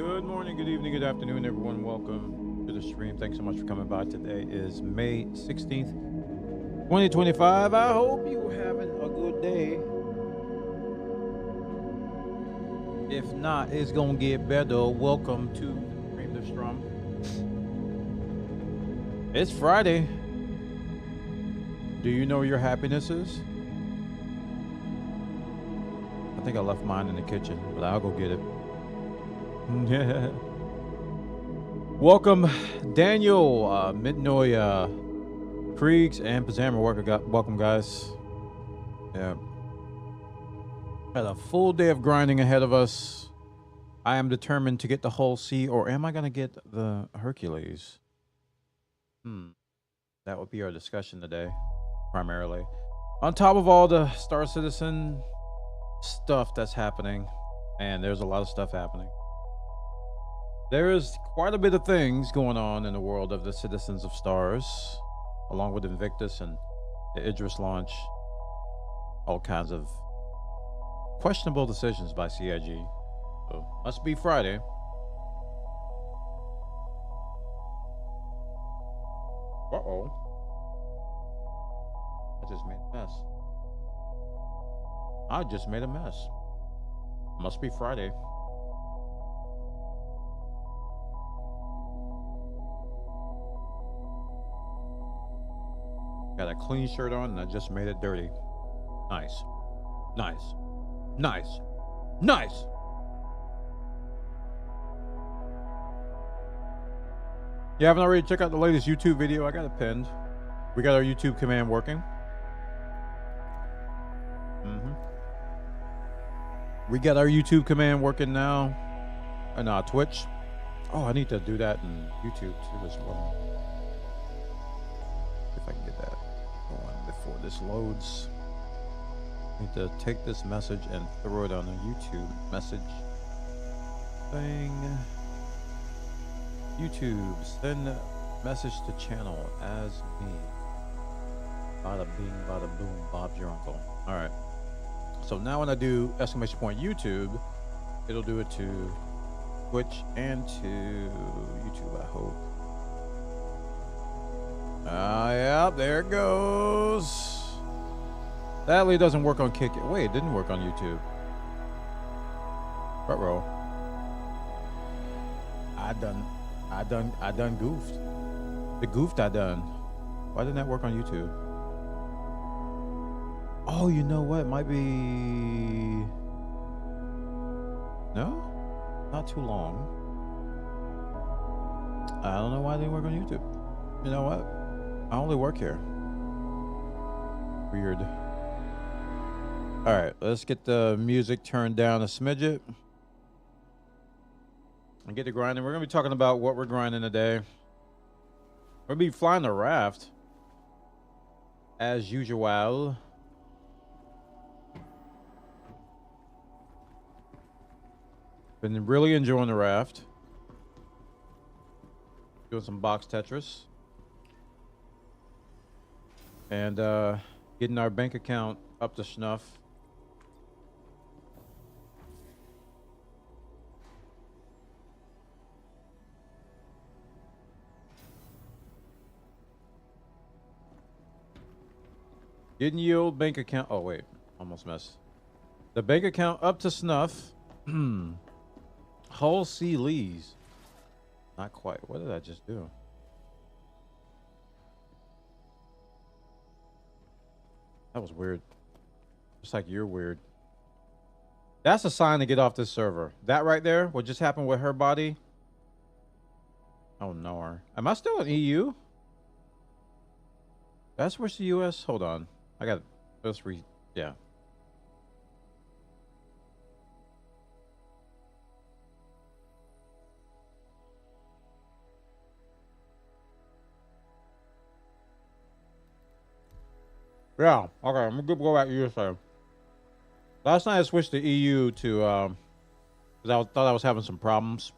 Good morning, good evening, good afternoon, everyone. Welcome to the stream. Thanks so much for coming by. Today is May 16th, 2025. I hope you're having a good day. If not, it's going to get better. Welcome to the Stream the Strum. It's Friday. Do you know where your happiness is? I think I left mine in the kitchen, but I'll go get it. Yeah. Welcome, Daniel, Midnoy, Kriegs, and Pazammer. Welcome, guys. Yeah. Got a full day of grinding ahead of us. I am determined to get the whole sea, or am I going to get the Hercules? That would be our discussion today, primarily. On top of all the Star Citizen stuff that's happening, and there's a lot of stuff happening. There is quite a bit of things going on in the world of the Citizens of Stars, along with Invictus and the Idris launch. All kinds of questionable decisions by CIG. So, must be Friday. Uh-oh. I just made a mess. I just made a mess. Must be Friday. Got a clean shirt on and I just made it dirty. Nice. Nice. Nice. Nice. You haven't already checked out the latest YouTube video? I got it pinned. We got our YouTube command working. We got our YouTube command working now. And Twitch. Oh, I need to do that in YouTube too as well. If I can get that going before this loads. I need to take this message and throw it on a YouTube message thing. YouTube, send message to channel as me. Bada bing, bada boom, Bob's your uncle. All right. So now when I do !YouTube, it'll do it to Twitch and to YouTube, I hope. Yeah, there it goes. Sadly, it doesn't work on Kick. Wait, it didn't work on YouTube. Front row. I done goofed. The goofed I done. Why didn't that work on YouTube? Oh, you know what? It might be... No? Not too long. I don't know why it didn't work on YouTube. You know what? I only work here. Weird. All right, let's get the music turned down a smidget. And get it grinding. We're going to be talking about what we're grinding today. We're going to be flying the raft. As usual. Been really enjoying the raft. Doing some box Tetris. And getting our bank account up to snuff. Getting yield bank account. Oh, wait. Almost missed. The bank account up to snuff. Hull C. Lees. Not quite. What did I just do? That was weird. Just like you're weird. That's a sign to get off this server. That right there, what just happened with her body? Oh, no. Am I still in EU? That's where's the US? Hold on. I got let's yeah. Yeah, okay, I'm gonna go back to USA. Last night I switched to EU to because I thought I was having some problems.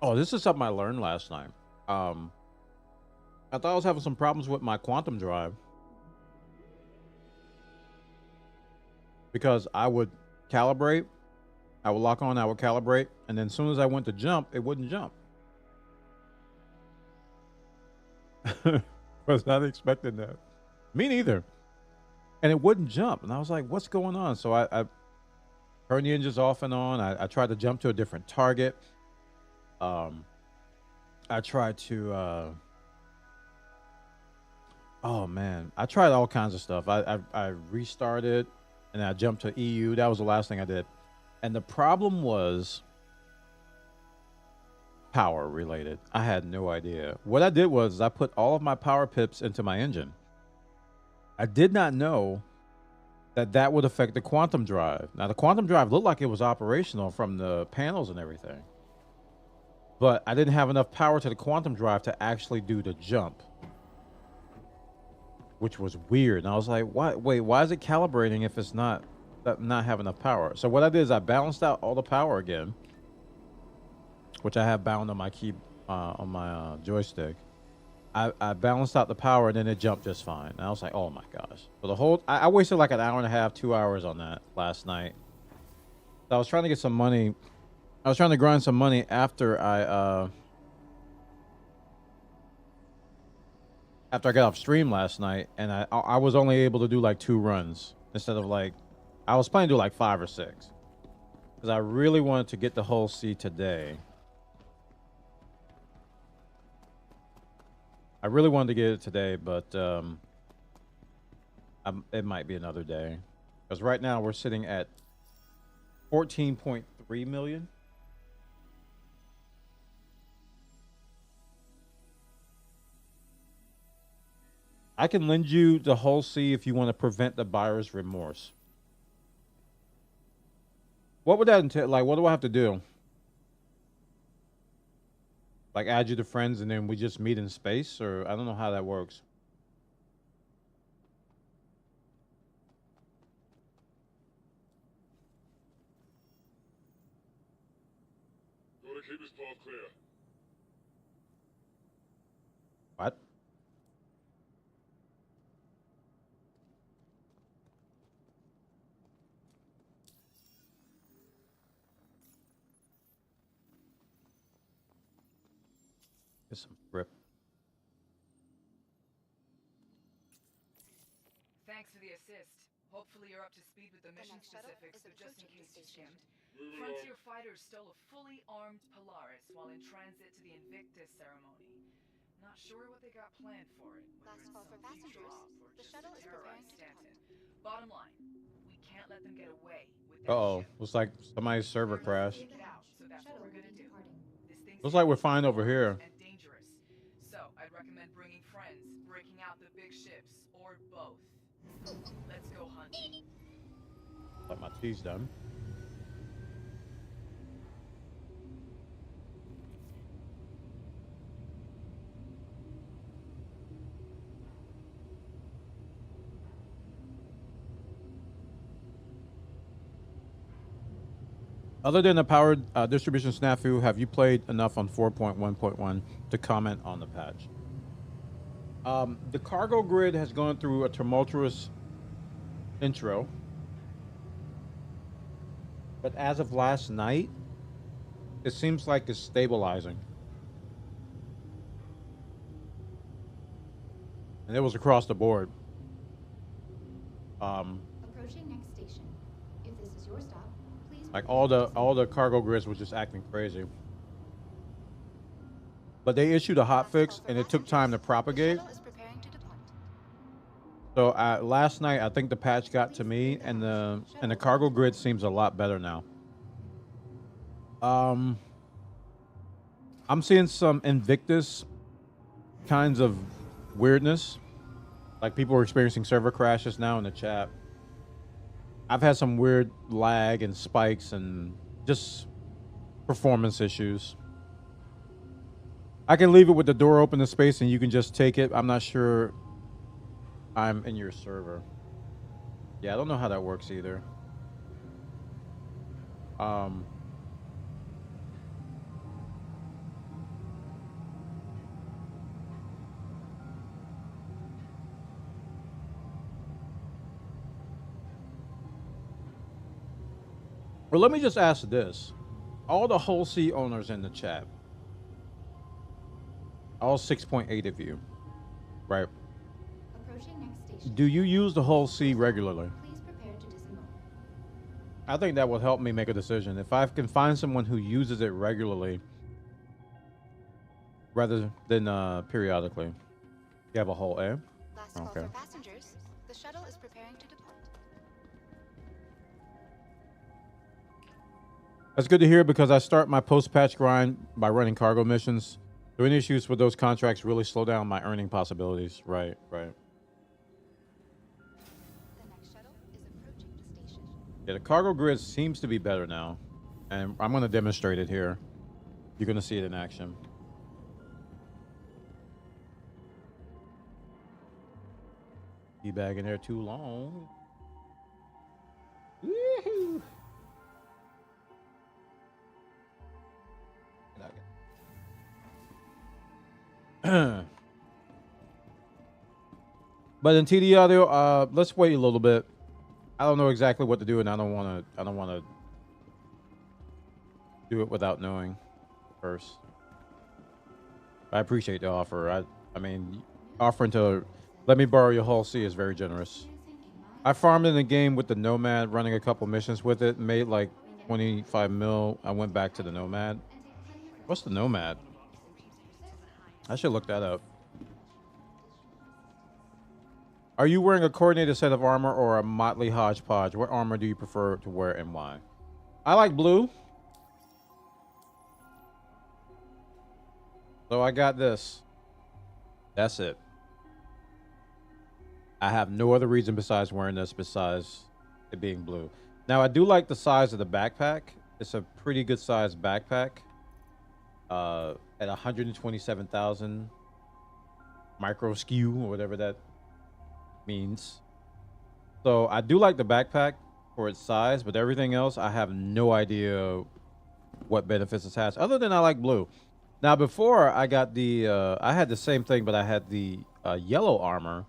Oh, this is something I learned last night. I thought I was having some problems with my quantum drive. Because I would calibrate I would lock on, I would calibrate, and then as soon as I went to jump, it wouldn't jump. Was not expecting that. Me neither. And it wouldn't jump. And I was like, what's going on? So I turned the engines off and on. I tried to jump to a different target. I tried to oh man, I tried all kinds of stuff. I restarted and I jumped to EU. That was the last thing I did. And the problem was power related. I had no idea. What I did was I put all of my power pips into my engine. I did not know that that would affect the quantum drive. Now, the quantum drive looked like it was operational from the panels and everything, but I didn't have enough power to the quantum drive to actually do the jump, which was weird. And I was like, "What? Wait, why is it calibrating if it's not have enough power?" So what I did is I balanced out all the power again, which I have bound on my key on my joystick. I balanced out the power and then it jumped just fine. And I was like, oh my gosh. So the whole, I wasted like an hour and a half, 2 hours on that last night. So I was trying to get some money. I was trying to grind some money after I got off stream last night, and I was only able to do like 2 runs instead of like, I was planning to do like 5 or 6. Because I really wanted to get the whole C today. I really wanted to get it today, but it might be another day. Because right now we're sitting at 14.3 million. I can lend you the whole C if you want to prevent the buyer's remorse. What would that entail? Like, what do I have to do? Like, add you to friends and then we just meet in space? Or I don't know how that works. Gotta keep his path clear. What? Get some grip. Thanks for the assist. Hopefully you're up to speed with the mission specifics, so just in case you skimmed. Frontier fighters stole a fully armed Polaris while in transit to the Invictus ceremony. Not sure what they got planned for it, whether it's some big drop or just to terrorize Stanton. Bottom line, we can't let them get away with that Uh-oh. ship. Looks like somebody's server crashed. Take it out, so that's what we're gonna do. This thing's Looks like we're fine over here. and dangerous. So I'd recommend bringing friends, breaking out the big ships, or both. Let's go hunting. Let my tea's done. Other than the power distribution snafu, have you played enough on 4.1.1 to comment on the patch? The cargo grid has gone through a tumultuous intro. But as of last night, it seems like it's stabilizing. And it was across the board. Approaching next station. If this is your stop, please. Like all the cargo grids was just acting crazy. But they issued a hotfix and it took time to propagate. So last night I think the patch got to me and the cargo grid seems a lot better now. I'm seeing some Invictus kinds of weirdness. Like people are experiencing server crashes now in the chat. I've had some weird lag and spikes and just performance issues. I can leave it with the door open to space and you can just take it. I'm not sure I'm in your server. Yeah, I don't know how that works either. Well, let me just ask this. All the whole sea owners in the chat, all 6.8 of you, right? Approaching next station. Do you use the whole sea regularly? Please prepare to disembark. I think that would help me make a decision. If I can find someone who uses it regularly rather than periodically. You have a whole A? Last call Okay. for passengers. The shuttle is preparing to depart. That's good to hear because I start my post-patch grind by running cargo missions. Doing issues with those contracts really slow down my earning possibilities. Right, right. The next shuttle is approaching the station. Yeah, the cargo grid seems to be better now. And I'm going to demonstrate it here. You're going to see it in action. Be bagging there too long. Woohoo! But in TD audio, let's wait a little bit. I don't know exactly what to do, and I don't want to do it without knowing first. I appreciate the offer. I mean, offering to let me borrow your whole sea is very generous. I farmed in the game with the Nomad, running a couple missions with it, made like 25 mil. I went back to the Nomad. What's the Nomad? I should look that up. Are you wearing a coordinated set of armor or a motley hodgepodge? What armor do you prefer to wear and why? I like blue. So I got this. That's it. I have no other reason besides wearing this besides it being blue. Now I do like the size of the backpack. It's a pretty good size backpack. At 127,000 micro skew or whatever that means. So I do like the backpack for its size, but everything else I have no idea what benefits it has other than I like blue. Now before I got the I had the same thing, but I had the yellow armor.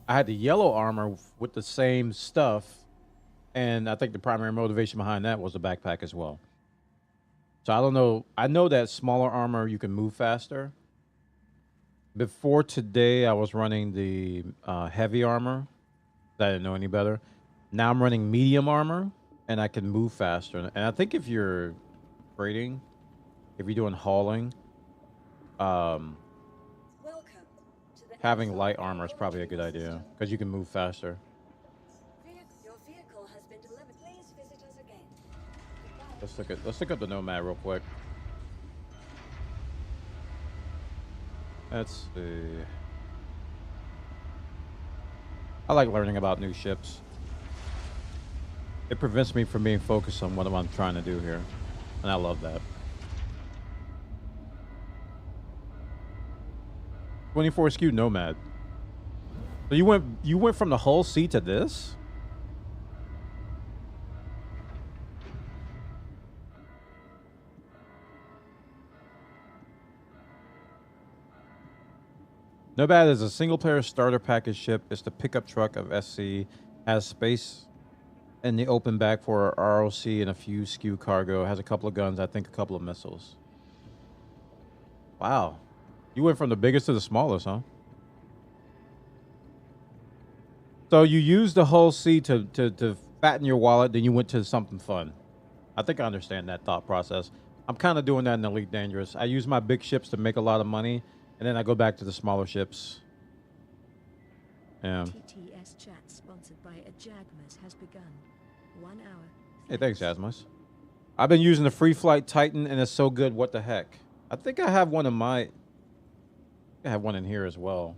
I had the yellow armor with the same stuff, and I think the primary motivation behind that was the backpack as well. So I don't know. I know that smaller armor you can move faster. Before today, I was running the heavy armor. I didn't know any better. Now I'm running medium armor, and I can move faster. And I think if you're trading, if you're doing hauling, having light armor is probably a good idea because you can move faster. Your vehicle has been delivered. Please visit us again. Let's look at the Nomad real quick. Let's see. I like learning about new ships. It prevents me from being focused on what I'm trying to do here, and I love that. 24 SKU Nomad. So you went from the whole sea to this? Nomad is a single-player starter package ship. It's the pickup truck of SC. Has space in the open back for ROC and a few SKU cargo. Has a couple of guns, I think a couple of missiles. Wow. You went from the biggest to the smallest, huh? So you used the whole sea to fatten your wallet, then you went to something fun. I think I understand that thought process. I'm kind of doing that in Elite Dangerous. I use my big ships to make a lot of money, and then I go back to the smaller ships. Yeah. TTS chat sponsored by Ajagmas has begun. 1 hour. Hey, thanks, Asmus. I've been using the Free Flight Titan, and it's so good. What the heck? I think I have one in my... I have one in here as well.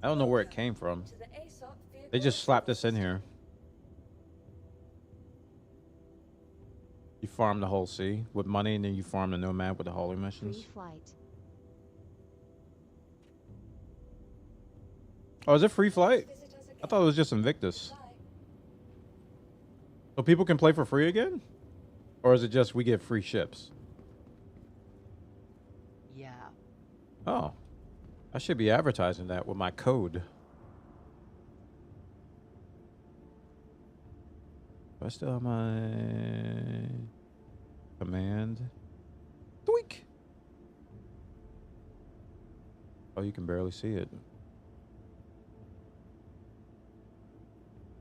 I don't know where it came from. They just slapped this in here. You farm the whole sea with money, and then you farm the Nomad with the hauling missions. Free flight. Oh, is it free flight? I thought it was just Invictus. So people can play for free again? Or is it just we get free ships? Yeah. Oh. I should be advertising that with my code. Do I still have my command? Tweak. Oh, you can barely see it.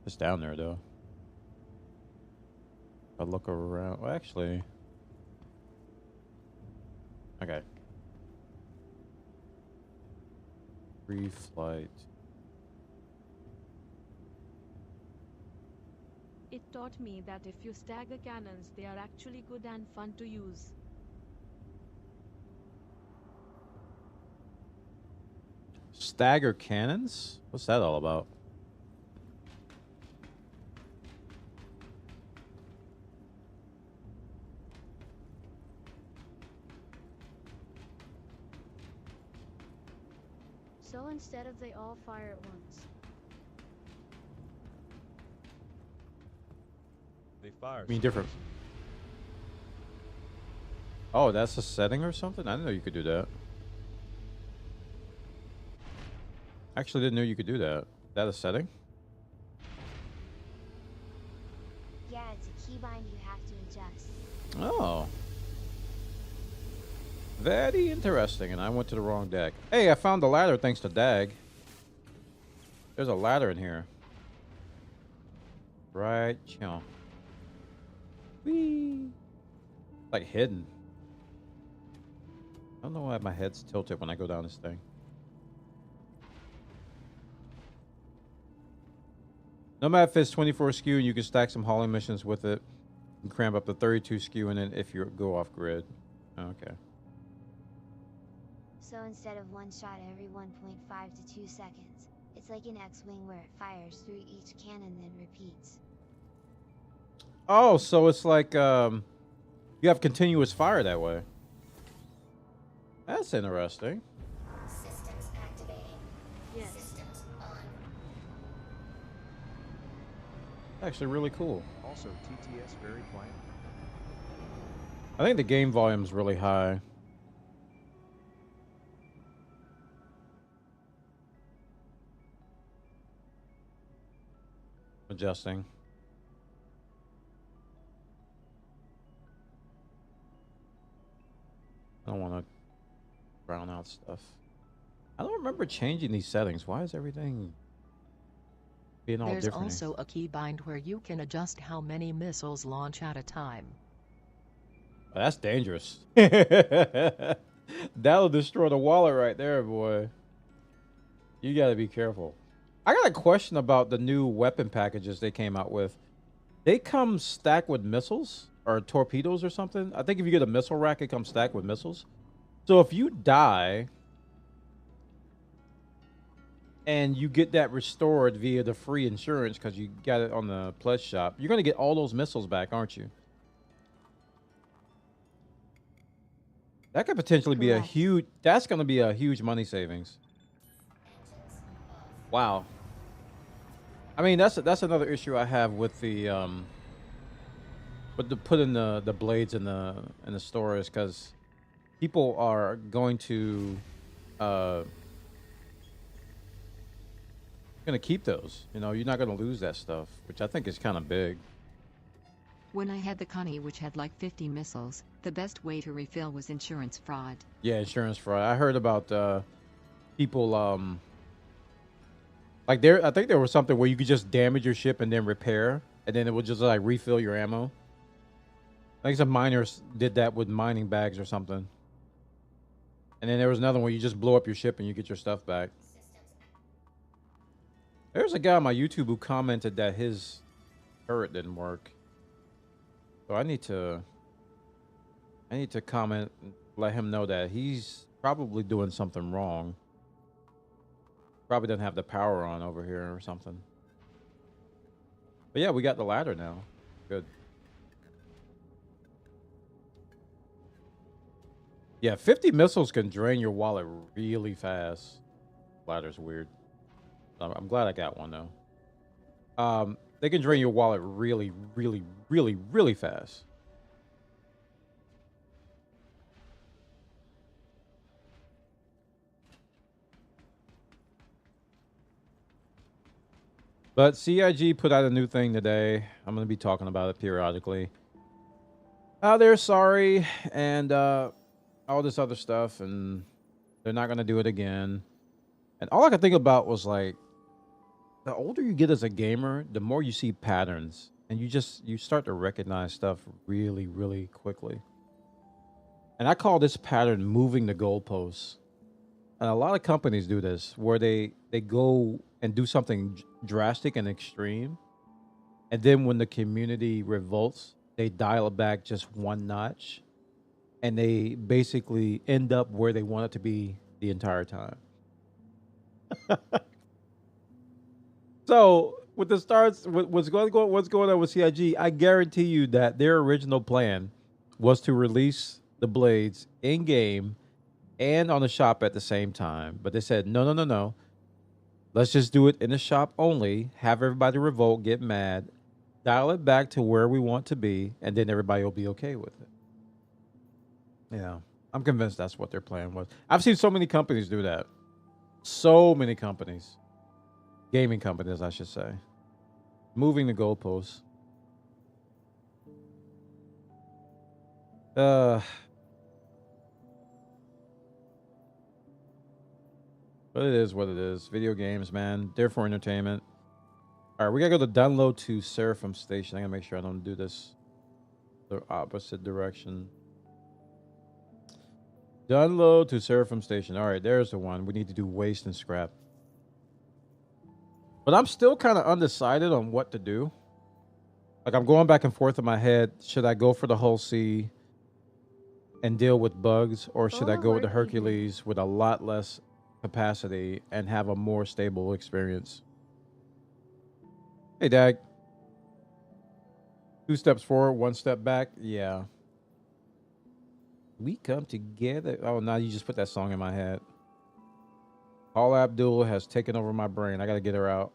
It's down there though. If I look around, well, actually, okay. Free flight. It taught me that if you stagger cannons, they are actually good and fun to use. Stagger cannons? What's that all about? So instead of they all fire at once. They fire. I mean, different. Oh, that's a setting or something? I didn't know you could do that. Actually, didn't know you could do that. Is that a setting? Yeah, it's a keybind you have to adjust. Oh. Very interesting, and I went to the wrong deck. Hey, I found the ladder thanks to Dag. There's a ladder in here. Right, chill. Whee! Like hidden. I don't know why my head's tilted when I go down this thing. Nomad fits 24 SKU, and you can stack some hauling missions with it. You can cram up to 32 SKU in it if you go off grid. Okay. So instead of one shot every 1.5 to 2 seconds, it's like an X-Wing where it fires through each cannon then repeats. Oh, so it's like you have continuous fire that way. That's interesting. Systems activating. Yes. Systems on. Actually really cool. Also, TTS very quiet. I think the game volume's really high. Adjusting. I don't want to brown out stuff. I don't remember changing these settings. Why is everything being all There's different? also a keybind where you can adjust how many missiles launch at a time. Oh, that's dangerous. That'll destroy the wallet right there, boy. You gotta be careful. I got a question about the new weapon packages they came out with. They come stacked with missiles or torpedoes or something. I think if you get a missile rack, it comes stacked with missiles. So if you die and you get that restored via the free insurance because you got it on the pledge shop, you're going to get all those missiles back, aren't you? That could potentially be a Correct. huge... That's going to be a huge money savings. Wow. I mean, that's another issue I have with the putting the blades in the stores, because people are going to keep those. You know, you're not going to lose that stuff, which I think is kind of big. When I had the Connie, which had like 50 missiles, the best way to refill was insurance fraud. Yeah, insurance fraud. I heard about people like I think there was something where you could just damage your ship and then repair, and then it would just like refill your ammo. I think some miners did that with mining bags or something. And then there was another one where you just blow up your ship and you get your stuff back. There's a guy on my YouTube who commented that his turret didn't work. So I need to comment and let him know that he's probably doing something wrong. Probably doesn't have the power on over here or something. But yeah, we got the ladder now. Good. Yeah, 50 missiles can drain your wallet really fast. Ladder's weird. I'm glad I got one though. They can drain your wallet really, really, really, really fast. But CIG put out a new thing today. I'm going to be talking about it periodically. They're sorry and all this other stuff, and they're not going to do it again. And all I could think about was like, the older you get as a gamer, the more you see patterns, and you start to recognize stuff really, really quickly. And I call this pattern moving the goalposts. And a lot of companies do this, where they go and do something drastic and extreme, and then when the community revolts, they dial it back just one notch, and they basically end up where they want it to be the entire time. So with the starts, what's going on with CIG? I guarantee you that their original plan was to release the blades in game and on the shop at the same time, but they said no, no, no, no. Let's just do it in the shop only. Have everybody revolt, get mad, dial it back to where we want to be, and then everybody will be okay with it. Yeah, I'm convinced that's what their plan was. I've seen so many companies do that. So many companies. Gaming companies, I should say. Moving the goalposts. But it is what it is. Video games, man. They're for entertainment. All right, we gotta go to download to Seraphim Station. I gotta make sure I don't do this the opposite direction. Download to Seraphim Station. All right, there's the one. We need to do waste and scrap. But I'm still kind of undecided on what to do. Like, I'm going back and forth in my head. Should I go for the Hull C and deal with bugs, or should I go with the Hercules with a lot less capacity and have a more stable experience? Hey, Dag. 2 steps forward, 1 step back. Yeah. We come together. Oh, now you just put that song in my head. Paul Abdul has taken over my brain. I got to get her out.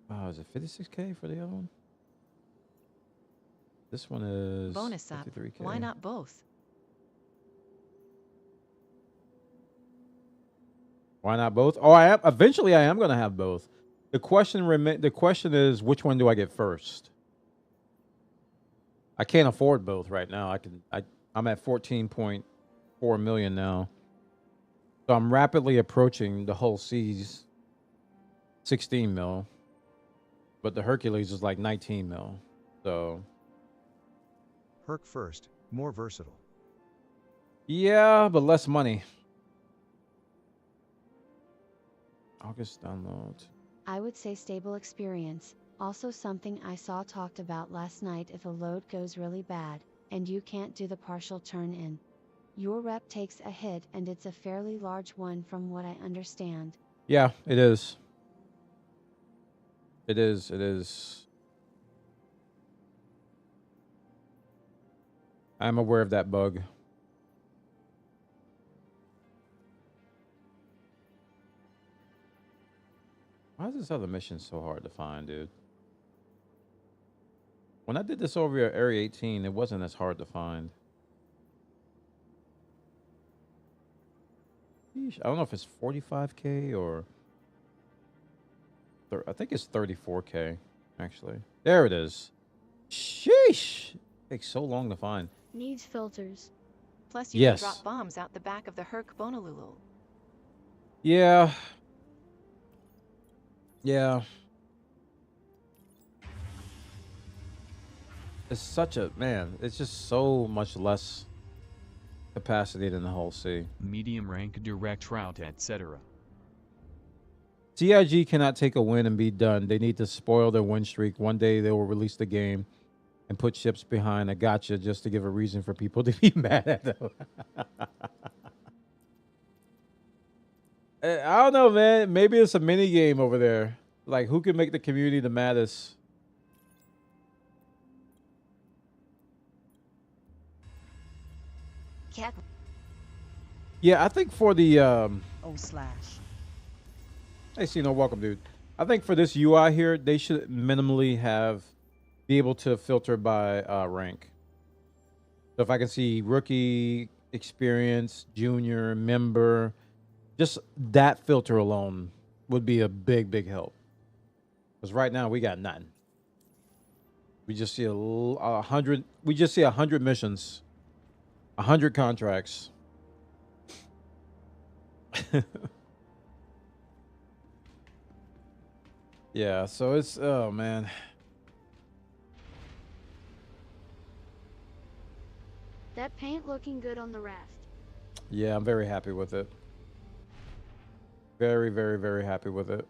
Oh, is it 56K for the other one? This one is bonus up. 53K. Why not both? Why not both? Oh, I am. Eventually, I am going to have both. The question is, which one do I get first? I can't afford both right now. I'm at 14.4 million now. So I'm rapidly approaching the Hull C's 16 mil. But the Hercules is like 19 mil. So Herc first, more versatile. yeah, but less money. August download. I would say stable experience. Also something I saw talked about last night: if a load goes really bad, and you can't do the partial turn in, your rep takes a hit, and it's a fairly large one from what I understand. Yeah, it is. It is. I'm aware of that bug. Why is this other mission so hard to find, dude? When I did this over at Area 18, it wasn't as hard to find. Sheesh, I don't know if it's 45K or... I think it's 34K, actually. There it is. Sheesh! Takes so long to find. Needs filters. Plus, you can drop bombs out the back of the Herc Bonalulu. Yeah. Yeah. It's such a... Man, it's just so much less capacity than the Hull C. Medium rank direct route, etc. CIG cannot take a win and be done. They need to spoil their win streak. One day they will release the game and put ships behind a gotcha just to give a reason for people to be mad at them. I don't know, man. Maybe it's a mini game over there. Like, who can make the community the maddest? Cat. Yeah, I think for the /. Hey, Cino, welcome, dude. I think for this UI here, they should minimally be able to filter by rank. So if I can see rookie, experience, junior, member, Just that filter alone would be a big help. Because right now we got nothing. We just see 100. We just see 100 missions, 100 contracts. Yeah, so it's, oh man. That paint looking good on the raft. Yeah, I'm very happy with it. Very happy with it.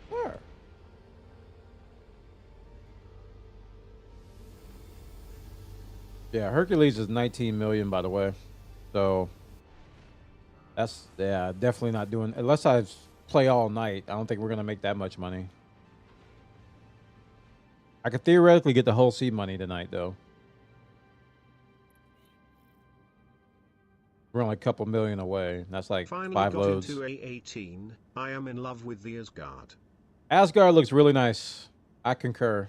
Where? Yeah, Hercules is 19 million, by the way. So that's, yeah, definitely not doing, unless I play all night. I don't think we're gonna make that much money. I could theoretically get the whole seed money tonight, though. We're only a couple million away. That's like Finally 5 got loads. into A18. I am in love with the Asgard. Asgard looks really nice. I concur.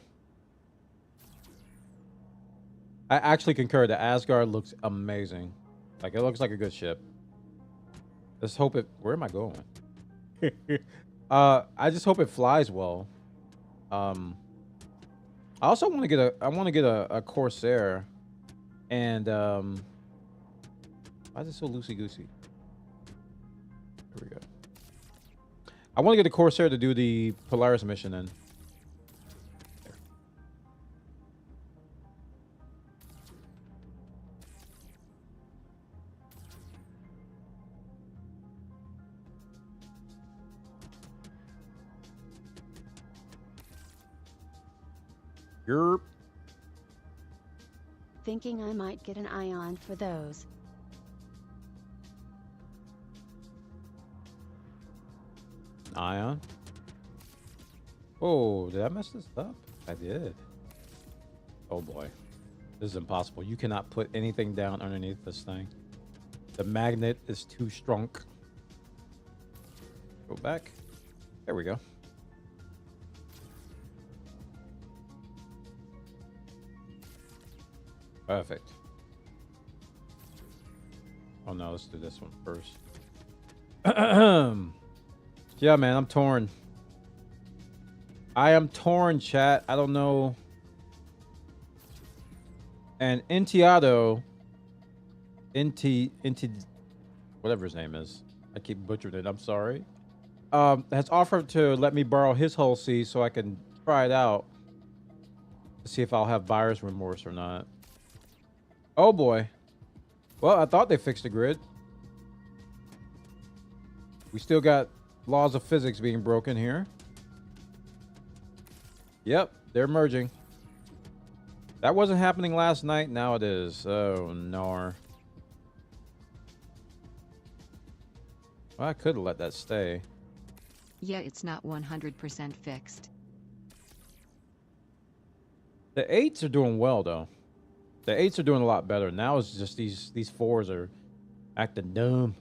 I actually concur. The Asgard looks amazing. Like, it looks like a good ship. Let's hope it... Where am I going? I just hope it flies well. I also want to get a... I want to get a Corsair. And, why is it so loosey-goosey? Here we go. I want to get a Corsair to do the Polaris mission in. There. Yerp. Thinking I might get an ion for those. Ion. Oh, did I mess this up? I did. Oh boy. This is impossible. You cannot put anything down underneath this thing. The magnet is too strong. Go back. There we go. Perfect. Oh no, let's do this one first. Yeah, man, I'm torn. I am torn, chat. I don't know. And Intiado, whatever his name is. I keep butchering it. I'm sorry. Has offered to let me borrow his Hull C so I can try it out to see if I'll have buyer's remorse or not. Oh boy. Well, I thought they fixed the grid. We still got laws of physics being broken here. Yep, they're merging. That wasn't happening last night. Now it is. Oh, no. Well, I could have let that stay. Yeah, it's not 100% fixed. The 8s are doing well, though. The 8s are doing a lot better. Now it's just these 4s are acting dumb.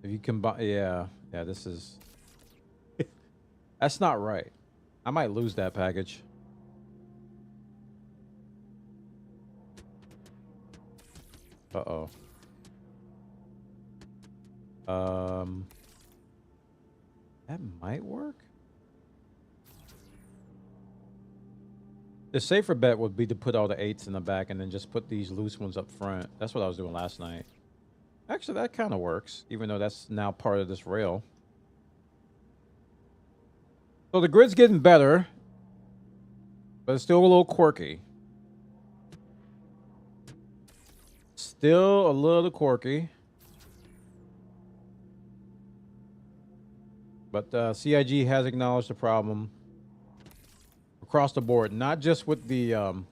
If you combine, yeah, this is... That's not right. I might lose that package. Uh-oh. That might work. The safer bet would be to put all the 8s in the back and then just put these loose ones up front. That's what I was doing last night. Actually, that kind of works, even though that's now part of this rail. So the grid's getting better, but it's still a little quirky. Still a little quirky. But CIG has acknowledged the problem across the board, not just with the...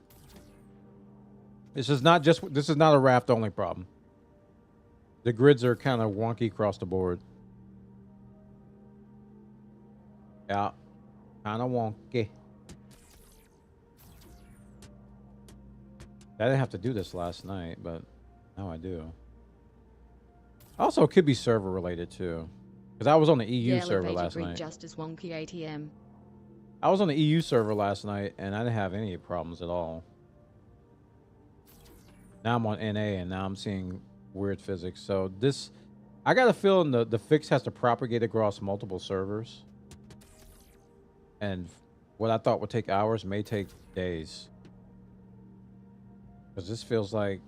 This is not a raft only problem. The grids are kind of wonky across the board. Yeah, kind of wonky. I didn't have to do this last night, but now I do. Also, it could be server related too, because I was on the EU server last night. Just as wonky ATM. I was on the EU server last night, and I didn't have any problems at all. Now I'm on NA, and now I'm seeing weird physics. So this, I got a feeling the fix has to propagate across multiple servers. And what I thought would take hours may take days. Because this feels like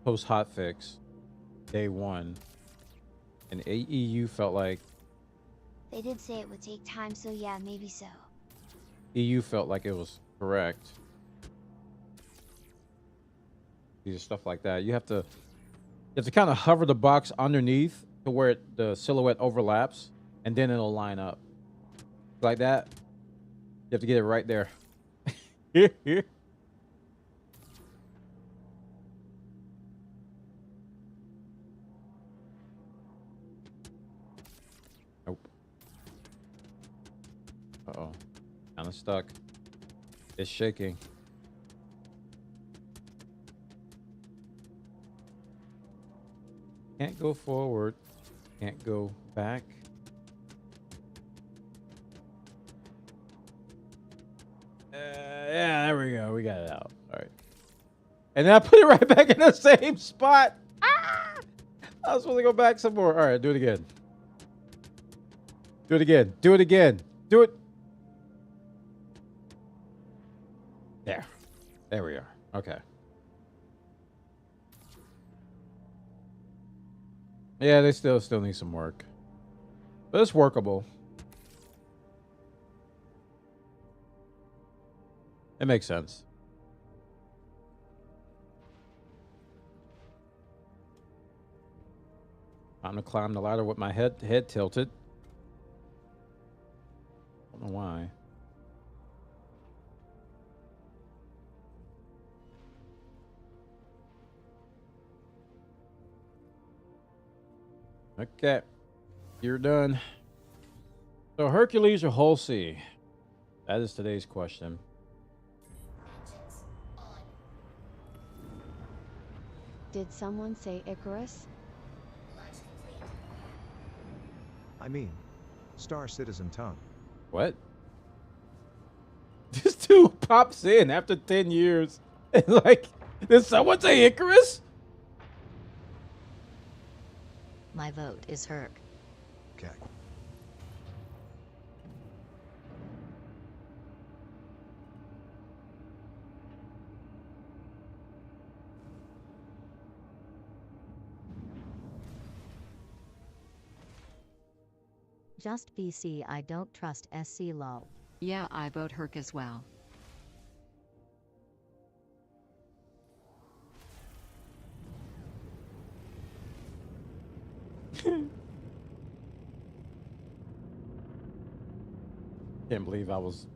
post hotfix, day 1. And EU felt like... They did say it would take time, so yeah, maybe so. EU felt like it was correct. These are stuff like that. You have to kind of hover the box underneath to where the silhouette overlaps, and then it'll line up. Like that. You have to get it right there. Nope. Uh-oh. Kind of stuck. It's shaking. Can't go forward. Can't go back. Yeah, there we go. We got it out. All right. And then I put it right back in the same spot. Ah! I was supposed to go back some more. All right, do it again. Do it again. Do it again. Do it. There. There we are. Okay. Yeah, they still need some work. But it's workable. It makes sense. I'm gonna climb the ladder with my head tilted. I don't know why. Okay, you're done. So Hercules or Hull C? That is today's question. Did someone say Icarus? I mean, Star Citizen tongue. What? This dude pops in after 10 years. And like, did someone say Icarus? My vote is Herc. Okay. Just BC, I don't trust SC lol. Yeah, I vote Herc as well. Can't believe I was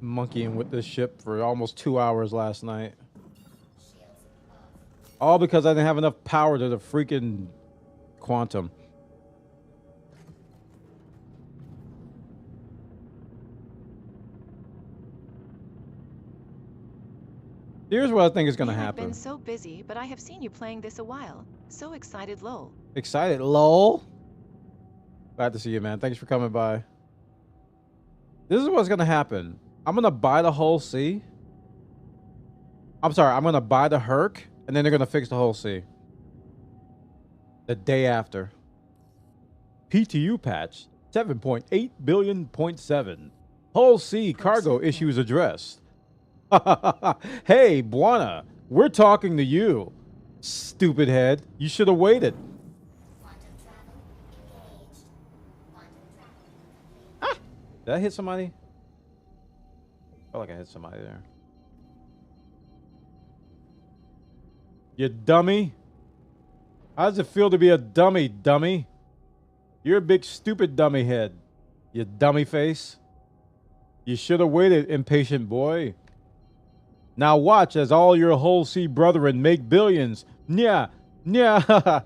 monkeying with this ship for almost 2 hours last night. All because I didn't have enough power to the freaking quantum. Here's what I think is going to happen. I've been so busy, but I have seen you playing this a while. So excited, lol. Excited, lol. Glad to see you, man. Thanks for coming by. This is what's going to happen. I'm going to buy the Hull C. I'm sorry, I'm going to buy the Herc, and then they're going to fix the Hull C. The day after. PTU patch 7.8 billion.7. Hull C cargo issues addressed. Hey, Buana, we're talking to you. Stupid head. You should have waited. Ah! Did I hit somebody? Felt like I hit somebody there. You dummy. How does it feel to be a dummy, dummy? You're a big stupid dummy head. You dummy face. You should have waited, impatient boy. Now watch as all your Hull C brethren make billions. Nya, nya,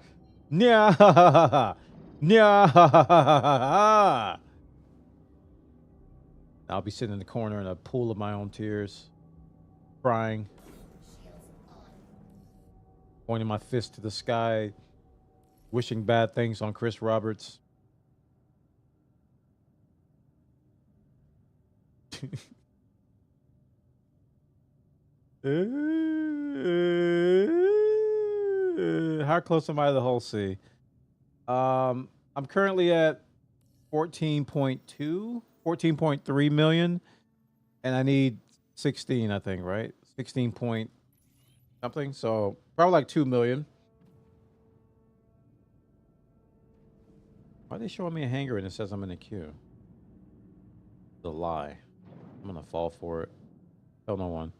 nya, nya. I'll be sitting in the corner in a pool of my own tears, crying, pointing my fist to the sky, wishing bad things on Chris Roberts. How close am I to the whole C? I'm currently at 14.3 million, and I need 16, I think, right? 16 point something. So probably like 2 million. Why are they showing me a hanger and it says I'm in a queue? It's a lie. I'm gonna fall for it. Tell no one.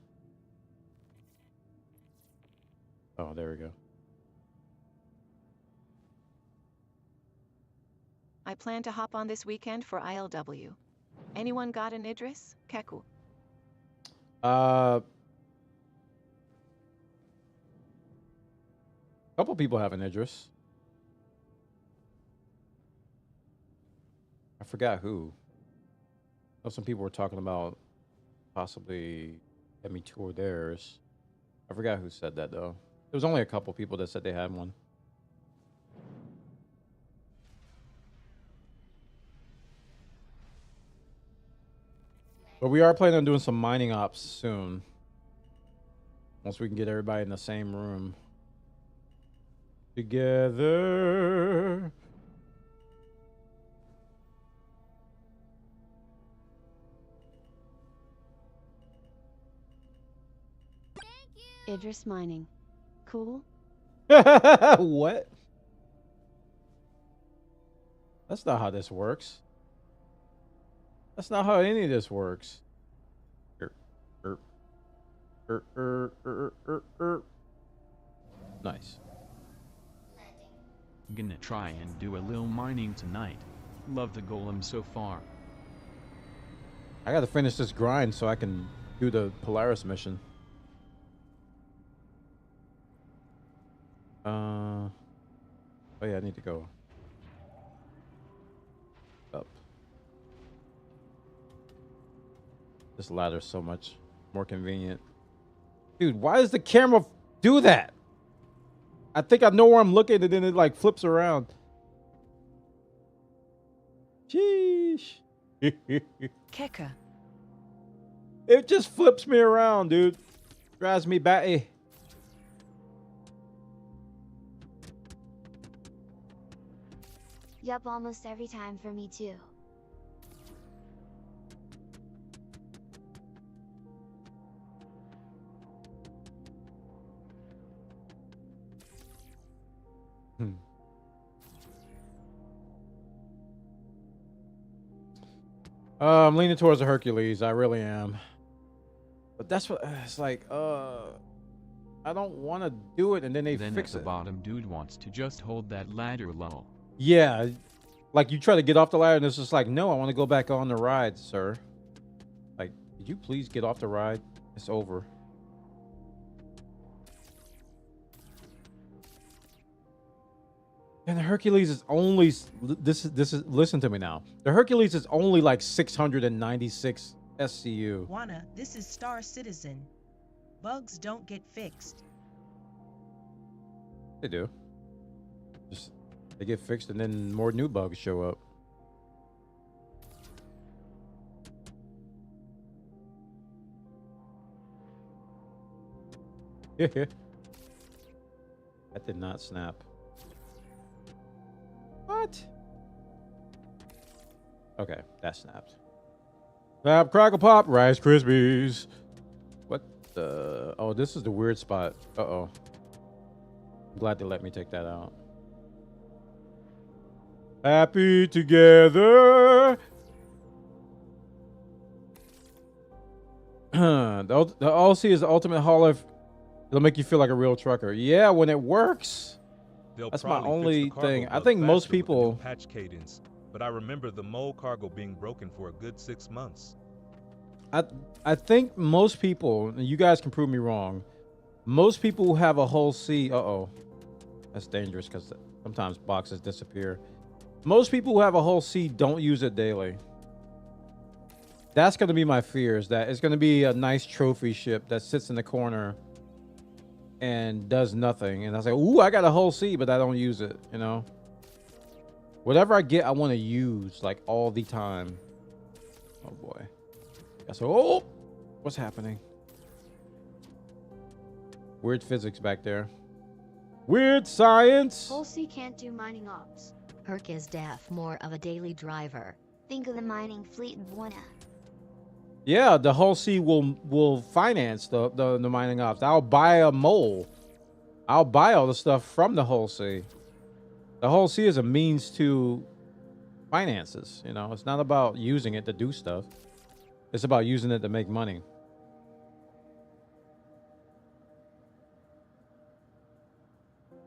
Oh, there we go. I plan to hop on this weekend for ILW. Anyone got an Idris? Keku. Couple people have an Idris. I forgot who. I know some people were talking about possibly let me tour theirs. I forgot who said that though. There was only a couple people that said they had one. But we are planning on doing some mining ops soon. Once we can get everybody in the same room together. Idris mining. Cool? What? That's not how this works. That's not how any of this works. Nice. I'm gonna try and do a little mining tonight. Love the golem so far. I gotta finish this grind so I can do the Polaris mission. Oh yeah, I need to go up. This ladder's so much more convenient. Dude, why does the camera do that? I think I know where I'm looking and then it like flips around. Sheesh. Keka. It just flips me around, dude. Drives me batty. Yup, almost every time for me too. I'm leaning towards the Hercules. I really am. But that's what it's like. I don't want to do it, and then they fix Then at the it. bottom, dude wants to just hold that ladder low. Yeah, like you try to get off the ladder, and it's just like, no, I want to go back on the ride, sir. Like, could you please get off the ride? It's over. And the Hercules is only this is listen to me now. The Hercules is only like 696 SCU. Juana, this is Star Citizen. Bugs don't get fixed. They do. Just they get fixed and then more new bugs show up. That did not snap. What? Okay, that snapped. Snap, crackle, pop, Rice Krispies. What the? Oh, this is the weird spot. Uh-oh. I'm glad they let me take that out. Happy together. The LC is the ultimate haul of. It'll make you feel like a real trucker. Yeah, when it works. That's my only thing. I think most people patch cadence, but I remember the mole cargo being broken for a good 6 months. I think most people, and you guys can prove me wrong, most people who have a whole C, that's dangerous because sometimes boxes disappear. Most people who have a whole C don't use it daily. That's going to be my fear, is that it's going to be a nice trophy ship that sits in the corner and does nothing. And I say, ooh, I got a whole C, but I don't use it, you know? Whatever I get, I want to use, like, all the time. Oh, boy. So, oh, what's happening? Weird physics back there. Weird science. Hull C can't do mining ops. Herc is deaf, more of a daily driver. Think of the mining fleet in Buona. Yeah, the Hull C will finance the mining ops. I'll buy a mole. I'll buy all the stuff from the Hull C. The Hull C is a means to finances. You know, it's not about using it to do stuff. It's about using it to make money.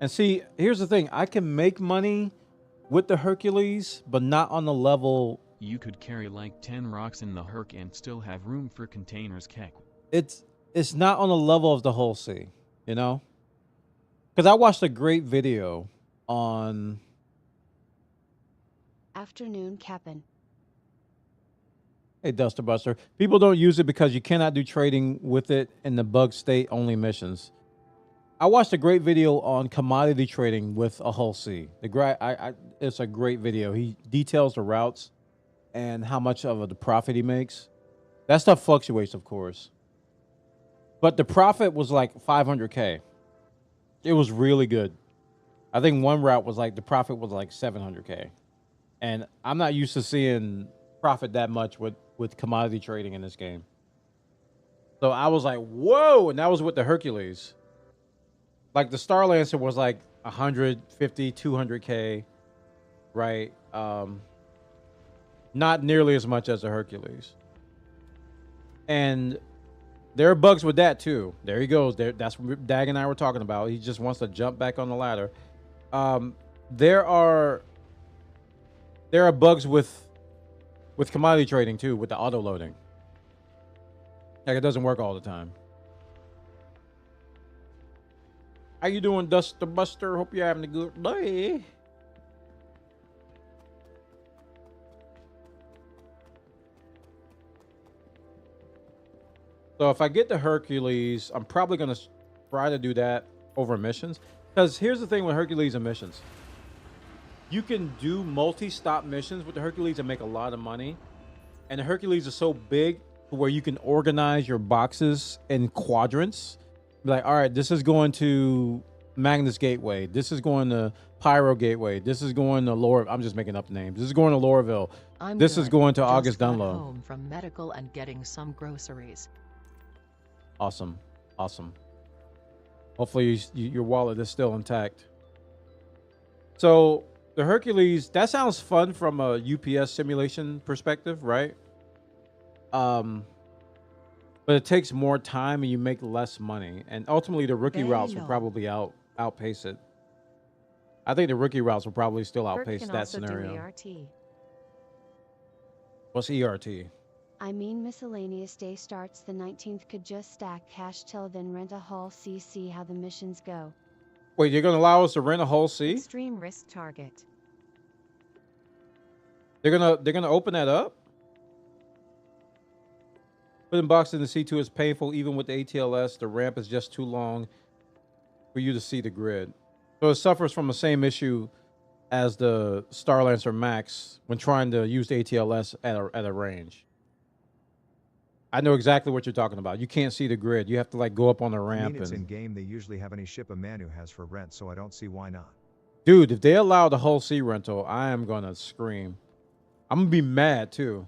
And see, here's the thing. I can make money with the Hercules, but not on the level. You could carry like 10 rocks in the Herc and still have room for containers, Keck. It's not on the level of the Hull C, you know? Because I watched a great video on... Afternoon Cap'n. Hey, Duster Buster. People don't use it because you cannot do trading with it in the bug state only missions. I watched a great video on commodity trading with a Hull C. It's a great video. He details the routes and how much of the profit he makes. That stuff fluctuates, of course. But the profit was like 500K. It was really good. I think one route was like, the profit was like 700K. And I'm not used to seeing profit that much with commodity trading in this game. So I was like, whoa! And that was with the Hercules. Like the Star Lancer was like 150, 200K, right? Not nearly as much as the Hercules. And there are bugs with that too. There he goes. That's what Dag and I were talking about. He just wants to jump back on the ladder. There are bugs with commodity trading too, with the auto loading. Like it doesn't work all the time. How you doing, Duster Buster? Hope you're having a good day. So if I get the Hercules, I'm probably going to try to do that over missions. Because here's the thing with Hercules and missions. You can do multi-stop missions with the Hercules and make a lot of money. And the Hercules is so big to where you can organize your boxes in quadrants. Be like, all right, this is going to Magnus Gateway. This is going to Pyro Gateway. This is going to Lower. I'm just making up names. This is going to Lorville. This is going to August Dunlow. Home from medical and getting some groceries. Awesome, awesome. Hopefully your wallet is still intact. So the Hercules, that sounds fun from a UPS simulation perspective, right? But it takes more time and you make less money. And ultimately, the rookie routes will probably outpace it. I think the rookie routes will probably still outpace that scenario. ERT. What's ERT? I mean, miscellaneous day starts the 19th. Could just stack cash till then rent a Hull C. See how the missions go. Wait, you're going to allow us to rent a Hull C? Extreme risk target. They're gonna open that up? Putting boxes in the C2 is painful even with the ATLS. The ramp is just too long for you to see the grid. So it suffers from the same issue as the Star Lancer Max when trying to use the ATLS at a range. I know exactly what you're talking about. You can't see the grid. You have to like go up on the ramp. I mean, it's in game. They usually have any ship a man who has for rent, so I don't see why not. Dude, if they allow the Hull C rental, I am gonna scream. I'm gonna be mad too.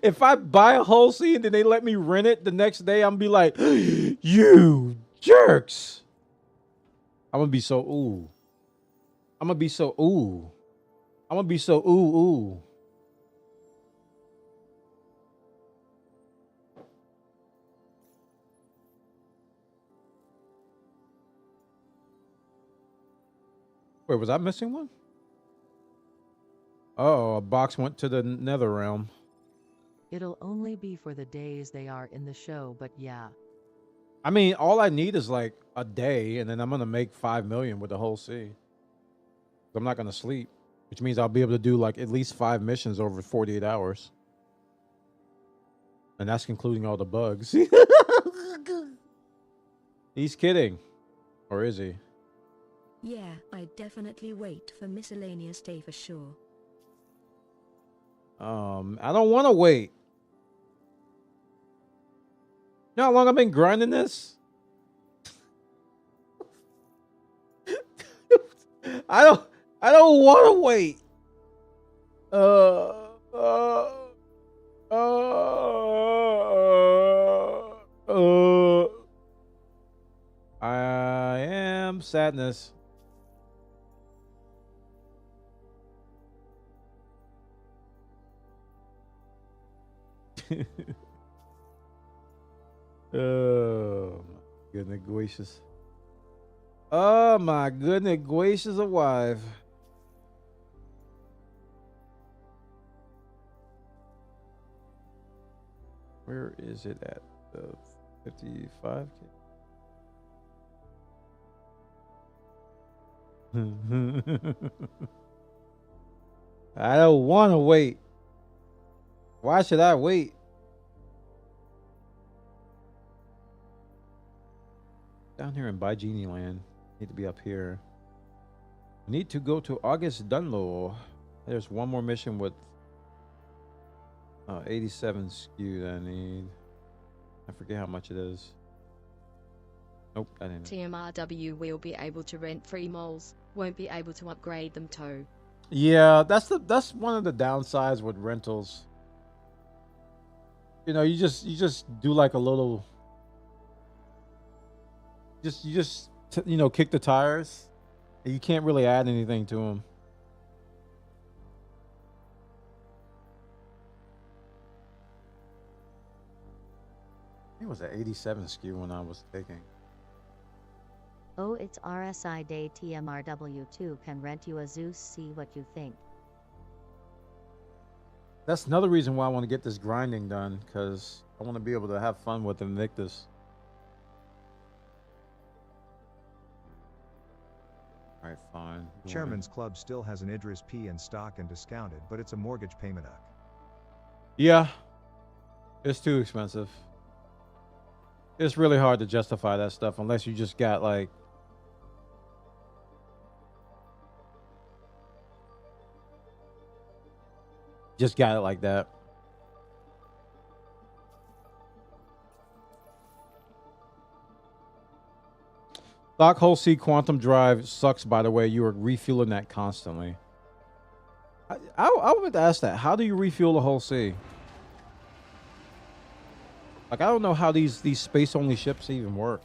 if I buy a Hull C and then they let me rent it the next day, I'm gonna be like, you jerks. I'm gonna be so ooh. I'm gonna be so ooh. I'm gonna be so ooh ooh. Wait, was I missing one? Oh, a box went to the nether realm. It'll only be for the days they are in the show, but yeah. I mean, all I need is like a day, and then I'm gonna make 5 million with the Hull C. I'm not gonna sleep, which means I'll be able to do like at least 5 missions over 48 hours. And that's including all the bugs. He's kidding. Or is he? Yeah, I'd definitely wait for miscellaneous day for sure. I don't want to wait. You know how long I've been grinding this? I don't want to wait. Uh, uh, I am sadness. Oh my goodness gracious. Oh my goodness gracious alive. Where is it at? The 55K? I don't want to wait. Why should I wait? Down here in By Genie Land. Need to be up here. Need to go to August Dunlow. There's one more mission with 87 SKU that I need. I forget how much it is. Nope, I didn't. TMRW will be able to rent free moles, won't be able to upgrade them too. Yeah, that's one of the downsides with rentals. You know, you just do like a little. You just you know, kick the tires. You can't really add anything to them. It was an 87 SKU when I was taking. Oh, it's RSI Day. TMRW2 can rent you a Zeus. See what you think. That's another reason why I want to get this grinding done, because I want to be able to have fun with Invictus. All right, fine. Chairman's Club still has an Idris P in stock and discounted, but it's a mortgage payment up. Yeah, it's too expensive. It's really hard to justify that stuff unless you just got like it like that. Stock Hull C Quantum Drive sucks, by the way. You are refueling that constantly. I would ask that. How do you refuel the Hull C? Like, I don't know how these space-only ships even work.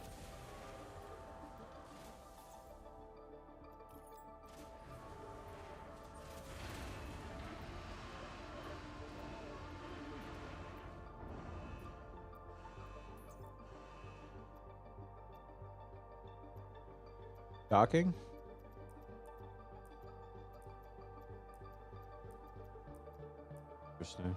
Docking? Interesting.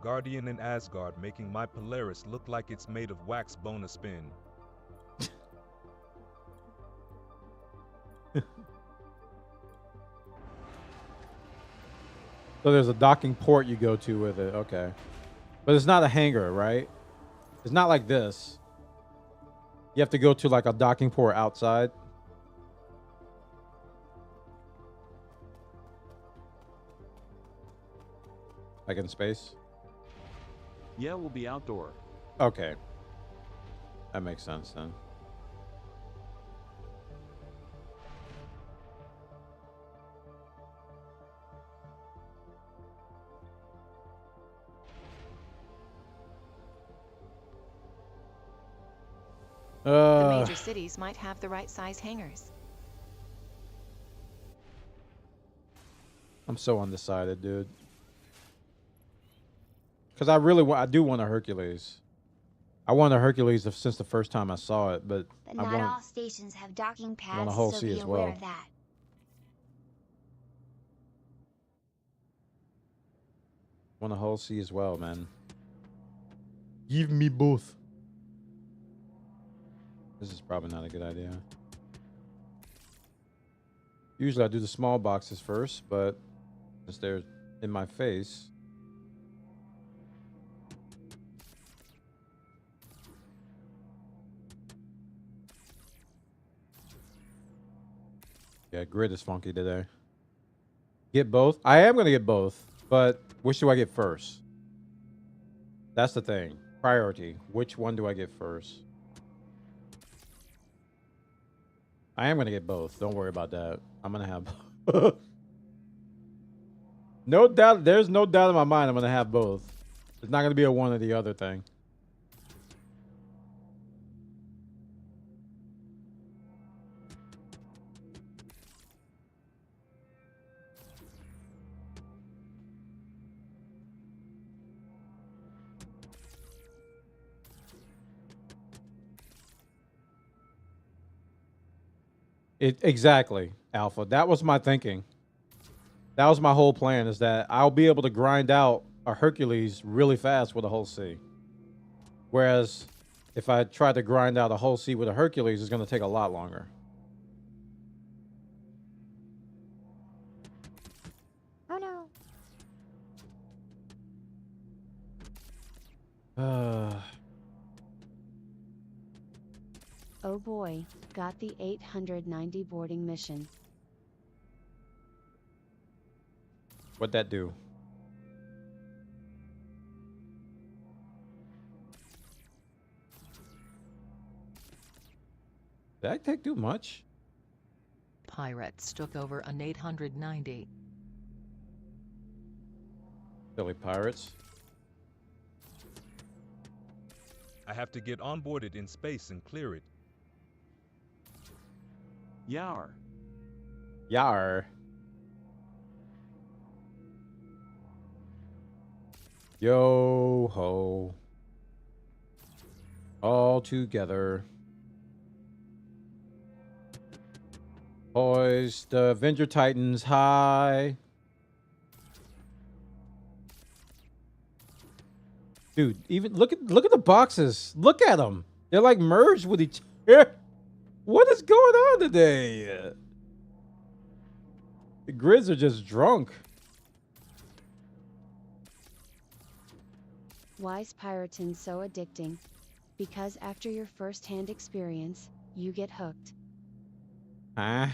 Guardian in Asgard making my Polaris look like it's made of wax bone a spin. So there's a docking port you go to with it. Okay. But it's not a hangar, right? It's not like this. You have to go to like a docking port outside. Like in space? Yeah, we'll be outdoor. Okay. That makes sense then. The major cities might have the right size hangars. I'm so undecided, dude. Because I do want a Hercules. I want a Hercules since the first time I saw it, but not all stations have docking pads, a Hull so C be as aware well. of that. Want a Hull C as well, man. Give me both. This is probably not a good idea. Usually I do the small boxes first, but since they're in my face. Yeah, grid is funky today. Get both? I am going to get both, but which do I get first? That's the thing. Priority. Which one do I get first? I am going to get both. Don't worry about that. I'm going to have both. No doubt. There's no doubt in my mind I'm going to have both. It's not going to be a one or the other thing. Exactly, Alpha. That was my thinking. That was my whole plan, is that I'll be able to grind out a Hercules really fast with a whole C. Whereas if I try to grind out a whole C with a Hercules, it's going to take a lot longer. Oh no. Oh boy, got the 890 boarding mission. What'd that do? Did that take too much? Pirates took over an 890. Silly pirates. I have to get onboarded in space and clear it. Yar. Yar. Yo ho. All together. Boys, the Avenger Titans high. Dude, even look at the boxes. Look at them. They're like merged with each other. What is going on today? The grids are just drunk. Why is pirating so addicting? Because after your first-hand experience, you get hooked. Huh?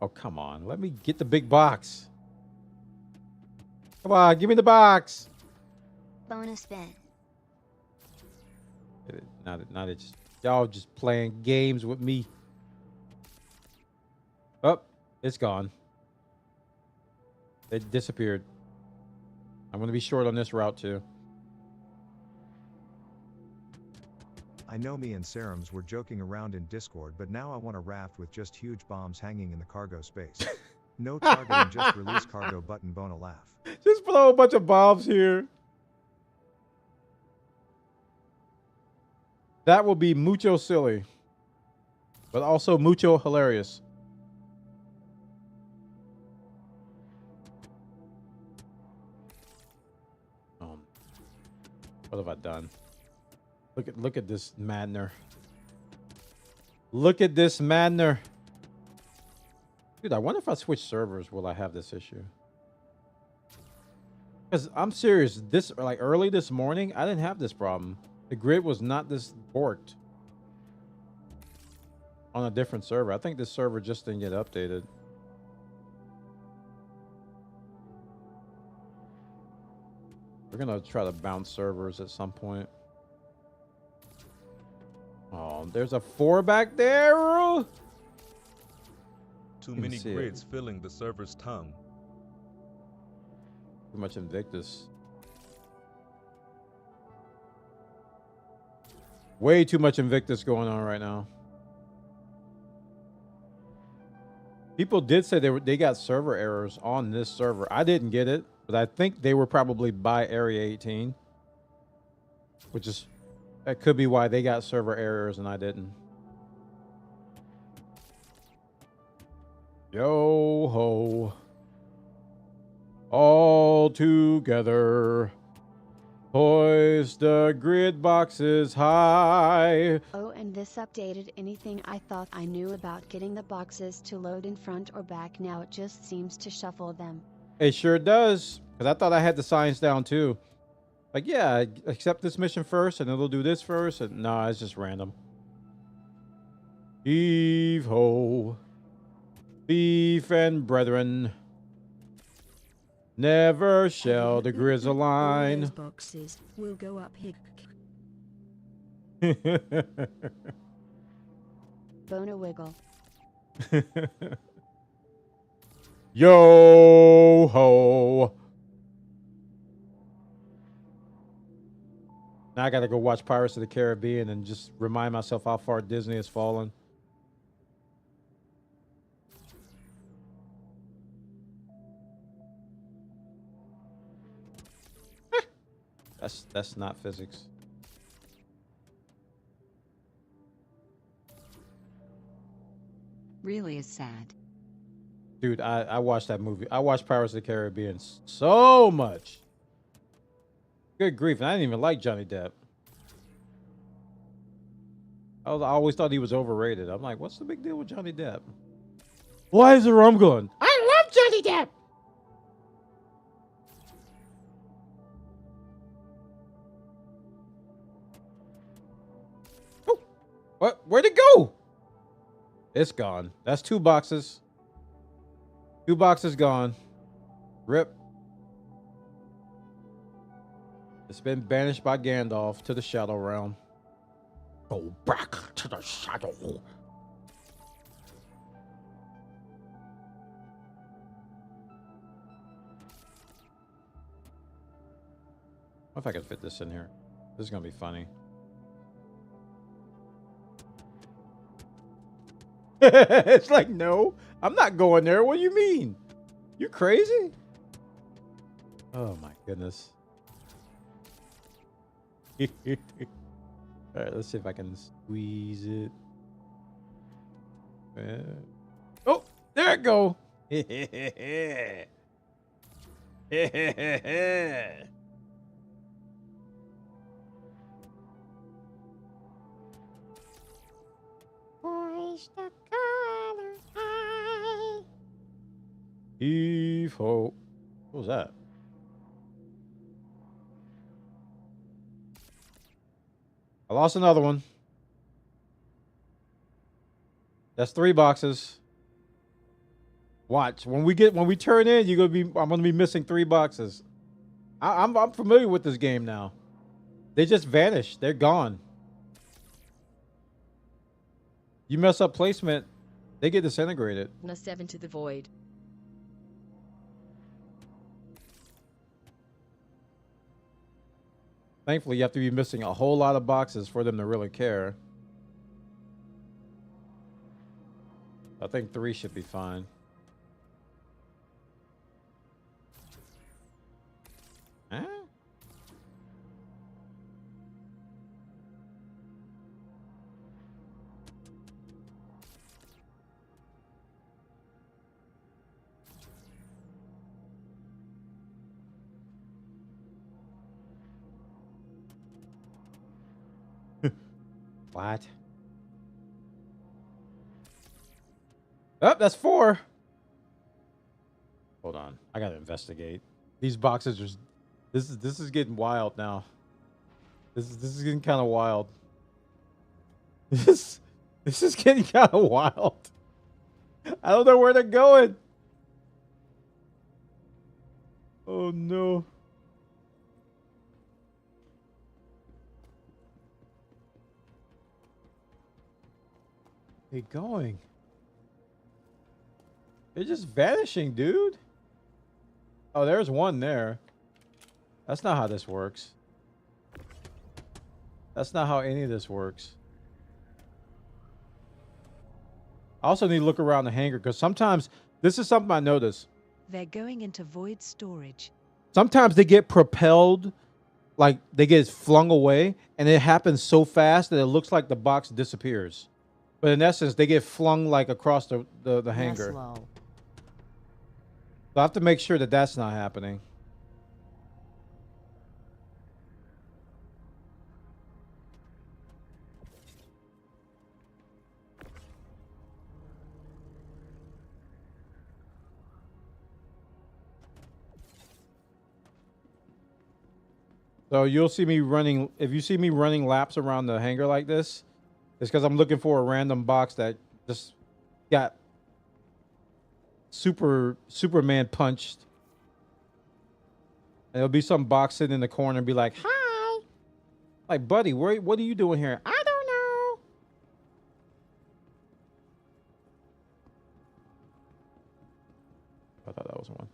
Oh, come on. Let me get the big box. Come on, give me the box. Bonus spin. Not it's y'all just playing games with me. Oh, it's gone. It disappeared. I'm going to be short on this route too. I know me and Serums were joking around in Discord, but now I want a raft with just huge bombs hanging in the cargo space. No targeting, just release cargo button, bona laugh. Just throw a bunch of bombs here. That will be mucho silly, but also mucho hilarious. What have I done? Look at this maddener. Look at this maddener. Dude, I wonder if I switch servers, will I have this issue? Because I'm serious, this like early this morning, I didn't have this problem. The grid was not this borked on a different server. I think this server just didn't get updated. We're gonna try to bounce servers at some point. Oh, there's a 4 back there. Too many grids filling the server's tongue. Too much Invictus. Way too much Invictus going on right now. People did say they got server errors on this server. I didn't get it, but I think they were probably by Area 18. Which is, that could be why they got server errors and I didn't. Yo ho. All together. Hoist the grid boxes high. Oh, and this updated anything I thought I knew about getting the boxes to load in front or back. Now it just seems to shuffle them. It sure does. Because I thought I had the signs down too. Like, yeah, accept this mission first and it'll do this first. And no, it's just random. Heave ho. Beef and brethren. Never shall the grizzle All line. those boxes will go up here. Bona wiggle. Yo ho. Now I gotta go watch Pirates of the Caribbean and just remind myself how far Disney has fallen. That's not physics. Really is sad. Dude, I watched that movie. I watched Pirates of the Caribbean so much. Good grief, and I didn't even like Johnny Depp. I always thought he was overrated. I'm like, what's the big deal with Johnny Depp? Why is the rum going? I love Johnny Depp! Oh, what? Where'd it go? It's gone. That's 2 boxes. 2 boxes gone. Rip. It's been banished by Gandalf to the Shadow Realm. Go back to the shadow. What if I can fit this in here? This is gonna be funny. It's like, no, I'm not going there. What do you mean? You crazy? Oh my goodness. All right, let's see if I can squeeze it. Oh, there it go. Heave ho. What was that? I lost another one. That's 3 boxes. Watch. When we turn in, I'm gonna be missing 3 boxes. I'm familiar with this game now. They just vanish. They're gone. You mess up placement, they get disintegrated. A 7 to the void. Thankfully, you have to be missing a whole lot of boxes for them to really care. I think 3 should be fine. Huh? What? Oh, that's 4. Hold on. I gotta investigate. These boxes are... This is getting wild now. This is getting kind of wild. This is getting kind of wild. I don't know where they're going. Oh no. They going? They're just vanishing, dude. Oh, there's one there. That's not how this works. That's not how any of this works. I also need to look around the hangar because sometimes this is something I notice. They're going into void storage. Sometimes they get propelled, like they get flung away, and it happens so fast that it looks like the box disappears. But in essence, they get flung like across the hangar. Slow. So I have to make sure that that's not happening. So you'll see me running, if you see me running laps around the hangar like this, It's because I'm looking for a random box that just got Superman punched. And there'll be some box sitting in the corner and be like, "Hi." Like, buddy, what are you doing here? I don't know. I thought that was one.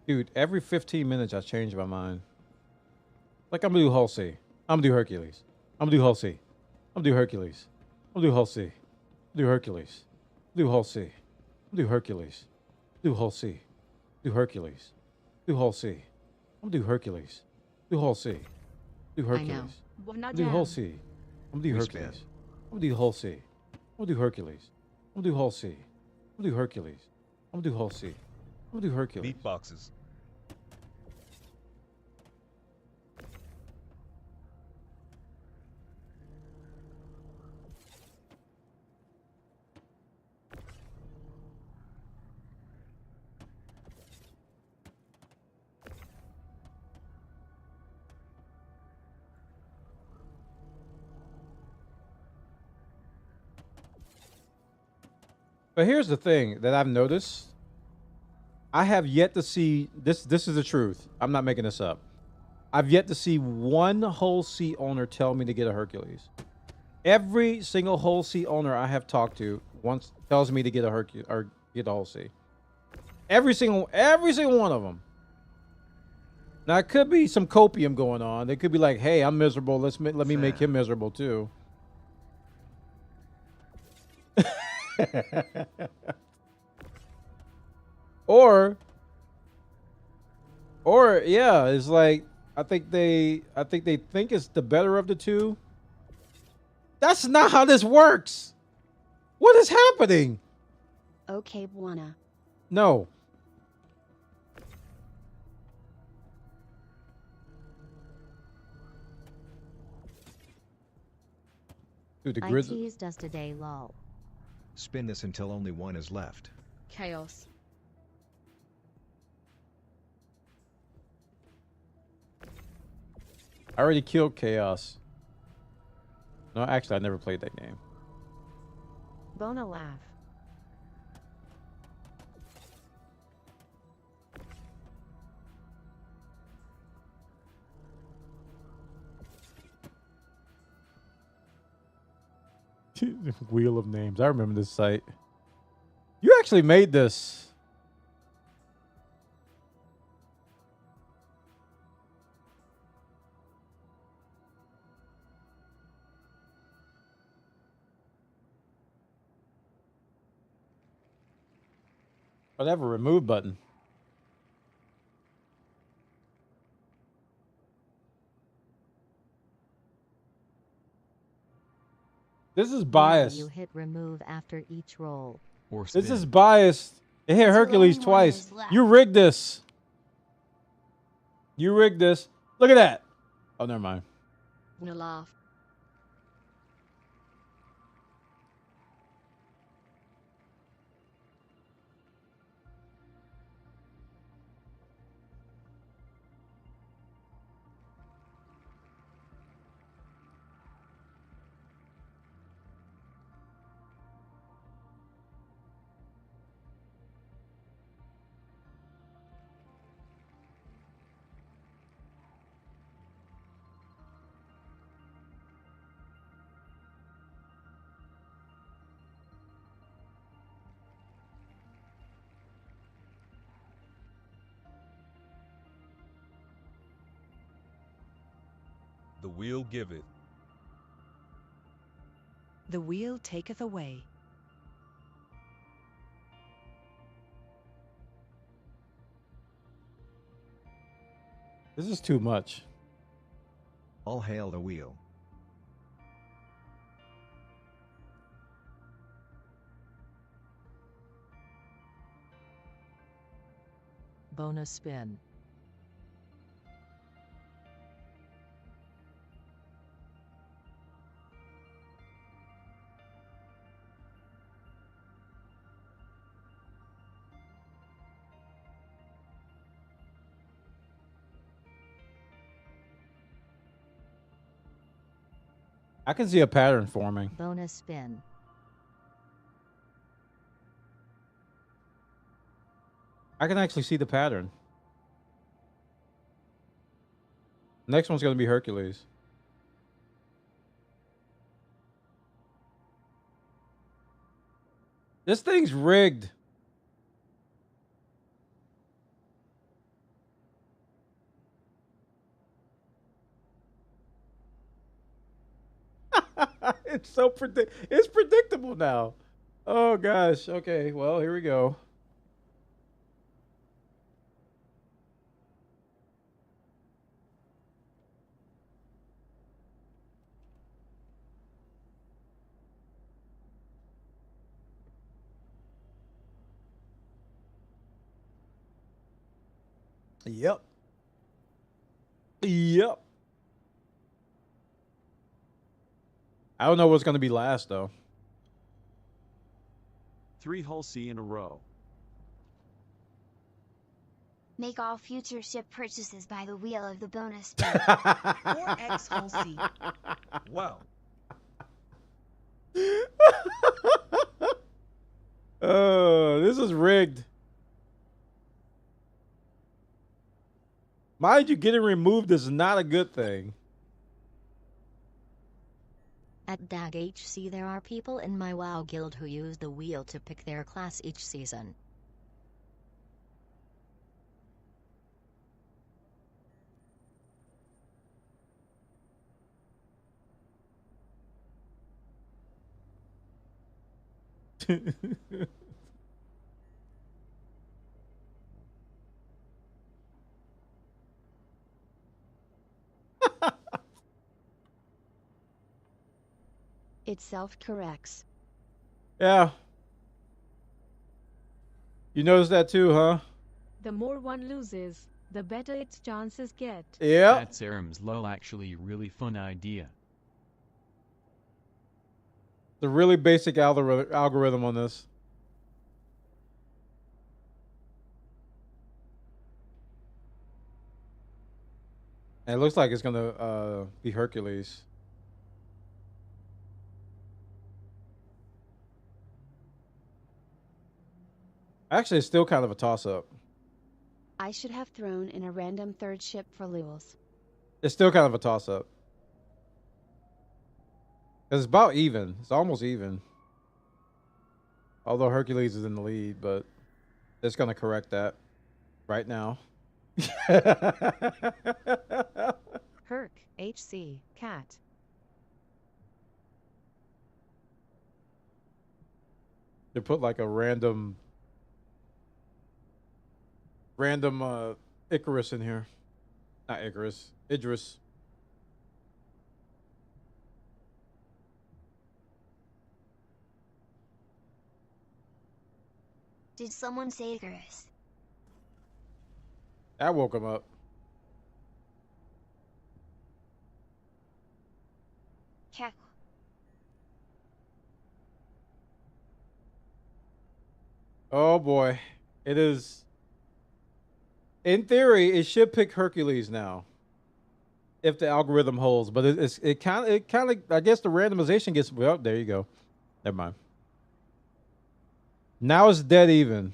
Dude, every 15 minutes I change my mind. Like, I'm gonna do Hull C. I'm gonna do Hercules. I'm gonna do Hull C. I'm gonna do Hercules. I'm gonna do Hull C. Do Hercules. Do Hull C. Do Hercules. Do Hull C. Do Hercules. Do Hull C. I'm gonna do Hercules. Do Hull C. Do Hercules. Do Hull C. I'm gonna do Hercules. I'm gonna do Hull C. I'm gonna do Hercules. I'm gonna do Hull C. I'm gonna do Hercules. I'm gonna do Hull C. I'm gonna do Hercules. Beatboxes. But here's the thing that I've noticed. I have yet to see this. This is the truth. I'm not making this up. I've yet to see one Hull C owner tell me to get a Hercules. Every single Hull C owner I have talked to once tells me to get a Hercules or get a Hull C. Every single one of them. Now it could be some copium going on. They could be like, "Hey, I'm miserable. Let me make him miserable too." or yeah, it's like I think they think it's the better of the two. That's not how this works. What is happening? Okay, Buona. No. Dude, the I grid. teased us today, lol. Spin this until only one is left. Chaos. I already killed Chaos. No, actually, I never played that game. Bona laugh. Wheel of Names. I remember this site. You actually made this. Whatever, remove button. This is biased. You hit remove after each roll. Or This is biased. It hit Hercules twice. You rigged this. You rigged this. Look at that. Oh, never mind. Wanna laugh? The wheel giveth. The wheel taketh away. This is too much. All hail the wheel. Bonus spin. I can see a pattern forming. Bonus spin. I can actually see the pattern. Next one's going to be Hercules. This thing's rigged. It's predictable now. Oh gosh. Okay. Well, here we go. Yep. Yep. I don't know what's going to be last, though. 3 hull C in a row. Make all future ship purchases by the wheel of the bonus spin. 4x hull C. Wow. Oh, this is rigged. Mind you, getting removed is not a good thing. At DAG HC, there are people in my WoW guild who use the wheel to pick their class each season. It self-corrects. Yeah. You noticed that too, huh? The more one loses, the better its chances get. Yeah. That serum's lol actually really fun idea. The really basic algorithm on this. And it looks like it's gonna be Hercules. Actually, it's still kind of a toss-up. I should have thrown in a random third ship for Lewis. It's still kind of a toss-up. It's about even. It's almost even. Although Hercules is in the lead, but it's going to correct that right now. Herc, HC, cat. They put like a random Icarus in here. Not Icarus. Idris. Did someone say Icarus? That woke him up. Cackle. Oh boy. It is. In theory, it should pick Hercules now. If the algorithm holds. But it kind of I guess the randomization gets, well, there you go. Never mind. Now it's dead even.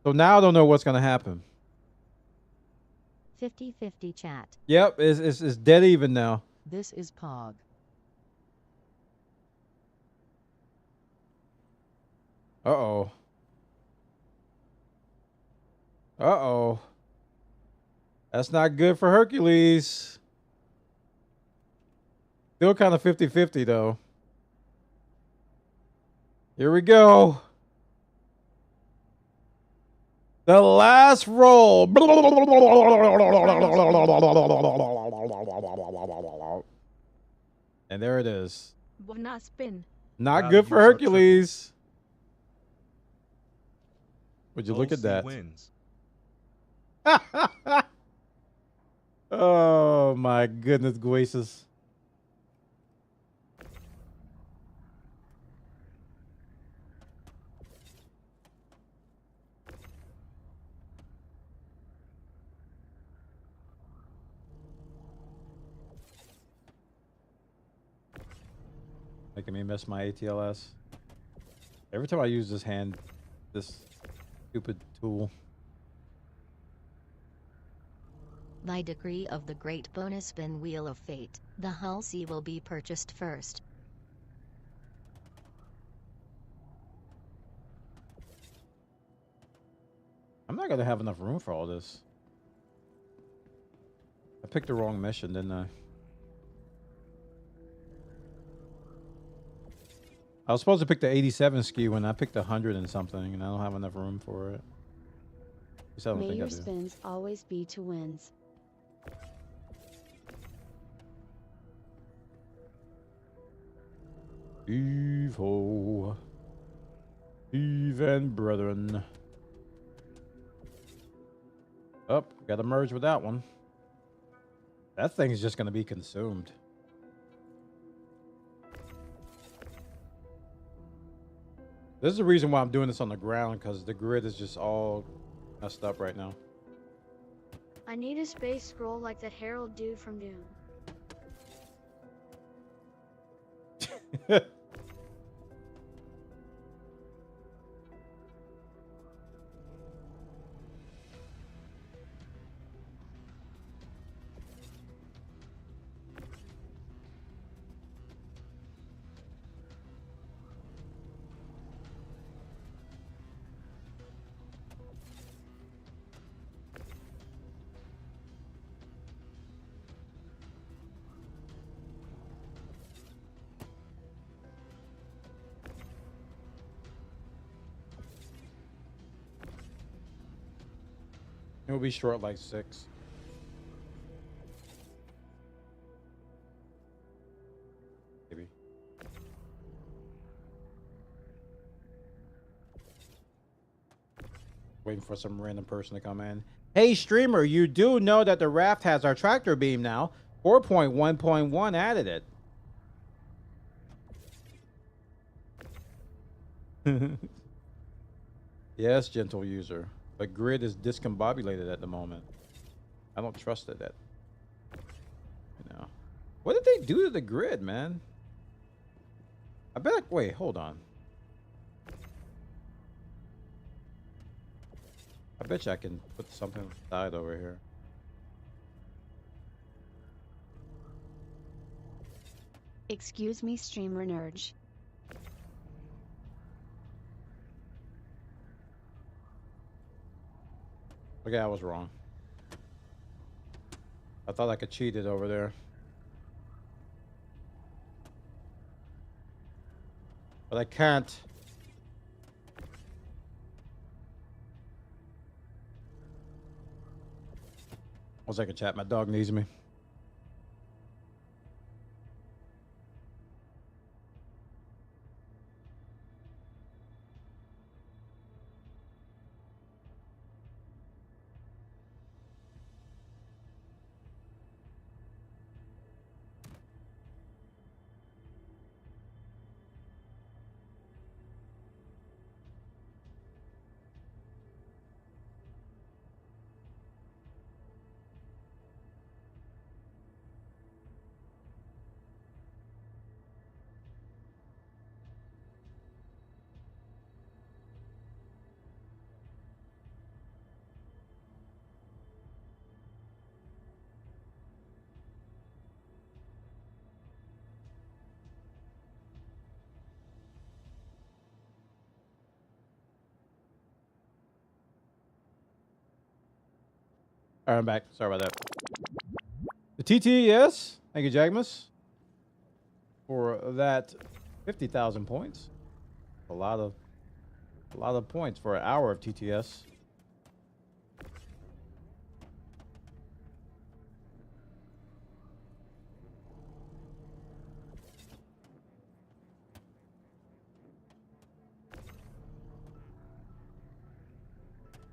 So now I don't know what's going to happen. 50-50 chat. Yep, it's dead even now. This is Pog. Uh-oh. Uh-oh. That's not good for Hercules. Still kind of 50-50 though. Here we go. The last roll. And there it is. Wanna spin. Not good for Hercules. Would you look at OC that? Wins. Oh my goodness gracious. Making me miss my ATLS. Every time I use this stupid tool. By decree of the great bonus spin wheel of fate, the Hull C will be purchased first. I'm not gonna have enough room for all this. I picked the wrong mission, didn't I? I was supposed to pick the 87 ski when I picked 100 and something, and I don't have enough room for it. At least I don't May think I your do. spins always be to wins. Evo. Even brethren. Oh, gotta merge with that one. That thing's just gonna be consumed. This is the reason why I'm doing this on the ground, because the grid is just all messed up right now. I need a space scroll like that Herald dude from Doom. It'll be short like 6. Maybe. Waiting for some random person to come in. Hey streamer, you do know that the raft has our tractor beam now. 4.1.1 added it. Yes, gentle user. The grid is discombobulated at the moment. I don't trust it. You know. What did they do to the grid, man? I bet. Wait, hold on. I bet you I can put something aside over here. Excuse me, streamer nerd. Okay, I was wrong. I thought I could cheat it over there. But I can't. One second, chat. My dog needs me. All right, I'm back. Sorry about that. The TTS. Thank you, Jagmus, for that 50,000 points. A lot of points for an hour of TTS.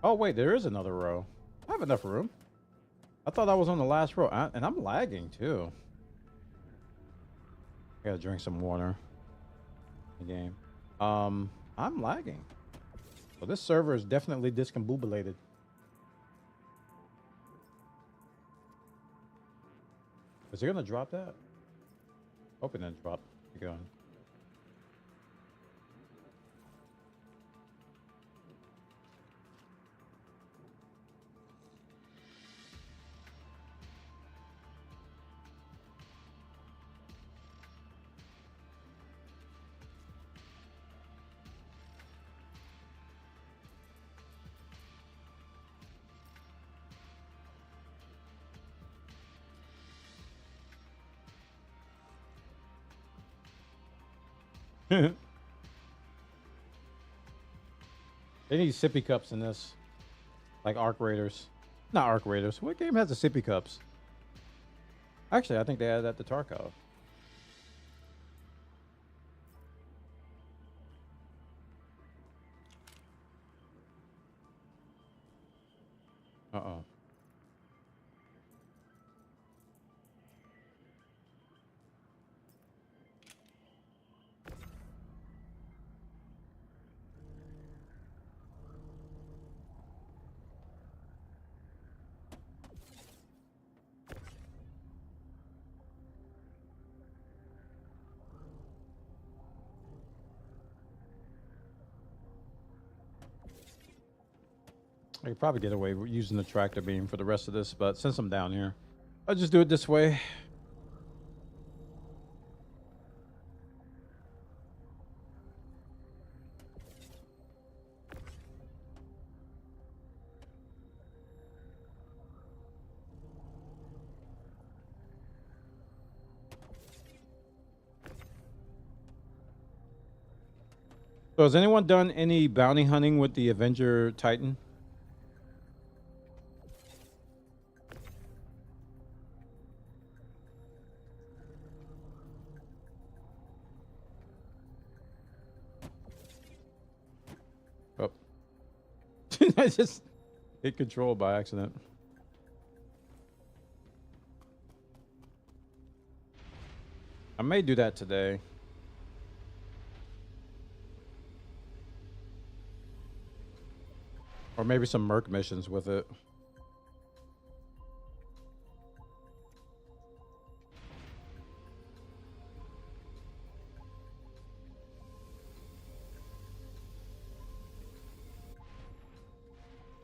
Oh wait, there is another row. I have enough room. I thought I was on the last row, and I'm lagging too. I gotta drink some water. In the game. I'm lagging. So this server is definitely discombobulated. Is it gonna drop that? Hope it didn't drop. Keep going. They need sippy cups in this. Like Arc Raiders. Not Arc Raiders. What game has the sippy cups? Actually, I think they added that to Tarkov. Uh-oh. I could probably get away with using the tractor beam for the rest of this, but since I'm down here, I'll just do it this way. So has anyone done any bounty hunting with the Avenger Titan? Oh. I just hit control by accident. I may do that today. Or maybe some Merc missions with it.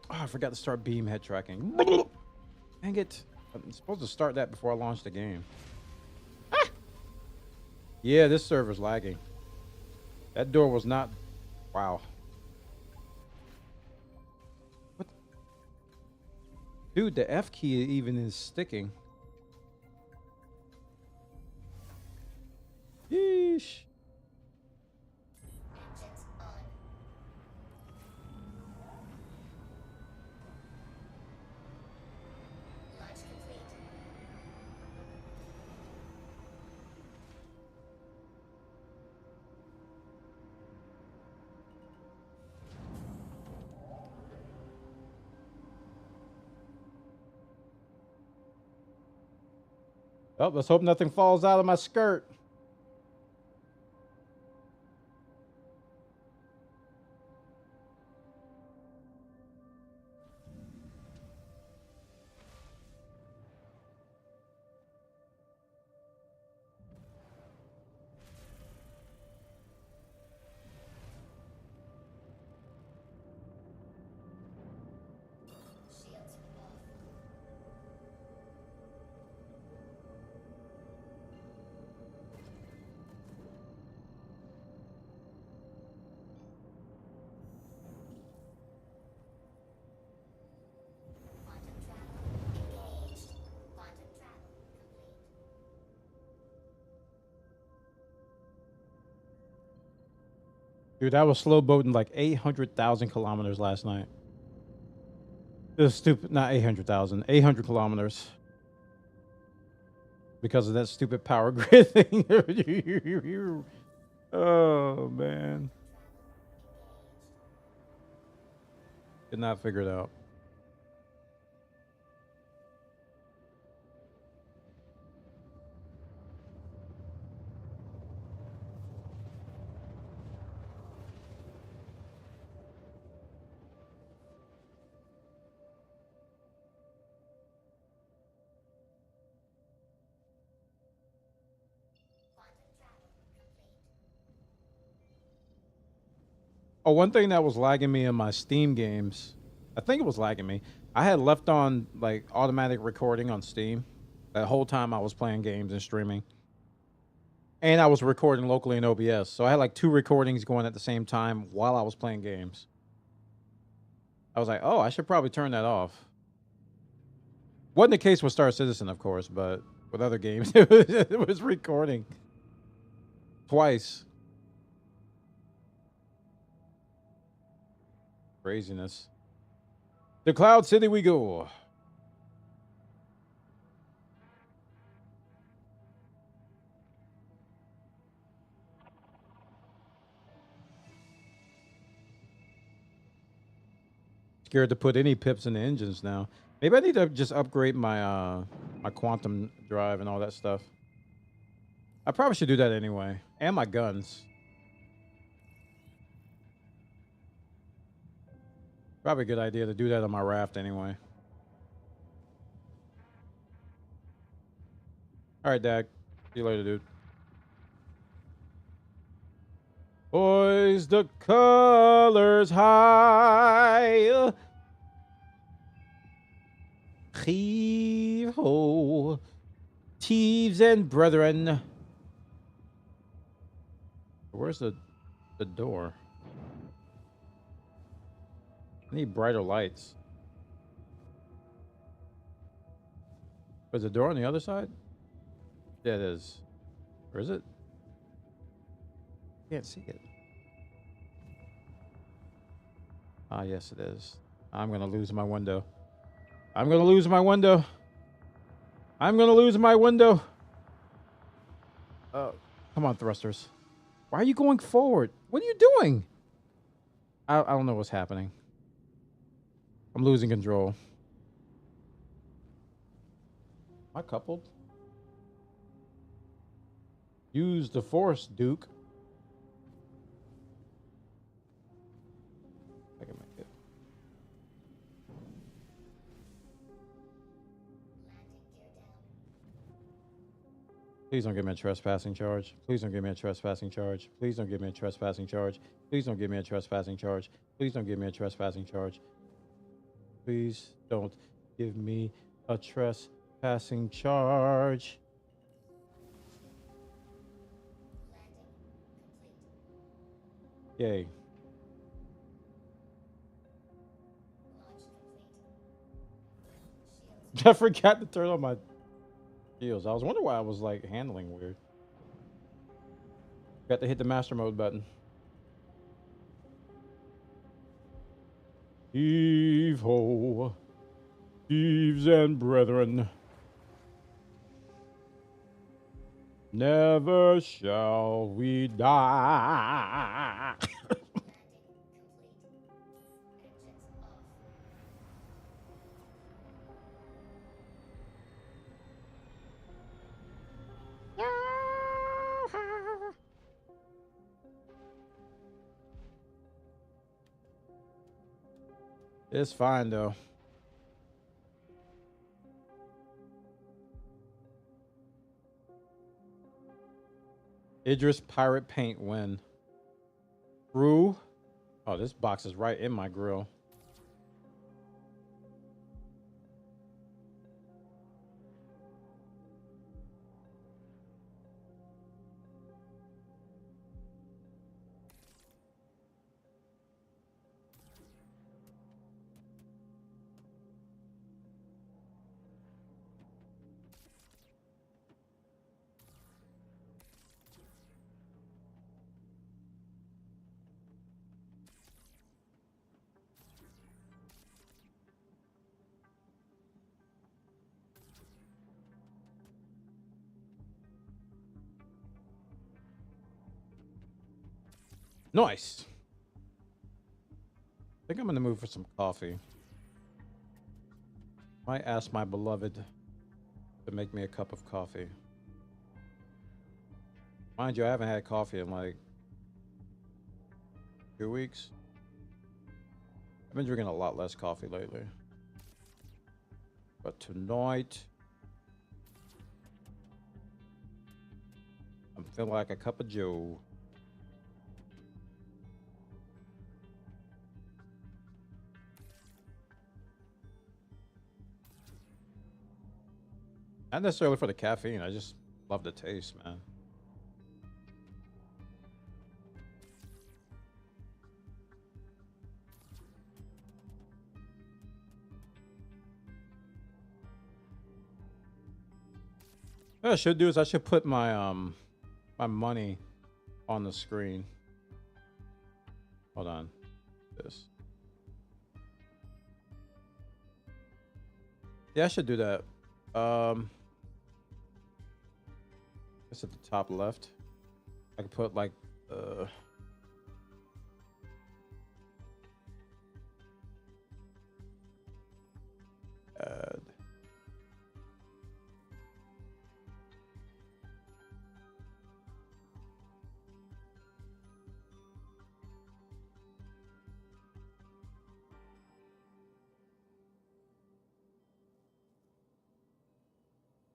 Oh, I forgot to start beam head tracking. Dang it. I'm supposed to start that before I launch the game. Ah! Yeah, this server's lagging. That door was not... Wow. What? Dude, the F key even is sticking. Yeesh. Engines on. Launch complete. Oh, let's hope nothing falls out of my skirt. Shields off. Quantum throttle engaged. Quantum throttle complete. Dude, that was slow boating like 800,000 kilometers last night. This is stupid. Not 800,000. 800 kilometers. Because of that stupid power grid thing. Oh, man. Did not figure it out. Oh, one thing that was lagging me in my Steam games, I think it was lagging me. I had left on like automatic recording on Steam that whole time I was playing games and streaming. And I was recording locally in OBS. So I had like 2 recordings going at the same time while I was playing games. I was like, oh, I should probably turn that off. Wasn't the case with Star Citizen, of course, but with other games, it was recording twice. Craziness. The Cloud City we go. Scared to put any pips in the engines now. Maybe I need to just upgrade my my quantum drive and all that stuff. I probably should do that anyway. And my guns. Probably a good idea to do that on my raft anyway. Alright, Dad. See you later, dude. Boys, the colors high. Heave ho, thieves and brethren. Where's the door? I need brighter lights. Is the door on the other side? Yeah, it is. Or is it? Can't see it. Ah, yes, it is. I'm gonna lose my window. I'm gonna lose my window. I'm gonna lose my window. Oh, come on, thrusters. Why are you going forward? What are you doing? I don't know what's happening. I'm losing control. Am I coupled? Use the force, Duke. I can make it. Please don't give me a trespassing charge. Please don't give me a trespassing charge. Please don't give me a trespassing charge. Please don't give me a trespassing charge. Please don't give me a trespassing charge. Please don't give me a trespassing charge. Yay. I forgot to turn on my shields. I was wondering why I was like handling weird. Got to hit the master mode button. Heave ho, thieves and brethren. Never shall we die. It's fine though. Idris Pirate Paint win. Brew. Oh, this box is right in my grill. Nice. I think I'm in the mood for some coffee. Might ask my beloved to make me a cup of coffee. Mind you, I haven't had coffee in like 2 weeks. I've been drinking a lot less coffee lately. But tonight, I'm feeling like a cup of joe. Not necessarily for the caffeine, I just love the taste, man. What I should do is I should put my my money on the screen. Hold on. This. Yeah, I should do that. It's at the top left. I could put like add.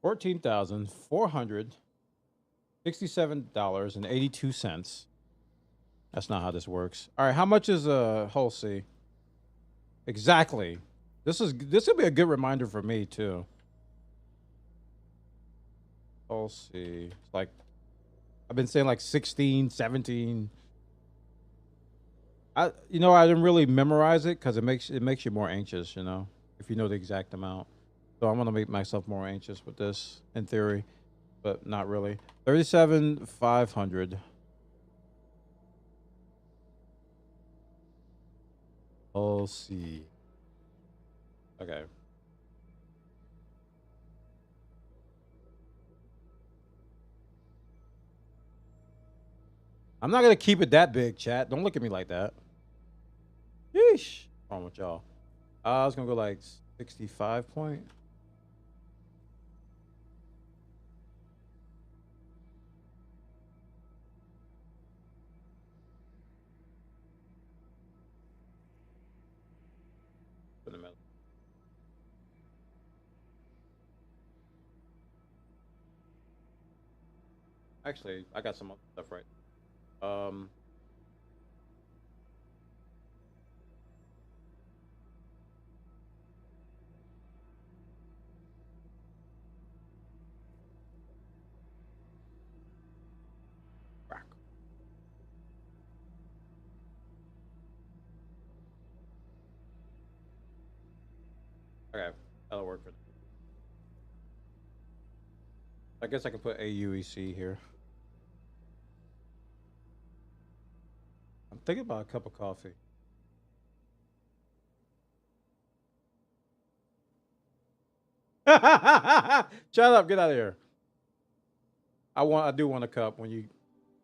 $14,467.82. That's not how this works. All right, how much is hull C? Exactly. This will be a good reminder for me too. Hull C. It's like I've been saying like 16, 17. I didn't really memorize it because it makes you more anxious, if you know the exact amount. So I'm gonna make myself more anxious with this in theory, but not really. 37,500. Hull C. Okay. I'm not gonna keep it that big, chat. Don't look at me like that. Yeesh. What's wrong with y'all? I was gonna go like 65 point. In the middle. Actually, I got some other stuff right. Okay, that'll work for. I guess I can put AUEC here. I'm thinking about a cup of coffee. Shut up! Get out of here. I do want a cup when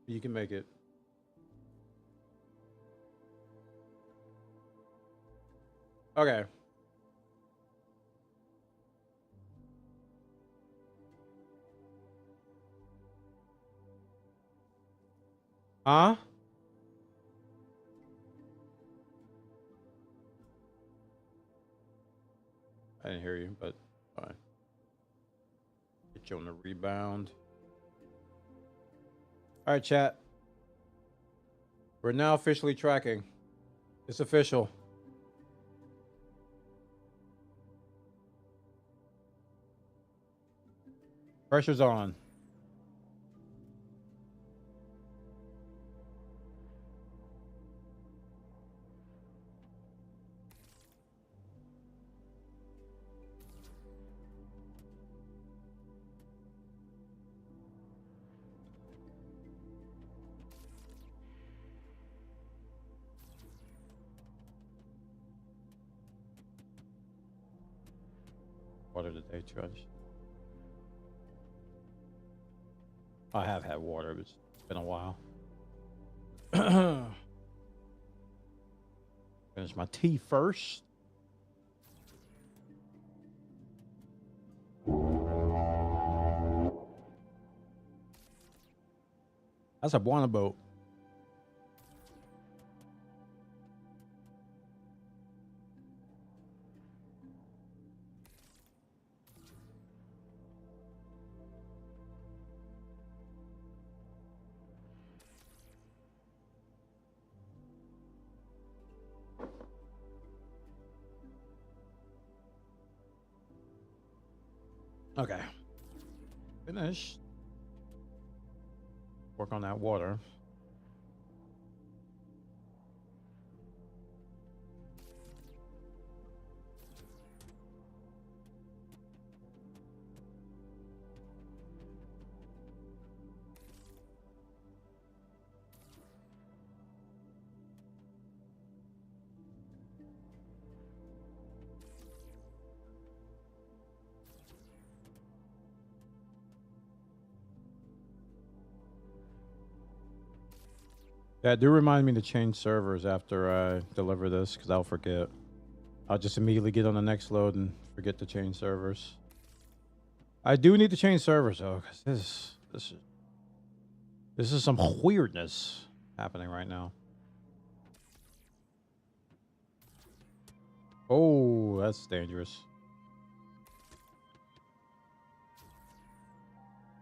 you can make it. Okay. Huh? I didn't hear you, but fine. Get you on the rebound. All right, chat. We're now officially tracking. It's official. Pressure's on. Water today, Trudge. I have had water, but it's been a while. Finish my tea first. That's a Buona boat. Okay. Finish. Work on that water. Yeah, do remind me to change servers after I deliver this, because I'll forget. I'll just immediately get on the next load and forget to change servers. I do need to change servers though, because this is some weirdness happening right now. Oh, that's dangerous.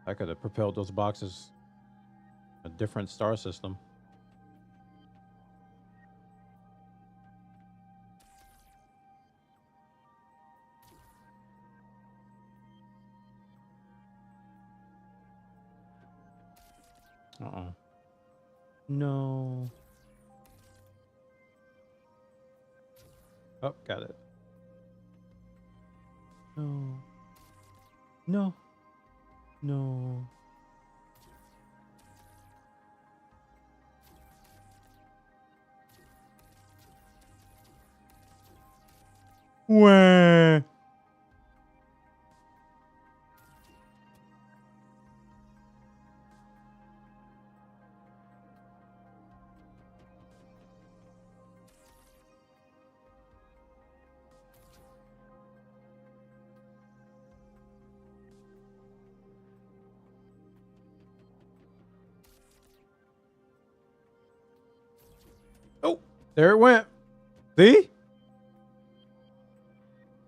I could have propelled those boxes a different star system. No. Oh, got it. No. No. No. Wah. Oh, there it went. See?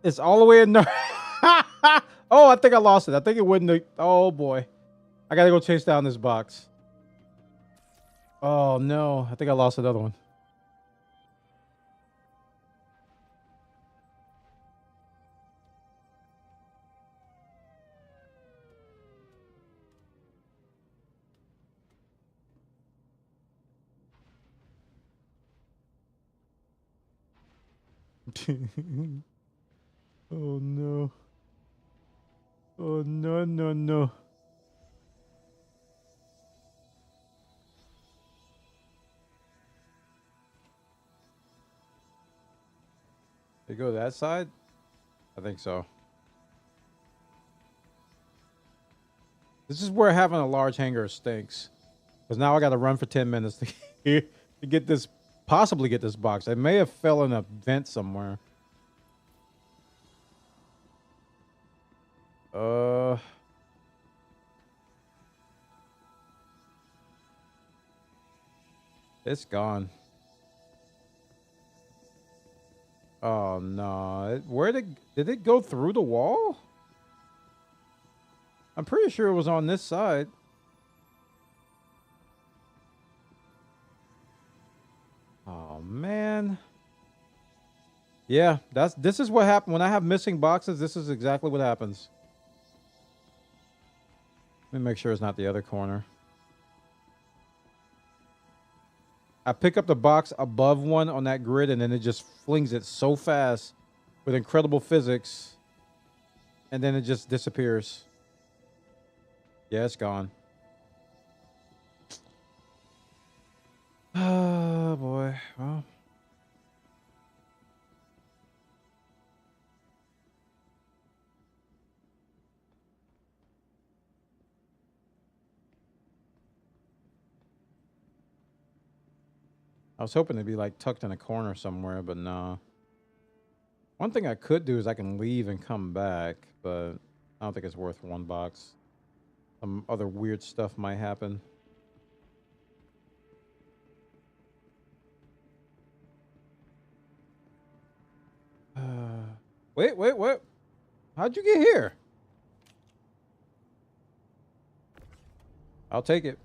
It's all the way in there. Oh, I think I lost it. I think it wouldn't. Oh, boy. I got to go chase down this box. Oh, no. I think I lost another one. Oh, no. Oh, no, no, no. They go that side? I think so. This is where having a large hangar stinks. Because now I got to run for 10 minutes to get this, possibly get this box. It may have fell in a vent somewhere. It's gone. Oh no! Did it go through the wall? I'm pretty sure it was on this side. Oh man. Yeah, this is what happened when I have missing boxes. This is exactly what happens. Let me make sure it's not the other corner. I pick up the box above one on that grid, and then it just flings it so fast with incredible physics, and then it just disappears. Yeah, it's gone. Oh, boy. Well. I was hoping to be like tucked in a corner somewhere, but no. One thing I could do is I can leave and come back, but I don't think it's worth one box. Some other weird stuff might happen. Wait. How'd you get here? I'll take it.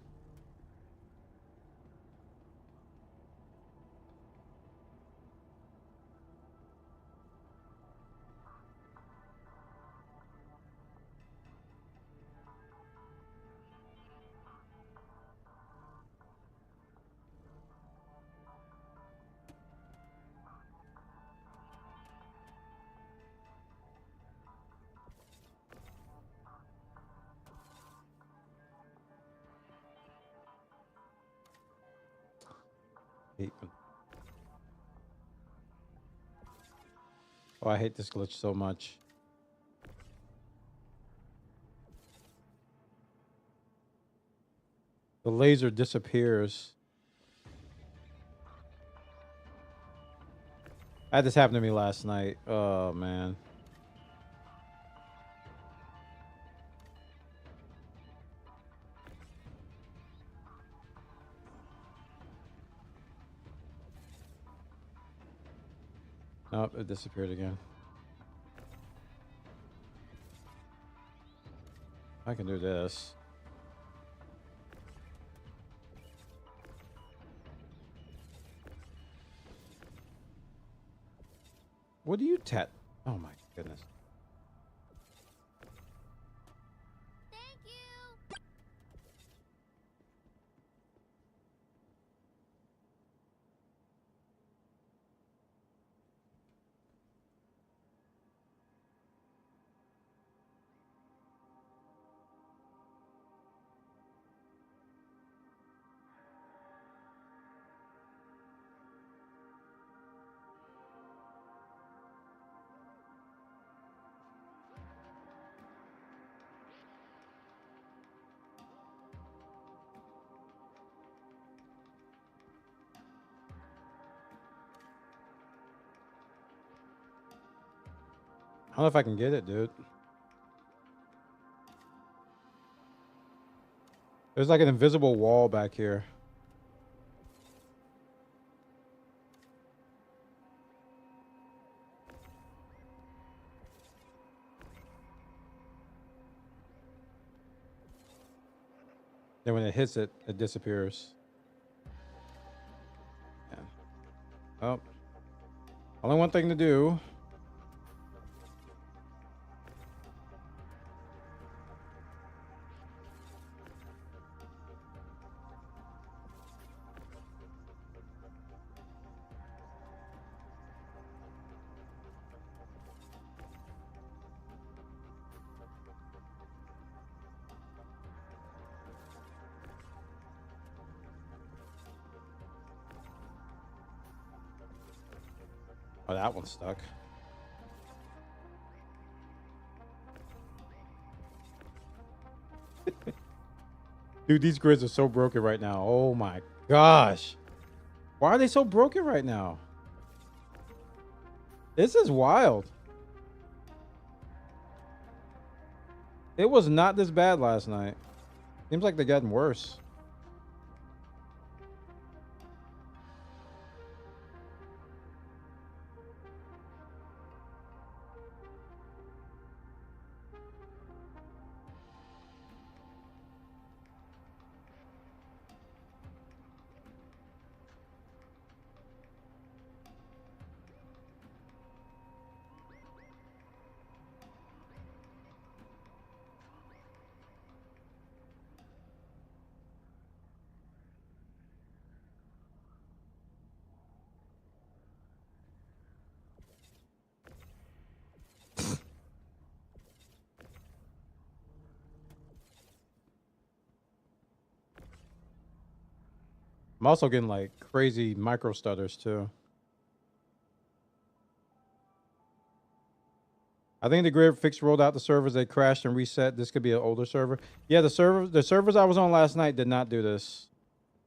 Oh, I hate this glitch so much. The laser disappears I had this happen to me last night. Oh, man. Nope, it disappeared again. I can do this. What do you Oh my goodness. I don't know if I can get it, dude. There's like an invisible wall back here. Then when it hits it, it disappears. Yeah. Oh. Only one thing to do. Oh, that one's stuck. Dude, these grids are so broken right now. Oh my gosh. Why are they so broken right now? This is wild. It was not this bad last night. Seems like they're getting worse. I'm also getting like crazy micro stutters too. I think the grid fix rolled out the servers. They crashed and reset. This could be an older server. Yeah, the servers I was on last night did not do this.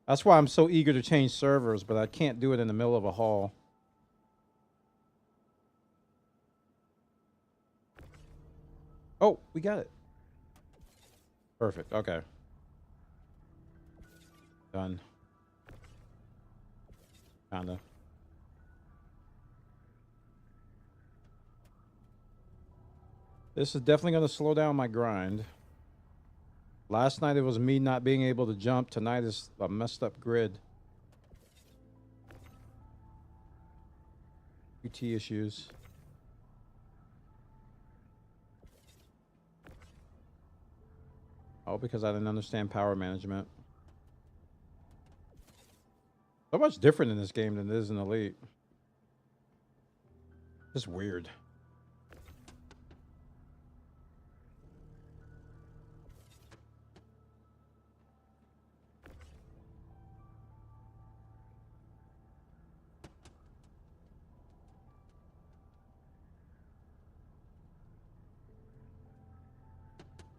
That's why I'm so eager to change servers, but I can't do it in the middle of a haul. Oh, we got it. Perfect. Okay. Done. Kinda. This is definitely going to slow down my grind. Last night it was me not being able to jump. Tonight is a messed up grid. QT issues. Oh, because I didn't understand power management. So much different in this game than it is in Elite. Just weird.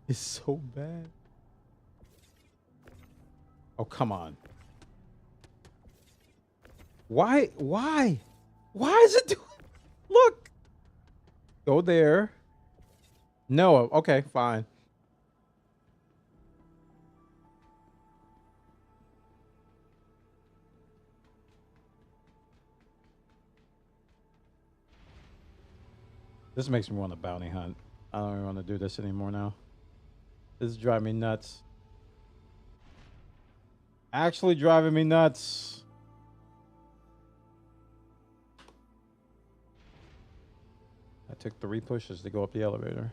It's so bad. Oh, come on. Why? Why is it doing Look. Go there. No. Okay, fine. This makes me want a bounty hunt. I don't even want to do this anymore now. This is driving me nuts. Actually driving me nuts. I took 3 pushes to go up the elevator.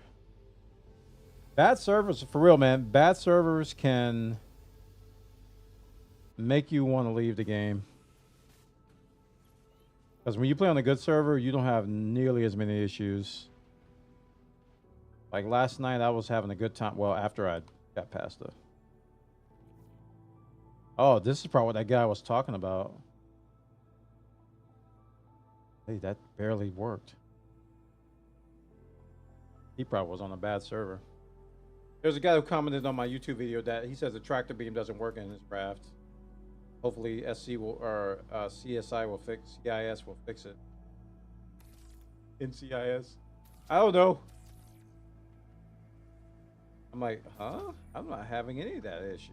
Bad servers, for real, man. Bad servers can make you want to leave the game. Because when you play on a good server, you don't have nearly as many issues. Like last night, I was having a good time. Well, after I got past the... Oh, this is probably what that guy was talking about. Hey, that barely worked. He probably was on a bad server. There's a guy who commented on my YouTube video that he says the tractor beam doesn't work in his raft. Hopefully SC will, or CSI will fix, CIS will fix it. NCIS. I don't know. I'm like, huh? I'm not having any of that issue.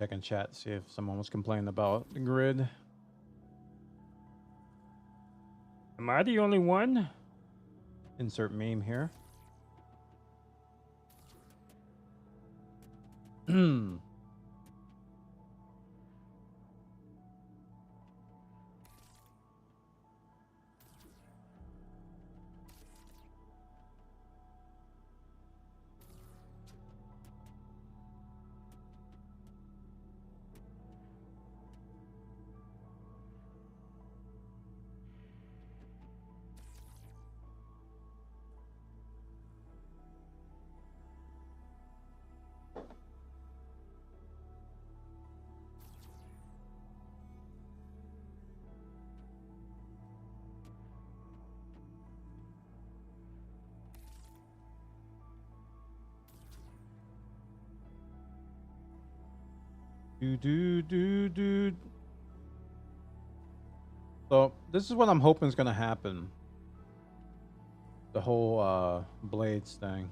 Checking chat, see if someone was complaining about the grid. Am I the only one? Insert meme here. So this is what I'm hoping is going to happen. The whole blades thing.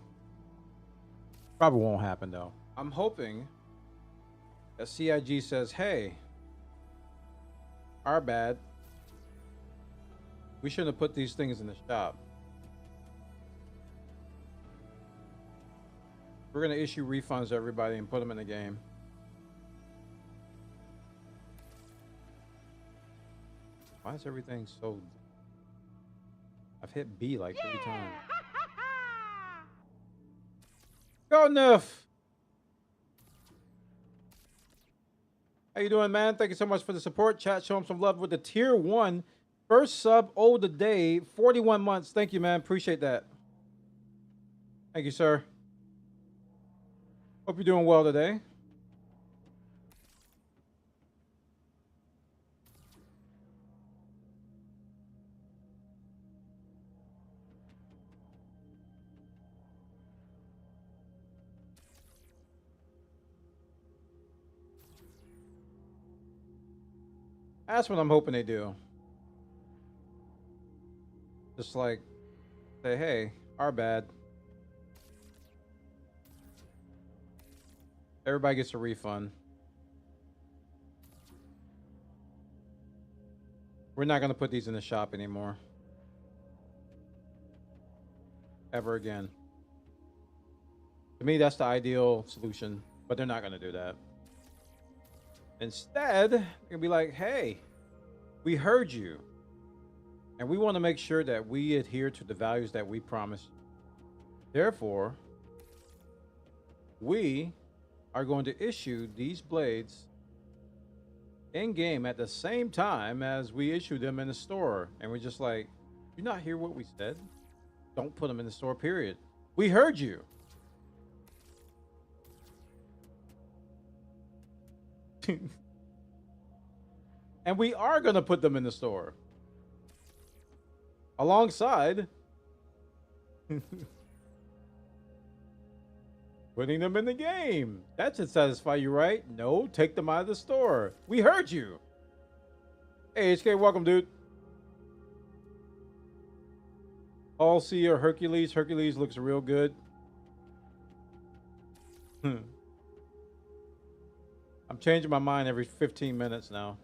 Probably won't happen though. I'm hoping that CIG says, hey, our bad. We shouldn't have put these things in the shop. We're going to issue refunds to everybody and put them in the game. Why is everything so... I've hit B like 3 times. Go Nuff! How you doing, man? Thank you so much for the support. Chat, show him some love with the tier 1. First sub of the day. 41 months. Thank you, man. Appreciate that. Thank you, sir. Hope you're doing well today. That's what I'm hoping they do. Just like, say, hey, our bad. Everybody gets a refund. We're not going to put these in the shop anymore. Ever again. To me, that's the ideal solution, but they're not going to do that. Instead, they're gonna be like, hey, we heard you. And we want to make sure that we adhere to the values that we promised. Therefore, we are going to issue these blades in game at the same time as we issue them in the store. And we're just like, you not hear what we said? Don't put them in the store, period. We heard you. And we are going to put them in the store. Alongside putting them in the game. That should satisfy you, right? No, take them out of the store. We heard you. Hey, HK, welcome, dude. All C or Hercules. Hercules looks real good. I'm changing my mind every 15 minutes now.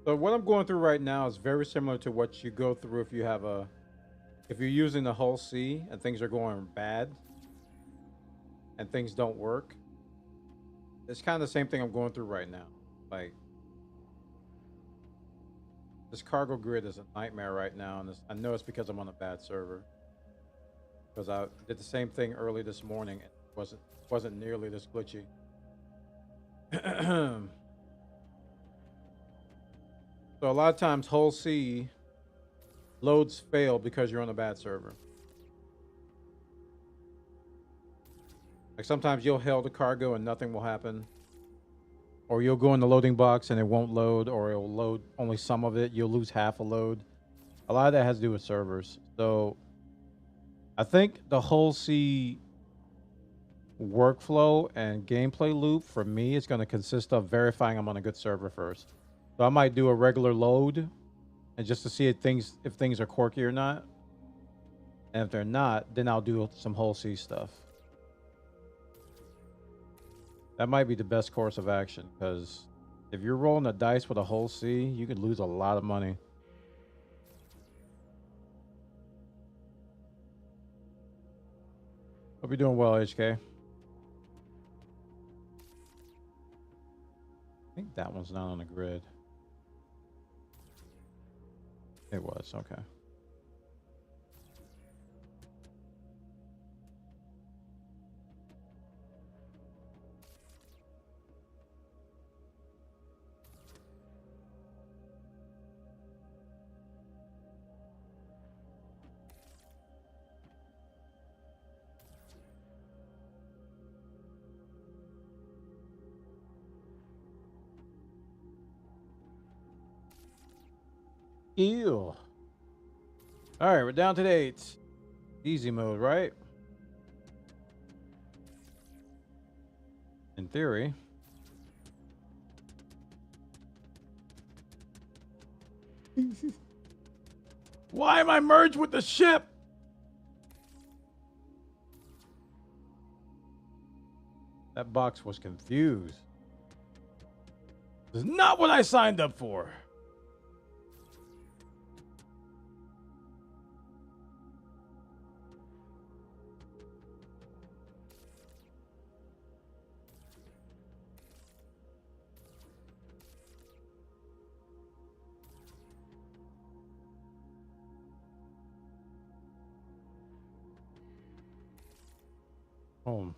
So what I'm going through right now is very similar to what you go through if you have if you're using the Hull C and things are going bad and things don't work. It's kind of the same thing I'm going through right now. Like, this cargo grid is a nightmare right now, and I know it's because I'm on a bad server. Because I did the same thing early this morning, and it wasn't nearly this glitchy. So a lot of times Hull C loads fail because you're on a bad server. Like sometimes you'll hail the cargo and nothing will happen. Or you'll go in the loading box and it won't load, or it'll load only some of it. You'll lose half a load. A lot of that has to do with servers. So I think the Hull C workflow and gameplay loop for me is going to consist of verifying I'm on a good server first. So I might do a regular load and just to see if things are quirky or not. And if they're not, then I'll do some Hull C stuff. That might be the best course of action, because if you're rolling the dice with a Hull C, you could lose a lot of money. Hope you're doing well, HK. I think that one's not on the grid. It was, okay. Ew. All right, we're down to the 8s. Easy mode, right? In theory. Why am I merged with the ship? That box was confused. This is not what I signed up for. Home.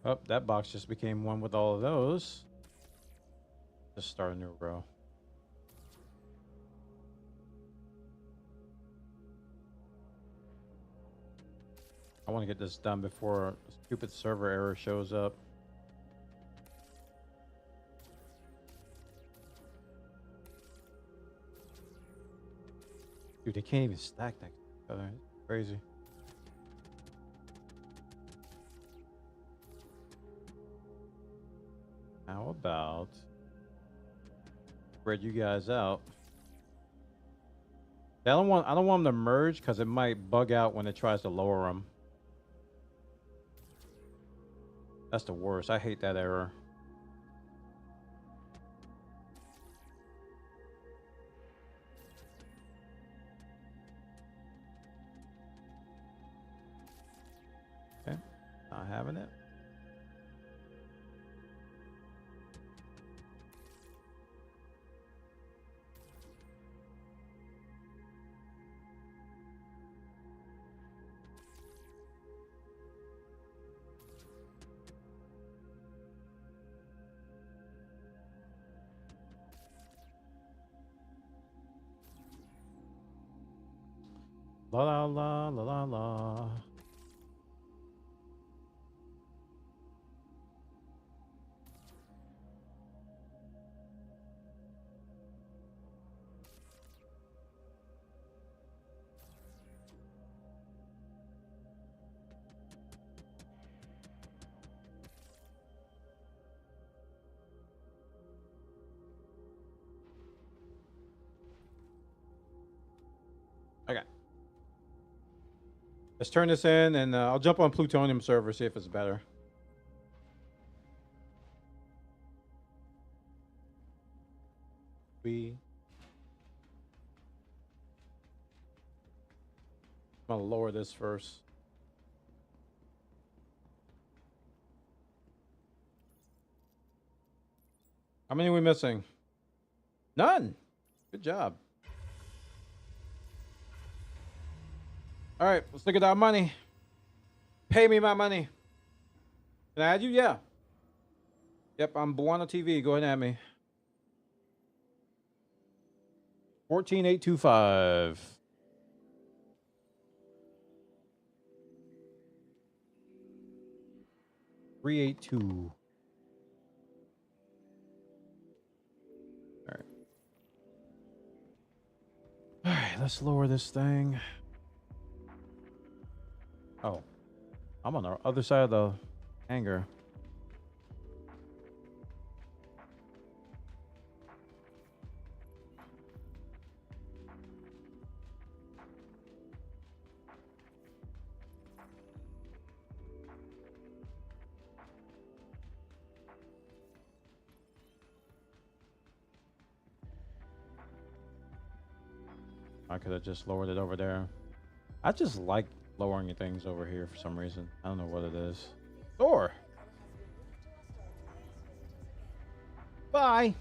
Oh, that box just became one with all of those. Just start a new row. I want to get this done before a stupid server error shows up. Dude, they can't even stack that together. It's crazy. How about spread you guys out? I don't want them to merge because it might bug out when it tries to lower them. That's the worst. I hate that error. Okay, not having it. La la la la la la. Okay. Let's turn this in, and I'll jump on Plutonium server, see if it's better. I'm gonna lower this first. How many are we missing? None. Good job. All right, let's look at our money. Pay me my money. Can I add you? Yeah. Yep, I'm Buana TV. Go ahead and add me. 14825. $382. All right, let's lower this thing. Oh, I'm on the other side of the hangar. I could have just lowered it over there. I just like lowering things over here for some reason. I don't know what it is. Door. Bye.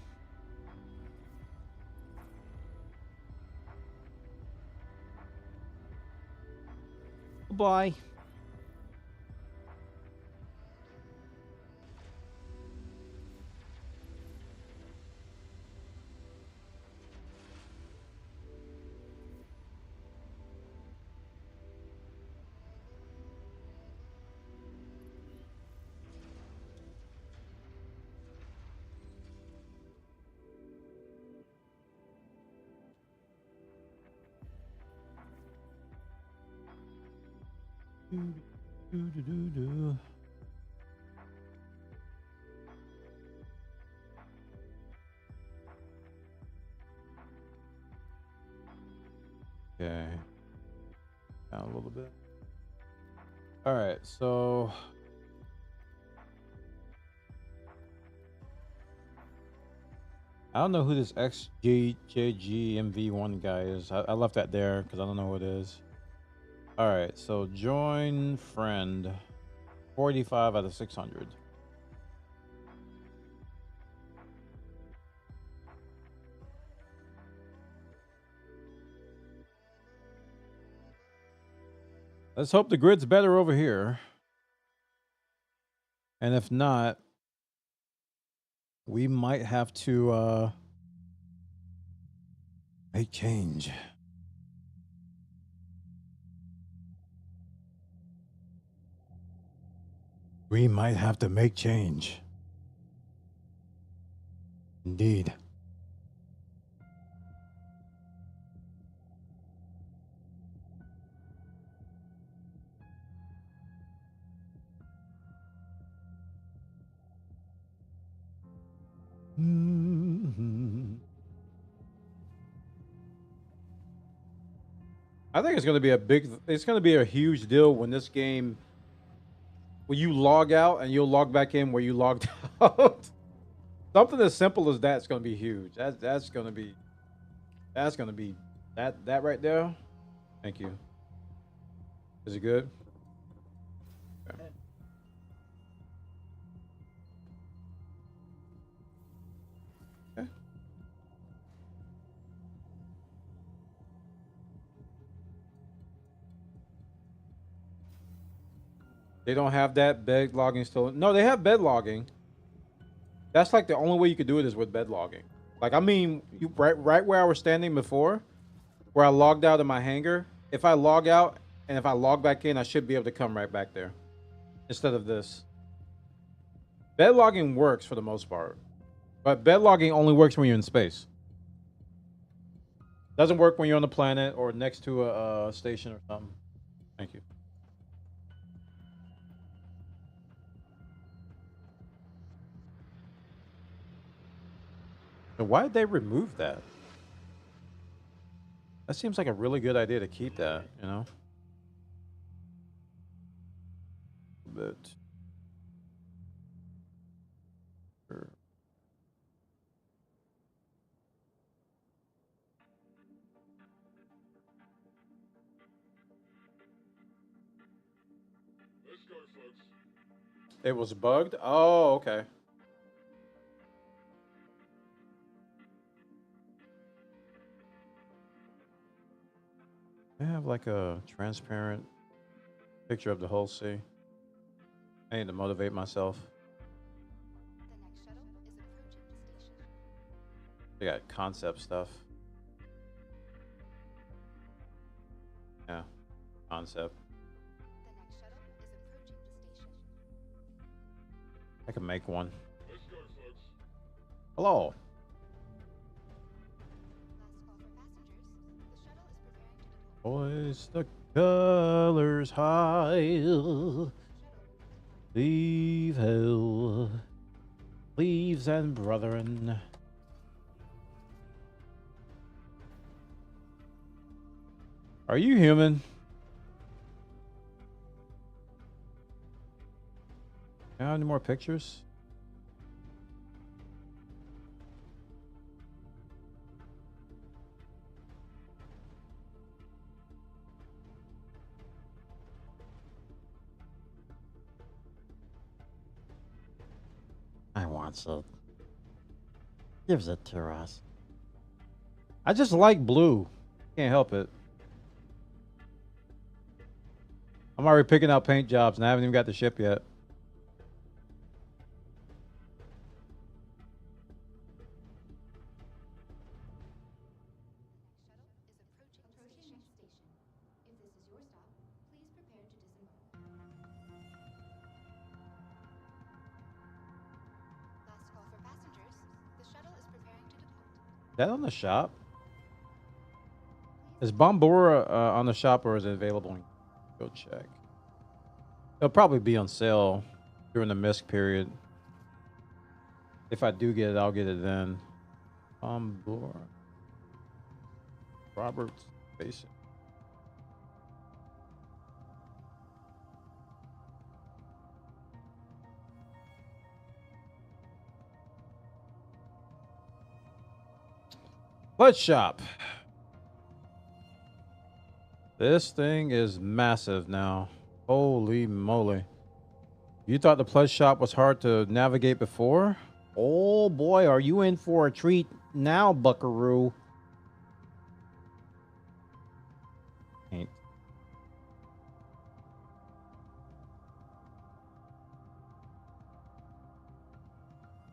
Bye. Okay. Down a little bit. All right, so I don't know who this XJJGMV1 guy is. I left that there because I don't know who it is. All right, so join friend. 45 out of 600. Let's hope the grid's better over here. And if not, we might have to make change. We might have to make change. Indeed. I think it's going to be it's going to be a huge deal when this game, when you log out and you'll log back in where you logged out. Something as simple as that's going to be huge. That's going to be that right there. Thank you. Is it good? Okay. Okay. They don't have that bed logging still. No, they have bed logging. That's like the only way you could do it is with bed logging. Like, I mean, you right where I was standing before, where I logged out of my hangar. If I log out and if I log back in, I should be able to come right back there instead of this. Bed logging works for the most part, but bed logging only works when you're in space. Doesn't work when you're on the planet or next to a station or something. Thank you. So why did they remove that? That seems like a really good idea to keep that, you know? But sure. Let's go, folks. It was bugged? Oh, okay. I have like a transparent picture of the whole sea. I need to motivate myself. They got concept stuff. Yeah, concept. I can make one. Let's go, folks. Hello. Boys, the colors high. Leave hell. Leaves and brethren. Are you human? Any more pictures? I want it. Gives it to us. I just like blue. Can't help it. I'm already picking out paint jobs and I haven't even got the ship yet. Is that on the shop? Is Bombora on the shop or is it available? Go check. It'll probably be on sale during the MISC period. If I do get it, I'll get it then. Bombora. Roberts Basic. Let's shop. This thing is massive now. Holy moly. You thought the pledge shop was hard to navigate before? Oh boy, are you in for a treat now, buckaroo. Ain't.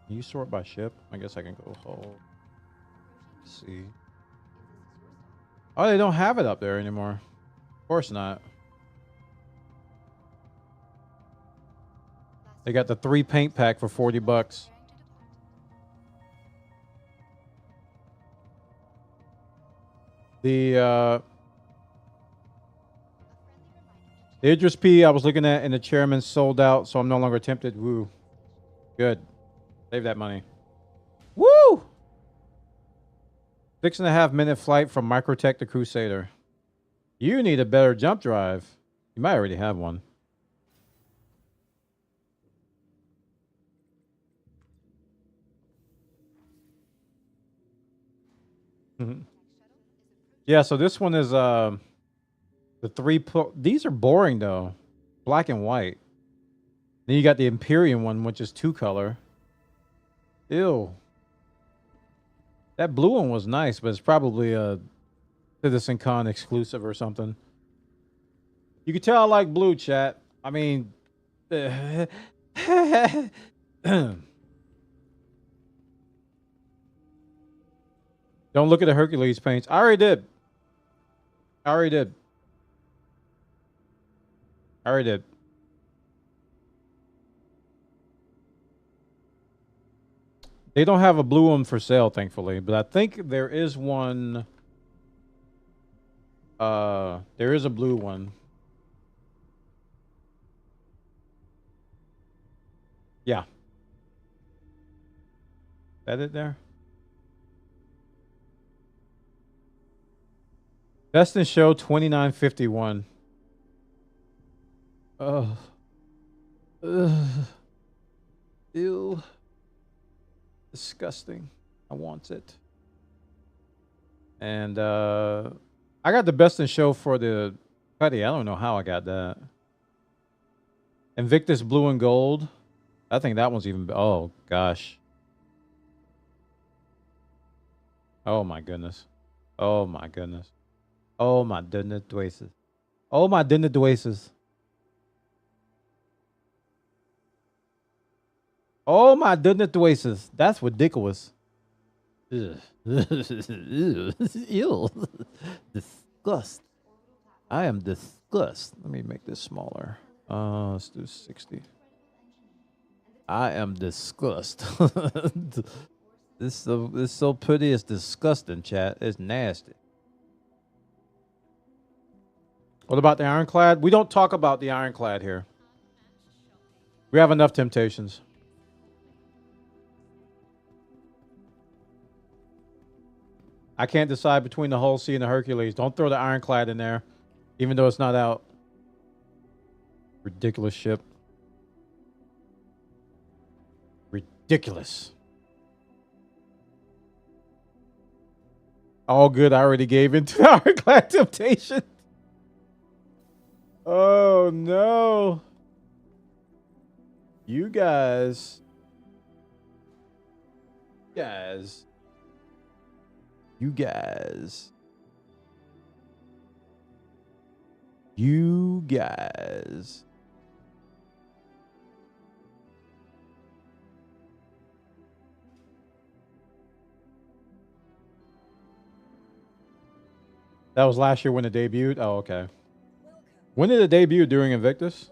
Can you sort by ship? I guess I can go whole. See. Oh, they don't have it up there anymore. Of course not. They got the 3 paint pack for $40. The Idris P I was looking at and the chairman sold out, so I'm no longer tempted. Woo. Good. Save that money. Woo! 6.5-minute flight from Microtech to Crusader. You need a better jump drive. You might already have one. Yeah, so this one is the these are boring though. Black and white. Then you got the Imperium one, which is 2-color. Ew. That blue one was nice, but it's probably a Citizen Con exclusive or something. You can tell I like blue, chat. I mean, don't look at the Hercules paints. I already did. I already did. I already did. They don't have a blue one for sale, thankfully, but I think there is one. There is a blue one. Yeah. That it there? Best in show 2951. Oh. Ugh. Ew. Disgusting. I want it. And I got the best in show for the Cuddy. I don't know how I got that. Invictus blue and gold. I think that one's even. Oh gosh. Oh my goodness. Oh my goodness. Oh my goodness, dwaces. Oh my goodness, dwaces. Oh my goodness, dwaces. That's ridiculous. Ew. Ew. Disgust. I am disgust. Let me make this smaller. Let's do 60. I am disgust. This so pretty. It's disgusting, chat. It's nasty. What about the Ironclad? We don't talk about the Ironclad here. We have enough temptations. I can't decide between the Hull C and the Hercules. Don't throw the Ironclad in there, even though it's not out. Ridiculous ship. Ridiculous. All good. I already gave in to the Ironclad temptation. Oh no. You guys. You guys. That was last year when it debuted? Oh, okay. When did it debut? During Invictus?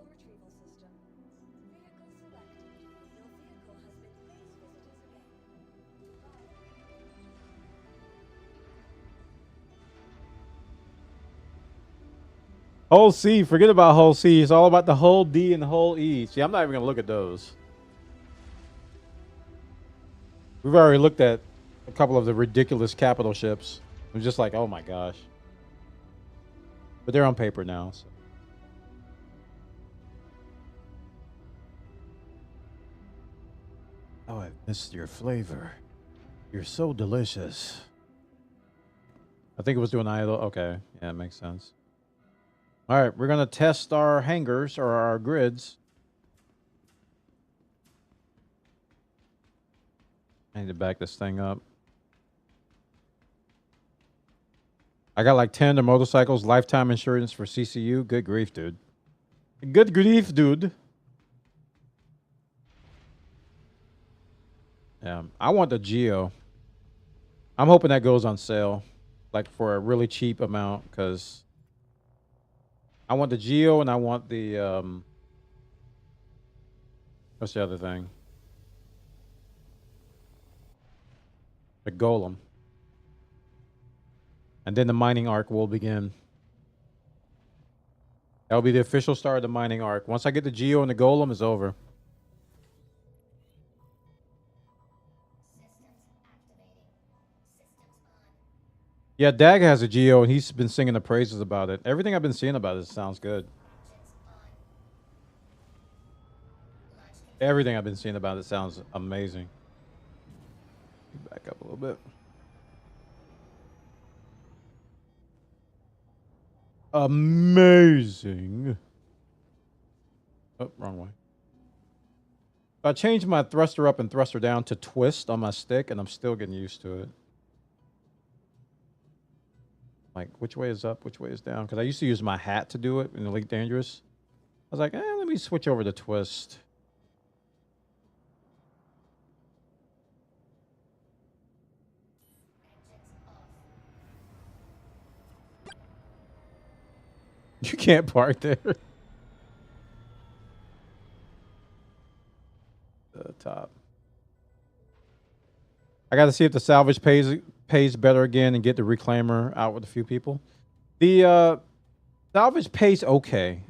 Whole C, forget about whole C. It's all about the whole D and the whole E. See, I'm not even going to look at those. We've already looked at a couple of the ridiculous capital ships. I'm just like, oh my gosh. But they're on paper now. So. Oh, I missed your flavor. You're so delicious. I think it was doing idle. Okay. Yeah, it makes sense. All right, we're going to test our hangars or our grids. I need to back this thing up. I got like 10 of the motorcycles, lifetime insurance for CCU. Good grief, dude. Good grief, dude. Yeah, I want the Geo. I'm hoping that goes on sale, like for a really cheap amount, because I want the Geo and I want the what's the other thing? The Golem. And then the mining arc will begin. That'll be the official start of the mining arc. Once I get the Geo and the Golem, it's over. Yeah, Dag has a Geo, and he's been singing the praises about it. Everything I've been seeing about it sounds good. Everything I've been seeing about it sounds amazing. Back up a little bit. Amazing. Oh, wrong way. I changed my thruster up and thruster down to twist on my stick, and I'm still getting used to it. Like, which way is up, which way is down? Because I used to use my hat to do it in Elite Dangerous. I was like, let me switch over to twist. You can't park there. The top. I got to see if the salvage pays better again and get the reclaimer out with a few people. The salvage pays okay.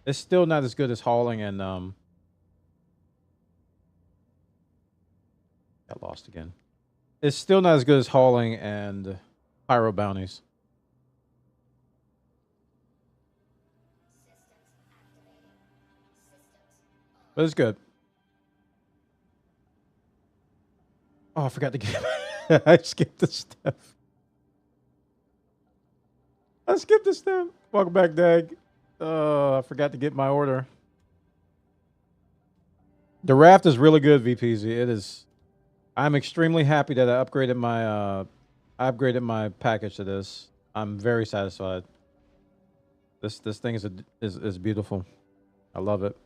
It's still not as good as hauling and got lost again. It's still not as good as hauling and pyro bounties. But it's good. Oh, I forgot to get. I skipped the step. I skipped the step. Welcome back, Dag. I forgot to get my order. The raft is really good, VPZ. It is. I'm extremely happy that I upgraded my package to this. I'm very satisfied. This thing is beautiful. I love it.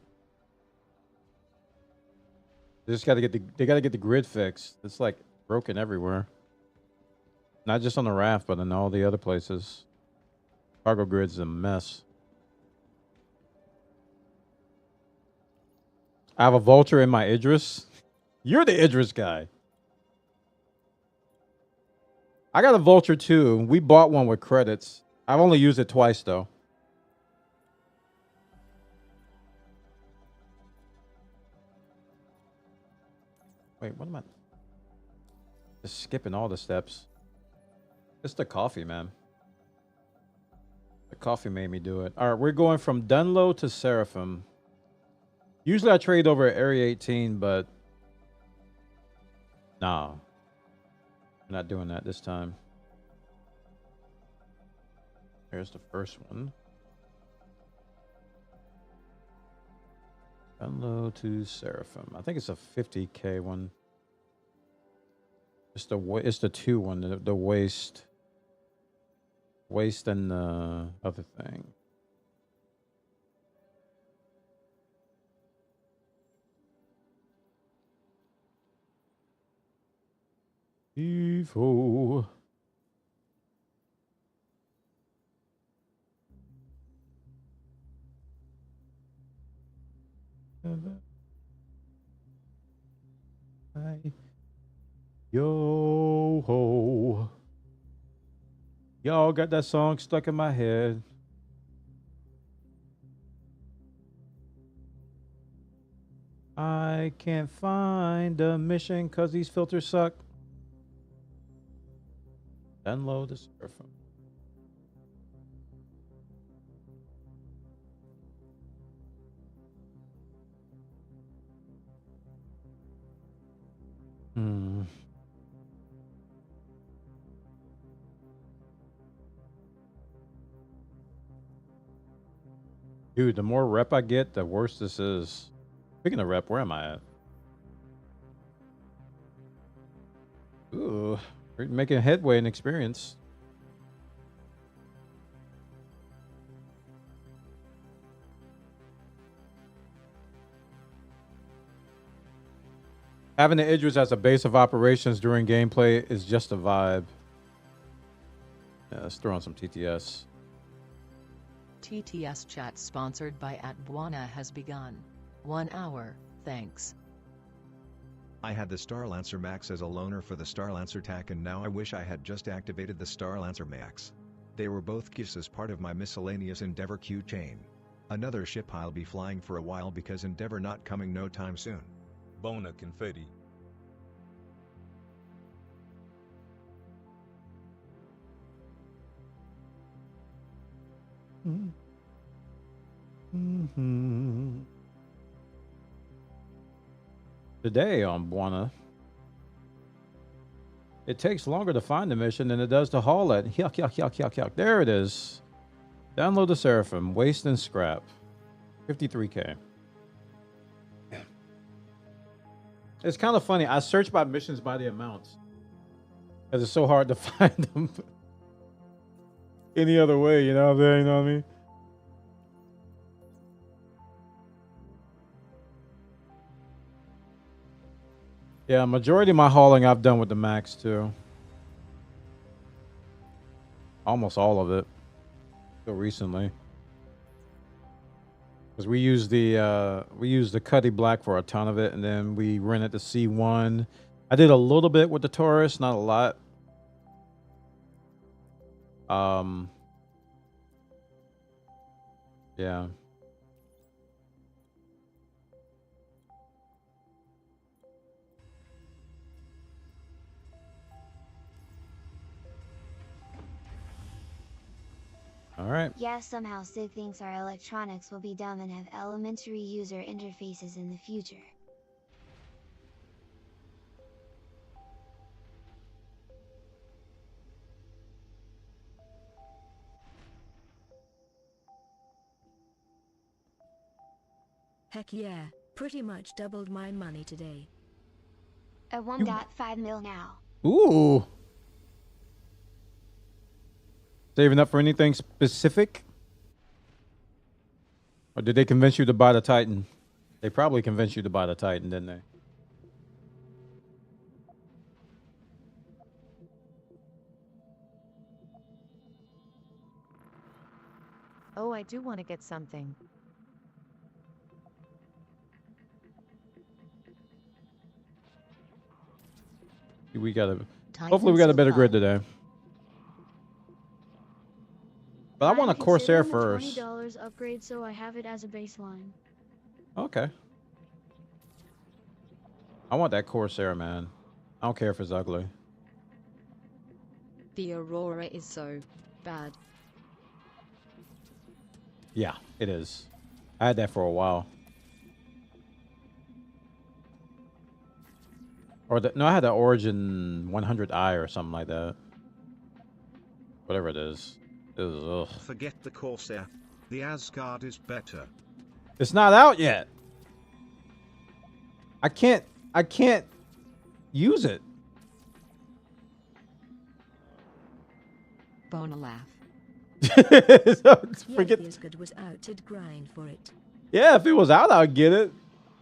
They just got to get the grid fixed. It's like broken everywhere. Not just on the raft, but in all the other places. Cargo grid's a mess. I have a vulture in my Idris. You're the Idris guy. I got a vulture too. We bought one with credits. I've only used it twice though. Wait, what am I? Just skipping all the steps. It's the coffee, man. The coffee made me do it. All right, we're going from Dunlow to Seraphim. Usually I trade over at Area 18, but nah. I'm not doing that this time. Here's the first one. Dunlow to Seraphim. I think it's a 50K one. It's the 2 one, the waste and the other thing. Evo. Yo ho. Y'all got that song stuck in my head. I can't find a mission because these filters suck. Download the Seraphim. Dude, the more rep I get, the worse this is. Speaking of rep, where am I at? Ooh, we're making headway in experience. Having the Idris as a base of operations during gameplay is just a vibe. Yeah, let's throw on some TTS. TTS chat sponsored by @Buana has begun. 1 hour, thanks. I had the Starlancer Max as a loaner for the Starlancer TAC, and now I wish I had just activated the Starlancer Max. They were both gifts as part of my miscellaneous Endeavor queue chain. Another ship I'll be flying for a while because Endeavor not coming no time soon. Bona confetti. Today on Buona, it takes longer to find the mission than it does to haul it. Yuck, yuck, yuck, yuck, yuck. There it is. Download the Seraphim. Waste and scrap. 53K. It's kind of funny. I search by missions by the amounts. Because it's so hard to find them any other way, you know what I'm saying? You know what I mean? Yeah, majority of my hauling I've done with the Max too. Almost all of it. Still recently. Because we used the Cuddy Black for a ton of it, and then we rented the C1. I did a little bit with the Taurus, not a lot. Yeah. All right. Yeah, somehow Sid thinks our electronics will be dumb and have elementary user interfaces in the future. Heck yeah, pretty much doubled my money today. At 1.5 mil now. Ooh. Saving up for anything specific? Or did they convince you to buy the Titan? They probably convinced you to buy the Titan, didn't they? Oh, I do want to get something. We got a. Hopefully, we got a better grid today. But I want a Corsair first. $20 upgrade, so I have it as a baseline. Okay. I want that Corsair, man. I don't care if it's ugly. The Aurora is so bad. Yeah, it is. I had that for a while. Or no, I had the Origin 100i or something like that. Whatever it is. It was, ugh. Forget the Corsair. The Asgard is better. It's not out yet. I can't use it. Bona laugh. Forget. Good was out to grind for it. Yeah, if it was out, I'd get it.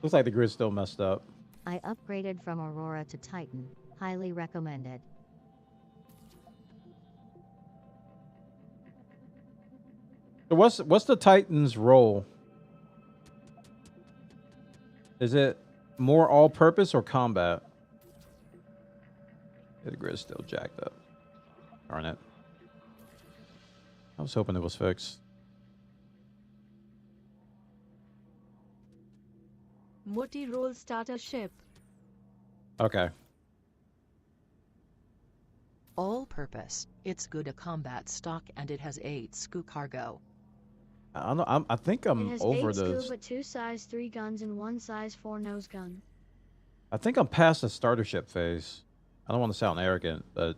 Looks like the grid's still messed up. I upgraded from Aurora to Titan. Highly recommended. So what's the Titan's role? Is it more all-purpose or combat? Yeah, the grid's still jacked up. Darn it. I was hoping it was fixed. Multi-role starter ship. Okay. All purpose. It's good a combat stock and it has 8 SKU cargo. I don't know. I think I'm it has over 8 this. SKU, but 2 size 3 guns and 1 size 4 nose gun. I think I'm past the starter ship phase. I don't want to sound arrogant, but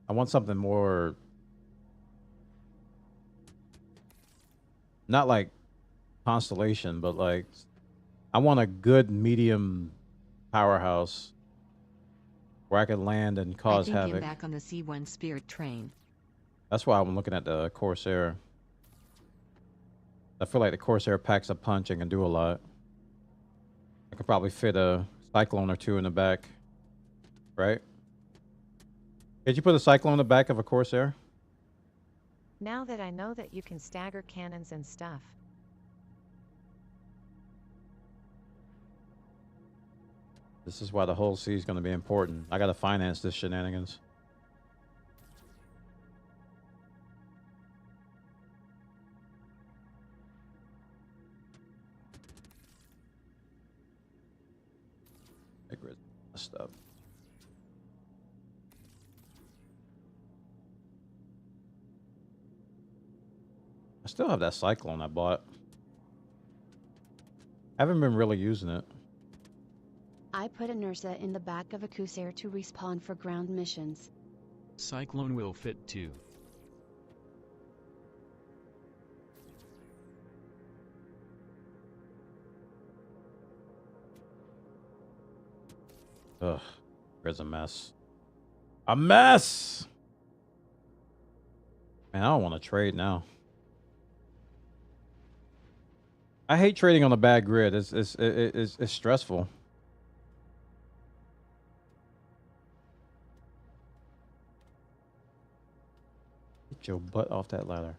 I want something more. Not like Constellation, but like I want a good medium powerhouse where I can land and cause I think havoc. I'm back on the C1 Spirit train. That's why I'm looking at the Corsair. I feel like the Corsair packs a punch and can do a lot. I could probably fit a Cyclone or two in the back. Right? Did you put a Cyclone in the back of a Corsair? Now that I know that you can stagger cannons and stuff. This is why the whole sea is going to be important. I got to finance this shenanigans. Stuff. still have that Cyclone I bought. Haven't been really using it. I put a Nursa in the back of a Corsair to respawn for ground missions. Cyclone will fit too. Ugh, there's a mess. A mess! Man, I don't want to trade now. I hate trading on a bad grid. It's stressful. Get your butt off that ladder.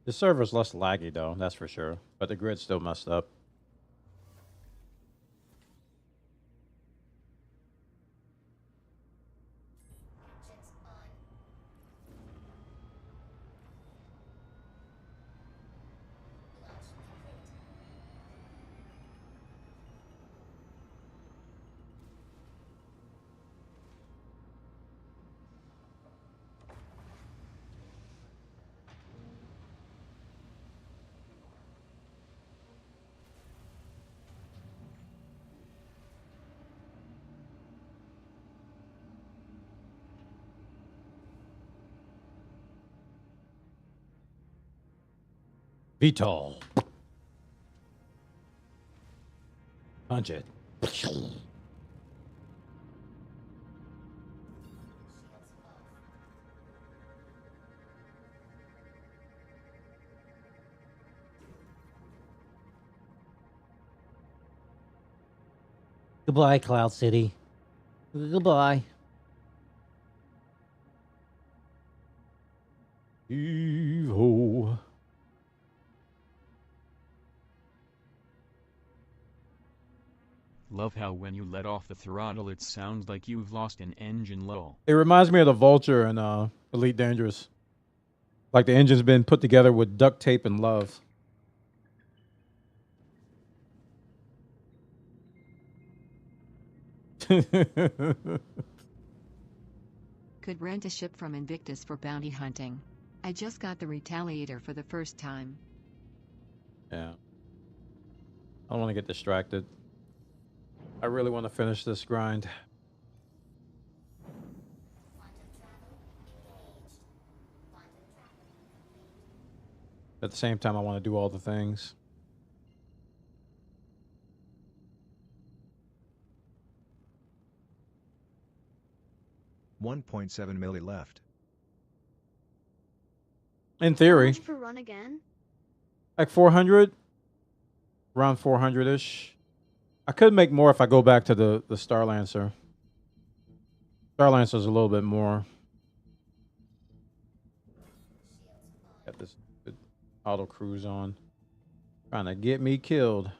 The server's less laggy though, that's for sure. But the grid's still messed up. VTOL. Punch it. Goodbye, Cloud City. Goodbye. Evo. Love how when you let off the throttle it sounds like you've lost an engine lull. It reminds me of the Vulture in Elite Dangerous. Like the engine's been put together with duct tape and love. Could rent a ship from Invictus for bounty hunting. I just got the Retaliator for the first time. Yeah. I don't want to get distracted. I really want to finish this grind. At the same time, I want to do all the things. $1.7 million left. In theory. How much per run again? Like 400? Around 400-ish. I could make more if I go back to the Starlancer. Starlancer's a little bit more. Got this good auto cruise on. Trying to get me killed.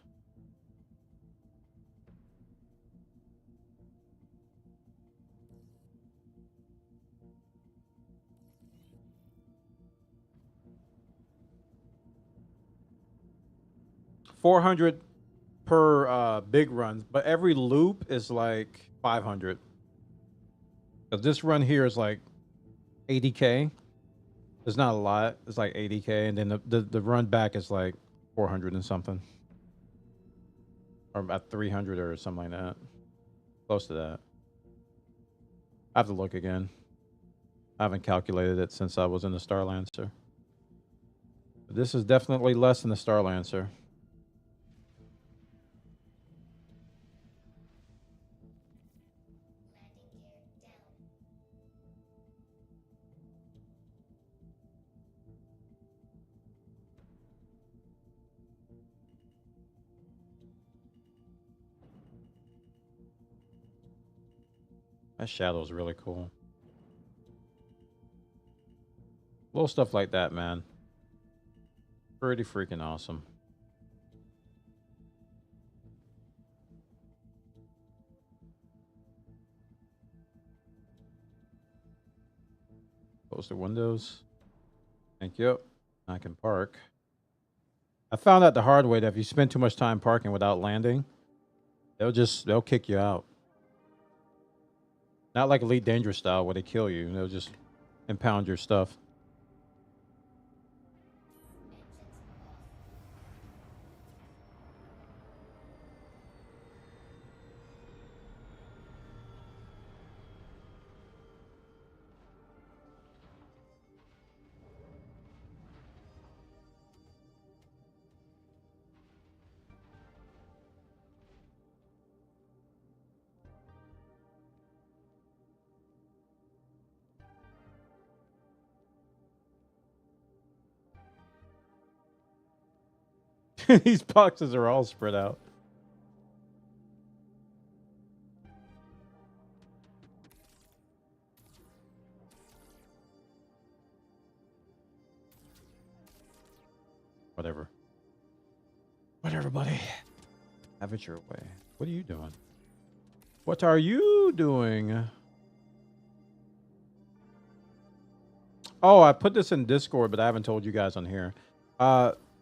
$400 per big run, but every loop is like 500. But this run here is like 80K. It's not a lot. It's like 80K, and then the run back is like 400 and something, or about 300 or something like that. Close to that. I have to look again. I haven't calculated it since I was in the Starlancer. But this is definitely less than the Starlancer. That shadow is really cool. Little stuff like that, man. Pretty freaking awesome. Close the windows. Thank you. I can park. I found out the hard way that if you spend too much time parking without landing, They'll kick you out. Not like Elite Dangerous style where they kill you. They'll just impound your stuff. These boxes are all spread out. Whatever. Whatever, buddy. Have it your way. What are you doing? What are you doing? Oh, I put this in Discord, but I haven't told you guys on here.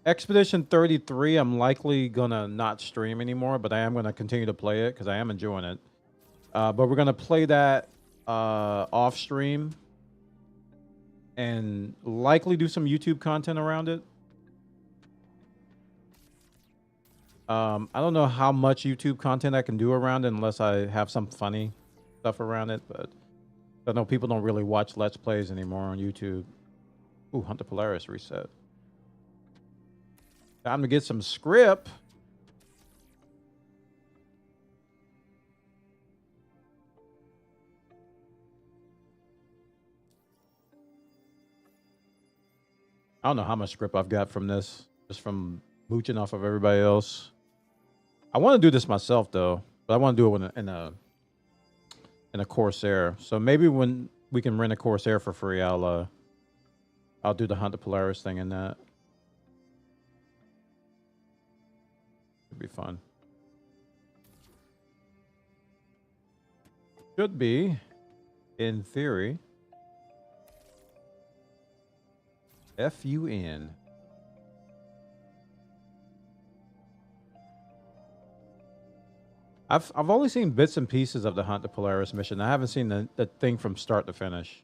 Expedition 33, I'm likely gonna not stream anymore, but I am gonna continue to play it because I am enjoying it. But we're gonna play that off stream and likely do some YouTube content around it. I don't know how much YouTube content I can do around it unless I have some funny stuff around it, but I know people don't really watch Let's Plays anymore on YouTube. Ooh, Hunter Polaris reset. Time to get some script. I don't know how much script I've got from this, just from mooching off of everybody else. I want to do this myself though, but I want to do it in a Corsair. So maybe when we can rent a Corsair for free, I'll do the Hunter Polaris thing in that. It'd be fun. Should be, in theory. FUN. I've only seen bits and pieces of the Hunter Polaris mission. I haven't seen the thing from start to finish.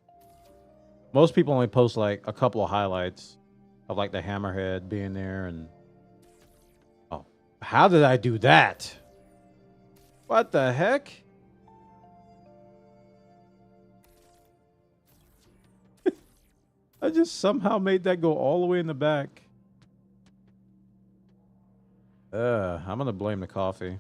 Most people only post like a couple of highlights of like the hammerhead being there and oh, how did I do that? What the heck? I just somehow made that go all the way in the back. I'm gonna blame the coffee.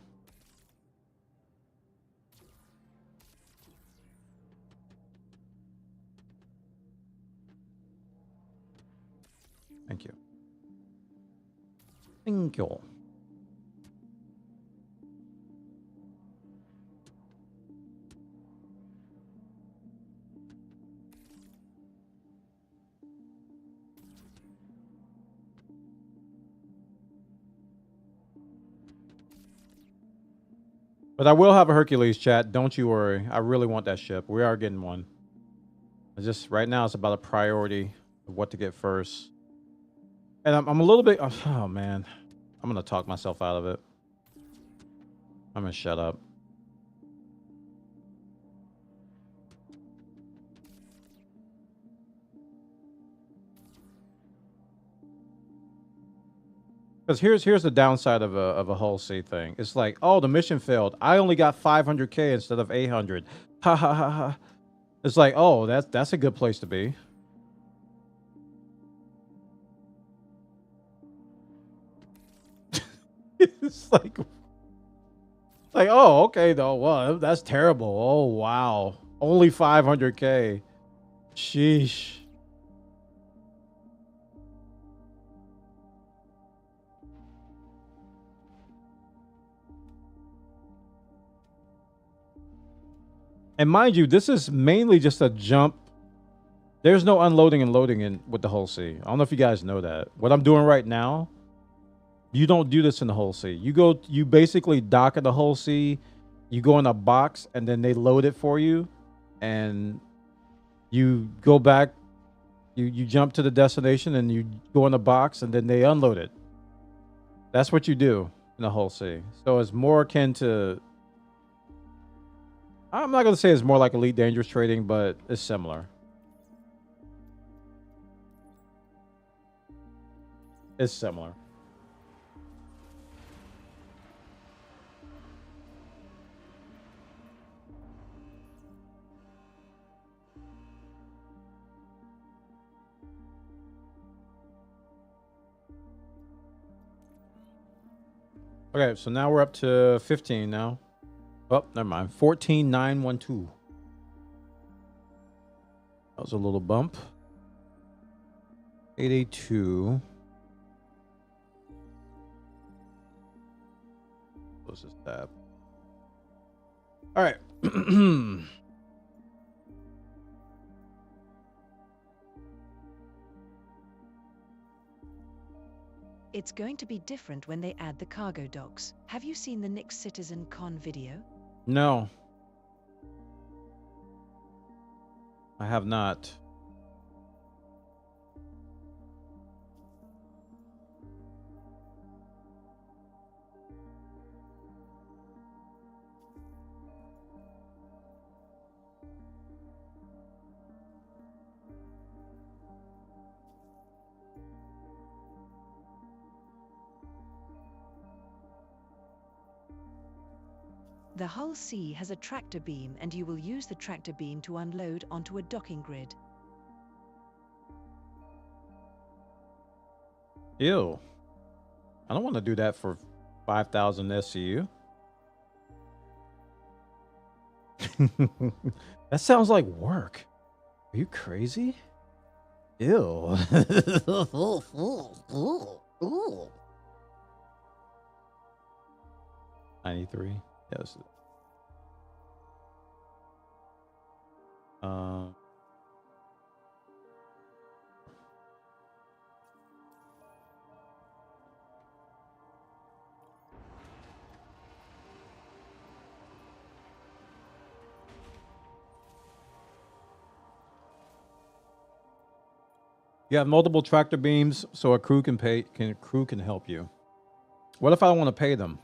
Thank you. Thank you. But I will have a Hercules, chat. Don't you worry. I really want that ship. We are getting one. It's just right now it's about a priority of what to get first. And I'm a little bit... Oh, man. I'm going to talk myself out of it. I'm going to shut up. Because here's the downside of a Hull C thing. It's like, oh, the mission failed. I only got 500K instead of 800. Ha ha ha ha. It's like, oh, that's a good place to be. It's like, oh, okay, though. Well, that's terrible. Oh, wow. Only 500K. Sheesh. And mind you, this is mainly just a jump. There's no unloading and loading in with the Hull C. I don't know if you guys know that. What I'm doing right now, you don't do this in the Hull C. You basically dock at the Hull C, you go in a box, and then they load it for you, and you go back, you jump to the destination, and you go in the box, and then they unload it. That's what you do in the Hull C. So it's more akin to. I'm not gonna say it's more like Elite Dangerous trading, but it's similar. It's similar. Okay, so now we're up to 15 now. Oh, never mind. 14,912. That was a little bump. 882. Close this tab. All right. It's going to be different when they add the cargo docks. Have you seen the Nix Citizen Con video? No. I have not. The Hull C has a tractor beam, and you will use the tractor beam to unload onto a docking grid. Ew. I don't want to do that for 5,000 SCU. That sounds like work. Are you crazy? Ew. 93. Yes. You have multiple tractor beams, so a crew can help you. What if I don't want to pay them?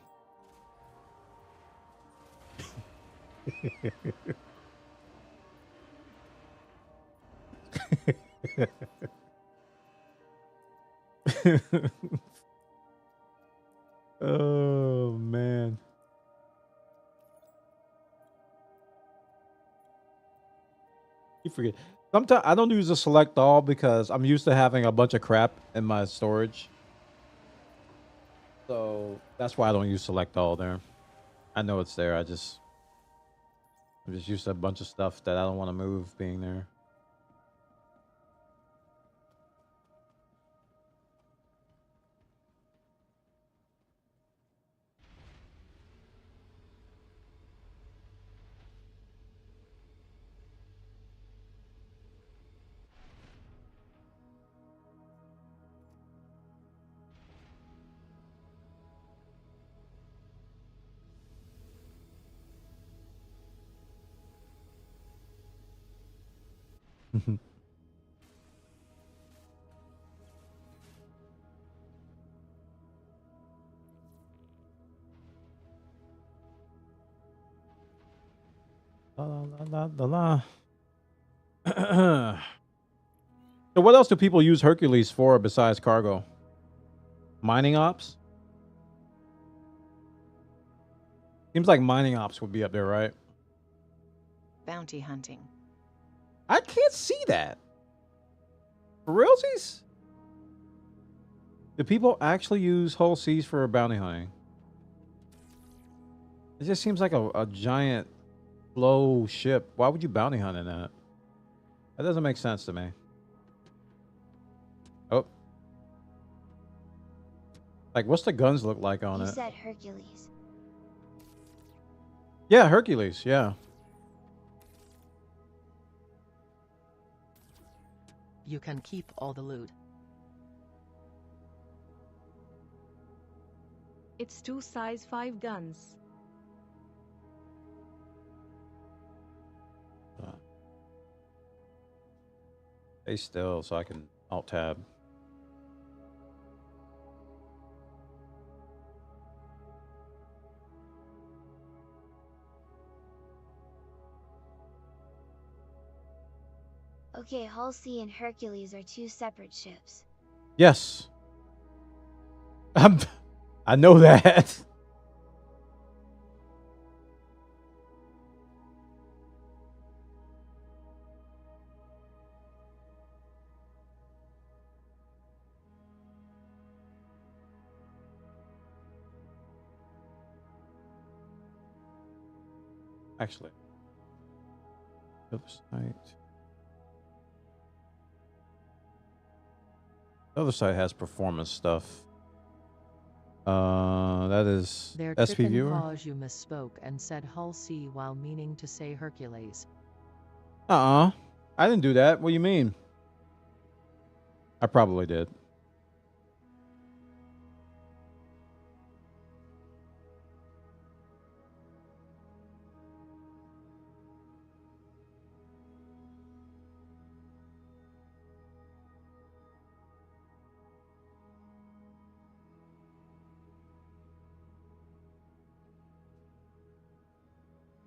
Oh man. You forget. Sometimes I don't use a select all because I'm used to having a bunch of crap in my storage. So that's why I don't use select all there. I know it's there. I'm just used to a bunch of stuff that I don't want to move being there. La, la, la, la, la. So what else do people use Hercules for besides cargo? Mining ops? Seems like mining ops would be up there, right? Bounty hunting. I can't see that. For realsies? Do people actually use whole seas for bounty hunting? It just seems like a giant slow ship. Why would you bounty hunt in that? That doesn't make sense to me. Oh. Like, what's the guns look like on it? You said Hercules. Yeah, Hercules, yeah. You can keep all the loot. It's 2 size 5 guns. Stay still so I can alt tab. Okay, Hull C and Hercules are two separate ships. Yes. I know that. Actually. Oops. Right. The other side has performance stuff. That is Their SP trip viewer. pause you misspoke and said Hull C while meaning to say Hercules. I didn't do that. What do you mean? I probably did.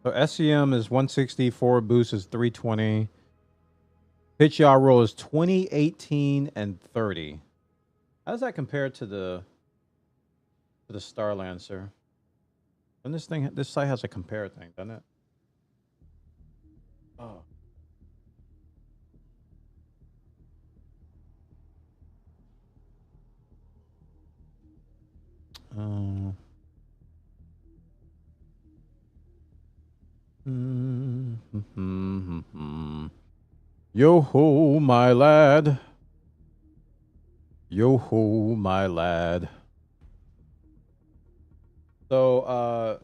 So SCM is 160, forward boost is 320. Pitch yaw roll is 20, 18, and 30. How does that compare to the Star Lancer? And this site has a compare thing, doesn't it? Oh. Yo ho, my lad. Yo ho, my lad. So,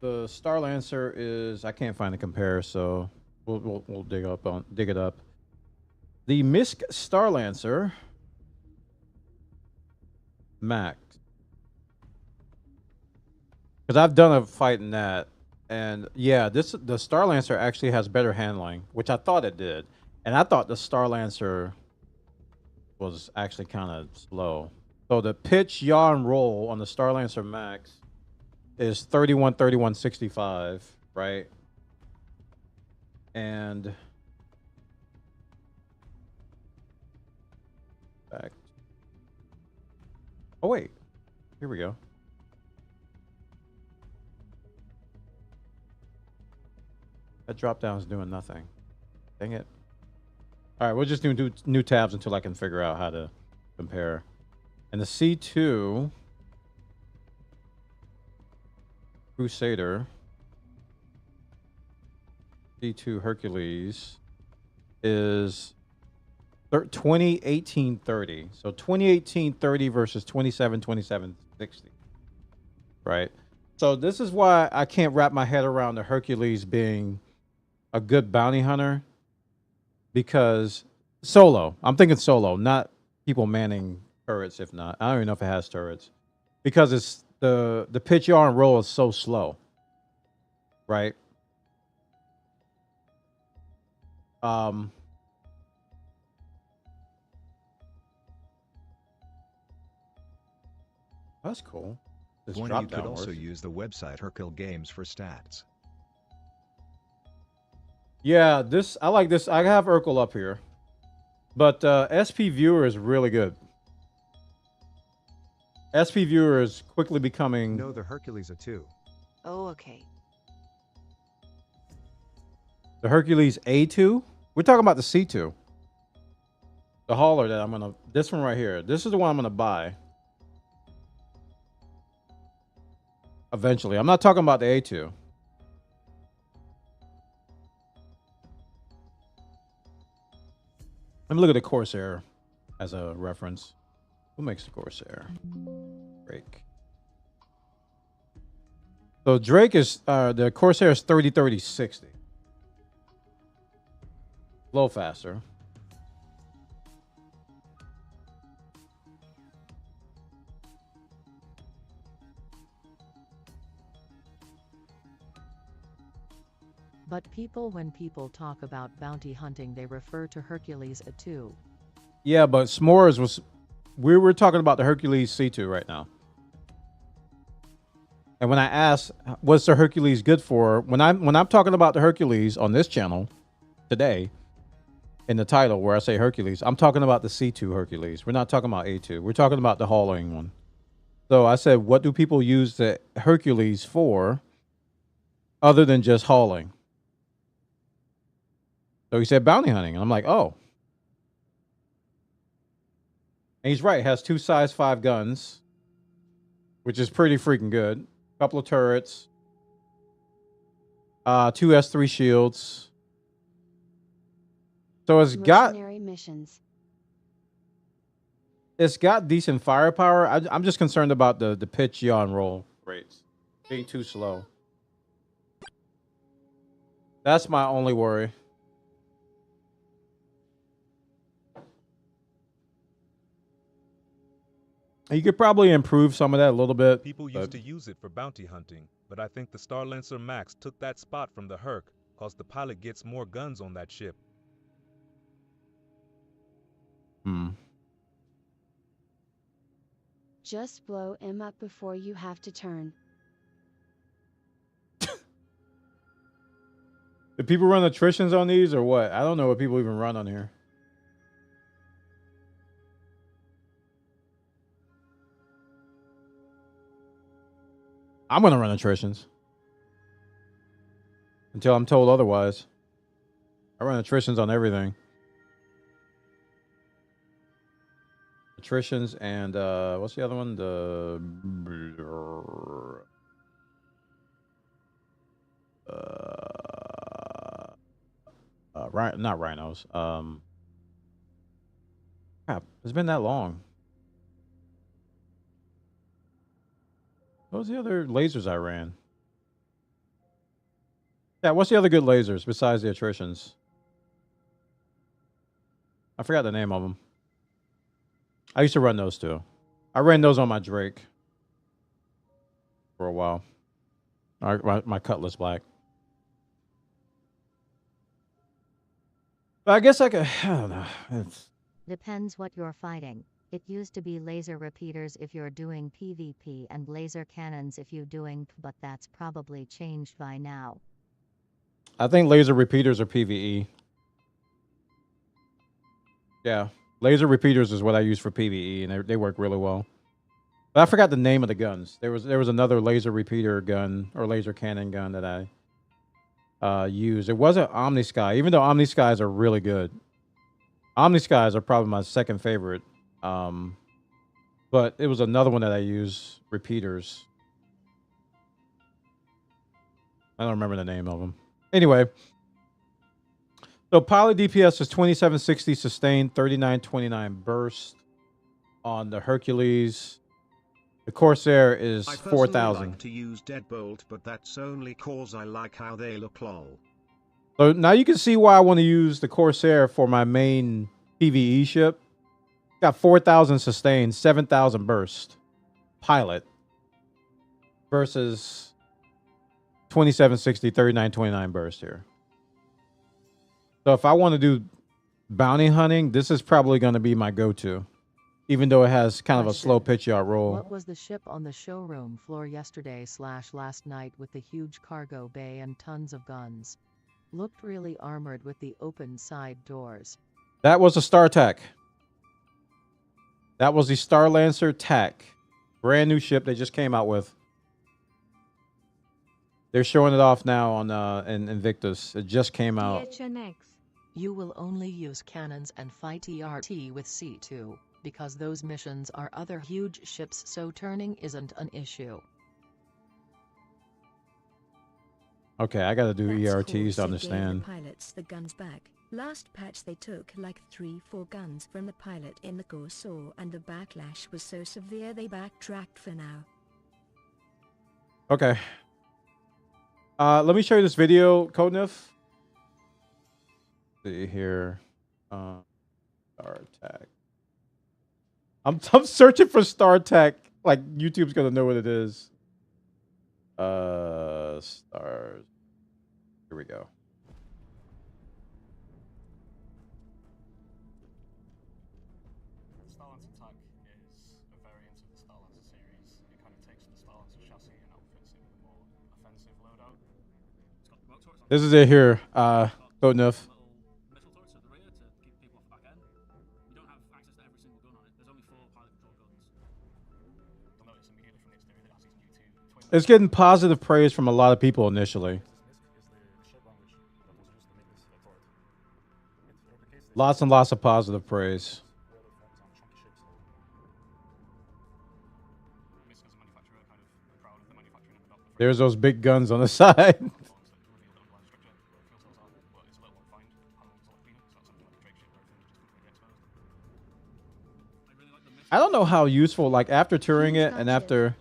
the Star Lancer is, I can't find a compare, so we'll dig it up. The MISC Star Lancer Max. Because I've done a fight in that, and yeah, the Star Lancer actually has better handling, which I thought it did, and I thought the Star Lancer was actually kind of slow. So the pitch, yaw, and roll on the Star Lancer Max is 31, 31, 65, right? And back. Oh wait, here we go. That drop down is doing nothing. Dang it. All right, we'll just do new tabs until I can figure out how to compare. And the C2 Crusader, C2 Hercules is 2018 30. So 2018 30 versus 27 27 60. Right? So this is why I can't wrap my head around the Hercules being a good bounty hunter, because solo. I'm thinking solo, not people manning turrets. If not, I don't even know if it has turrets, because it's the pitch, yaw, and roll is so slow, right? That's cool. This One, drop you could down also works. use the website Hercule Games for stats. Yeah, I like this. I have Urkel up here, but SP Viewer is really good. SP Viewer is quickly becoming. No, the Hercules A2. Oh, okay. The Hercules A2? We're talking about the C2. The hauler that this one right here. This is the one I'm gonna buy. Eventually. I'm not talking about the A2. Let me look at the Corsair as a reference. Who makes the Corsair? Drake. So Drake is, the Corsair is 30, 30, 60. A little faster. But when people talk about bounty hunting, they refer to Hercules A2. Yeah, but S'mores was, we were talking about the Hercules C2 right now. And when I asked, what's the Hercules good for? When I'm talking about the Hercules on this channel today, in the title where I say Hercules. I'm talking about the C2 Hercules. We're not talking about A2. We're talking about the hauling one. So I said, what do people use the Hercules for other than just hauling? So he said bounty hunting. And I'm like, oh. And he's right. It has 2 size 5 guns, which is pretty freaking good. A couple of turrets. 2 S3 shields. So Mercenary missions. It's got decent firepower. I'm just concerned about the pitch, yaw, and roll rates being too slow. That's my only worry. You could probably improve some of that a little bit. People used to use it for bounty hunting, but I think the Starlancer Max took that spot from the Herc, cause the pilot gets more guns on that ship. Just blow him up before you have to turn. Do people run attritions on these or what? I don't know what people even run on here. I'm going to run attritions. Until I'm told otherwise. I run attritions on everything. Attritions and what's the other one? Not rhinos. Crap, it's been that long. What was the other lasers I ran? Yeah, what's the other good lasers besides the attritions? I forgot the name of them. I used to run those too. I ran those on my Drake for a while. My Cutlass Black. But I guess I could. I don't know. Depends what you're fighting. It used to be laser repeaters if you're doing PvP and laser cannons if you're doing, but that's probably changed by now. I think laser repeaters are PvE. Yeah. Laser repeaters is what I use for PvE, and they work really well. But I forgot the name of the guns. There was another laser repeater gun or laser cannon gun that I used. It wasn't Omnisky, even though Omniskys are really good. Omniskys are probably my second favorite. But it was another one that I used, repeaters. I don't remember the name of them. Anyway. So pilot DPS is 2760 sustained, 3929 burst on the Hercules. The Corsair is 4000. I like to use Deadbolt, but that's only cause I like how they look lol. So now you can see why I want to use the Corsair for my main PvE ship. Got 4000 sustained, 7000 burst. Pilot. Versus 2760, 3929 burst here. So if I want to do bounty hunting, this is probably going to be my go-to. Even though it has kind of a slow pitch yaw roll. What was the ship on the showroom floor yesterday/last night with the huge cargo bay and tons of guns? Looked really armored with the open side doors. That was a StarTac. That was the Starlancer TAC. Brand new ship they just came out with. They're showing it off now on in Invictus. It just came out. THNX. You will only use cannons and fight ERT with C2, because those missions are other huge ships, so turning isn't an issue. Okay, I gotta do That's ERTs cool. to So understand. gave the pilots the guns back. Last patch they took like 3-4 guns from the pilot in the Corsair, and the backlash was so severe they backtracked for now. Okay. Let me show you this video, Codenif. See here. StarTac. I'm searching for StarTac. Like YouTube's gonna know what it is. Stars. Here we go. The Starlancer TAC is a variant of the Starlancer series. It kind of takes the Starlancer chassis and outfits it with a more offensive loadout. It's got the motor. This is it here, Codenif. It's getting positive praise from a lot of people initially. Lots and lots of positive praise. There's those big guns on the side. I don't know how useful, like after touring it and after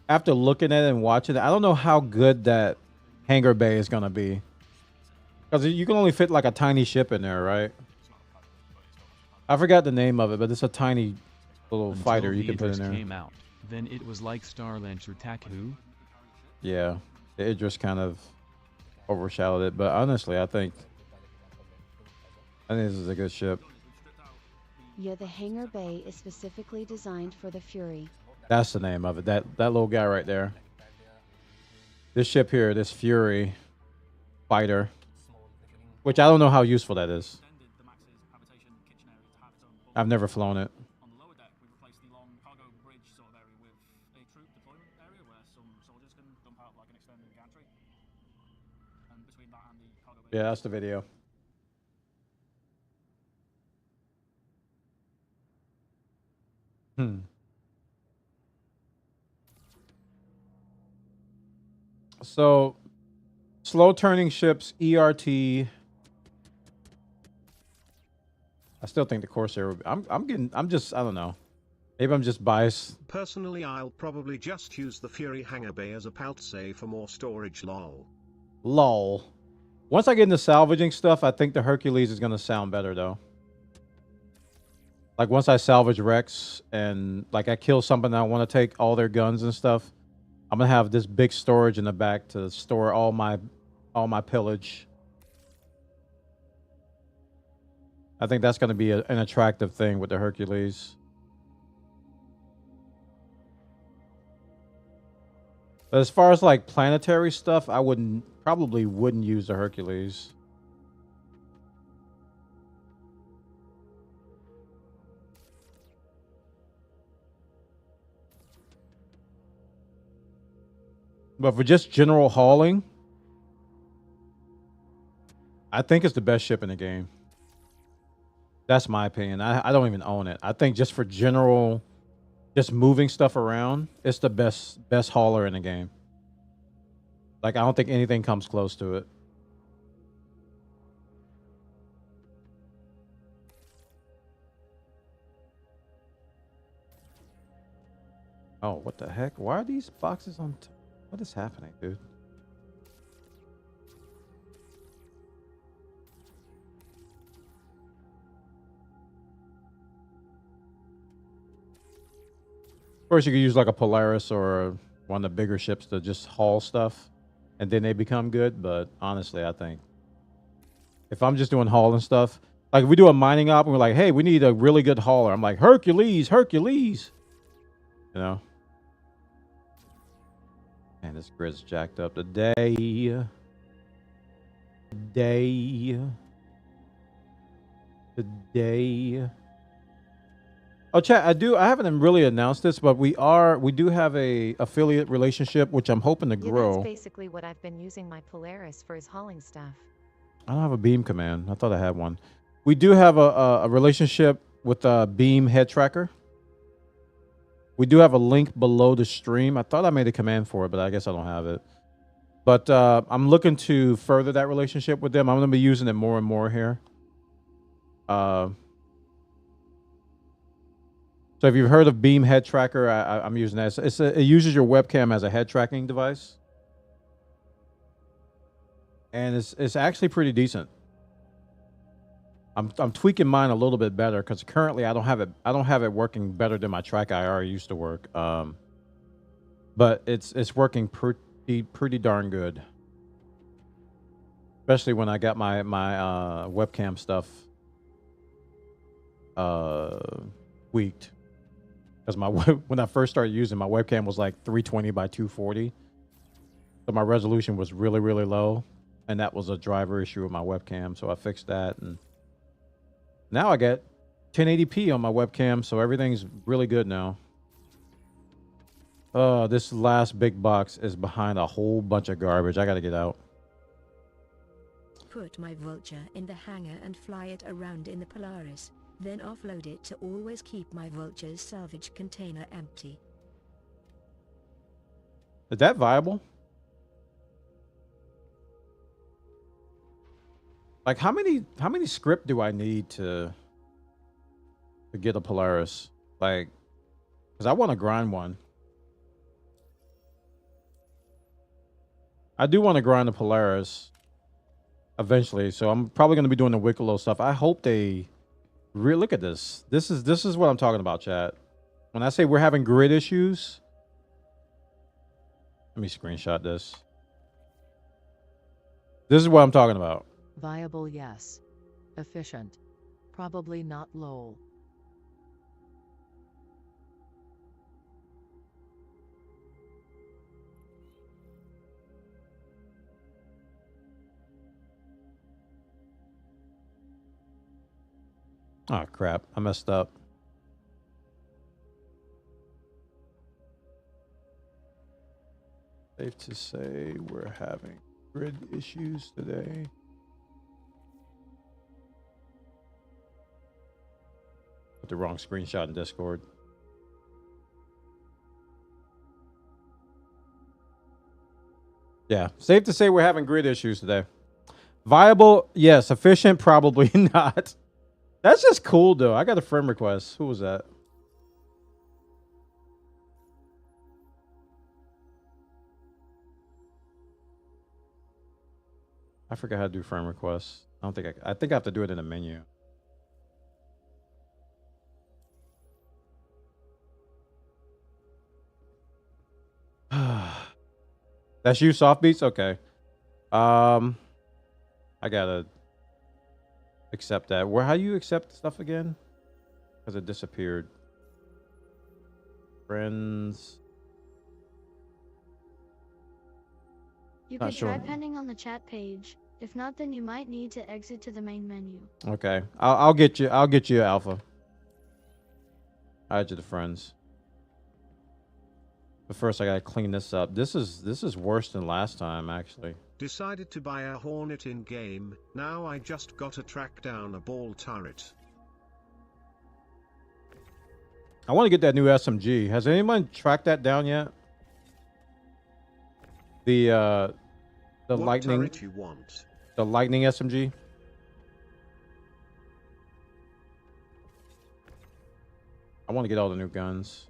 looking at it and watching it, I don't know how good that hangar bay is gonna be. Because you can only fit like a tiny ship in there, right? I forgot the name of it, but it's a tiny little fighter you can put in there. Came out, then it was like Starlancer Taku. Yeah, the Idris kind of overshadowed it, but honestly, I think this is a good ship. Yeah, the hangar bay is specifically designed for the Fury. That's the name of it. That little guy right there. This ship here, this Fury fighter, which I don't know how useful that is. I've never flown it. On the lower deck, we replaced the long cargo bridge sort of area with a troop deployment area where some soldiers can dump out like an extended gantry. And between that and the cargo bay. Yeah, that's the video. So, slow turning ships, ERT. I still think the Corsair would be, I don't know. Maybe I'm just biased. Personally, I'll probably just use the Fury hangar bay as a paltsay for more storage, lol. Lol. Once I get into salvaging stuff, I think the Hercules is going to sound better, though. Like, once I salvage wrecks and, like, I kill something I want to take all their guns and stuff, I'm going to have this big storage in the back to store all my pillage. I think that's going to be an attractive thing with the Hercules. But as far as like planetary stuff, I probably wouldn't use the Hercules. But for just general hauling, I think it's the best ship in the game. That's my opinion. I don't even own it. I think just for general, just moving stuff around, it's the best hauler in the game. Like, I don't think anything comes close to it. Oh, what the heck? Why are these boxes on... What is happening, dude? Of course, you could use like a Polaris or one of the bigger ships to just haul stuff, and then they become good. But honestly, I think if I'm just doing hauling stuff, like if we do a mining op and we're like, hey, we need a really good hauler, I'm like, Hercules, Hercules. You know? Man, this grid's jacked up today. Oh, chat, I haven't really announced this, but we do have a affiliate relationship, which I'm hoping to grow. That's basically what I've been using my Polaris for, is hauling stuff. I don't have a beam command. I thought I had one. We do have a relationship with a beam head tracker. We do have a link below the stream. I thought I made a command for it, but I guess I don't have it. But I'm looking to further that relationship with them. I'm going to be using it more and more here. So if you've heard of Beam Head Tracker, I'm using that. It uses your webcam as a head tracking device, and it's actually pretty decent. I'm tweaking mine a little bit better because currently I don't have it working better than my Track IR used to work. But it's working pretty darn good, especially when I got my webcam stuff tweaked. Because when I first started using, my webcam was like 320 by 240. So my resolution was really, really low. And that was a driver issue with my webcam. So I fixed that. And now I get 1080p on my webcam. So everything's really good now. This last big box is behind a whole bunch of garbage. I gotta get out. Put my vulture in the hangar and fly it around in the Polaris, then offload it to always keep my vulture's salvage container empty. Is that viable? Like how many script do I need to get a Polaris? Like, because I want to grind one. I do want to grind the Polaris eventually, so I'm probably going to be doing the Wicklow stuff. I hope they really look at this. This is what I'm talking about, chat. When I say we're having grid issues, let me screenshot this. This is what I'm talking about. Viable, yes. Efficient. Probably not lol. Oh, crap. I messed up. Safe to say we're having grid issues today. Put the wrong screenshot in Discord. Yeah, safe to say we're having grid issues today. Viable, yes. Efficient, probably not. That's just cool, though. I got a friend request. Who was that? I forgot how to do friend requests. I think I have to do it in the menu. That's you, Soft Beats? Okay. I gotta accept that. How do you accept stuff again? Because it disappeared. Friends. You Not could try sure. pending on the chat page. If not, then you might need to exit to the main menu. Okay. I'll get you. I'll get you, Alpha. I'll add you to friends. But first, I gotta clean this up. This is worse than last time, actually. Decided to buy a Hornet in game. Now I just gotta track down a ball turret. I want to get that new SMG. Has anyone tracked that down yet? The What lightning. turret you want? The lightning SMG. I want to get all the new guns.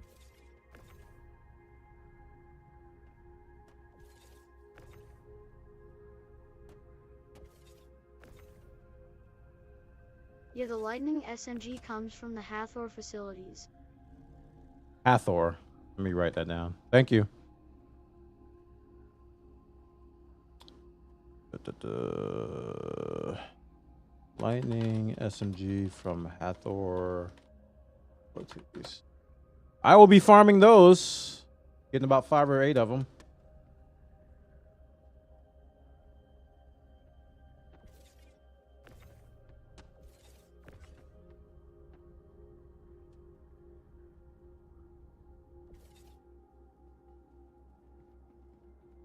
Yeah, the Lightning SMG comes from the Hathor facilities. Hathor. Let me write that down. Thank you. Lightning SMG from Hathor. I will be farming those. Getting about 5 or 8 of them.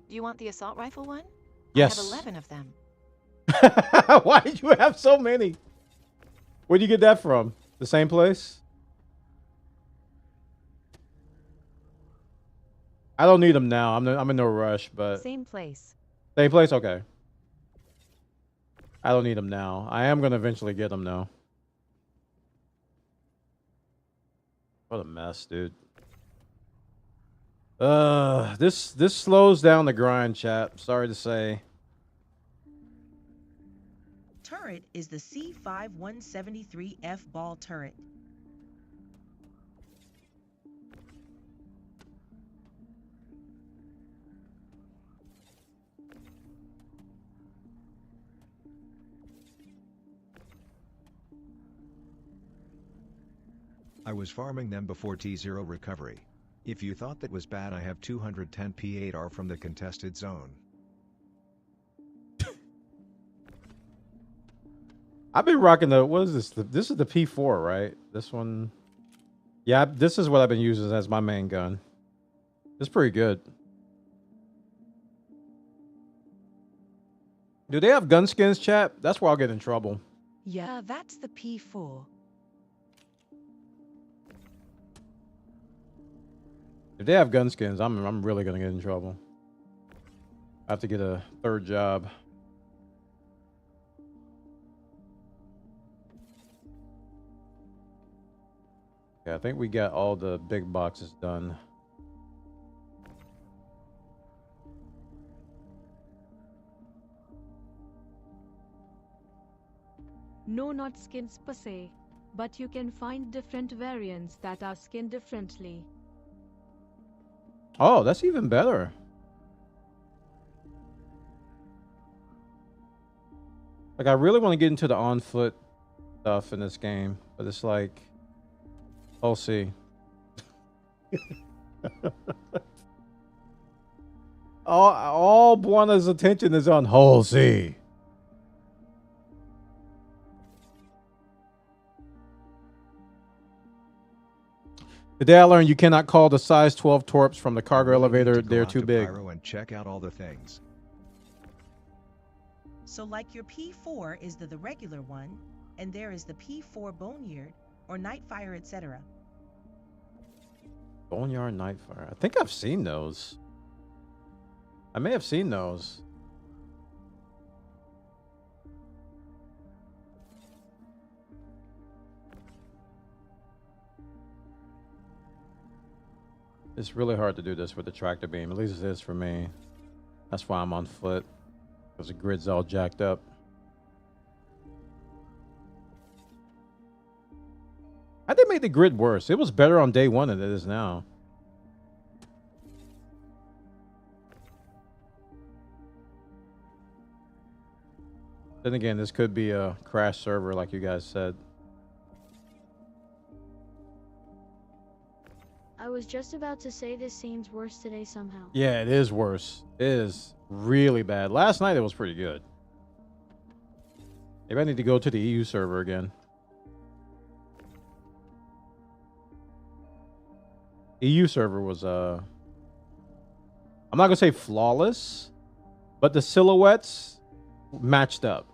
Do you want the assault rifle one? Yes. I have 11 of them. Why did you have so many? Where'd you get that from? The same place? I don't need them now. I'm in no rush, but Same place. same place. Okay. I don't need them now. I am gonna eventually get them though. What a mess, dude. This slows down the grind, chat. Sorry to say. Turret is the C5173F ball turret. I was farming them before T0 recovery. If you thought that was bad, I have 210 P8R from the contested zone. I've been rocking the, what is this? This is the P4, right? This one. Yeah, this is what I've been using as my main gun. It's pretty good. Do they have gun skins, chat? That's where I'll get in trouble. Yeah, that's the P4. If they have gun skins, I'm really gonna get in trouble. I have to get a third job. Yeah, I think we got all the big boxes done. No, not skins per se, but you can find different variants that are skinned differently. Oh, that's even better. Like, I really want to get into the on-foot stuff in this game, but it's like, we'll see. all Buana's attention is on Halsey. Today I learned you cannot call the size 12 torps from the cargo elevator. They're too big. Pyro and check out all the things. So like your P4 is the regular one, and there is the P4 Boneyard or Nightfire, etc. Boneyard Nightfire. I think I've seen those. I may have seen those. It's really hard to do this with the tractor beam. At least it is for me. That's why I'm on foot. Because the grid's all jacked up. How'd they make the grid worse? It was better on day one than it is now. Then again, this could be a crash server like you guys said. I was just about to say this seems worse today somehow. Yeah, it is worse. It is really bad. Last night it was pretty good. Maybe I need to go to the EU server again. EU server was I'm not gonna say flawless, but the silhouettes matched up.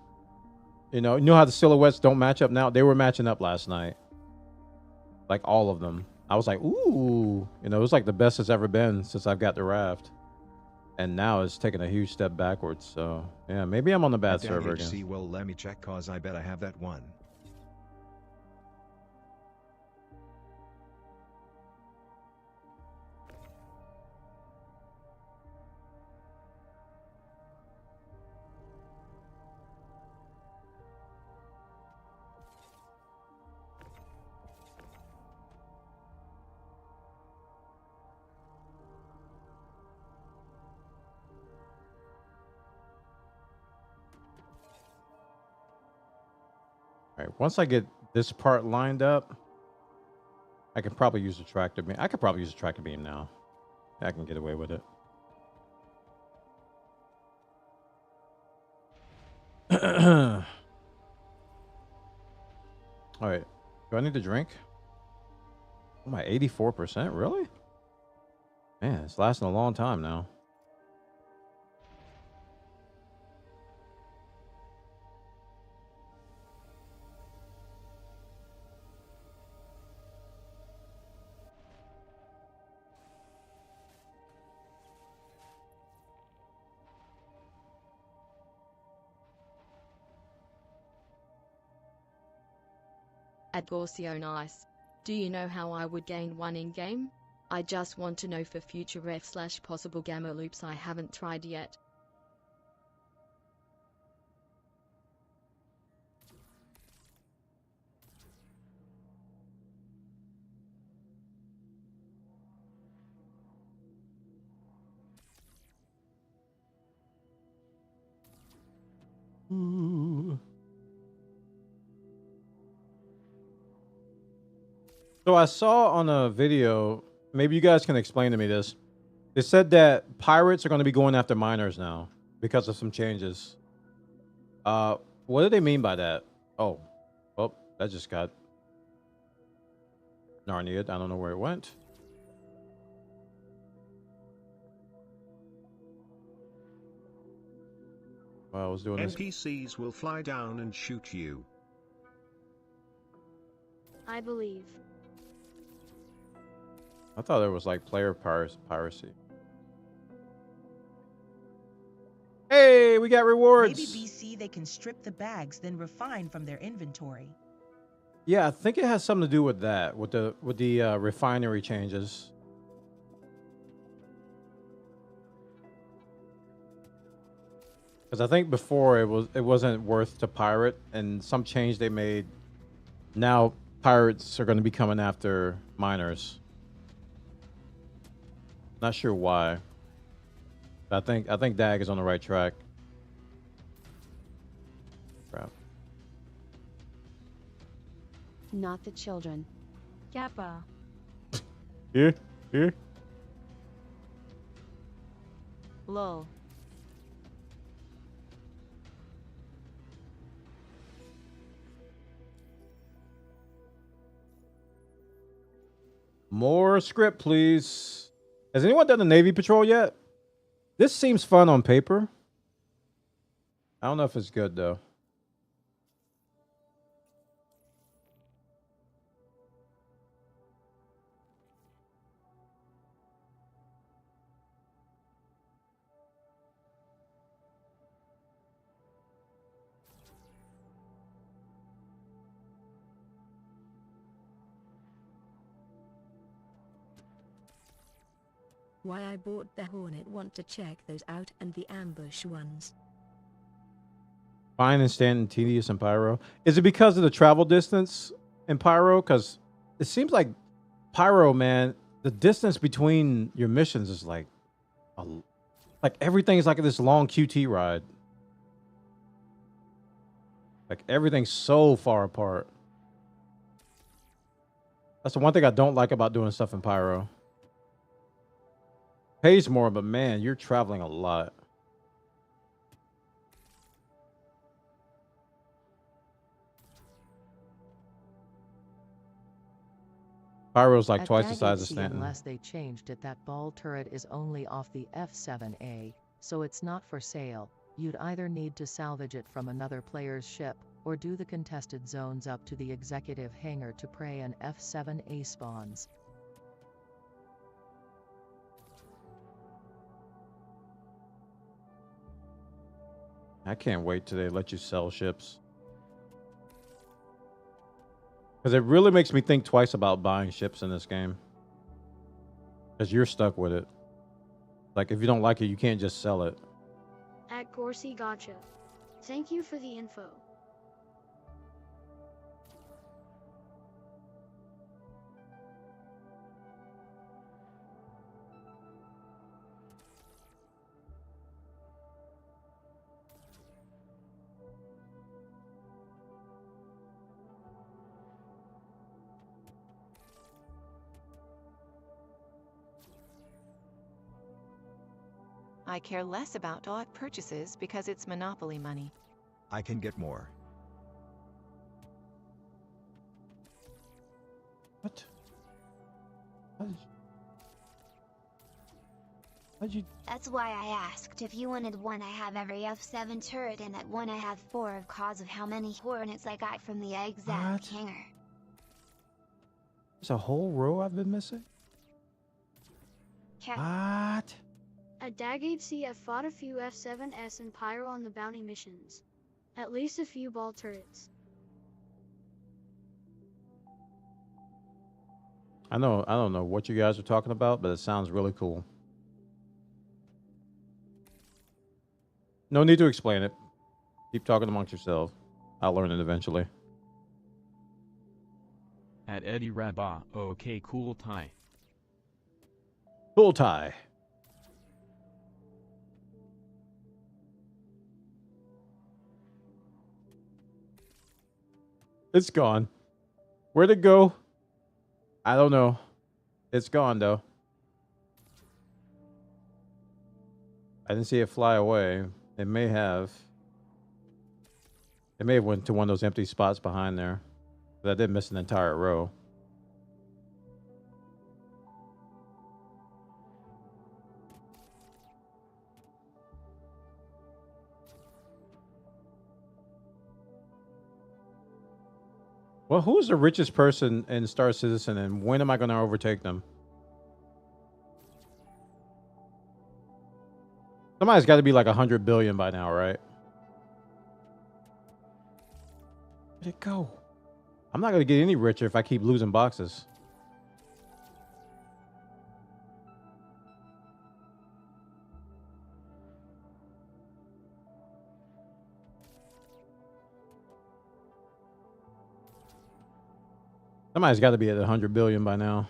You know how the silhouettes don't match up now? They were matching up last night. Like all of them. I was like, ooh, it was like the best it's ever been since I've got the raft. And now it's taking a huge step backwards. So yeah, maybe I'm on the bad server again. Well, let me check, cause I bet I have that one. All right, once I get this part lined up, I can probably use the tractor beam. I could probably use the tractor beam now. I can get away with it. All right, do I need to drink? Oh, my 84%, really? Man, it's lasting a long time now. At Gorsio Nice. Do you know how I would gain 1 in-game? I just want to know for future ref / possible gamma loops I haven't tried yet. Ooh. So I saw on a video, maybe you guys can explain to me this. It said that pirates are going to be going after miners now because of some changes. What do they mean by that? Oh, well, that just got Narnia'd. I don't know where it went. while I was doing this. NPCs will fly down and shoot you. I believe. I thought it was like player piracy. Hey, we got rewards. Maybe BC they can strip the bags, then refine from their inventory. Yeah, I think it has something to do with that, with the refinery changes. Because I think before it wasn't worth to pirate, and some change they made. Now pirates are going to be coming after miners. Not sure why. I think Dag is on the right track. Crap. Not the children. Kappa. Here. Lol. More script, please. Has anyone done the Navy Patrol yet? This seems fun on paper. I don't know if it's good, though. Why I bought the Hornet, want to check those out, and the ambush ones. Fine instant and tedious in Pyro. Is it because of the travel distance in Pyro? Because it seems like Pyro, man, the distance between your missions is like everything is like this long QT ride. Like everything's so far apart. That's the one thing I don't like about doing stuff in Pyro. Pays more, but man, you're traveling a lot. Pyro's like twice the size of Stanton. Unless they changed it, that ball turret is only off the F7A, so it's not for sale. You'd either need to salvage it from another player's ship, or do the contested zones up to the executive hangar to prey on F7A spawns. I can't wait till they let you sell ships. Because it really makes me think twice about buying ships in this game. Because you're stuck with it. Like, if you don't like it, you can't just sell it. At Corsi Gotcha. Thank you for the info. I care less about dot purchases because it's monopoly money. I can get more. What? How'd you... That's why I asked if you wanted one. I have every F7 turret, and at one I have 4 of cause of how many Hornets I got from the exact hangar. There's a whole row I've been missing? What? At Dag HC, I've fought a few F7S and Pyro on the bounty missions. At least a few ball turrets. I don't know what you guys are talking about, but it sounds really cool. No need to explain it. Keep talking amongst yourselves. I'll learn it eventually. At Eddie Rabah, okay, cool tie. Cool tie. It's gone. Where'd it go? I don't know. It's gone, though. I didn't see it fly away. It may have. It may have went to one of those empty spots behind there. But I did miss an entire row. Well, who's the richest person in Star Citizen, and when am I going to overtake them? Somebody's got to be like 100 billion by now, right? Where'd it go? I'm not going to get any richer if I keep losing boxes. Somebody's got to be at 100 billion by now.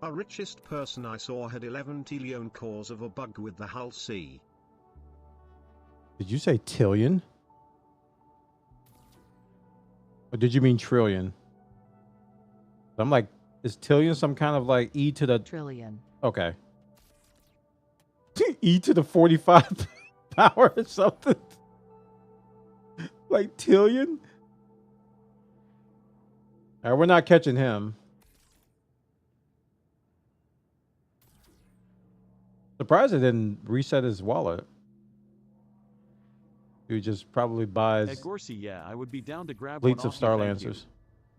The richest person I saw had 11 trillion cores of a bug with the hull C. Did you say tillion? Or did you mean trillion? I'm like, is tillion some kind of like e to the... Trillion. Okay. E to the 45 power or something? Like tillion? All right, we're not catching him. Surprised it didn't reset his wallet. He just probably buys At Gorsey, yeah, I would be down to grab fleets one of off Star you, thank you. Lancers.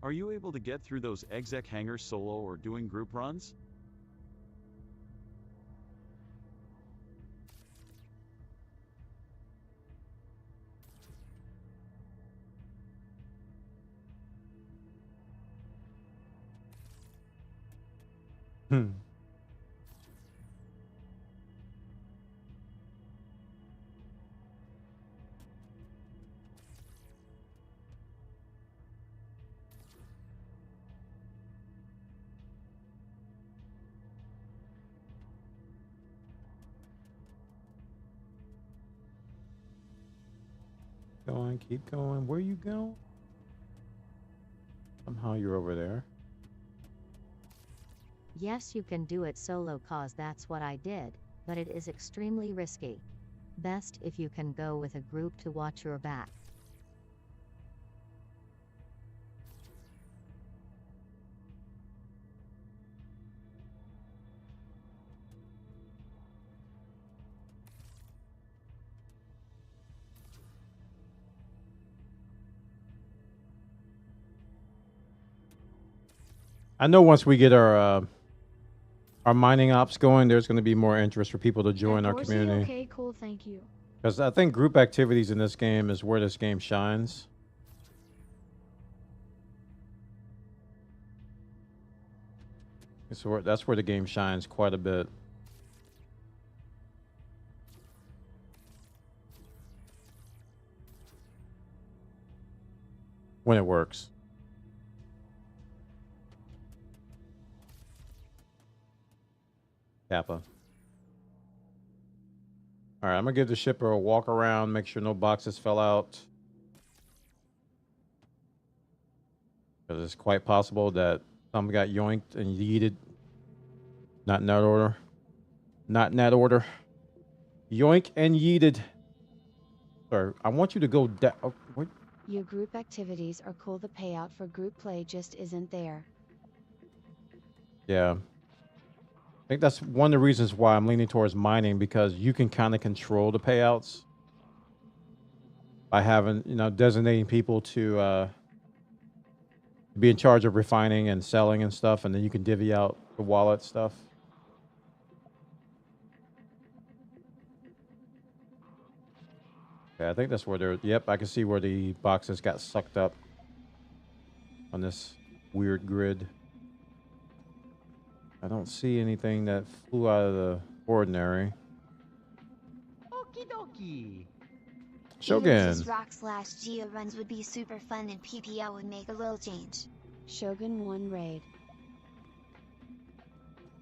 Are you able to get through those exec hangars solo or doing group runs? Going, keep going. Where you going? Somehow you're over there. Yes, you can do it solo cause that's what I did, but it is extremely risky. Best if you can go with a group to watch your back. I know once we get our mining ops going, there's going to be more interest for people to join our Dorsey, community. okay, cool, thank you. Because I think group activities in this game is where this game shines. That's where the game shines quite a bit. When it works. Kappa. All right, I'm going to give the shipper a walk around, make sure no boxes fell out. Because it's quite possible that some got yoinked and yeeted. Not in that order. Not in that order. Yoink and yeeted. Sorry, I want you to go down. Oh, wait. Your group activities are cool. The payout for group play just isn't there. Yeah. I think that's one of the reasons why I'm leaning towards mining, because you can kind of control the payouts by having, designating people to be in charge of refining and selling and stuff, and then you can divvy out the wallet stuff. Okay, I think that's where they're... Yep, I can see where the boxes got sucked up on this weird grid. I don't see anything that flew out of the ordinary. Okie dokie. Shogun. Just rock/geo runs would be super fun and PPL would make a little change. Shogun 1 raid.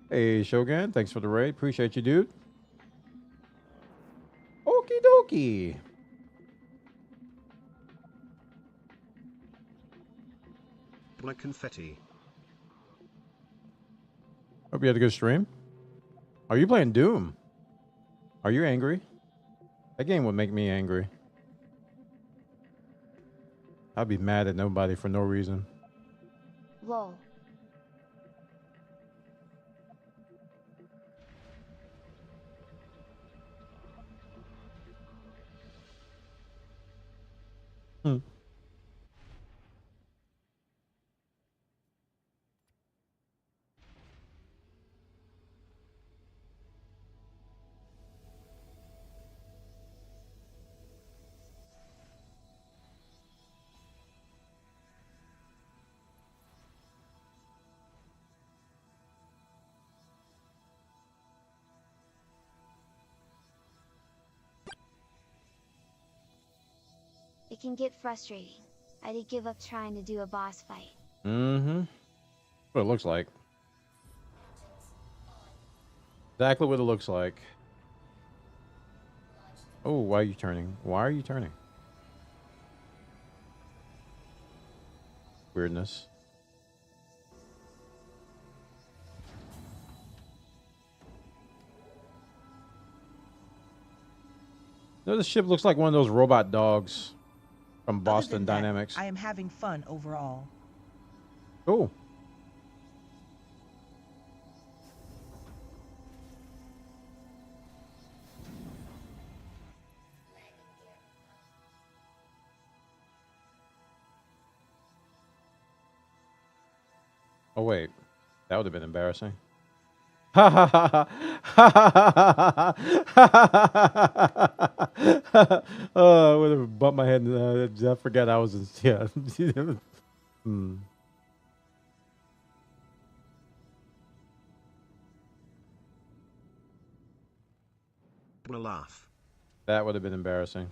Hey, Shogun. Thanks for the raid. Appreciate you, dude. Okie dokie. Black confetti. Hope you had a good stream. Are you playing Doom? Are you angry? That game would make me angry. I'd be mad at nobody for no reason. Lol. Hmm. It can get frustrating. I did give up trying to do a boss fight. Mm-hmm. What it looks like. Exactly what it looks like. Oh, why are you turning? Why are you turning? Weirdness. No, this ship looks like one of those robot dogs from Other Boston than that, Dynamics. I am having fun overall. Cool. Oh wait, that would have been embarrassing. Ha ha ha ha ha. Oh, I would have bumped my head. I forgot I was in. Yeah. Hmm. Laugh. That would have been embarrassing.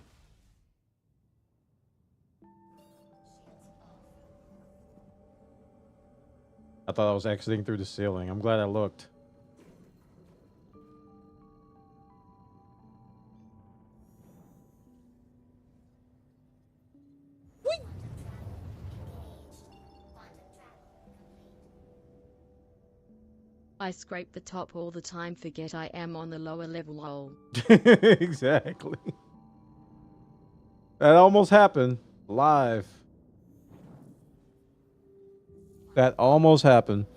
I thought I was exiting through the ceiling. I'm glad I looked. I scrape the top all the time, forget I am on the lower level lol. Exactly. That almost happened. Live. That almost happened.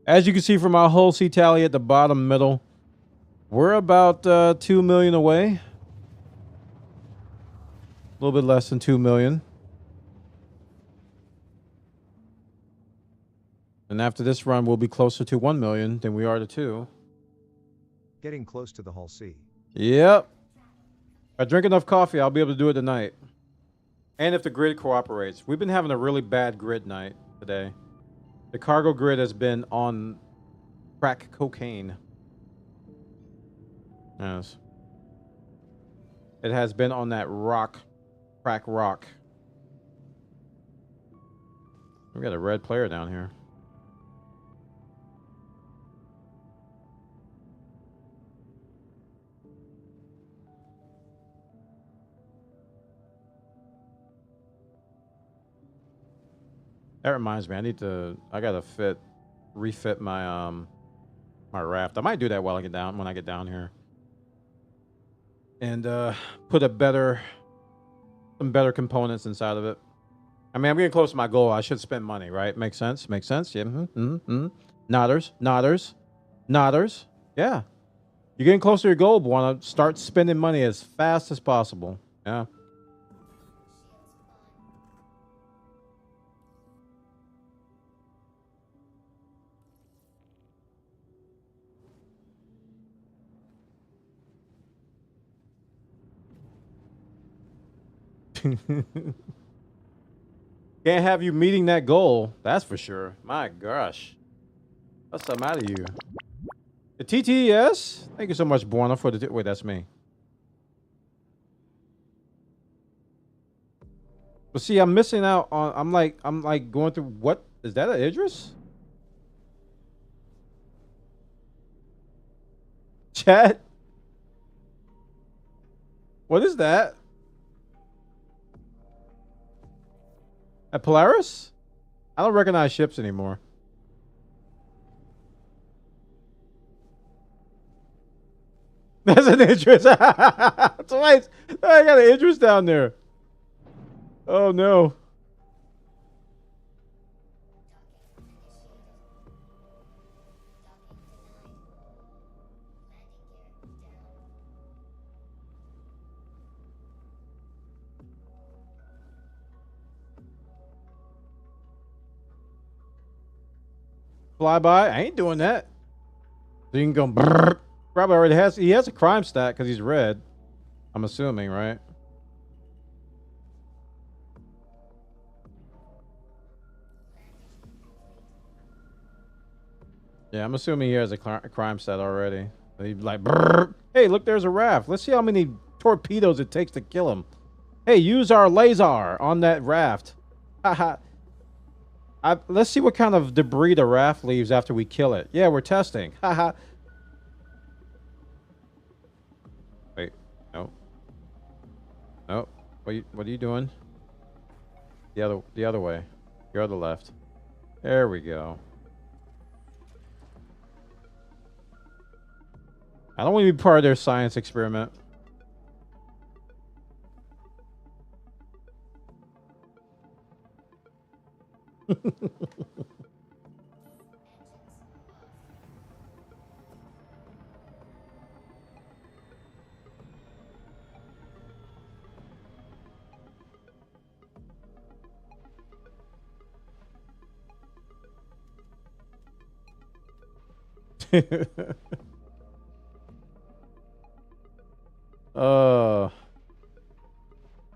As you can see from our hull C tally at the bottom middle, we're about 2 million away. A little bit less than 2 million. And after this run, we'll be closer to 1 million than we are to 2. Getting close to the Hull C. Yep. If I drink enough coffee, I'll be able to do it tonight. And if the grid cooperates. We've been having a really bad grid night today. The cargo grid has been on crack cocaine. Yes. It has been on that crack rock. We got a red player down here. That reminds me, I gotta refit my my raft. I might do that when I get down here. And put some better components inside of it. I mean, I'm getting close to my goal. I should spend money, right? Makes sense? Makes sense? Yeah. Nodders. Yeah. You're getting closer to your goal, but want to start spending money as fast as possible. Yeah. Can't have you meeting that goal. That's for sure. My gosh. That's something out of you. The TTS? Thank you so much, Buona, for the... Wait, that's me. But see, I'm missing out on... I'm like going through... What? Is that an Idris? Chat? What is that? A Polaris? I don't recognize ships anymore. That's an Idris. Twice. I got an Idris down there. Oh no. fly by. I ain't doing that. So you can go. Brrr. Probably already has. He has a crime stat because he's red. I'm assuming, right? Yeah, I'm assuming he has a crime stat already. He'd be like, brrr. Hey, look, there's a raft. Let's see how many torpedoes it takes to kill him. Hey, use our laser on that raft. Haha. Let's see what kind of debris the raft leaves after we kill it. Yeah, we're testing. Haha. Wait, no. No. What are you doing? The other way. Your other left. There we go. I don't want to be part of their science experiment.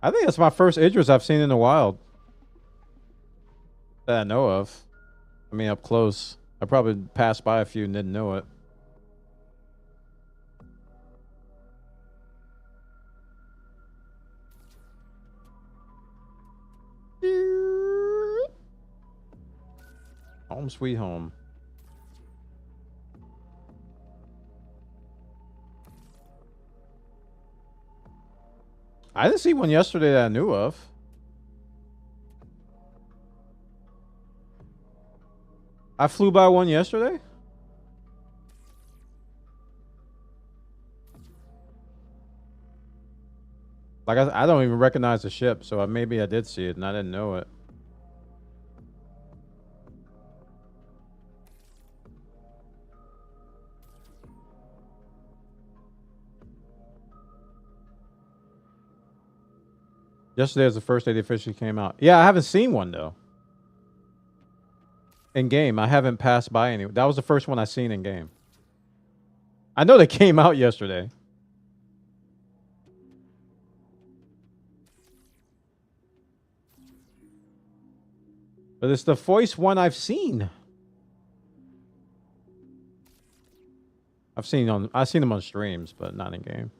I think that's my first Idris I've seen in the wild. That I know of. I mean, up close. I probably passed by a few and didn't know it. Home sweet home. I didn't see one yesterday that I knew of. I flew by one yesterday? Like, I don't even recognize the ship, so maybe I did see it and I didn't know it. Yesterday was the first day they officially came out. Yeah, I haven't seen one, though. In game, I haven't passed by any. That was the first one I seen in game. I know they came out yesterday. But it's the voice one I've seen. I've seen them on streams, but not in game.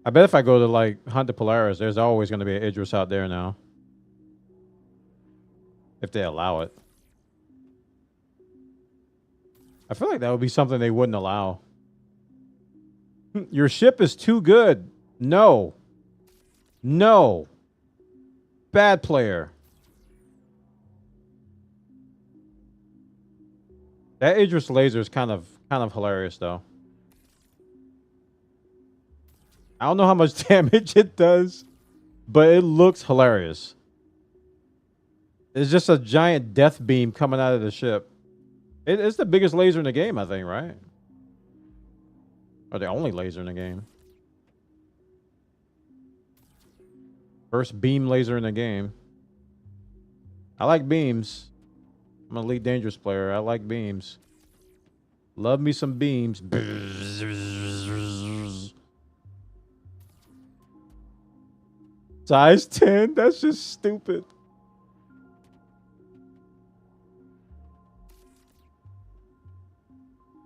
I bet if I go to like hunt the Polaris, there's always going to be an Idris out there now. If they allow it. I feel like that would be something they wouldn't allow. Your ship is too good. No. No. Bad player. That Idris laser is kind of hilarious though. I don't know how much damage it does, but it looks hilarious. It's just a giant death beam coming out of the ship. It's the biggest laser in the game, I think, right? Or the only laser in the game. First beam laser in the game. I like beams. I'm an Elite Dangerous player. I like beams. Love me some beams. Size 10? That's just stupid.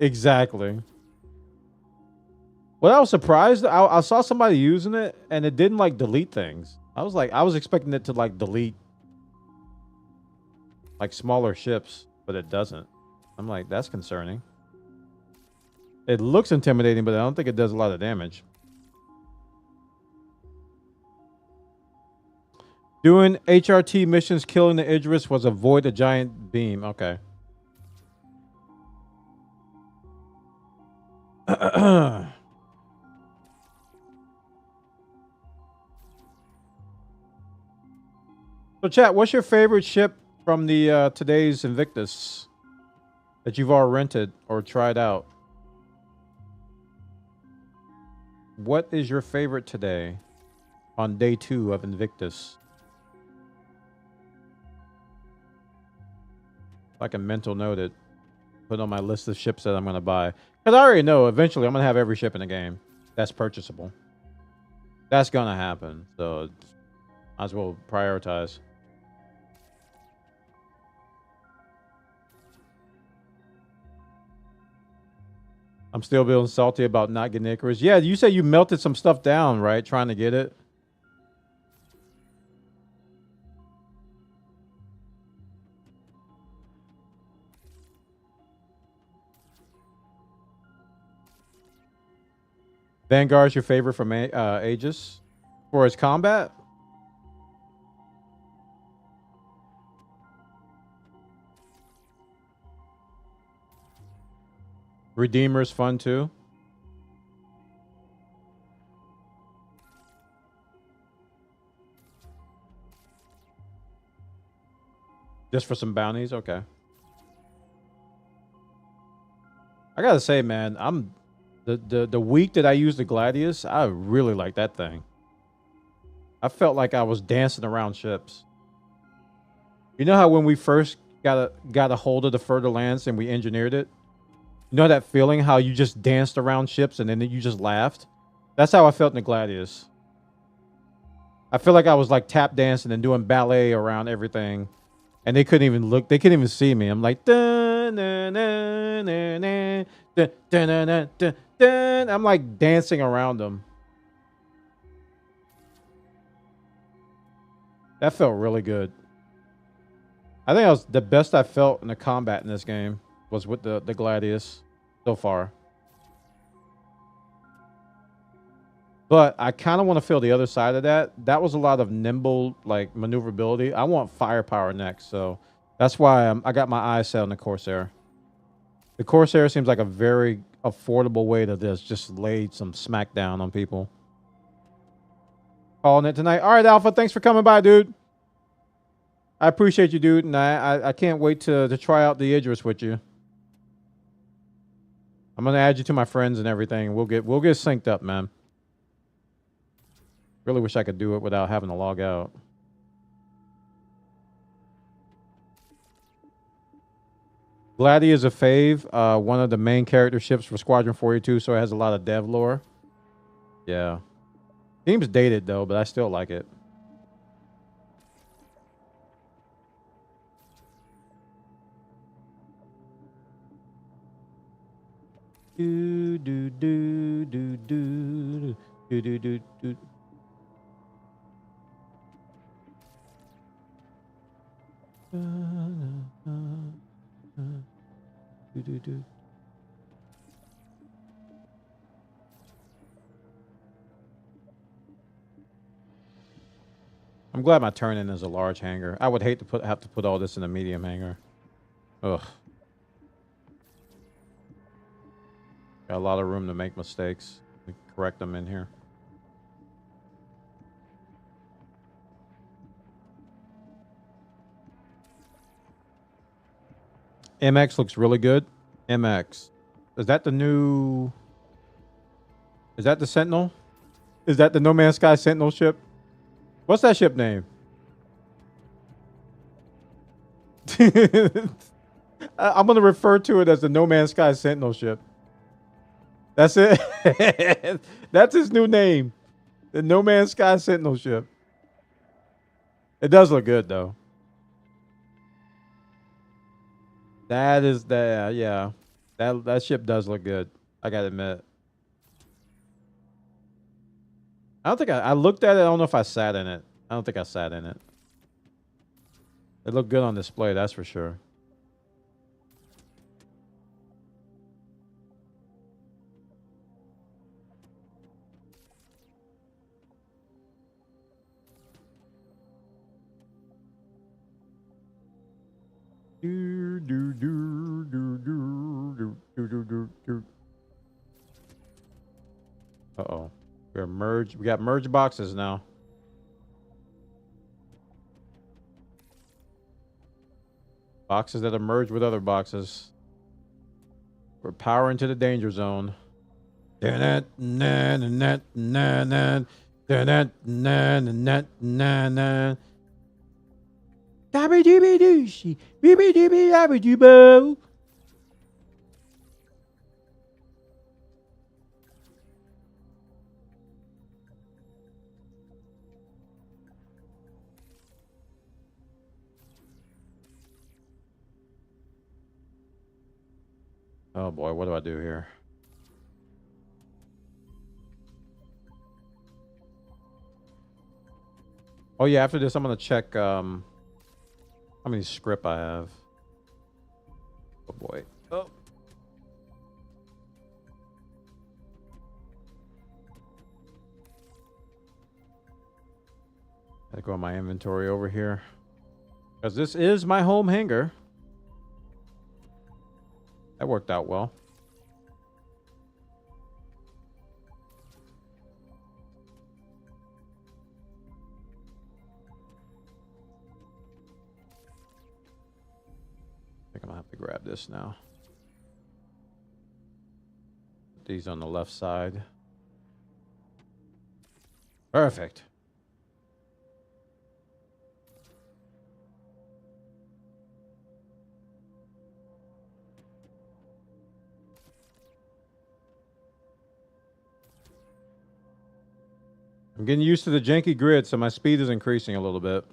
Exactly. Well, I was surprised. I saw somebody using it and it didn't like delete things. I was expecting it to like delete like smaller ships, but it doesn't. I'm like, that's concerning. It looks intimidating, but I don't think it does a lot of damage. Doing HRT missions killing the Idris was avoid a giant beam. Okay. So chat, what's your favorite ship from the today's Invictus that you've all rented or tried out? What is your favorite today on day 2 of Invictus? I can mental note it. Put on my list of ships that I'm going to buy. Because I already know eventually I'm going to have every ship in the game that's purchasable. That's going to happen. So might as well prioritize. I'm still feeling salty about not getting Icarus. Yeah, you said you melted some stuff down, right? Trying to get it. Vanguard's your favorite from Aegis? For its combat? Redeemer's fun too. Just for some bounties? Okay. I gotta say, man, I'm the week that I used the Gladius, I really like that thing. I felt like I was dancing around ships. You know how when we first got a hold of the Further Lands and we engineered it? You know that feeling how you just danced around ships and then you just laughed? That's how I felt in the Gladius. I feel like I was like tap dancing and doing ballet around everything. And they couldn't even look. They couldn't even see me. I'm like, dun, dun, dun, dun, dun, dun, dun, dun, dun, dun. I'm like dancing around them. That felt really good. I think that was the best I felt in the combat in this game was with the Gladius so far. But I kind of want to feel the other side of that. That was a lot of nimble, like, maneuverability. I want firepower next, so that's why I got my eyes set on the Corsair. The Corsair seems like a very affordable way to just lay some smackdown on people. Calling it tonight. All right, Alpha, thanks for coming by, dude. I appreciate you, dude, and I can't wait to try out the Idris with you. I'm gonna add you to my friends and everything. We'll get synced up, man. Really wish I could do it without having to log out. Gladi is a fave. One of the main character ships for Squadron 42, so it has a lot of dev lore. Yeah. Seems dated, though, but I still like it. Do, do, do, do, do, do, do, do, do. I'm glad my turn-in is a large hangar. I would hate to have to put all this in a medium hangar. Ugh. Got a lot of room to make mistakes. We correct them in here. MX looks really good. MX. Is that the new... Is that the Sentinel? Is that the No Man's Sky Sentinel ship? What's that ship name? I'm going to refer to it as the No Man's Sky Sentinel ship. That's it. That's his new name. The No Man's Sky Sentinel ship. It does look good, though. That is the yeah. That ship does look good. I gotta admit. I don't think I looked at it. I don't know if I sat in it. I don't think I sat in it. It looked good on display, that's for sure. Uh-oh. We got merge boxes now. Boxes that are merged with other boxes. We're powering to the danger zone. Dabby dibby dooshy. Bibby dibby dabby dibbo. Oh boy, what do I do here? Oh yeah, after this I'm gonna check how many script I have. Oh boy. Oh. Gotta go on my inventory over here. Because this is my home hangar. That worked out well. I think I'm gonna have to grab this now. Put these on the left side. Perfect. I'm getting used to the janky grid, so my speed is increasing a little bit.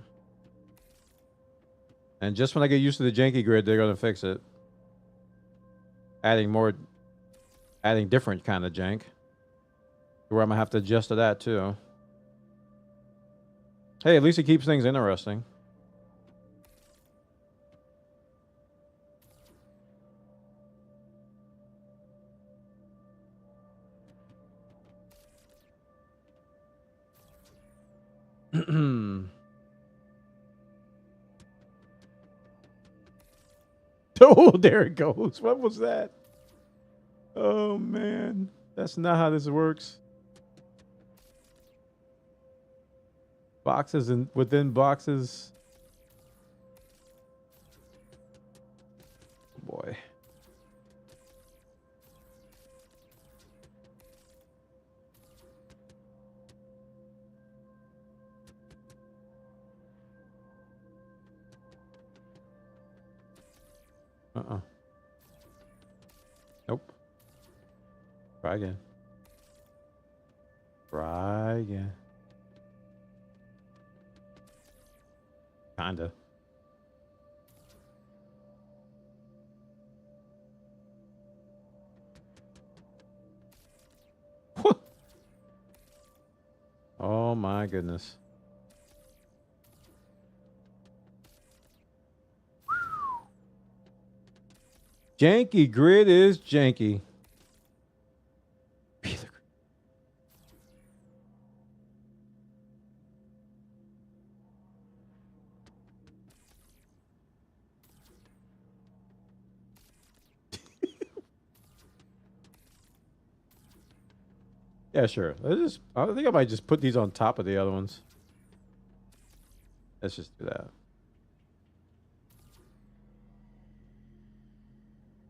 And just when I get used to the janky grid, they're going to fix it. Adding different kind of jank. Where I'm going to have to adjust to that too. Hey, at least it keeps things interesting. Oh, there it goes. What was that? Oh, man. That's not how this works. Boxes and within boxes. Boy. Nope. Try again. Try again. Kinda. Oh my goodness. Janky grid is janky. Yeah, sure. I think I might just put these on top of the other ones. Let's just do that.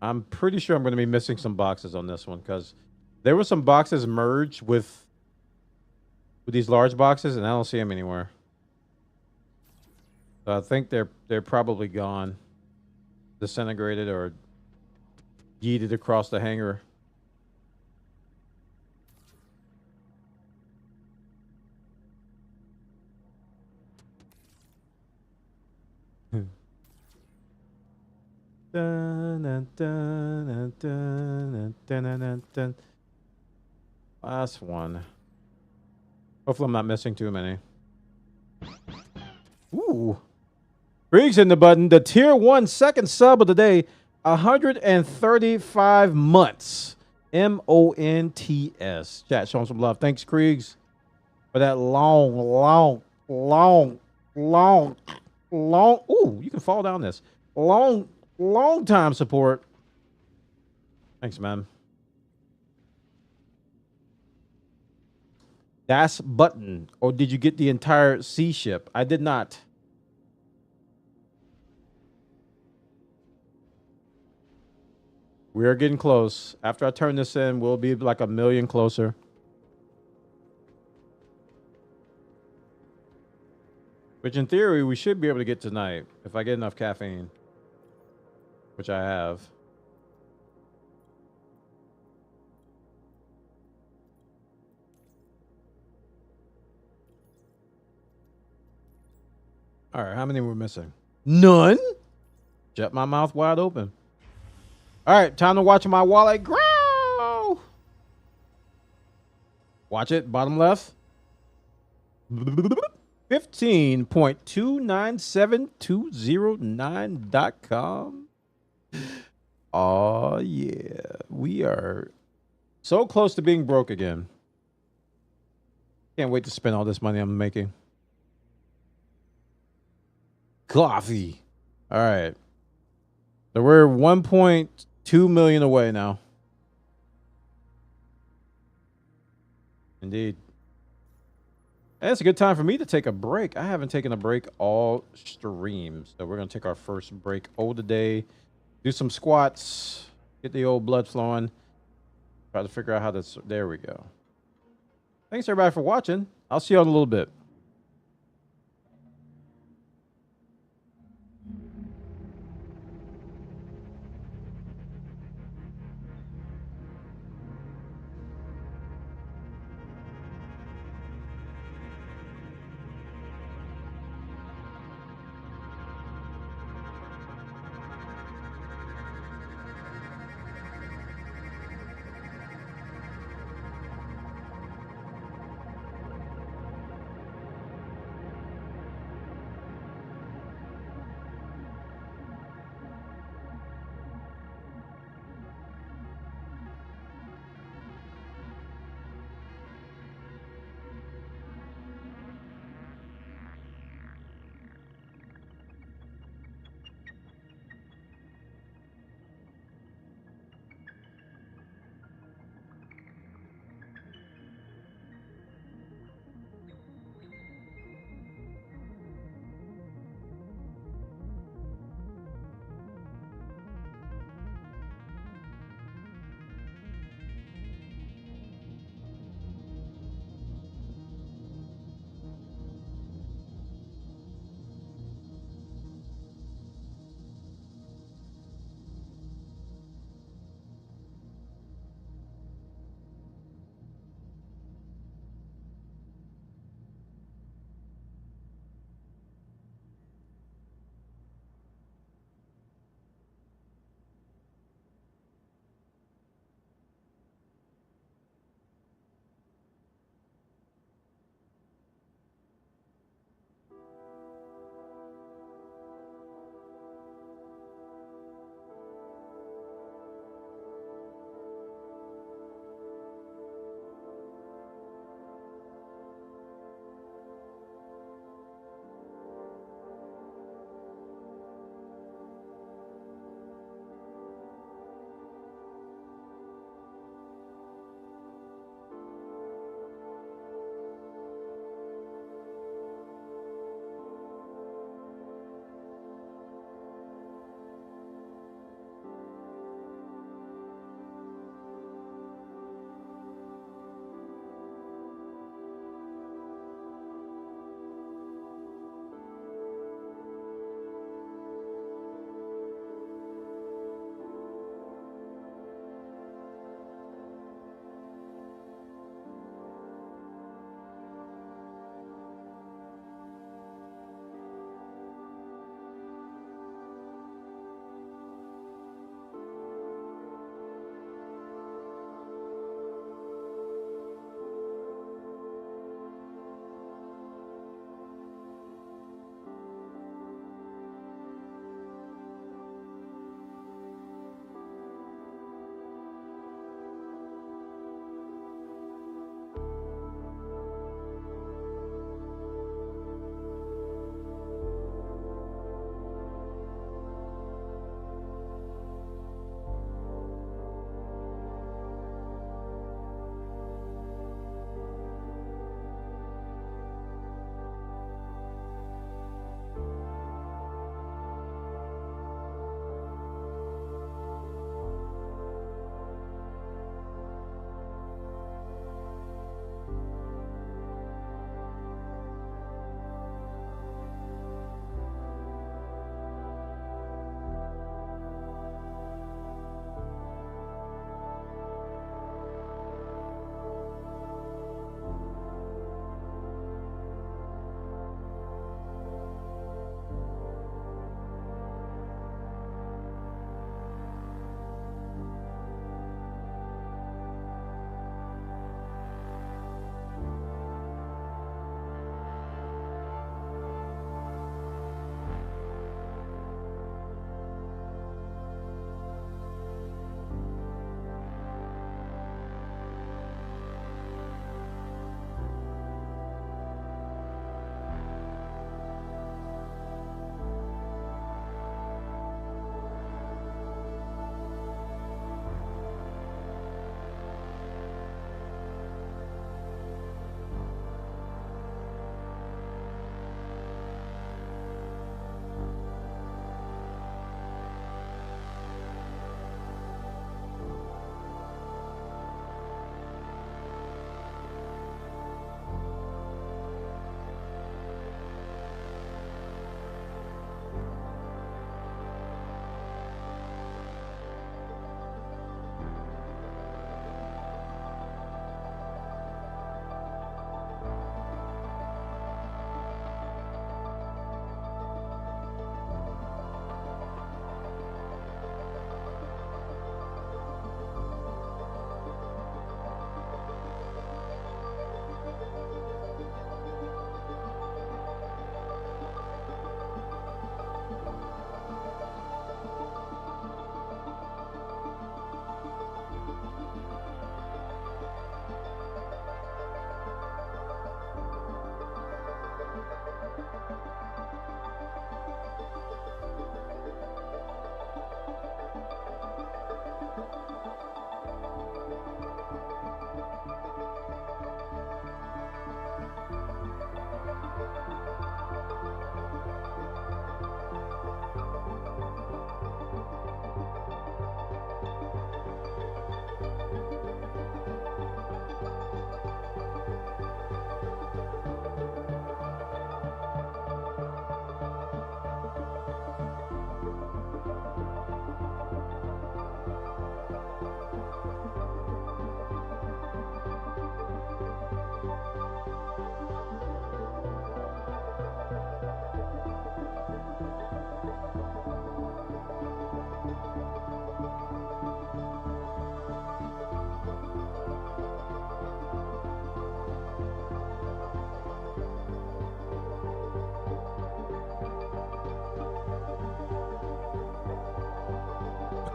I'm pretty sure I'm going to be missing some boxes on this one because there were some boxes merged with these large boxes, and I don't see them anywhere. So I think they're probably gone, disintegrated or yeeted across the hangar. Dun, dun, dun, dun, dun, dun, dun, dun. Last one. Hopefully I'm not missing too many. Ooh. Briggs in the button. The tier 1 second sub of the day. 135 months. MONTS. Chat, showing some love. Thanks, Kriegs, for that long. Ooh, you can fall down this. Long time support. Thanks, man. Das button. Or did you get the entire sea ship? I did not. We're getting close. After I turn this in, we'll be like a million closer. Which in theory, we should be able to get tonight if I get enough caffeine. Which I have. All right, how many we're missing? None. Shut my mouth wide open. All right, time to watch my wallet grow. Watch it, bottom left. 15.297209.com. Oh yeah, we are so close to being broke again. Can't wait to spend all this money I'm making. Coffee. All right. So we're 1.2 million away now. Indeed. And it's a good time for me to take a break. I haven't taken a break all stream. So we're going to take our first break of the day. Do some squats. Get the old blood flowing. Try to figure out how this... There we go. Thanks everybody for watching. I'll see you in a little bit.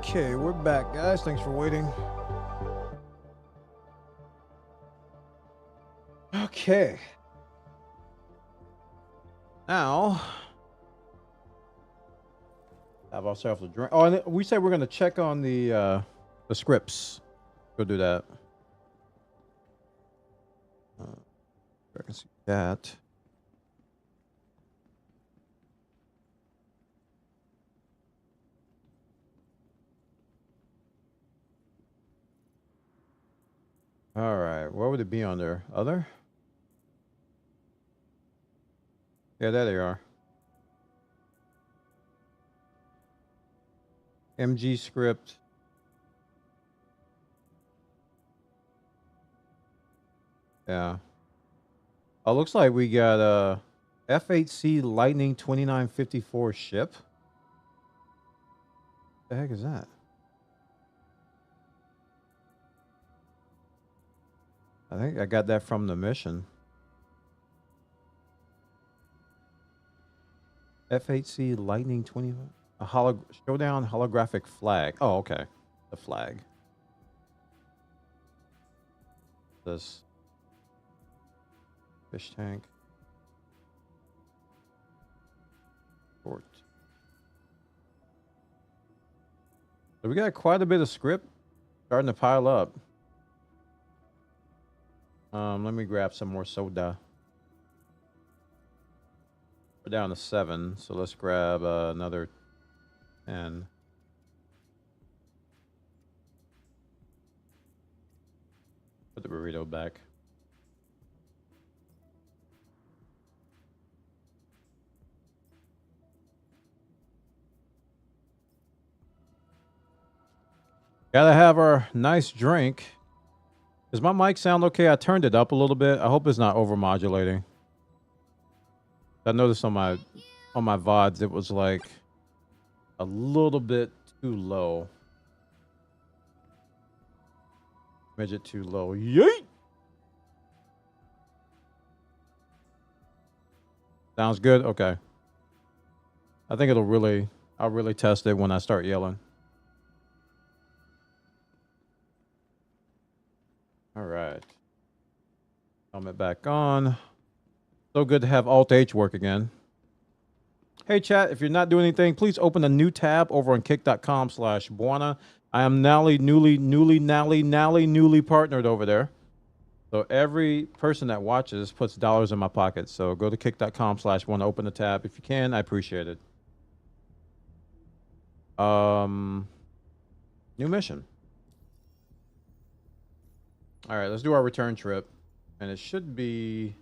Okay, we're back, guys. Thanks for waiting. Okay. Now, have ourselves a drink. Oh, and we said we're gonna check on the scripts. Go do that. I can see that. All right, what would it be on there? Other? Yeah, there they are. MG script. Yeah. Oh, looks like we got a F8C Lightning 2954 ship. The heck is that? I think I got that from the mission. F8C Lightning 20. A showdown holographic flag. Oh, okay. The flag. This fish tank. Port. So we got quite a bit of script starting to pile up. Let me grab some more soda. We're down to 7, so let's grab another 10. Put the burrito back. Gotta have our nice drink. Does my mic sound okay? I turned it up a little bit. I hope it's not overmodulating. I noticed on my VODs it was like a little bit too low. Midget too low. Yeet! Sounds good? Okay. I think I'll really test it when I start yelling. All right. Helmet back on. So good to have Alt-H work again. Hey, chat, if you're not doing anything, please open a new tab over on kick.com/Buana. I am newly partnered over there. So every person that watches puts dollars in my pocket. So go to kick.com/Buana, open the tab. If you can, I appreciate it. New mission. All right, let's do our return trip. And it should be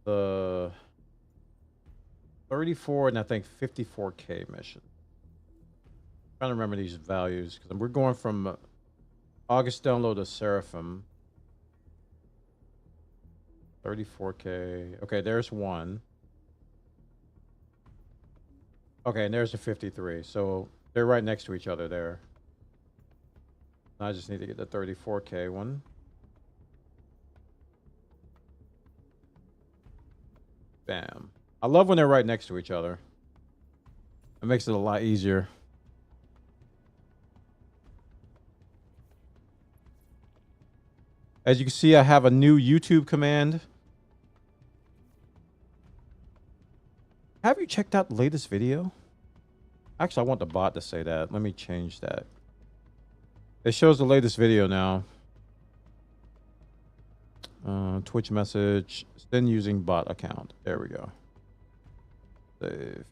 the 34 and I think 54K mission. I'm trying to remember these values because we're going from August download to Seraphim. 34K. Okay, there's one. Okay, and there's a 53. So they're right next to each other there. I just need to get the 34K one. Bam. I love when they're right next to each other. It makes it a lot easier. As you can see, I have a new YouTube command. Have you checked out the latest video? Actually, I want the bot to say that. Let me change that. It shows the latest video now. Twitch message. Send using bot account. There we go. Save.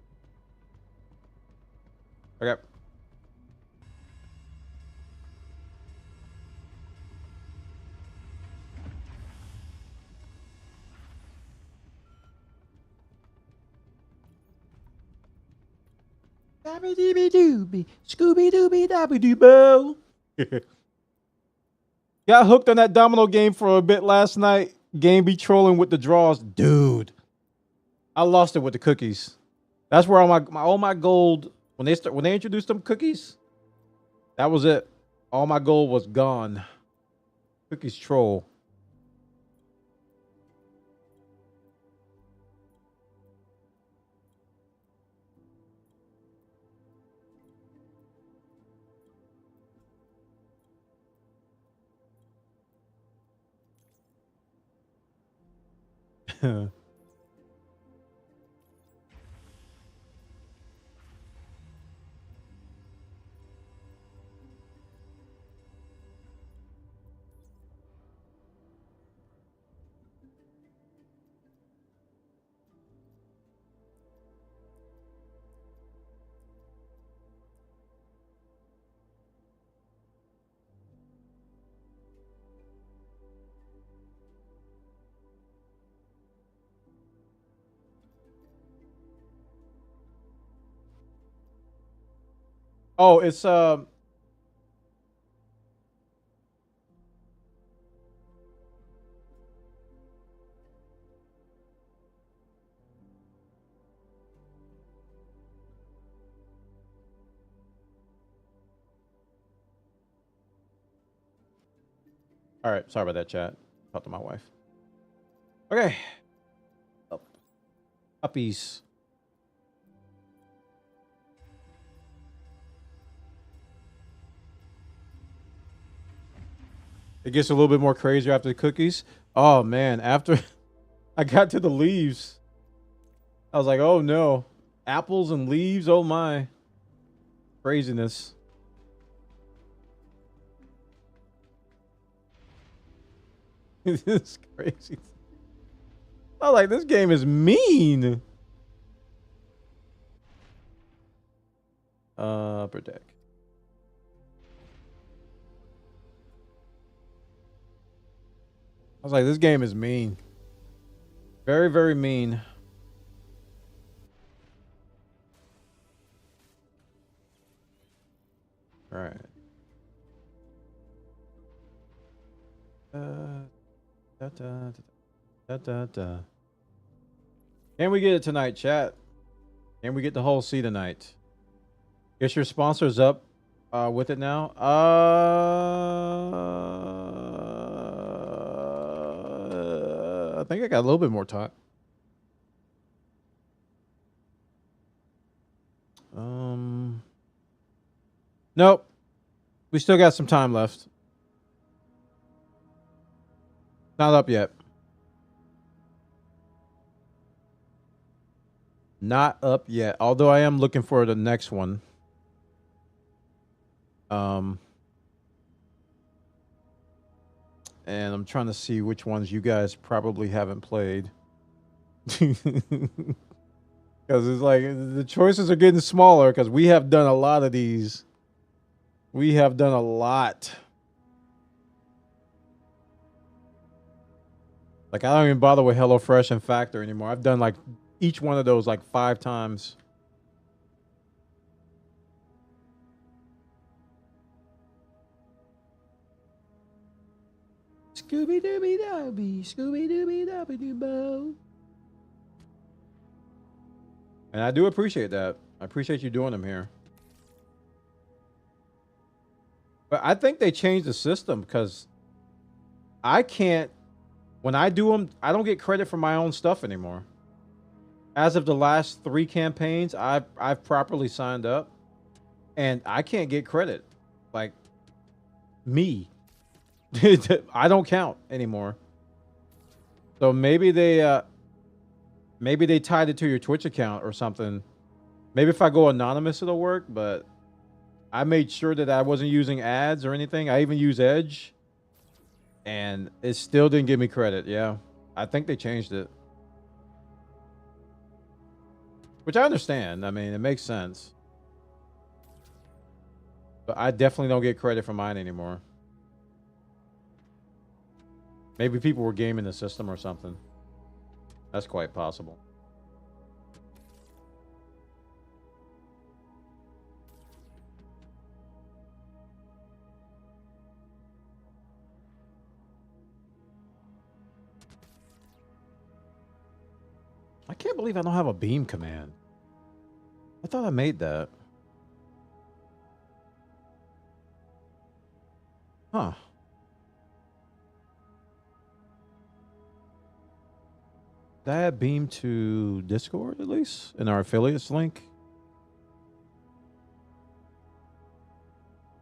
Okay. Scooby-Dooby-Dabby-Doo-Bo. Got hooked on that domino game for a bit last night. Game be trolling with the draws. Dude. I lost it with the cookies. That's where all my gold, when they introduced them cookies, that was it. All my gold was gone. Cookies troll. Oh, it's all right. Sorry about that, chat. Talk to my wife. Okay. Puppies. It gets a little bit more crazy after the cookies. Oh man, after I got to the leaves, I was like, oh no. Apples and leaves, oh my. Craziness. This is crazy. I was like, this game is mean. Upper deck. I was like, this game is mean. Very, very mean. All right. Can we get it tonight, chat? Can we get the whole C tonight? Guess your sponsor's up with it now. I think I got a little bit more time. Nope. We still got some time left. Not up yet. Not up yet. Although I am looking for the next one. And I'm trying to see which ones you guys probably haven't played. Because it's like the choices are getting smaller because we have done a lot of these. We have done a lot. Like, I don't even bother with HelloFresh and Factor anymore. I've done like each one of those like 5 times. Scooby-Dooby-Dooby, Scooby-Dooby-Dooby-Doo. And I do appreciate that. I appreciate you doing them here. But I think they changed the system because I can't, when I do them, I don't get credit for my own stuff anymore. As of the last 3 campaigns, I've properly signed up and I can't get credit. Like, me. I don't count anymore. So maybe they tied it to your Twitch account or something. Maybe if I go anonymous it'll work, but I made sure that I wasn't using ads or anything. I even use Edge and it still didn't give me credit. Yeah. I think they changed it. Which I understand. I mean, it makes sense. But I definitely don't get credit for mine anymore. Maybe people were gaming the system or something. That's quite possible. I can't believe I don't have a beam command. I thought I made that. Huh. Did I add beam to Discord at least? In our affiliates link?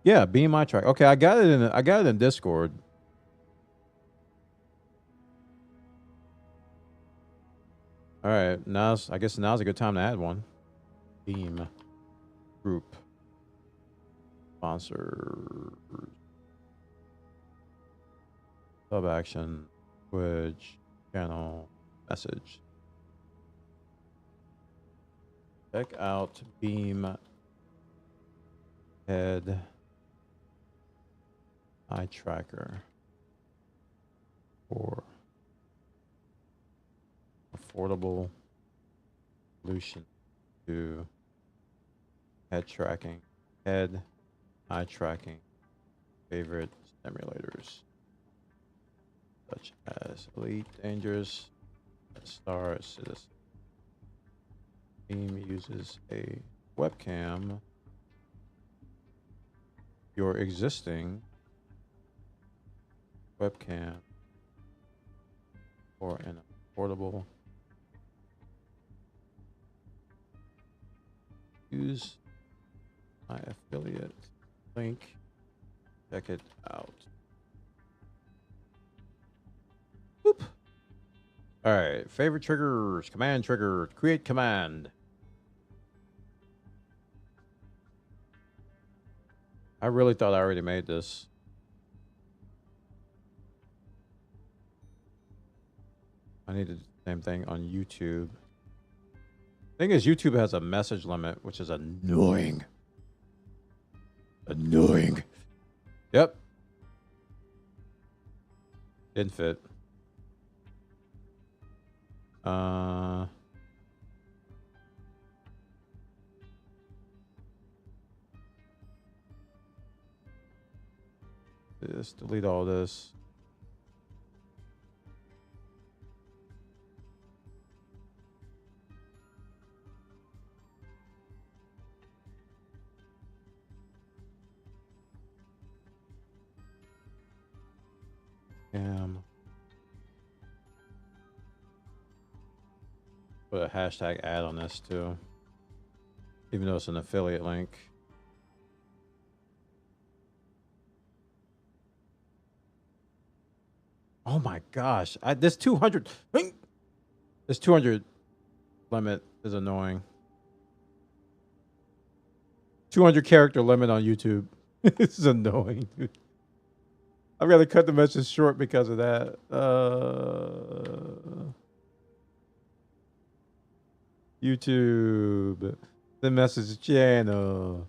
Yeah, beam my track. Okay, I got it in Discord. All right, I guess now's a good time to add one. Beam group sponsor sub action Twitch channel message. Check out Beam Head Eye Tracker for affordable solution to head tracking, head eye tracking, favorite simulators such as Elite Dangerous, Star Citizen. Beam uses a webcam. Your existing webcam or an affordable. Use my affiliate link. Check it out. Boop. All right. Favorite triggers. Command trigger. Create command. I really thought I already made this. I needed the same thing on YouTube. Thing is, YouTube has a message limit, which is annoying. Annoying. Yep. Didn't fit. Just delete all this. Put a hashtag ad on this too, even though it's an affiliate link. Oh my gosh, this 200 limit is annoying. 200 character limit on YouTube. This is annoying, dude. I've got to cut the message short because of that. YouTube, the message channel,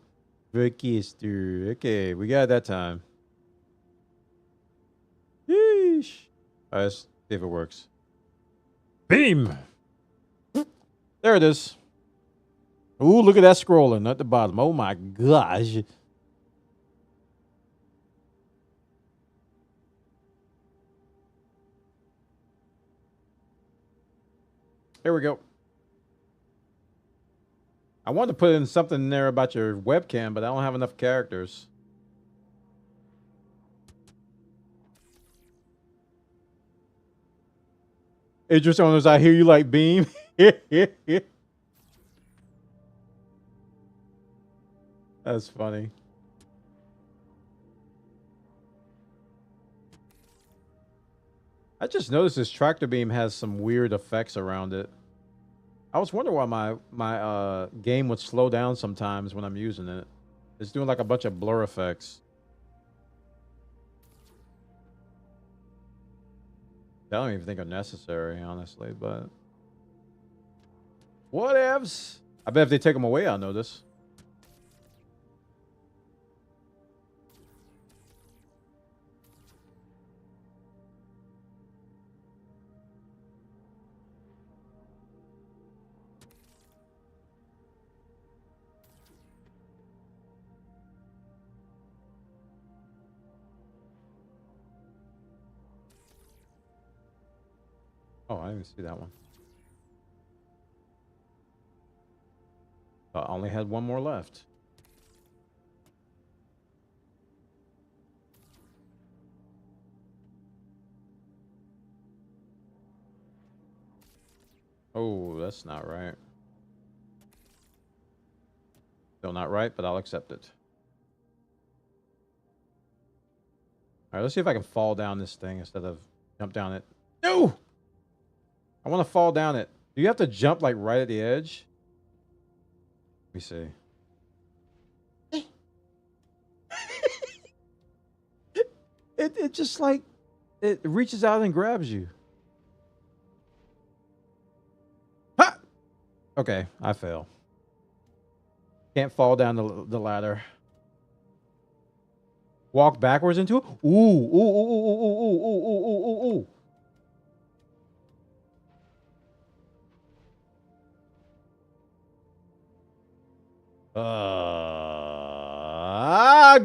register. Okay, we got it that time. Yeesh. All right, let's see if it works. Beam. There it is. Ooh, look at that scrolling at the bottom. Oh my gosh. Here we go. I wanted to put in something in there about your webcam, but I don't have enough characters. Idris owners, I hear you like Beam. That's funny. I just noticed this tractor beam has some weird effects around it. I was wondering why my game would slow down sometimes when I'm using it. It's doing like a bunch of blur effects. I don't even think are necessary, honestly, but whatevs. I bet if they take them away, I'll notice. Oh, I didn't see that one. I only had one more left. Oh, that's not right. Still not right, but I'll accept it. All right, let's see if I can fall down this thing instead of jump down it. No! I want to fall down it. Do you have to jump like right at the edge? Let me see. It just like it reaches out and grabs you. Ha! Okay, I fail. Can't fall down the ladder. Walk backwards into it. Ooh, ooh, ooh, ooh, ooh, ooh, ooh, ooh, ooh, ooh, ooh.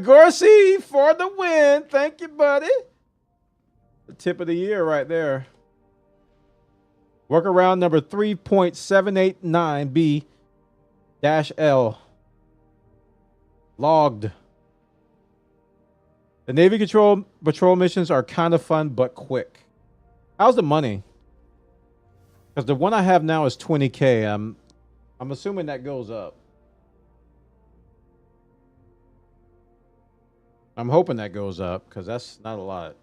Gorsey for the win. Thank you, buddy. The tip of the year right there. Workaround number 3.789B-L. Logged. The Navy patrol missions are kind of fun, but quick. How's the money? Because the one I have now is 20K. I'm assuming that goes up. I'm hoping that goes up because that's not a lot.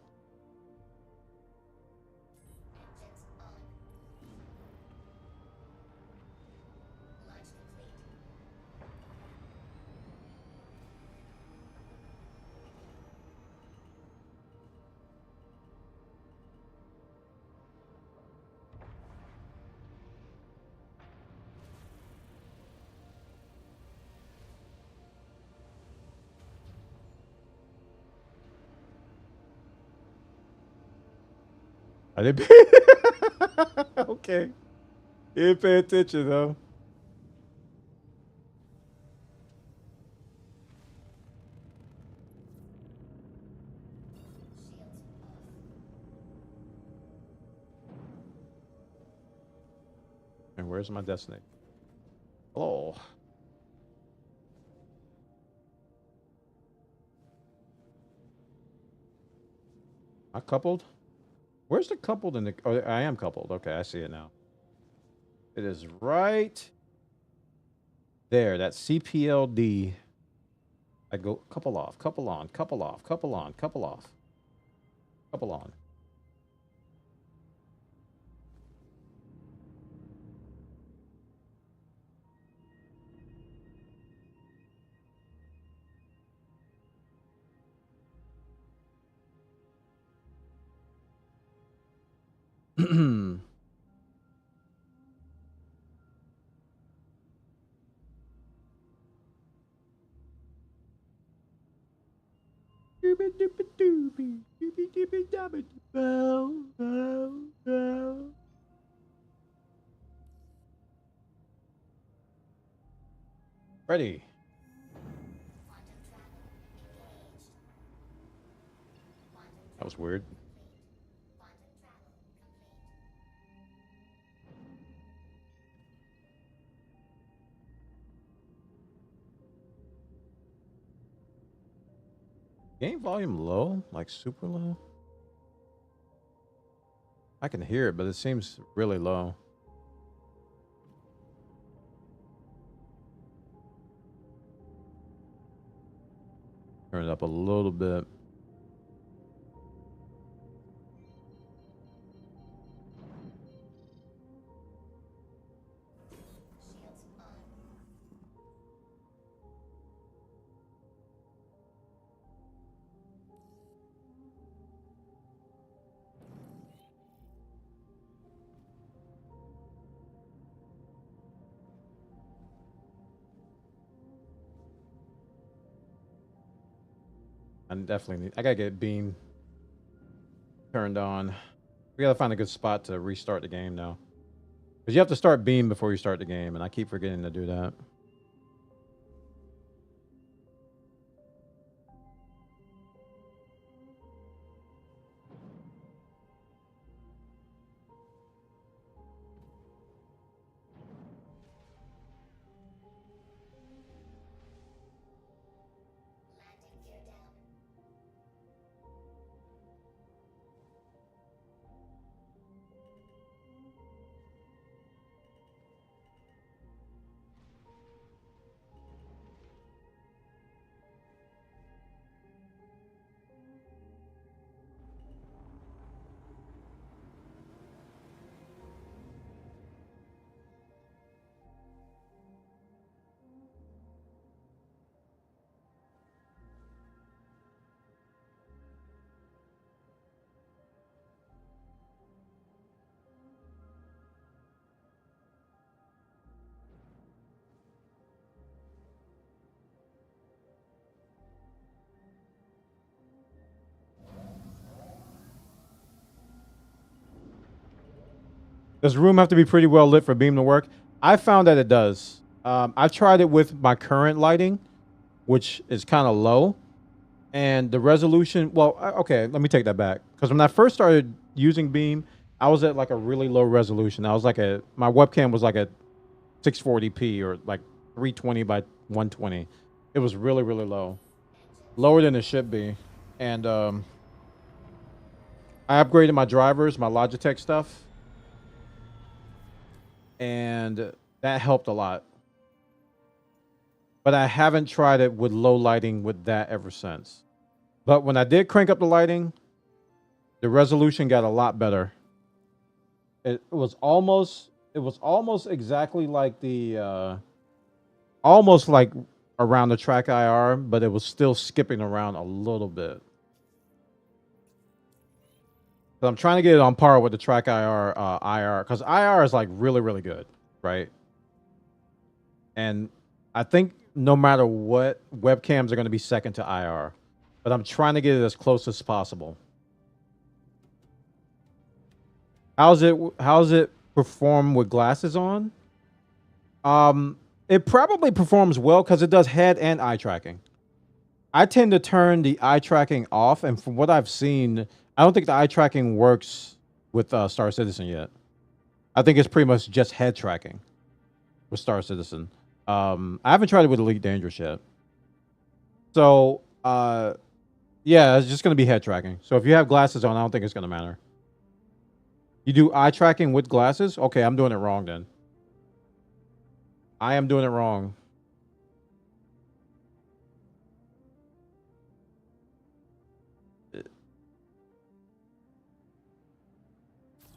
I didn't pay. Okay. You didn't pay attention though. And where's my destination? Hello. I coupled? Where's the coupled in the... Oh, I am coupled. Okay, I see it now. It is right there. That's CPLD. I go couple off, couple on, couple off, couple on, couple off, couple on. Ready. That was weird. Game volume low? Like super low? I can hear it, but it seems really low. Turn it up a little bit. I gotta get beam turned on. We gotta find a good spot to restart the game now. Because you have to start beam before you start the game, and I keep forgetting to do that. Does room have to be pretty well lit for beam to work? I found that it does. I've tried it with my current lighting, which is kind of low. And the resolution, well, okay, let me take that back. Because when I first started using beam, I was at like a really low resolution. I was like my webcam was like a 640p or like 320 by 120. It was really, really low. Lower than it should be. And I upgraded my drivers, my Logitech stuff. And that helped a lot. But I haven't tried it with low lighting with that ever since. But when I did crank up the lighting, the resolution got a lot better. It was almost exactly like the almost like around the track IR, but it was still skipping around a little bit. So I'm trying to get it on par with the track IR because IR is like really, really good, right? And I think no matter what, webcams are going to be second to IR, but I'm trying to get it as close as possible. How's it perform with glasses on? It probably performs well because it does head and eye tracking. I tend to turn the eye tracking off, and from what I've seen, I don't think the eye tracking works with Star Citizen yet. I think it's pretty much just head tracking with Star Citizen. I haven't tried it with Elite Dangerous yet. So, yeah, it's just going to be head tracking. So if you have glasses on, I don't think it's going to matter. You do eye tracking with glasses? Okay, I'm doing it wrong then. I am doing it wrong.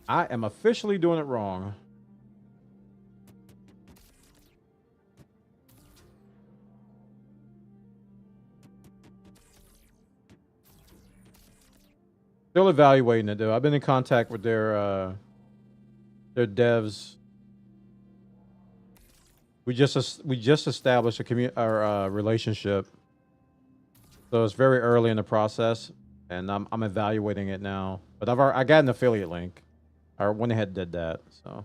I am officially doing it wrong. Still evaluating it though. I've been in contact with their devs. We just established a relationship, so it's very early in the process, and I'm evaluating it now. But I got an affiliate link. I went ahead and did that. So,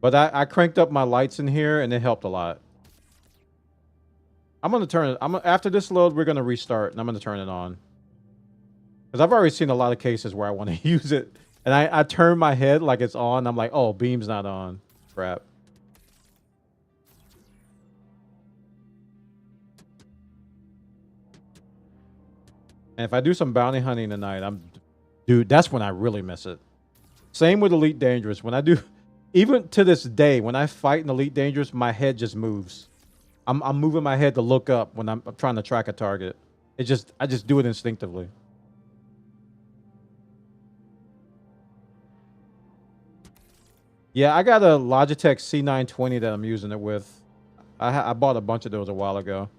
but I cranked up my lights in here, and it helped a lot. I'm gonna turn it. After this load, we're gonna restart, and I'm gonna turn it on because I've already seen a lot of cases where I want to use it, and I turn my head like it's on. I'm like, oh, beam's not on. Crap. And if I do some bounty hunting tonight, dude, that's when I really miss it. Same with Elite Dangerous. When I do, even to this day, when I fight in Elite Dangerous, my head just moves. I'm moving my head to look up when I'm trying to track a target. I just do it instinctively. Yeah, I got a Logitech C920 that I'm using it with. I bought a bunch of those a while ago.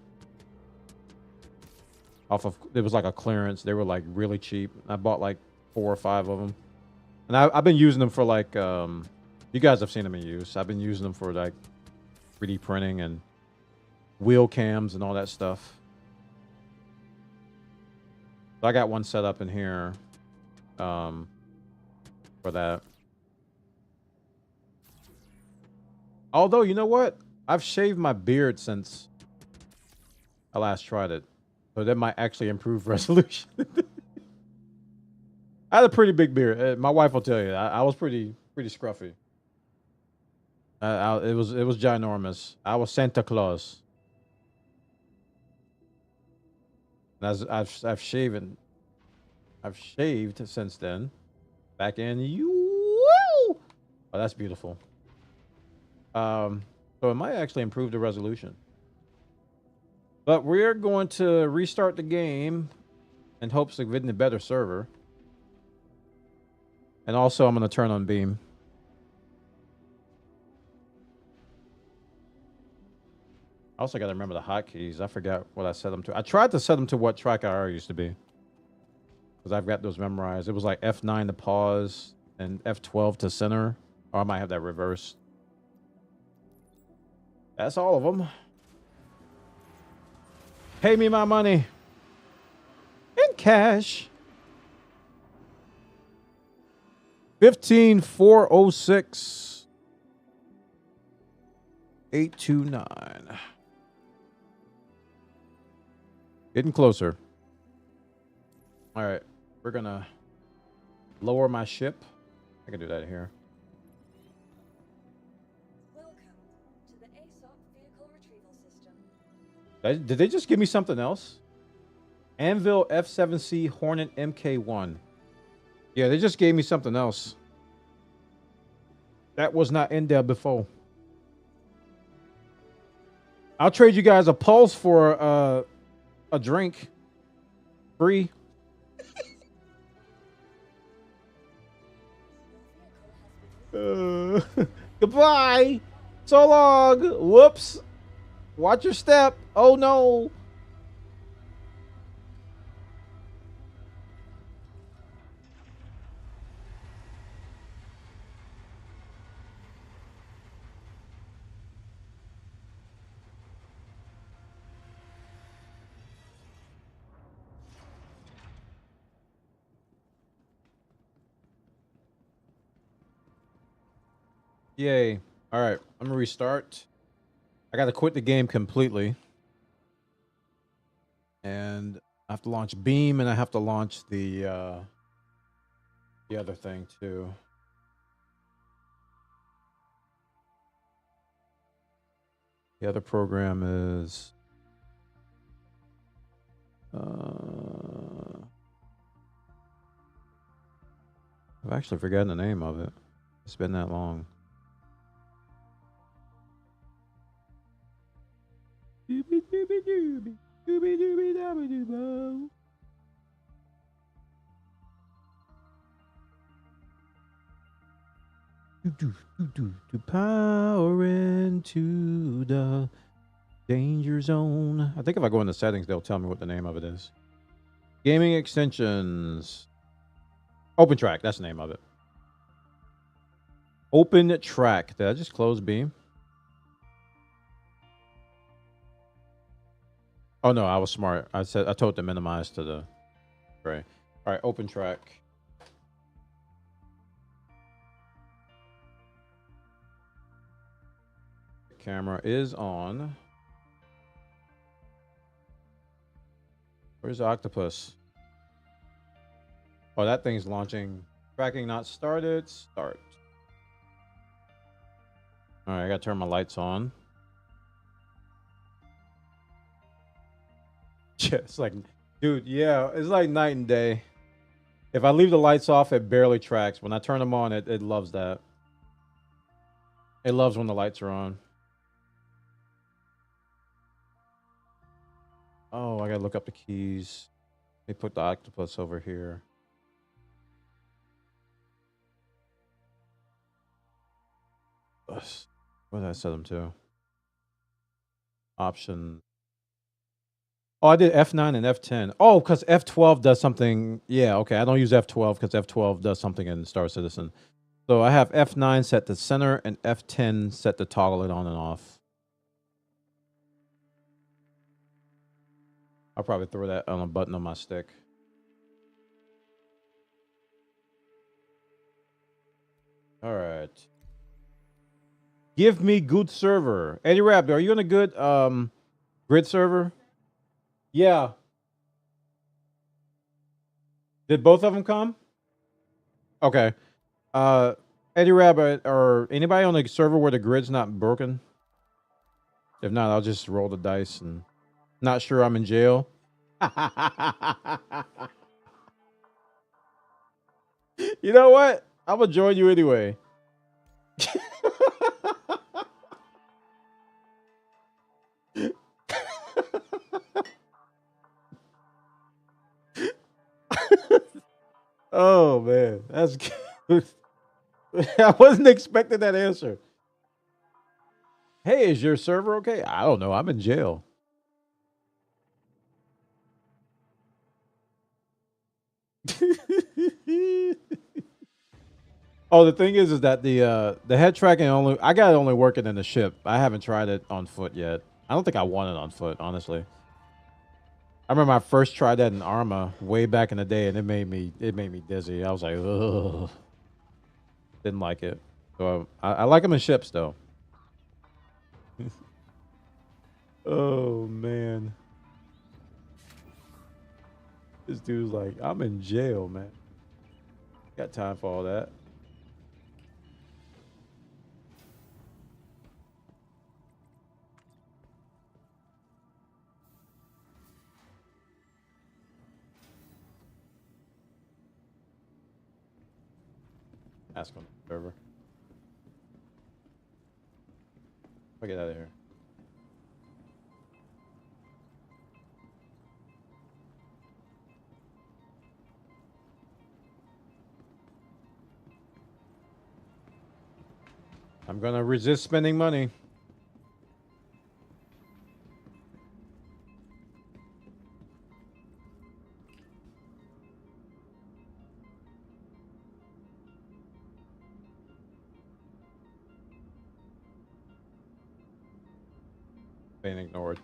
It was like a clearance. They were like really cheap. I bought like 4 or 5 of them, and I've been using them for like you guys have seen them in use. I've been using them for like 3D printing and wheel cams and all that stuff. So I got one set up in here for that. Although, you know what? I've shaved my beard since I last tried it. So that might actually improve resolution. I had a pretty big beard. My wife will tell you. I was pretty scruffy. It was ginormous. I was Santa Claus. I've shaved since then. Back in you. Oh, that's beautiful. So it might actually improve the resolution. But we're going to restart the game in hopes of getting a better server. And also I'm going to turn on beam. I also got to remember the hotkeys. I forgot what I set them to. I tried to set them to what track IR used to be, because I've got those memorized. It was like F9 to pause and F12 to center. Or I might have that reversed. That's all of them. Pay me my money in cash. 15406 829. Getting closer. All right, we're gonna lower my ship. I can do that here. Did they just give me something else? Anvil F7C Hornet MK1. Yeah, they just gave me something else. That was not in there before. I'll trade you guys a pulse for a drink. Free. Goodbye. So long. Whoops. Watch your step. Oh no. Yay. All right, I'm gonna restart. I gotta quit the game completely. And I have to launch Beam, and I have to launch the other thing too. The other program is I've actually forgotten the name of it. It's been that long. Doobie doobie doobie. Doobie doobie doobie doobie. To power into the danger zone. I think if I go into settings, they'll tell me what the name of it is. Gaming extensions. Open track. That's the name of it. Open track. Did I just close Beam? Oh no, I was smart. I told it to minimize to the gray. All right, open track. Camera is on. Where's the octopus? Oh, that thing's launching. Tracking not started. Start. All right, I gotta turn my lights on. It's like, dude, yeah, it's like night and day. If I leave the lights off, it barely tracks. When I turn them on, it loves that. It loves when the lights are on. Oh, I gotta look up the keys. They put the octopus over here. What did I set them to? Option. Oh, I did F9 and F10. Oh, because F12 does something. Yeah, okay. I don't use F12 because F12 does something in Star Citizen. So I have F9 set to center and F10 set to toggle it on and off. I'll probably throw that on a button on my stick. All right. Give me good server. Eddie Raptor, are you in a good grid server? Yeah. Did both of them come? Okay. Eddie Rabbit, or anybody on the server where the grid's not broken? If not, I'll just roll the dice and not sure I'm in jail. You know what? I'm gonna join you anyway. Oh man, that's good. I wasn't expecting that answer. Hey, is your server okay? I don't know. I'm in jail. Oh, the thing is that the head tracking I got it only working in the ship. I haven't tried it on foot yet. I don't think I want it on foot, honestly. I remember I first tried that in Arma way back in the day, and it made me dizzy. I was like, ugh. Didn't like it. So I like them in ships though. Oh man. This dude's like, I'm in jail, man. Got time for all that. Ask on the server. I'll get out of here. I'm gonna resist spending money. Being ignored.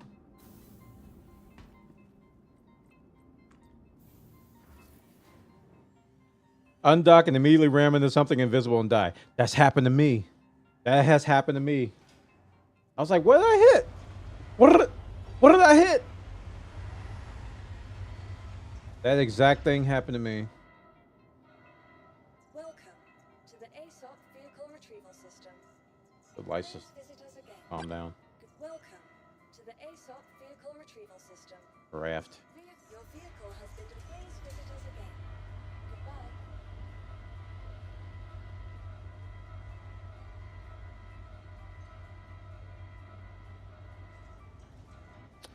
Undock and immediately ram into something invisible and die. That's happened to me. That has happened to me. I was like, what did I hit? What did I hit? That exact thing happened to me. Welcome to the ASOP vehicle retrieval system. The license. Calm down. Welcome to the ASOP vehicle retrieval system. Raft. Your vehicle has been deployed. Please visit us again. Goodbye.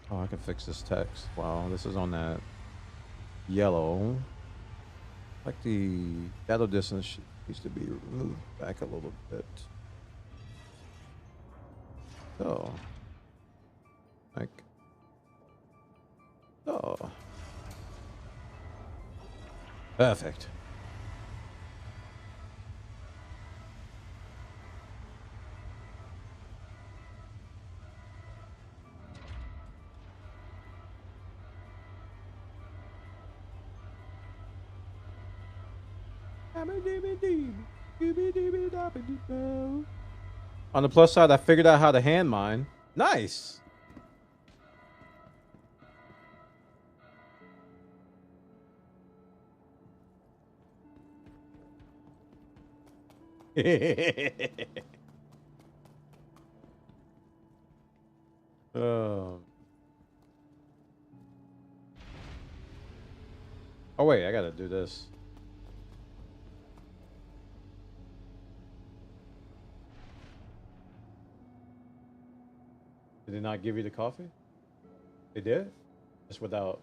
Oh, I can fix this text. Wow, this is on that yellow. Like the shadow distance needs to be removed back a little bit. So, like, oh, perfect. On the plus side, I figured out how to hand mine. Nice. Oh wait, I gotta do this. Did they not give you the coffee? They did? Just without.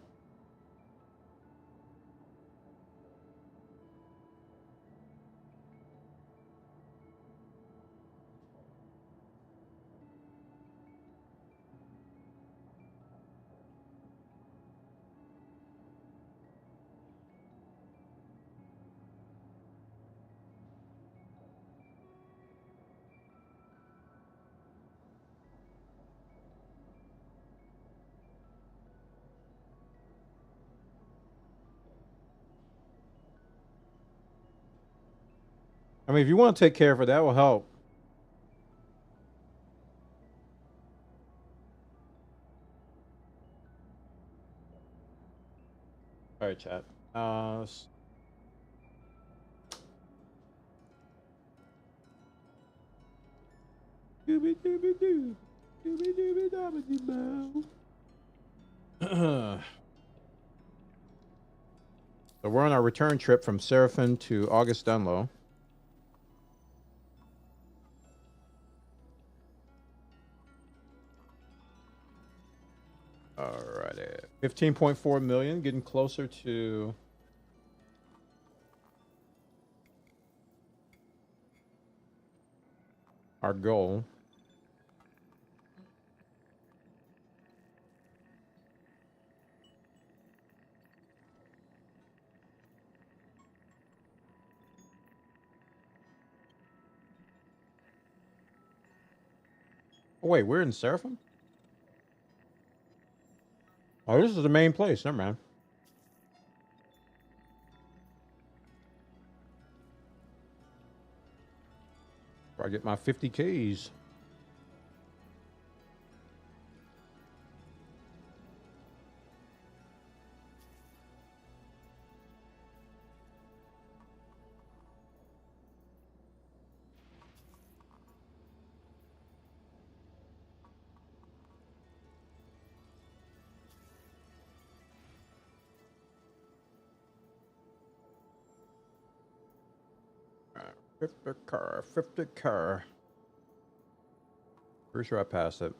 I mean, if you want to take care of it, that will help. All right, chat. So we're on our return trip from Seraphim to August Dunlow. Alrighty. 15.4 million, getting closer to our goal. Oh, wait, we're in Seraphim? Oh, this is the main place. Never mind. Before I get my 50 Ks. Flip the car. Pretty sure I passed it.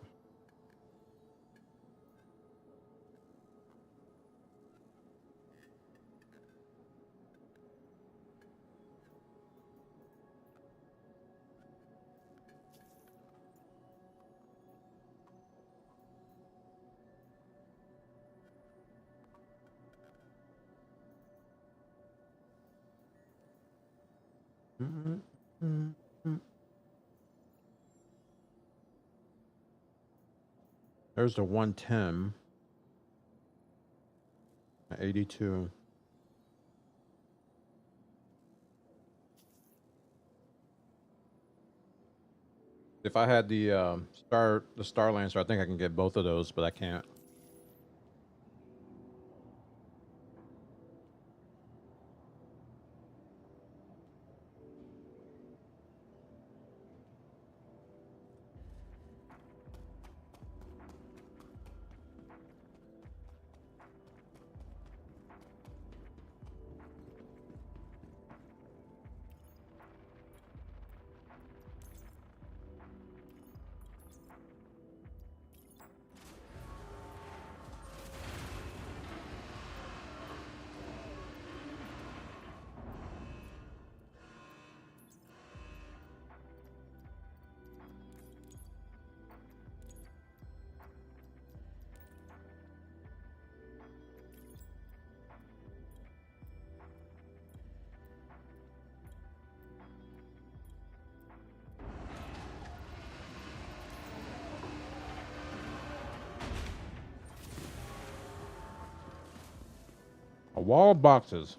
There's the 110. 82. If I had the Star Lancer, I think I can get both of those, but I can't. A wall of boxes.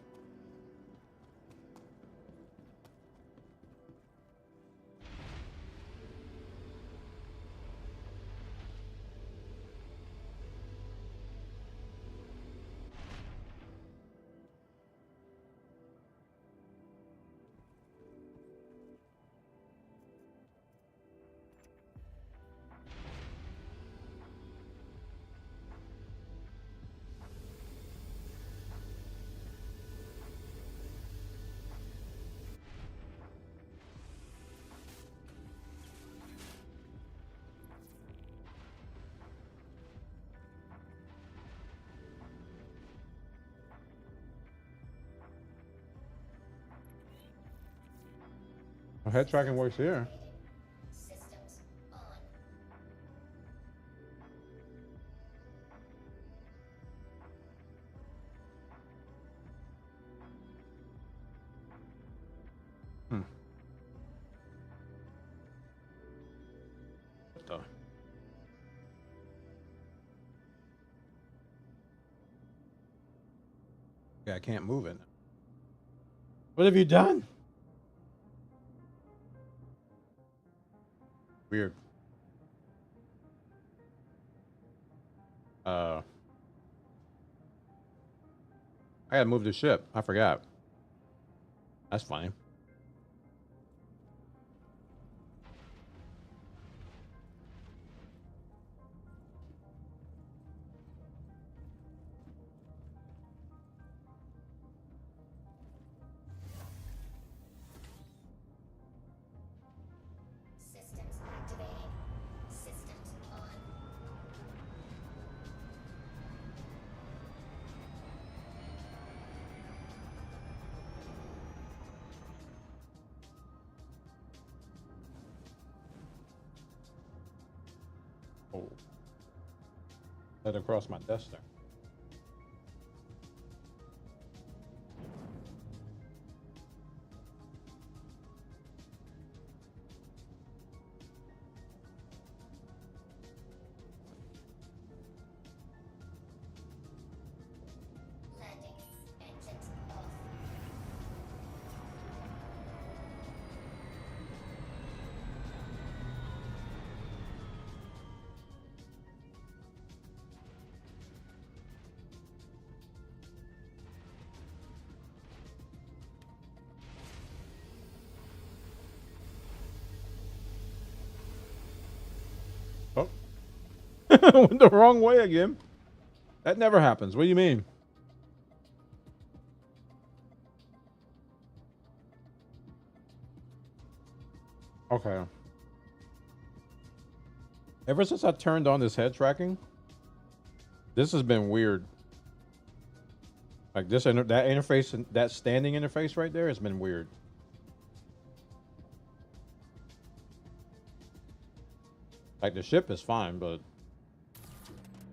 Well, head tracking works here. What the? Yeah, I can't move it. What have you done? Weird. I gotta move the ship. I forgot. That's fine. Oh. That across my desk there. Went the wrong way again. That never happens. What do you mean? Okay. Ever since I turned on this head tracking, this has been weird. Like that interface, that standing interface right there has been weird. Like the ship is fine, but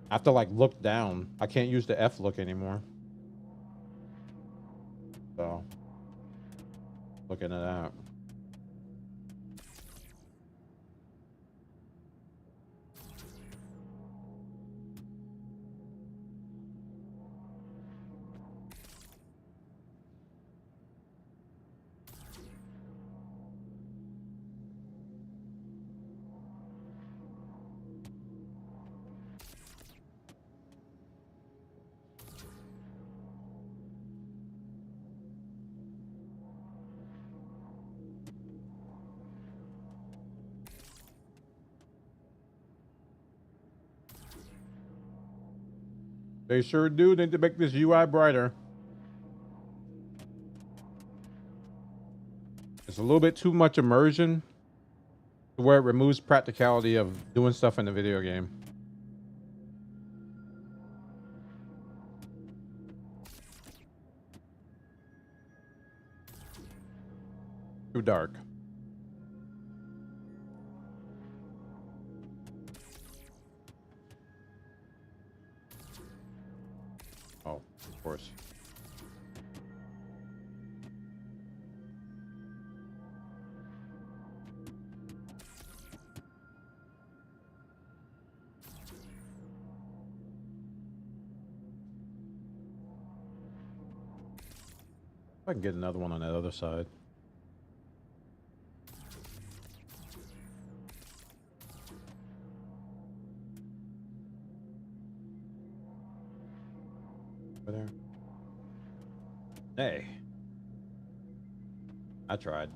I have to like look down. I can't use the F look anymore. So, looking at that. They sure do need to make this UI brighter. It's a little bit too much immersion to where it removes practicality of doing stuff in the video game. Too dark. Oh, of course. I can get another one on that other side. Over there. Hey. I tried.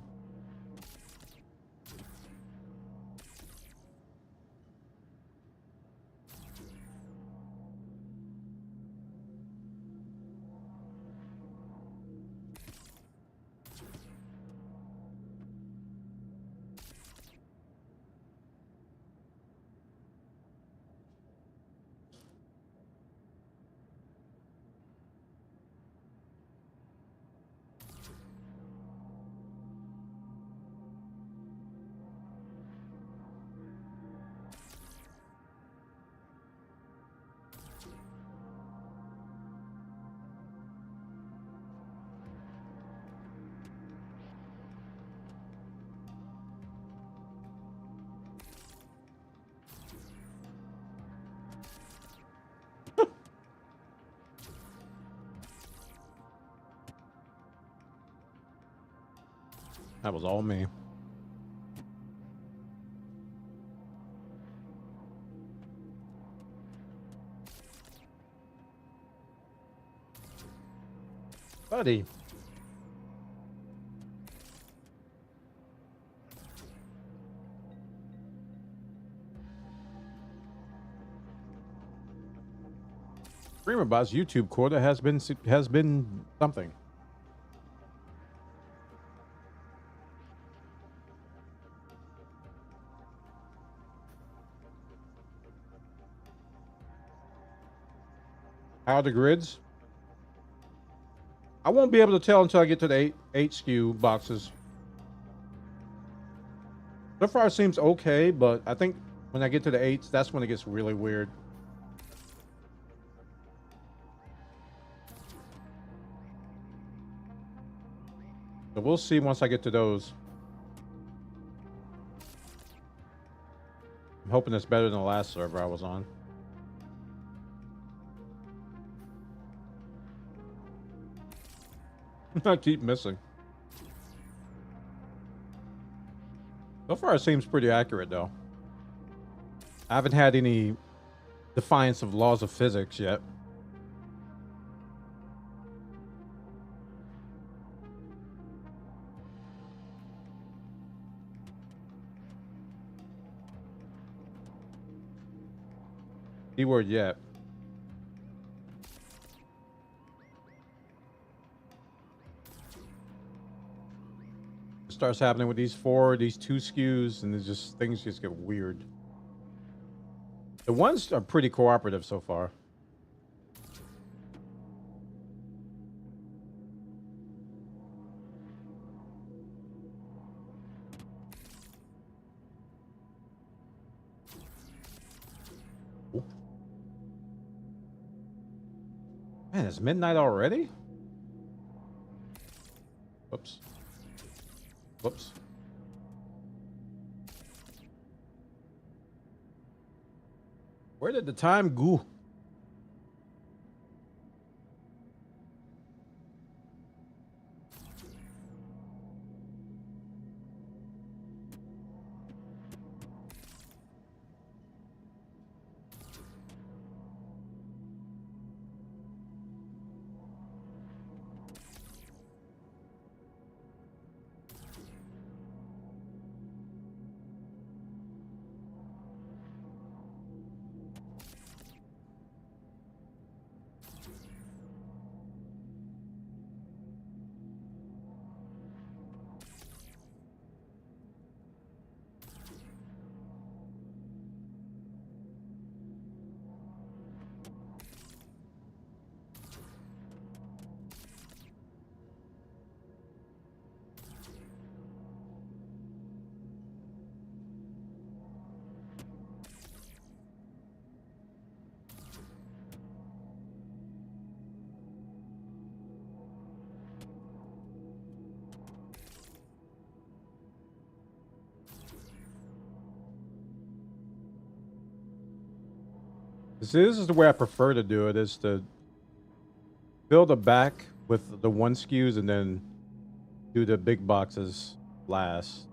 That was all me. Buddy. Streamerbot's YouTube quota has been something. How are the grids? I won't be able to tell until I get to the 8 SKU boxes. So far it seems okay, but I think when I get to the 8s, that's when it gets really weird. So we'll see once I get to those. I'm hoping it's better than the last server I was on. I keep missing. So far it seems pretty accurate though. I haven't had any defiance of laws of physics yet. Keyword yet. It starts happening with these two SKUs, and things just get weird. The ones are pretty cooperative so far. Man, it's midnight already? Whoops. Whoops. Where did the time go? This is the way I prefer to do it, is to fill the back with the one SKUs and then do the big boxes last.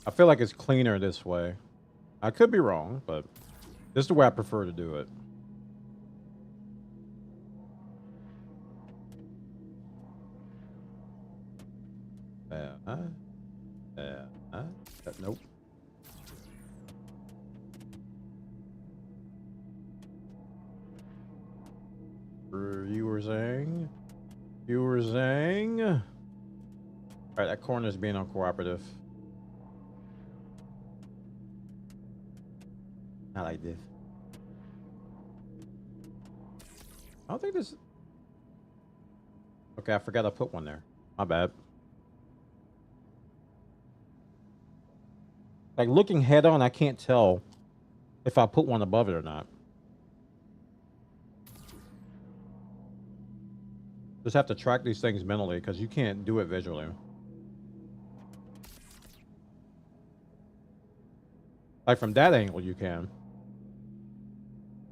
I feel like it's cleaner this way. I could be wrong, but this is the way I prefer to do it. Nope. You were saying? Alright, that corner's being uncooperative. Not like this. I don't think this... Okay, I forgot I put one there. My bad. Like, looking head on, I can't tell if I put one above it or not. Just have to track these things mentally because you can't do it visually. Like from that angle, you can.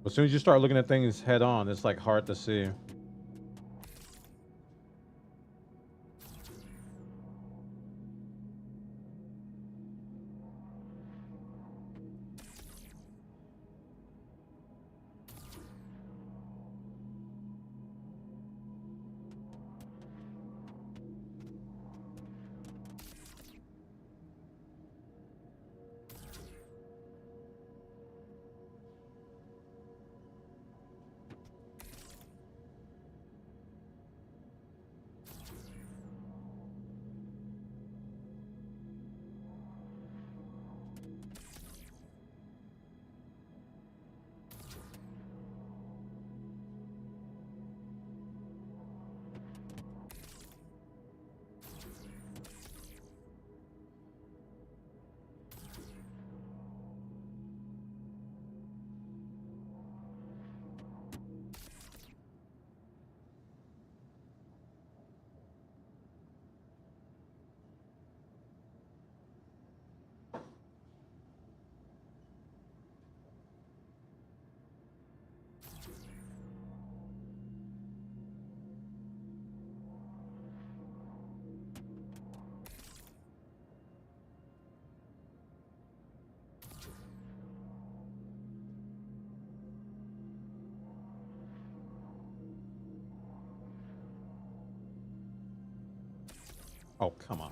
As soon as you start looking at things head on, it's like hard to see. Oh, come on.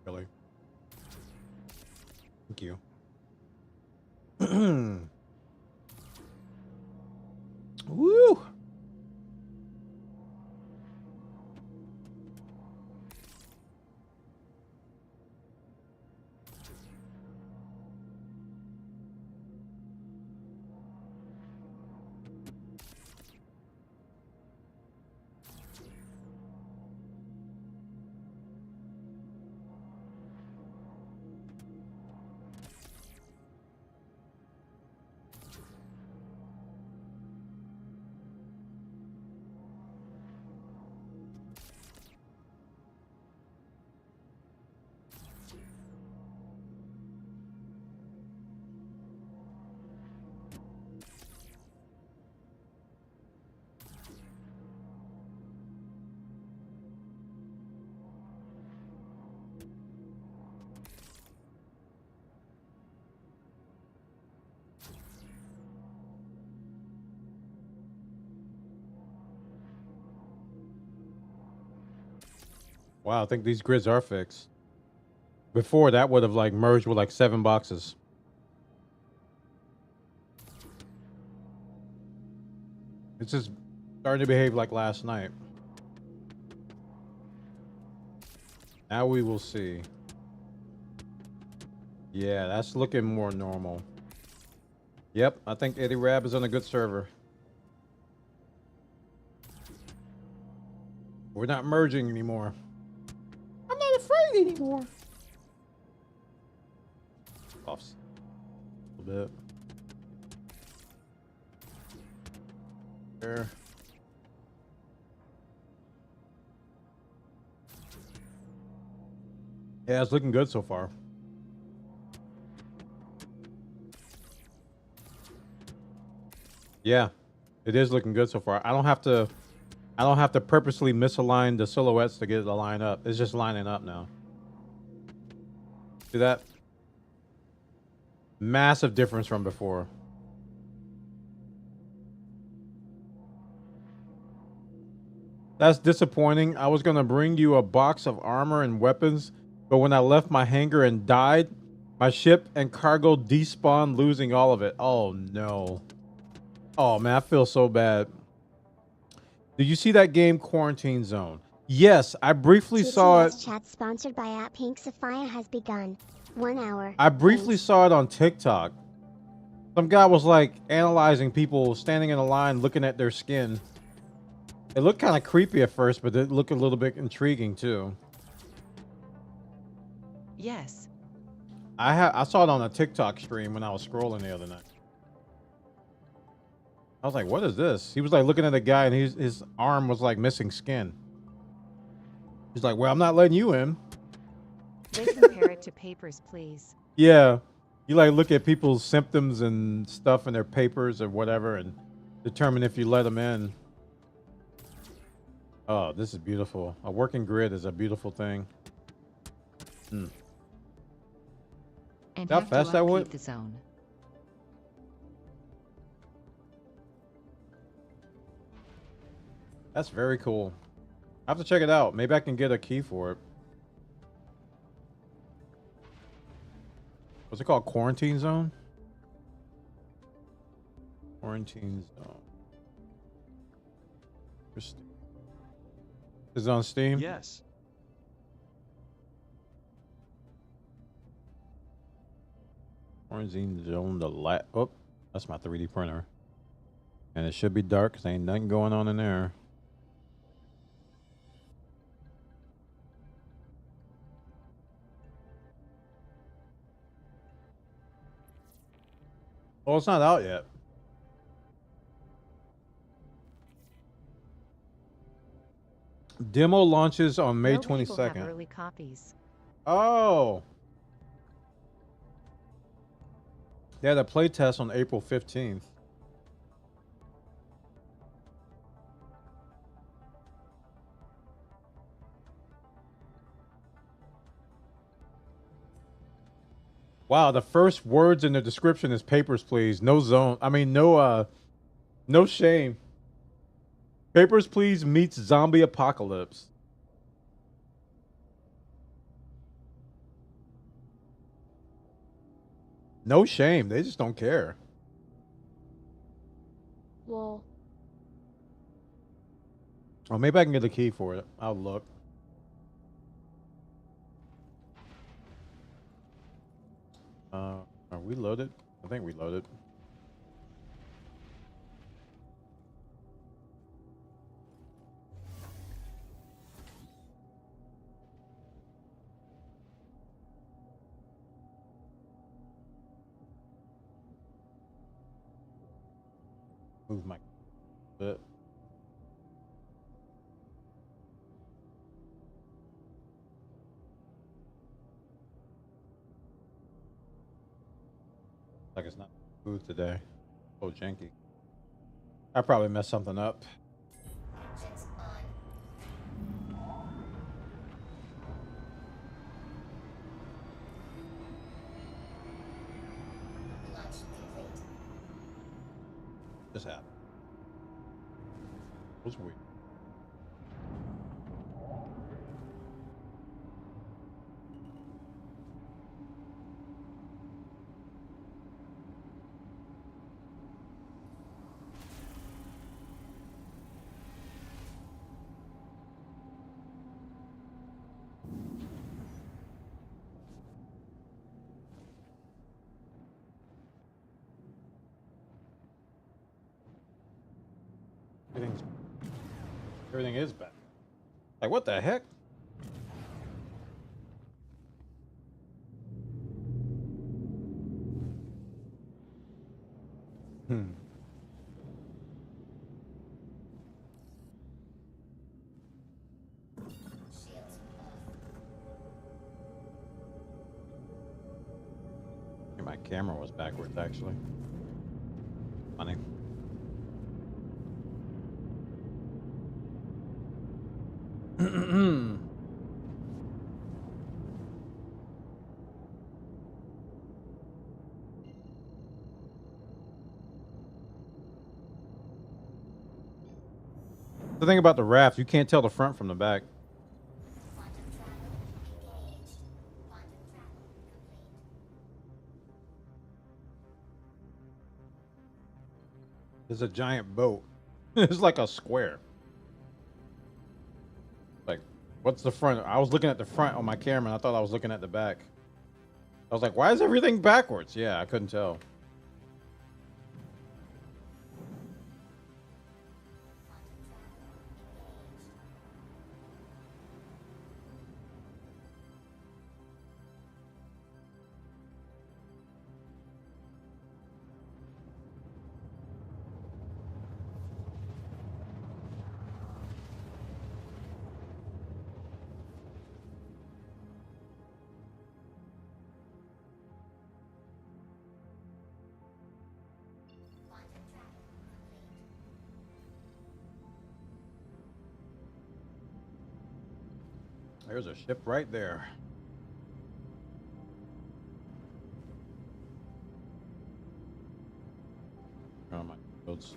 Really. Thank you. Woo! Wow, I think these grids are fixed. Before that would have like merged with like 7 boxes. It's just starting to behave like last night. Now we will see. Yeah, that's looking more normal. Yep, I think Eddie Rab is on a good server. We're not merging anymore. I'm not afraid anymore. Off a little bit. There. Yeah, it's looking good so far. Yeah, it is looking good so far. I don't have to purposely misalign the silhouettes to get it to line up. It's just lining up now. See that? Massive difference from before. That's disappointing. I was gonna bring you a box of armor and weapons, but when I left my hangar and died, my ship and cargo despawned, losing all of it. Oh no. Oh man, I feel so bad. Did you see that game Quarantine Zone? Yes, I briefly saw it. Chat sponsored by App Pink Sapphire has begun. 1 hour. I briefly saw it on TikTok. Some guy was like analyzing people standing in a line looking at their skin. It looked kind of creepy at first, but it looked a little bit intriguing too. Yes. I saw it on a TikTok stream when I was scrolling the other night. I was like, what is this? He was like looking at a guy and his arm was like missing skin. He's like, well, I'm not letting you in. They compare it to Papers, Please. Yeah. You like look at people's symptoms and stuff in their papers or whatever and determine if you let them in. Oh, this is beautiful. A working grid is a beautiful thing. And How have fast to that upkeep went? the zone. That's very cool. I have to check it out. Maybe I can get a key for it. What's it called? Quarantine Zone? Quarantine Zone. Interesting. Is it on Steam? Yes. Quarantine Zone, oh, that's my 3D printer. And it should be dark because ain't nothing going on in there. Oh, it's not out yet. Demo launches on May No people have 22nd. early copies. Oh. They had a playtest on April 15th. Wow, the first words in the description is Papers, Please. No zone. I mean, no shame. Papers, Please meets zombie apocalypse. No shame. They just don't care. Well, Oh, maybe I can get the key for it. I'll look. Are we loaded? I think we loaded. Move my bit. Like it's not smooth today. Oh, janky. I probably messed something up. Just happened. That was weird. Everything is bad. Like, what the heck? My camera was backwards, actually. Funny. The thing about the raft, you can't tell the front from the back. It's a giant boat. It's like a square. Like, what's the front? I was looking at the front on my camera, and I thought I was looking at the back. I was like, why is everything backwards? Yeah, I couldn't tell. There's a ship right there. Oh my shields.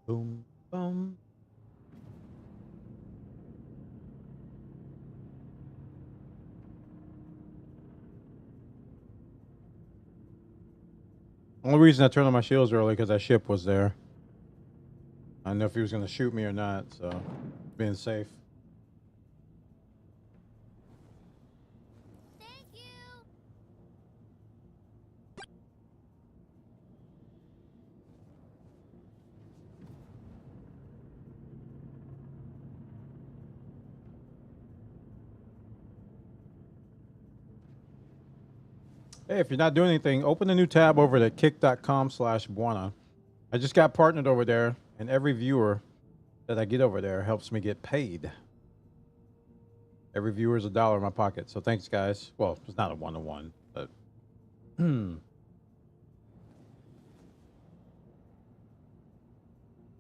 Boom, boom. Only reason I turned on my shields early because that ship was there. I didn't know if he was going to shoot me or not, so being safe. Hey, if you're not doing anything, open a new tab over at kick.com/Buana. I just got partnered over there, and every viewer that I get over there helps me get paid. Every viewer is $1 in my pocket, so thanks, guys. Well, it's not a one-to-one, but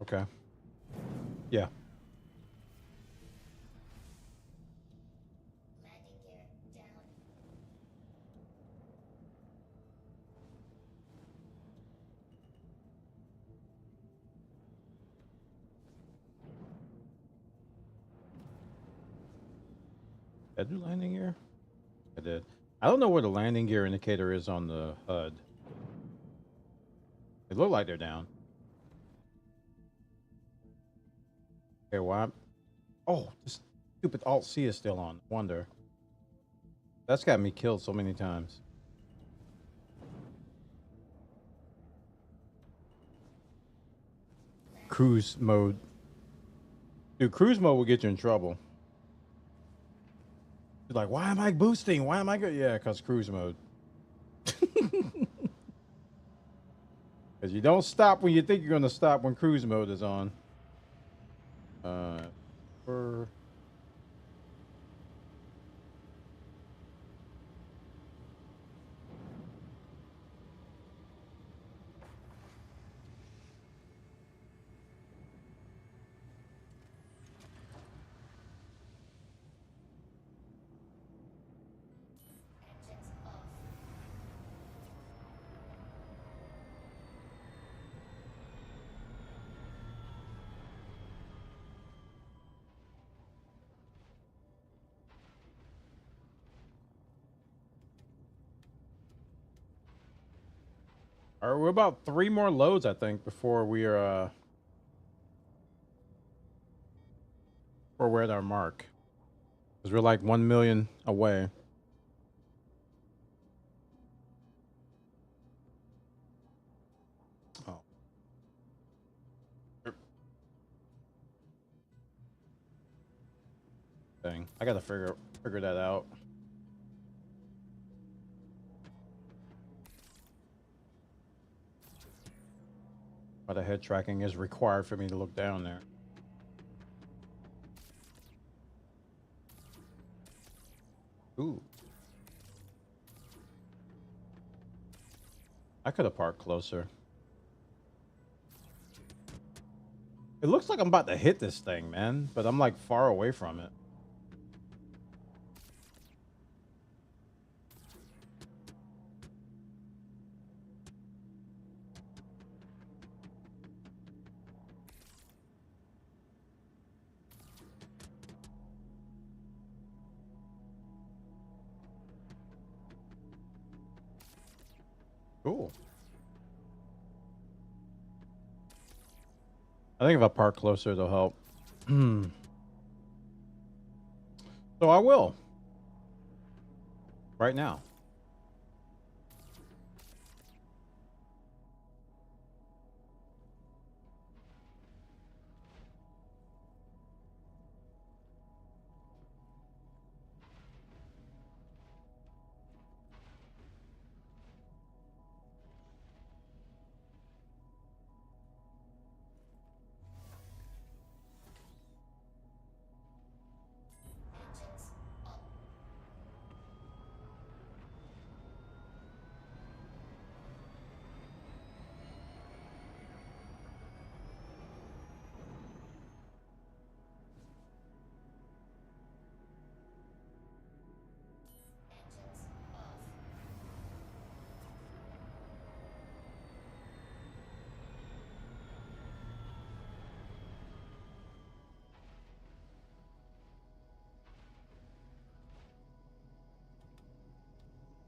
okay, yeah. Did I do landing gear? I did. I don't know where the landing gear indicator is on the HUD. They look like they're down. Okay, why? Oh, this stupid Alt-C is still on. Wonder. That's got me killed so many times. Cruise mode. Dude, cruise mode will get you in trouble. You're like, why am I boosting? Why am I good? Yeah, because cruise mode. Because you don't stop when you think you're going to stop when cruise mode is on. All right, we're about 3 more loads, I think, before we're at our mark. Because we're like 1 million away. Oh. Dang, I gotta figure that out. But the head tracking is required for me to look down there. Ooh. I could have parked closer. It looks like I'm about to hit this thing, man, but I'm like far away from it. Cool. I think if I park closer, it'll help. So I will. Right now.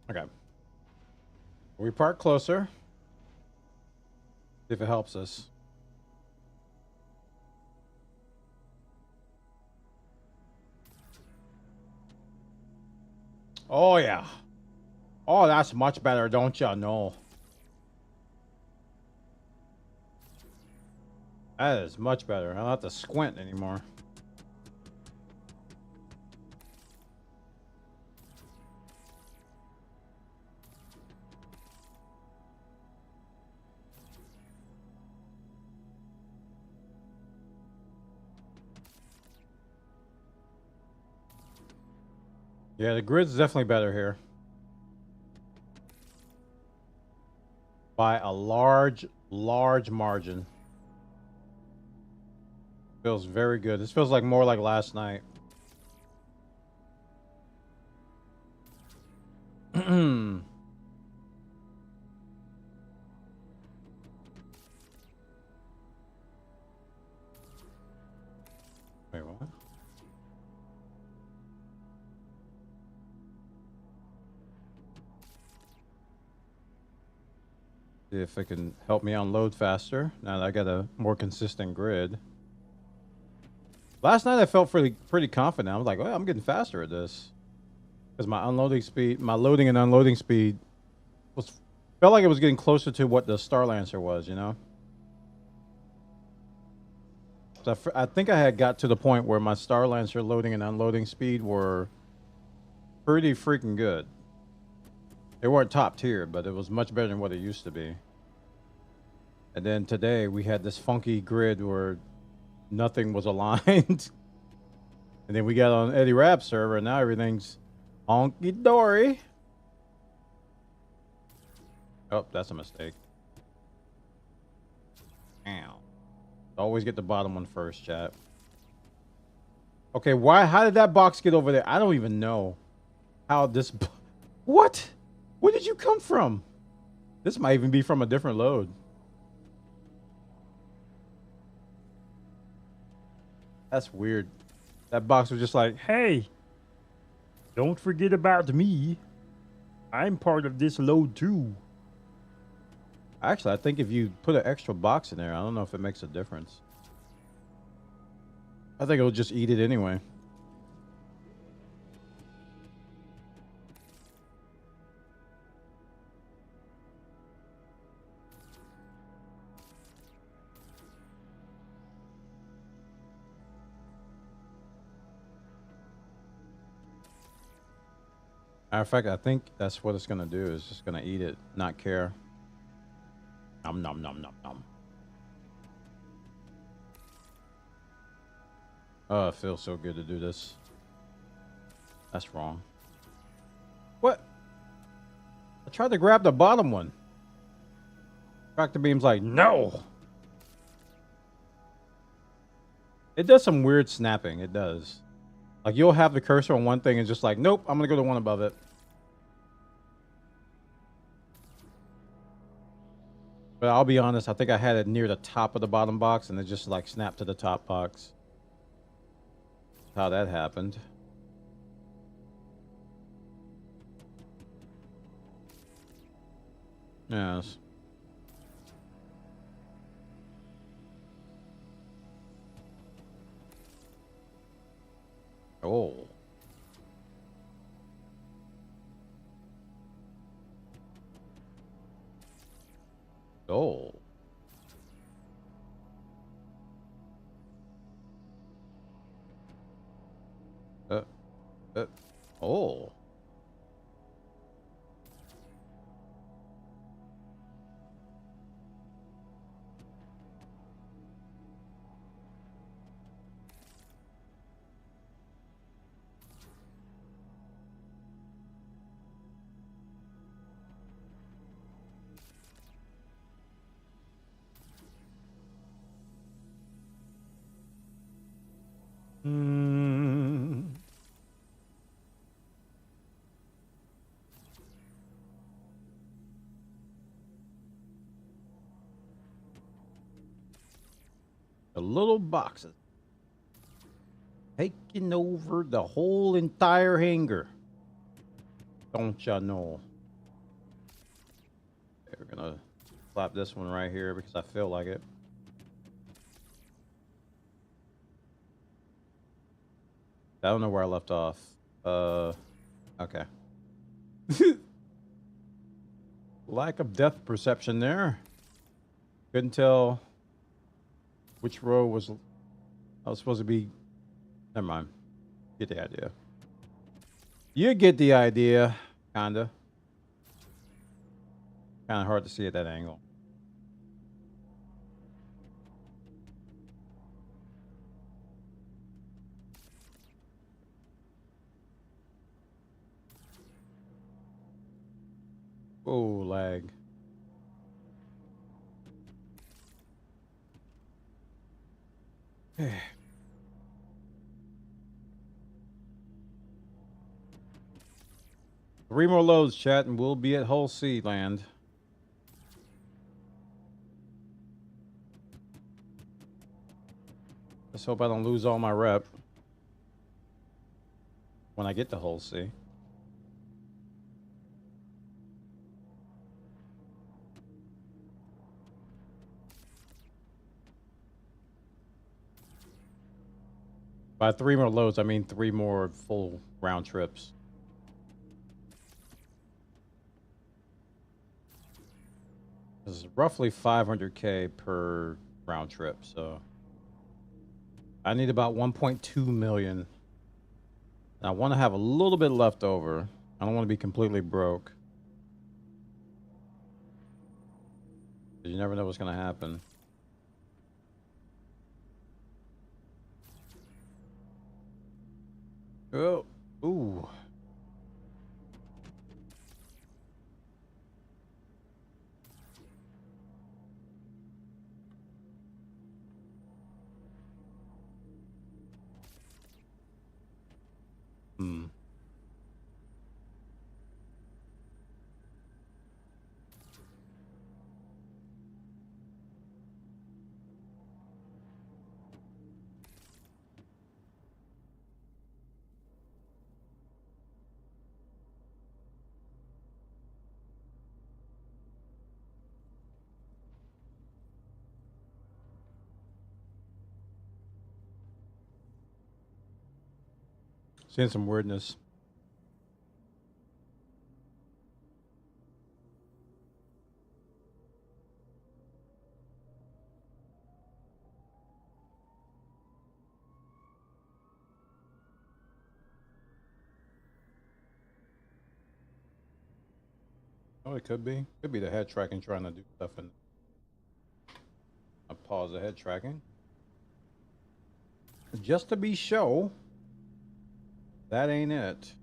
Okay. We park closer. See if it helps us. Oh, yeah. Oh, that's much better, don't ya know? That is much better. I don't have to squint anymore. Yeah, the grid's definitely better here. By a large, large margin. Feels very good. This feels like more like last night. Wait, what? See if it can help me unload faster now that I got a more consistent grid. Last night I felt pretty confident. I was like, oh, I'm getting faster at this. Because my unloading speed, my loading and unloading speed felt like it was getting closer to what the Starlancer was, you know? So I think I had got to the point where my Starlancer loading and unloading speed were pretty freaking good. They weren't top tier, but it was much better than what it used to be. And then today we had this funky grid where nothing was aligned. And then we got on Eddie Rapp's server and now everything's honky dory. Oh, that's a mistake. Ow. Always get the bottom one first, chat. Okay, how did that box get over there? I don't even know how this... What? Where did you come from? This might even be from a different load. That's weird. That box was just like, hey, don't forget about me. I'm part of this load too. Actually, I think if you put an extra box in there, I don't know if it makes a difference. I think it'll just eat it anyway. Matter of fact, I think that's what it's gonna do. It's just gonna eat it, not care. Nom nom nom nom nom. Oh, it feels so good to do this. That's wrong. What? I tried to grab the bottom one. Tractor beam's like, no. It does some weird snapping. It does. Like, you'll have the cursor on one thing and just like, nope, I'm gonna go to one above it. But I'll be honest, I think I had it near the top of the bottom box and it just like snapped to the top box. That's how that happened. Yes. Oh. Oh. Oh. The little boxes taking over the whole entire hangar. Don't ya know? We're gonna slap this one right here because I feel like it. I don't know where I left off. Okay. Lack of depth perception there. Couldn't tell which row was I was supposed to be. Never mind. Get the idea. You get the idea, kinda. Kinda hard to see at that angle. Oh, lag. Three more loads, chat, and we'll be at Hull Sea land. Let's hope I don't lose all my rep when I get to Hull Sea. By 3 more loads, I mean 3 more full round trips. This is roughly 500K per round trip, so I need about 1.2 million. I want to have a little bit left over. I don't want to be completely broke. You never know what's going to happen. Oh, ooh. Hmm. Seeing some weirdness. Oh, it could be. Could be the head tracking trying to do stuff in. I'll pause the head tracking. Just to be sure. That ain't it.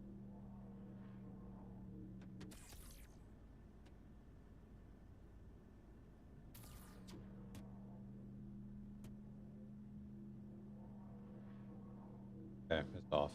Okay, it's off.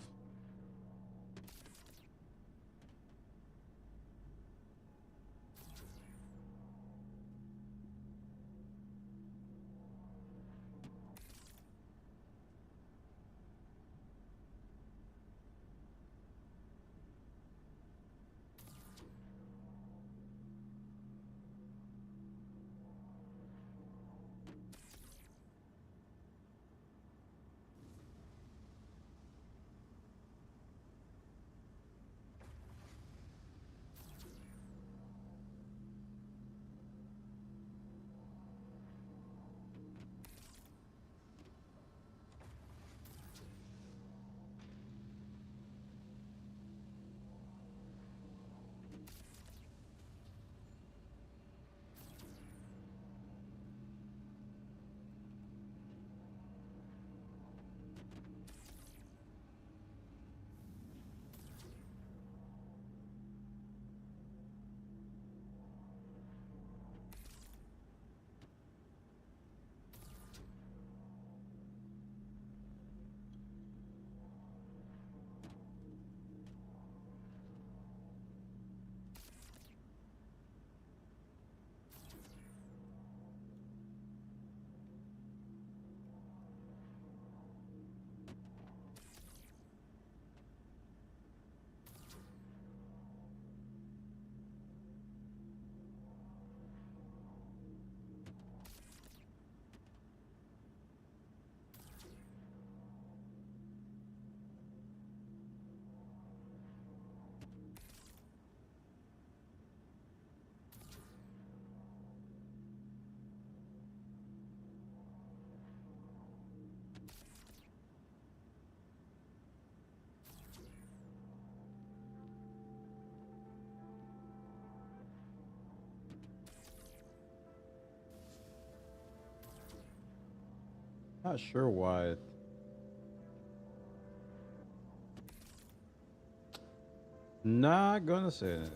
Not sure why. Not gonna say it.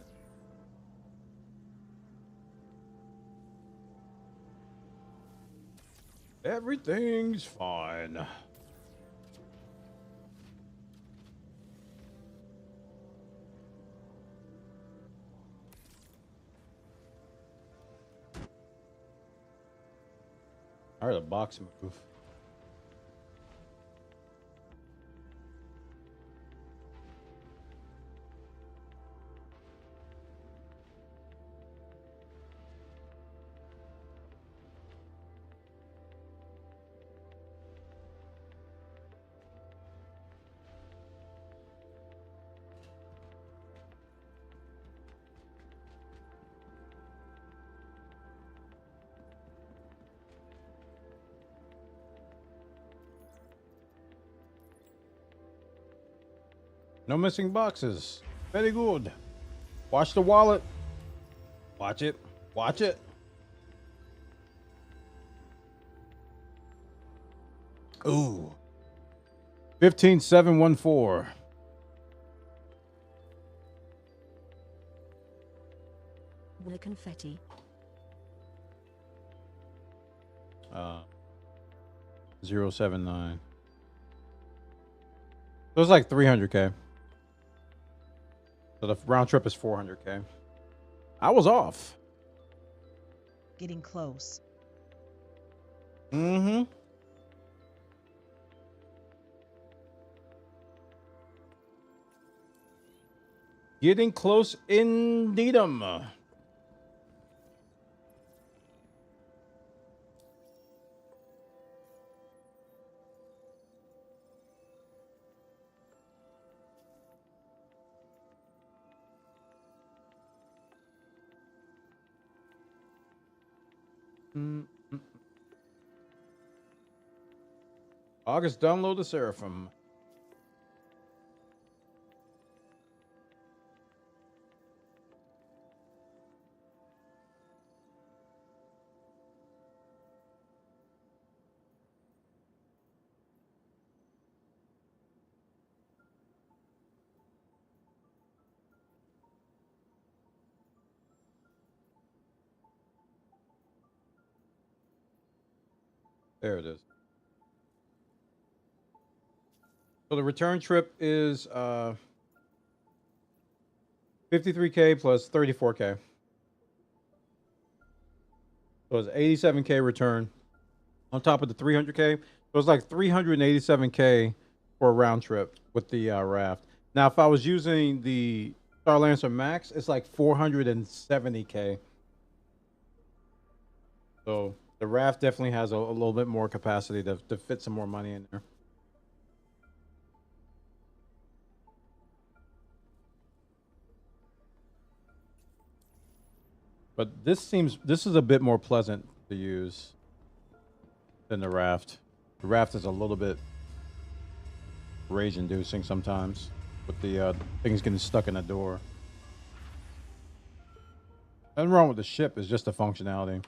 Everything's fine. I heard a box move. No missing boxes. Very good. Watch the wallet. Watch it. Watch it. Ooh. 15714. The confetti. 079. So it's like 300k. So the round trip is 400k. I was off. Getting close. Mm-hmm. Getting close indeed. August, download the Seraphim. There it is. So the return trip is 53k plus 34k. So it's 87k return on top of the 300k. So it's like 387k for a round trip with the raft. Now, if I was using the Starlancer Max, it's like 470k. So the raft definitely has a little bit more capacity to fit some more money in there. But this is a bit more pleasant to use than the raft. The raft is a little bit rage-inducing sometimes with the things getting stuck in the door. Nothing wrong with the ship, it's just the functionality.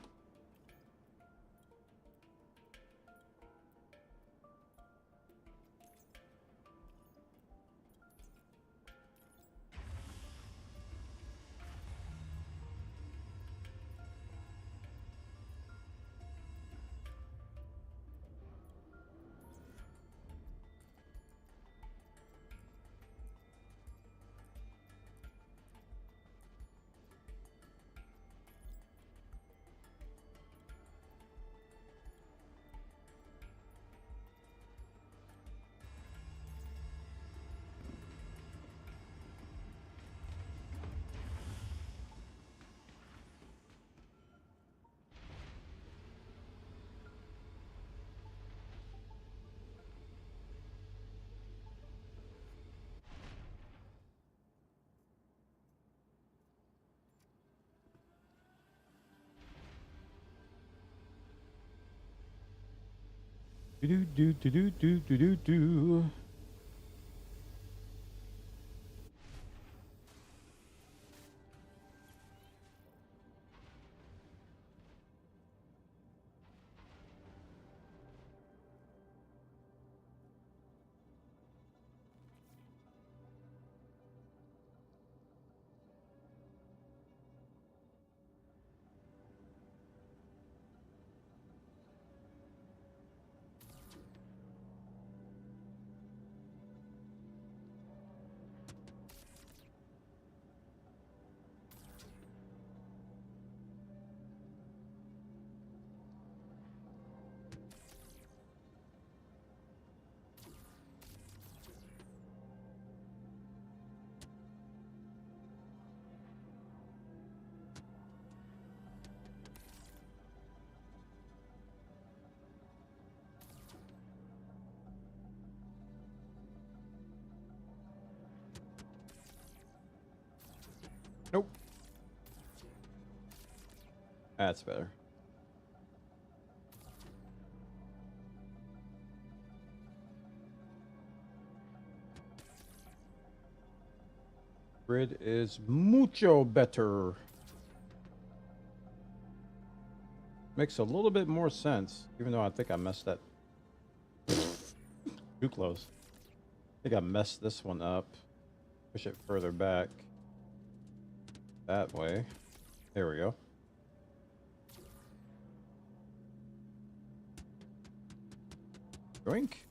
Do. Nope. That's better. Grid is mucho better. Makes a little bit more sense, even though I think I messed that. Too close. I think I messed this one up. Push it further back. That way. There we go. Drink.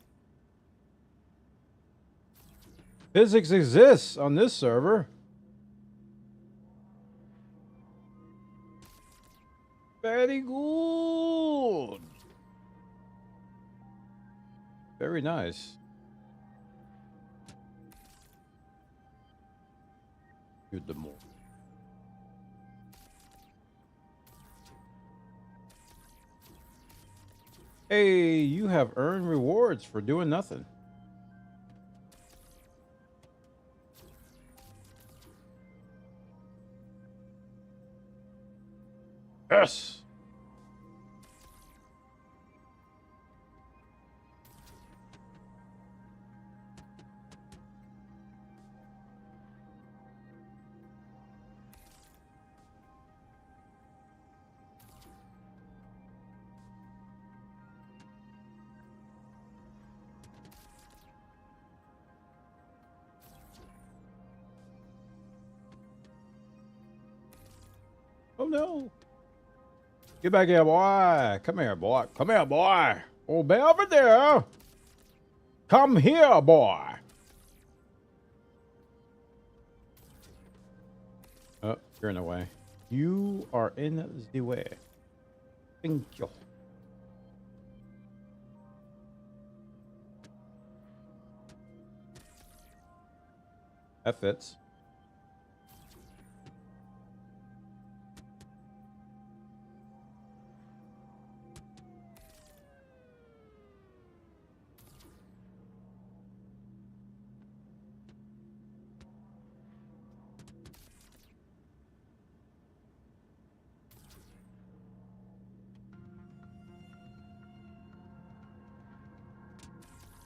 Physics exists on this server. Very good. Very nice. Good the more. Hey, you have earned rewards for doing nothing. Yes. Oh no. Get back here, boy. Come here, boy. Come here, boy. Oh, be over there. Come here, boy. Oh, you're in the way. You are in the way. Thank you. That fits.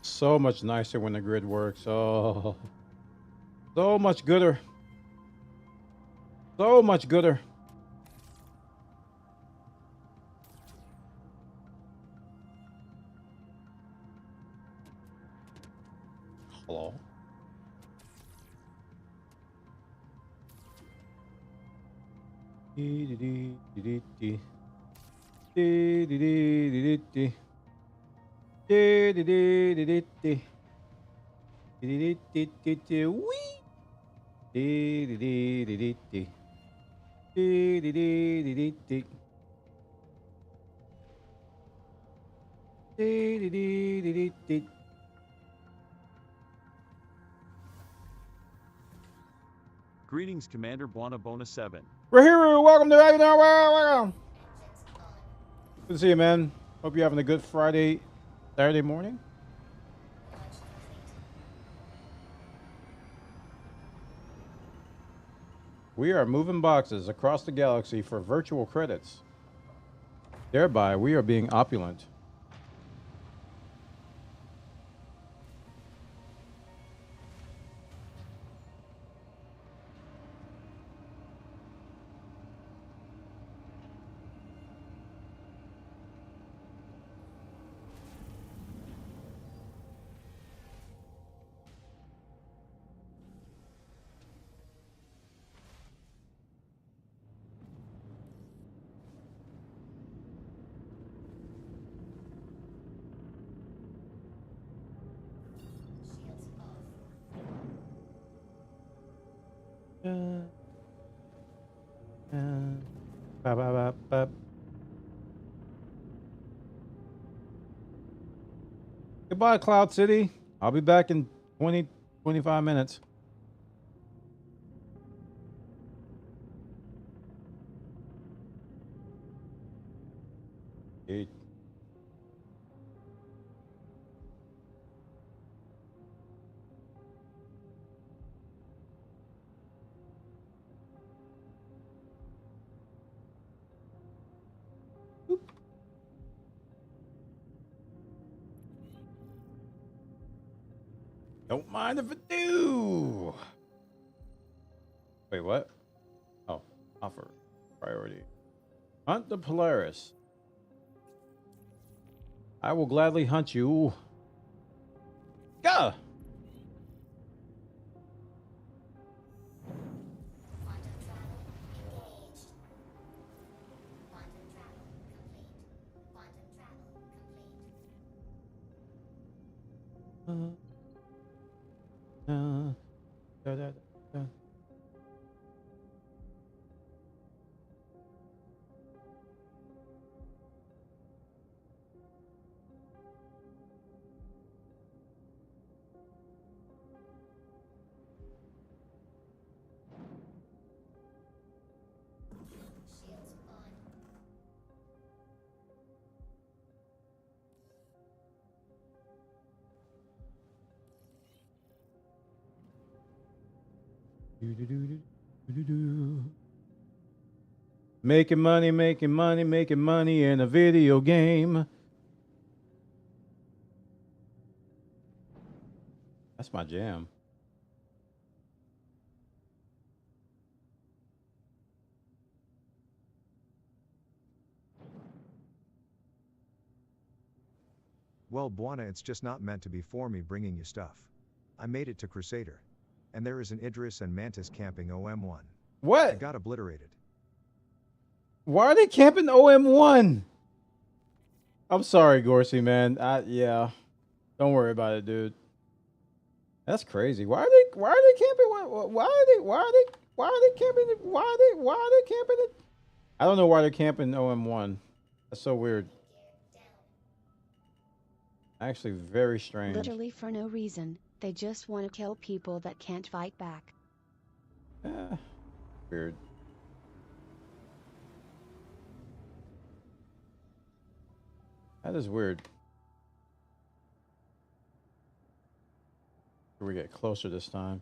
So much nicer when the grid works. Oh, so much gooder. So much gooder. Hello. Greetings, Commander Buonabona 7. We're here. Welcome to welcome. Good to see you, man. Hope you're having a good Saturday morning. We are moving boxes across the galaxy for virtual credits. Thereby, we are being opulent. Goodbye, Cloud City. I'll be back in 25 minutes. Eight. Don't mind if I do. Wait, what? Oh, offer priority. Hunt the Polaris. I will gladly hunt you. Go! Da, da, da. Making money, making money, making money in a video game. That's my jam. Well, Buana, it's just not meant to be for me bringing you stuff. I made it to Crusader. And there is an Idris and Mantis camping OM1. What? I got obliterated. Why are they camping OM1? I'm sorry, Gorsey, man. Yeah. Don't worry about it, dude. That's crazy. Why are they camping? Why are they camping it? I don't know why they're camping OM1. That's so weird. Actually, very strange. Literally for no reason. They just want to kill people that can't fight back. Weird. That is weird. We get closer this time.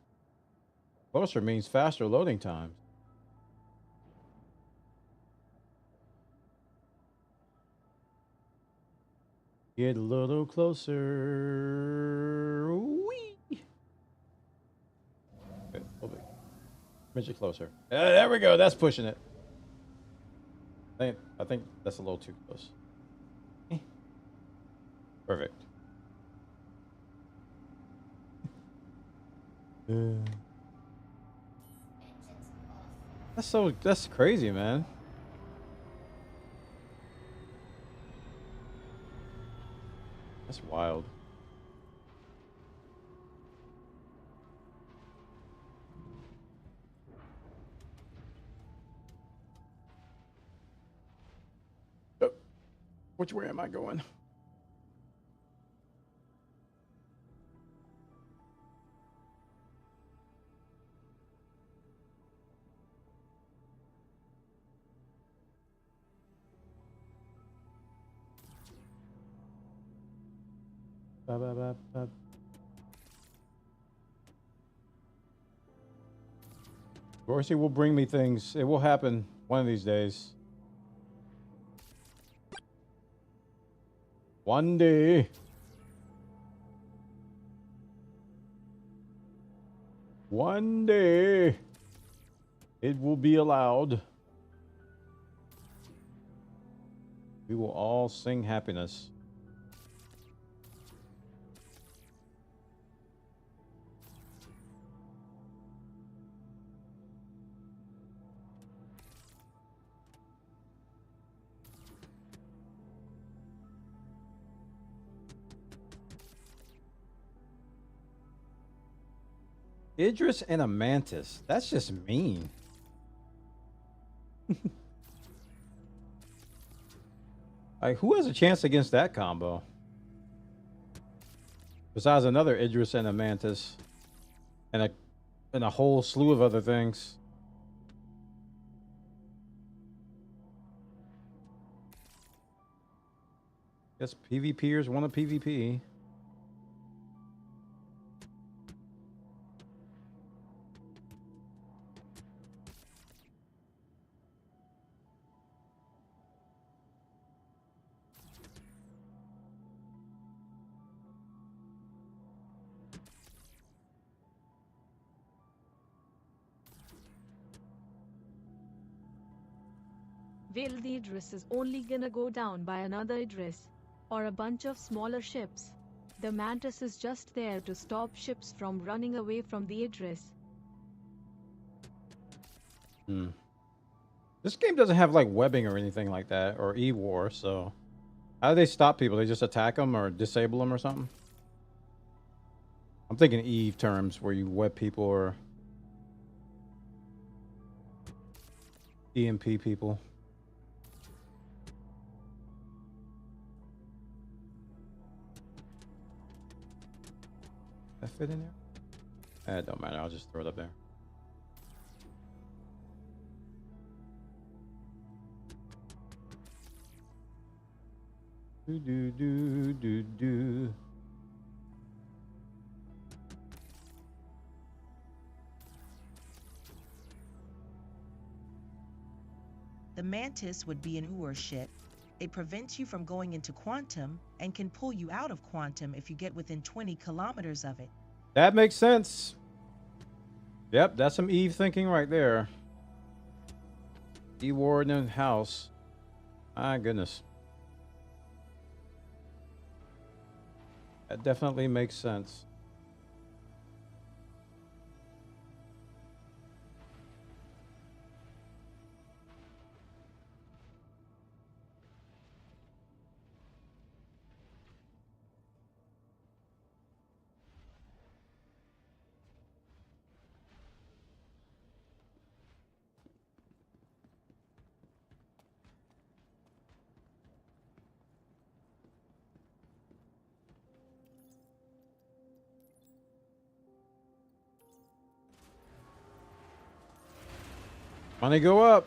Closer means faster loading times. Get a little closer. Wee. Okay, a little bit. Midget closer. There we go. That's pushing it. I think that's a little too close. Perfect. That's crazy, man. That's wild. Oh, which way am I going? Ba, ba, ba, ba. Dorsey will bring me things. It will happen one of these days. One day. One day. It will be allowed. We will all sing happiness. Idris and a Mantis. That's just mean. Like, who has a chance against that combo? Besides another Idris and a Mantis. And a whole slew of other things. Guess PvPers want a PvP. Well, the Idris is only gonna go down by another Idris. Or a bunch of smaller ships. The Mantis is just there to stop ships from running away from the Idris. This game doesn't have like webbing or anything like that, or E-War, so how do they stop people? They just attack them or disable them or something? I'm thinking Eve terms where you web people or EMP people. That fit in there? It don't matter. I'll just throw it up there. Do do do do do. The Mantis would be an Ur ship. It prevents you from going into quantum and can pull you out of quantum if you get within 20 kilometers of it. That makes sense. Yep, that's some Eve thinking right there. E-War in the house. My goodness. That definitely makes sense. Money go up.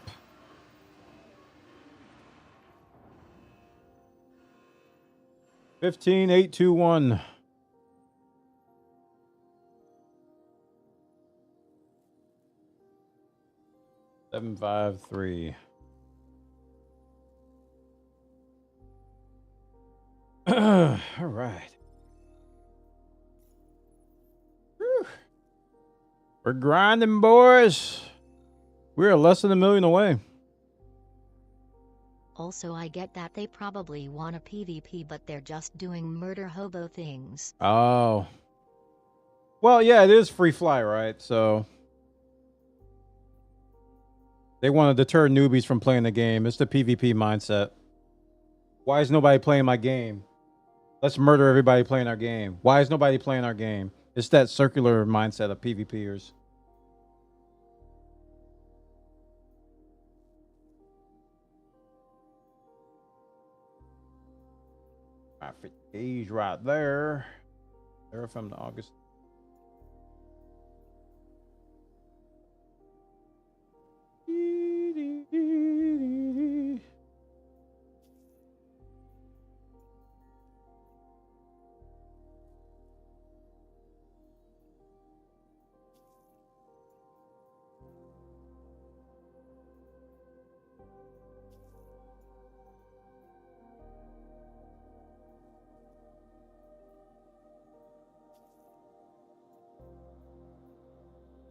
$15,821. $753. All right. Whew. We're grinding, boys. We're less than $1 million away. Also, I get that they probably want a PvP, but they're just doing murder hobo things. Oh. Well, yeah, it is free fly, right? So they want to deter newbies from playing the game. It's the PvP mindset. Why is nobody playing my game? Let's murder everybody playing our game. Why is nobody playing our game? It's that circular mindset of PvPers. He's right there. There from the August.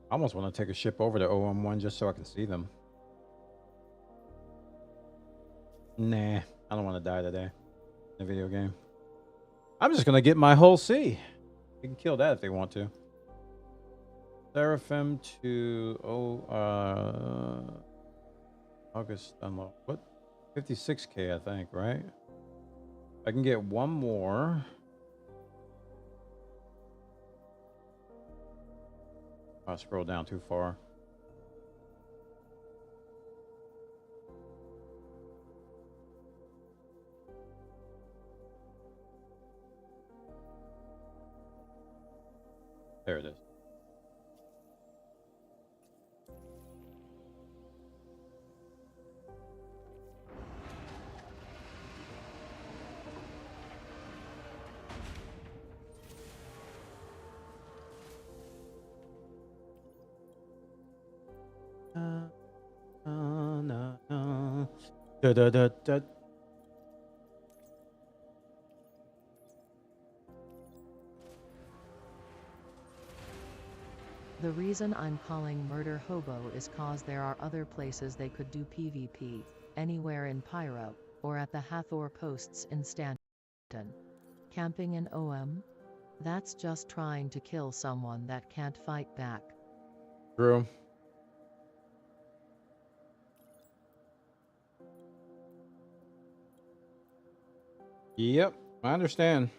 I almost want to take a ship over to OM1 just so I can see them. Nah, I don't want to die today in a video game. I'm just going to get my hull C. You can kill that if they want to. Seraphim to August unload. What? 56k, I think, right? I can get one more. I scroll down too far. There it is. Da, da, da, da. The reason I'm calling Murder Hobo is cause there are other places they could do PvP. anywhere in Pyro, or at the Hathor posts in Stanton. Camping in OM? That's just trying to kill someone that can't fight back. True. Yep, I understand.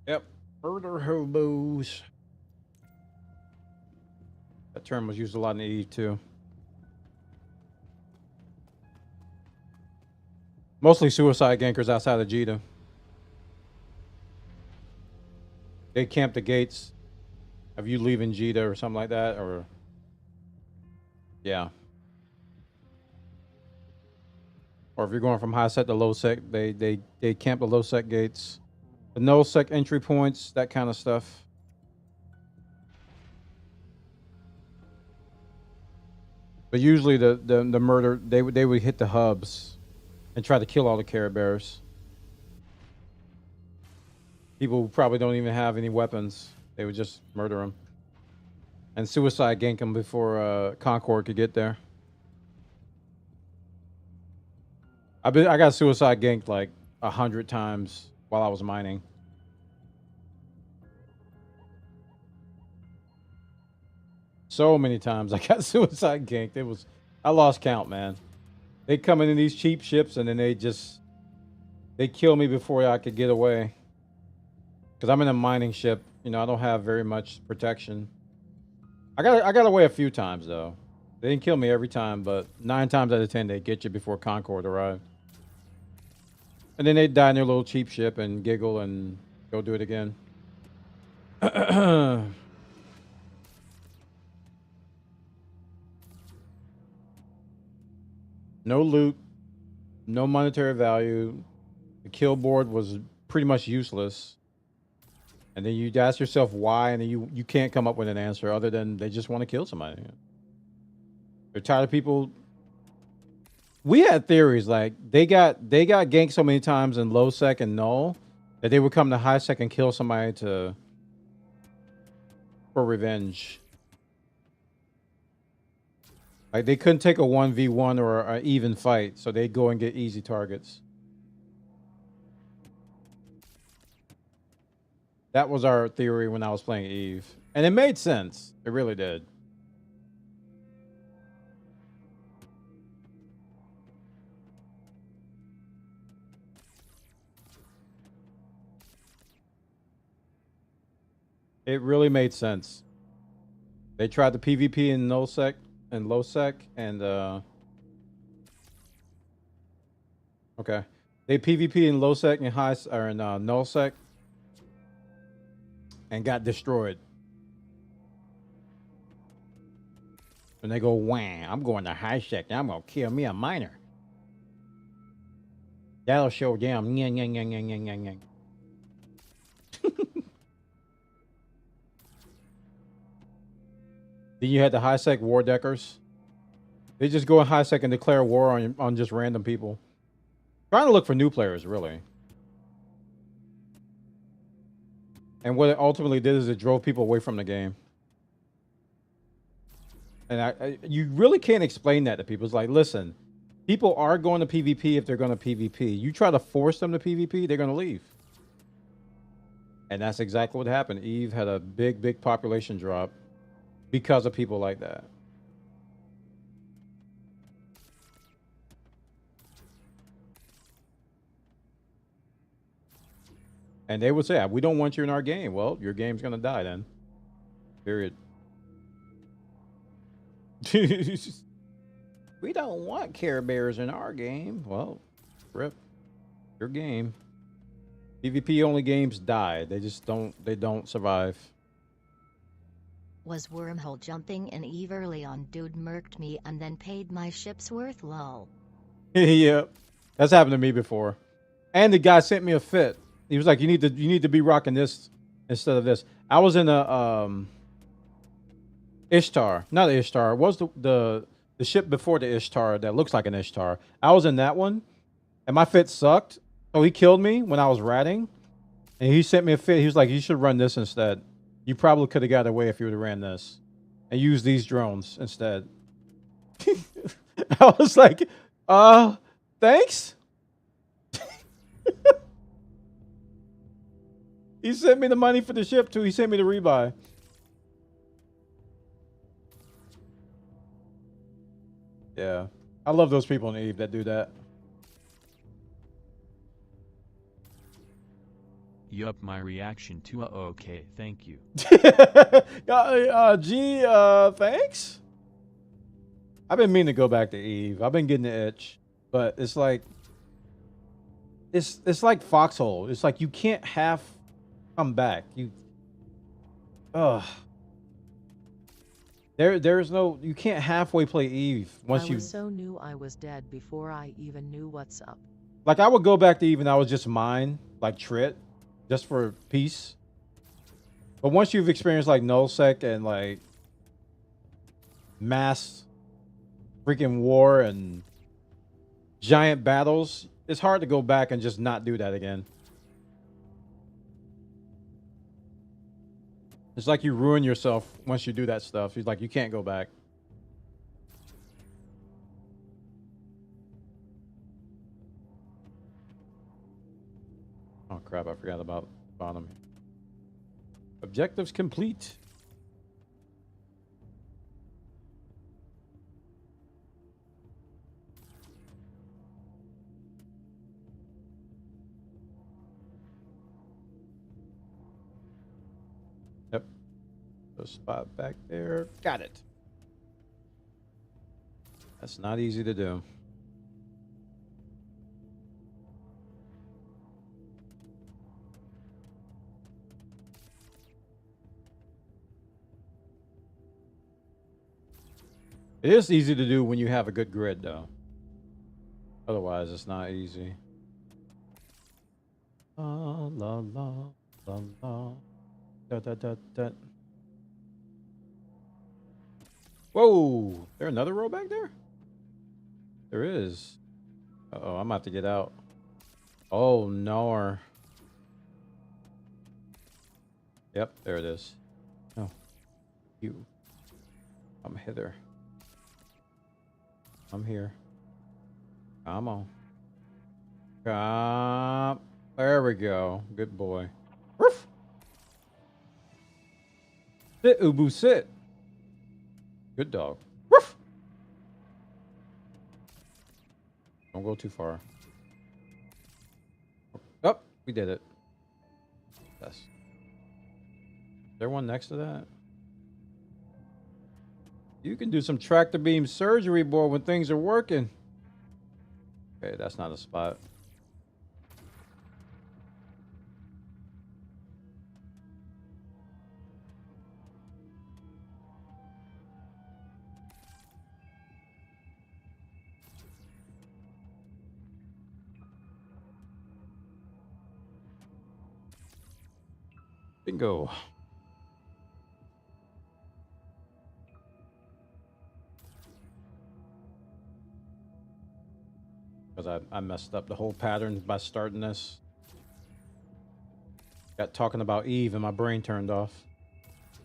Yep, murder hobos. That term was used a lot in Eve too. Mostly suicide gankers outside of Jita. They camp the gates of you leaving Jita or something like that, or yeah. Or if you're going from high sec to low sec, they camp the low sec gates. The no sec entry points, that kind of stuff. But usually the murder, they would hit the hubs and try to kill all the Care Bears. People who probably don't even have any weapons, they would just murder them. And suicide gank them before Concord could get there. I got suicide ganked like 100 times while I was mining. So many times I got suicide ganked. I lost count, man. They come in these cheap ships and then they kill me before I could get away. Because I'm in a mining ship, you know, I don't have very much protection. I got away a few times though. They didn't kill me every time, but 9 times out of 10 they get you before Concord arrived. And then they die in their little cheap ship and giggle and go do it again. No loot, no monetary value. The kill board was pretty much useless. And then you ask yourself why, and then you can't come up with an answer other than they just want to kill somebody. They're tired of people. We had theories like they got ganked so many times in low sec and null that they would come to high sec and kill somebody for revenge. Like they couldn't take a 1v1 or an even fight, so they'd go and get easy targets. That was our theory when I was playing Eve. And it made sense. It really did. It really made sense. They tried the PvP in null sec and low sec and okay. They PvP in low sec and high or in null sec and got destroyed. And they go, wham, I'm going to high sec. I'm gonna kill me a miner. That'll show them. Then you had the high sec war deckers. They just go in high sec and declare war on just random people. Trying to look for new players, really. And what it ultimately did is it drove people away from the game. And you really can't explain that to people. It's like, listen, people are going to PvP if they're going to PvP. You try to force them to PvP, they're going to leave. And that's exactly what happened. Eve had a big population drop because of people like that. And they would say, we don't want you in our game. Well, your game's going to die then. Period. We don't want Care Bears in our game. Well, rip. Your game. PvP only games die. They just don't survive. Was wormhole jumping in Eve early on. Dude murked me and then paid my ship's worth, lol. Yep. That's happened to me before. And the guy sent me a fit. He was like, you need to be rocking this instead of this. I was in a Ishtar. Not Ishtar. It was the ship before the Ishtar that looks like an Ishtar. I was in that one and my fit sucked. So he killed me when I was ratting. And he sent me a fit. He was like, you should run this instead. You probably could have got away if you would have ran this and used these drones instead. I was like, thanks. He sent me the money for the ship too. He sent me the rebuy. Yeah. I love those people in Eve that do that. Yup, my reaction to okay, thank you. Gee, thanks. I've been meaning to go back to Eve. I've been getting the itch, but it's like it's like Foxhole. It's like you can't half come back. There's no, you can't halfway play Eve once I was so new I was dead before I even knew what's up. Like I would go back to Eve and I would just mine like Trit. Just for peace. But once you've experienced like nullsec and like mass freaking war and giant battles, it's hard to go back and just not do that again. It's like you ruin yourself once you do that stuff. It's like you can't go back. Oh crap, I forgot about the bottom. Objectives complete. Yep. The spot back there. Got it. That's not easy to do. It is easy to do when you have a good grid, though. Otherwise, it's not easy. La la la la la. Da da da da. Whoa! There another row back there? There is. Uh-oh, I'm about to get out. Oh no. Yep, there it is. Oh, you. I'm hither. I'm here. Come on. Come. There we go. Good boy. Roof. Sit, Ubu, sit. Good dog. Roof. Don't go too far. Oh, we did it. Yes. Is there one next to that? You can do some tractor beam surgery, boy, when things are working. Okay, that's not a spot. Bingo. Because I messed up the whole pattern by starting this. Got talking about Eve and my brain turned off.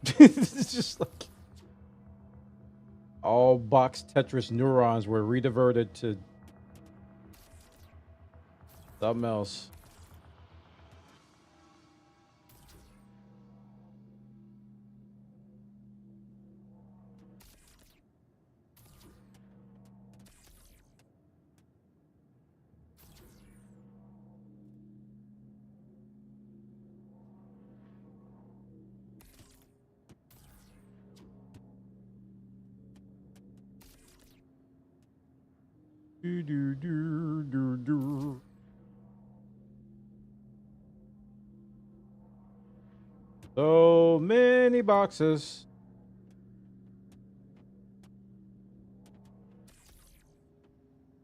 It's just like all box Tetris neurons were rediverted to something else. Do, do, do, do, do. So many boxes.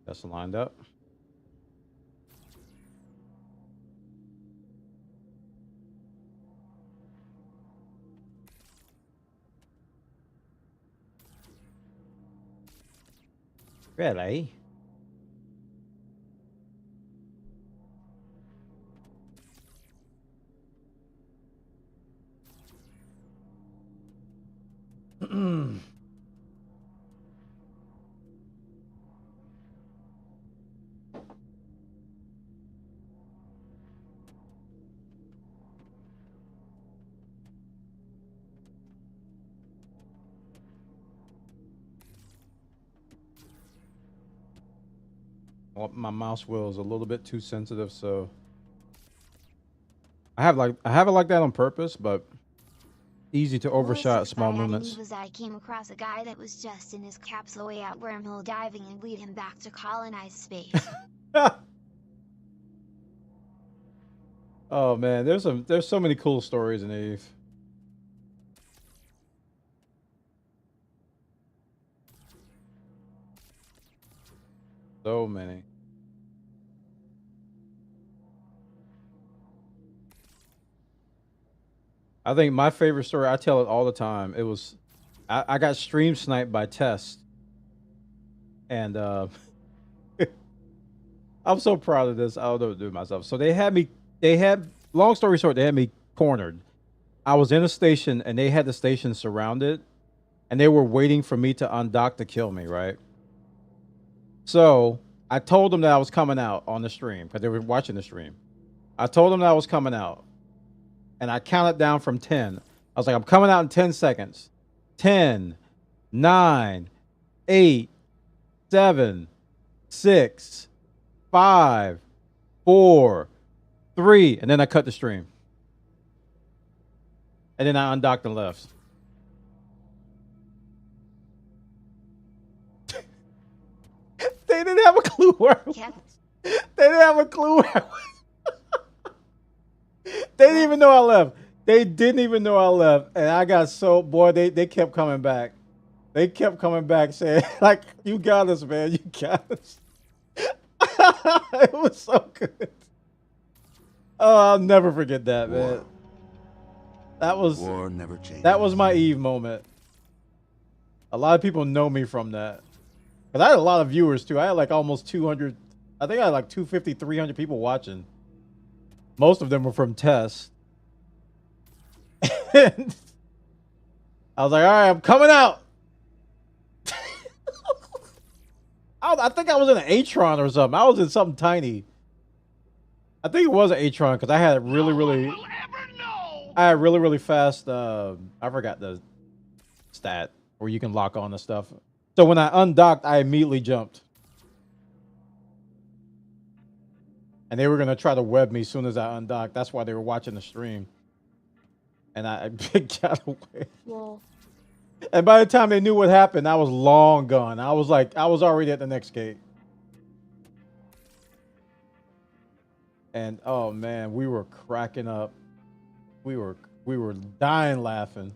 That's lined up. Really? Well, my mouse wheel is a little bit too sensitive, so I have it like that on purpose, but easy to overshot small movements. Was I came across a guy that was just in his capsule way out wormhole diving and lead him back to colonized space. Oh man, there's so many cool stories in Eve. So many. I think my favorite story, I tell it all the time. It was, I got stream sniped by Test. And I'm so proud of this. I don't know what to do with myself. So long story short, they had me cornered. I was in a station and they had the station surrounded. And they were waiting for me to undock to kill me, right? So I told them that I was coming out on the stream because they were watching the stream. I told them that I was coming out. And I counted down from 10. I was like, I'm coming out in 10 seconds. 10, 9, 8, 7, 6, 5, 4, 3. And then I cut the stream. And then I undocked and left. They didn't have a clue where I was. They didn't have a clue where I was. They didn't even know I left. They didn't even know I left. And I got so, boy, they kept coming back. They kept coming back saying, like, you got us, man. You got us. It was so good. Oh, I'll never forget that, man. That was War never changes. That was my Eve moment. A lot of people know me from that. Because I had a lot of viewers, too. I had like almost 200. I think I had like 250, 300 people watching. Most of them were from Test. And I was like, all right, I'm coming out. I think I was in an Atron or something. I was in something tiny. I think it was an Atron because I had really fast. I forgot the stat where you can lock on the stuff. So when I undocked, I immediately jumped. And they were going to try to web me as soon as I undocked. That's why they were watching the stream. And I got away. Whoa. And by the time they knew what happened, I was long gone. I was already at the next gate. And oh man, we were cracking up. We were dying laughing.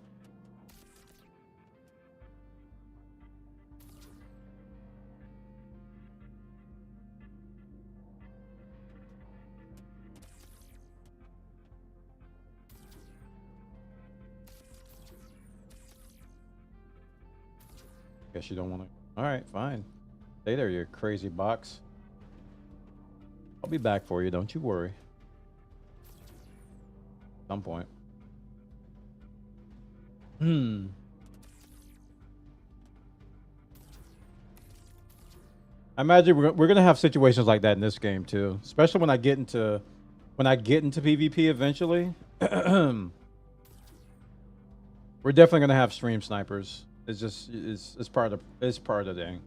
Guess you don't want to. All right, fine. Stay there, you crazy box. I'll be back for you. Don't you worry. At some point. I imagine we're gonna have situations like that in this game too, especially when I get into PvP eventually. We're definitely gonna have stream snipers. It's just it's part of the thing.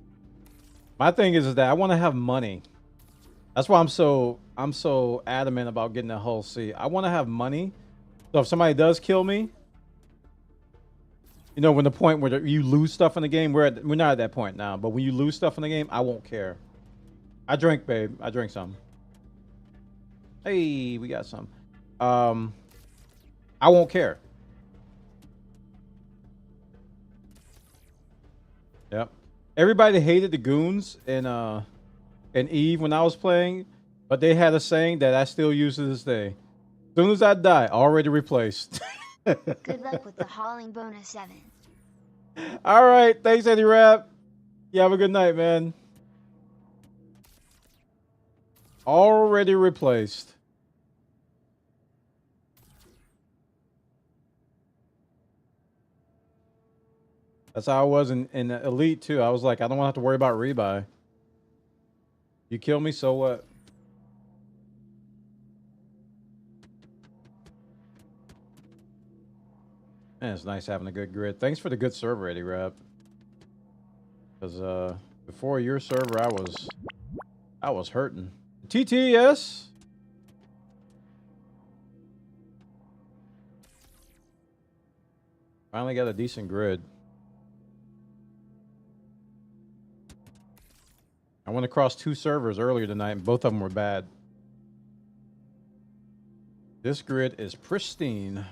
My thing is that I want to have money. That's why I'm so adamant about getting a Hull C. I want to have money, so if somebody does kill me, you know, when the point where you lose stuff in the game, we're not at that point now. But when you lose stuff in the game, I won't care. I drink, babe. I drink some. Hey, we got some. I won't care. Yep. Everybody hated the goons in and Eve when I was playing, but they had a saying that I still use to this day. As soon as I die, already replaced. Good luck with the hauling bonus 7. All right, thanks, Eddie Rap. You have a good night, man. Already replaced. That's how I was in Elite too. I was like, I don't want to have to worry about rebuy. You kill me, so what? Man, it's nice having a good grid. Thanks for the good server, Eddie Rap. Because before your server, I was hurting. TTS. Finally got a decent grid. I went across 2 servers earlier tonight, and both of them were bad. This grid is pristine.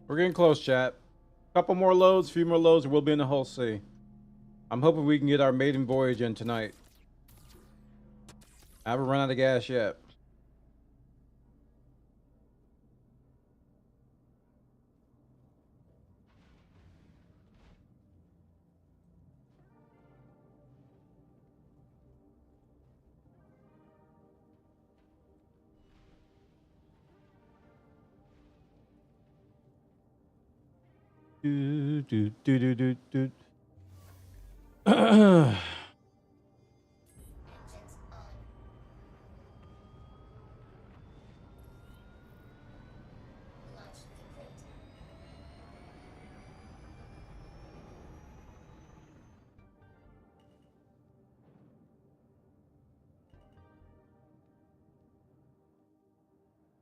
We're getting close, chat. Couple more loads, few more loads, and we'll be in the Hull Sea. I'm hoping we can get our maiden voyage in tonight. I haven't run out of gas yet. Do, do, do, do, do, do.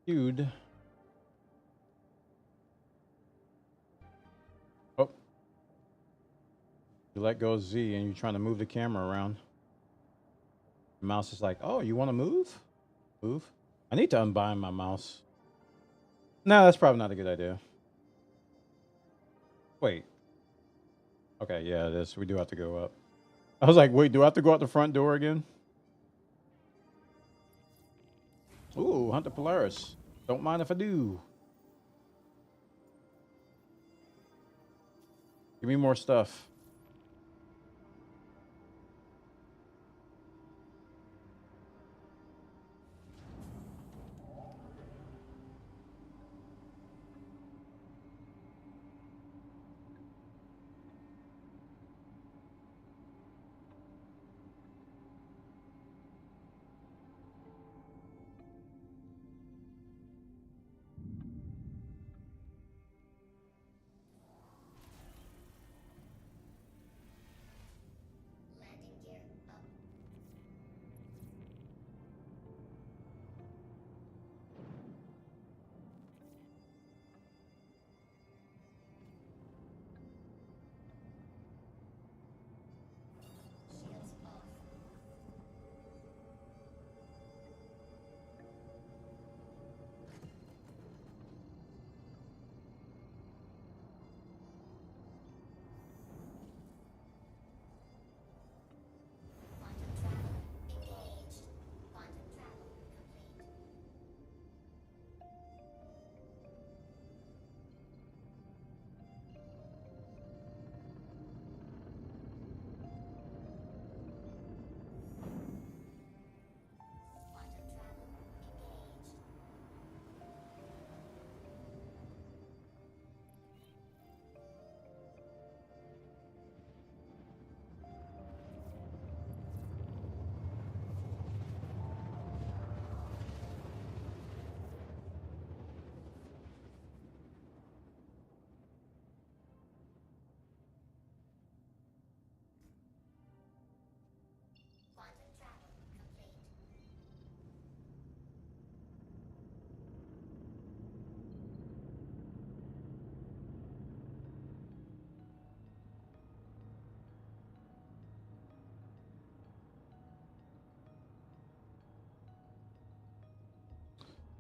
Dude. Oh. You let go of Z and you're trying to move the camera around. The mouse is like, oh, you want to move? Move. I need to unbind my mouse. No, that's probably not a good idea. Wait. Okay, yeah, it is. We do have to go up. I was like, wait, do I have to go out the front door again? Ooh, Hunter Polaris. Don't mind if I do. Give me more stuff.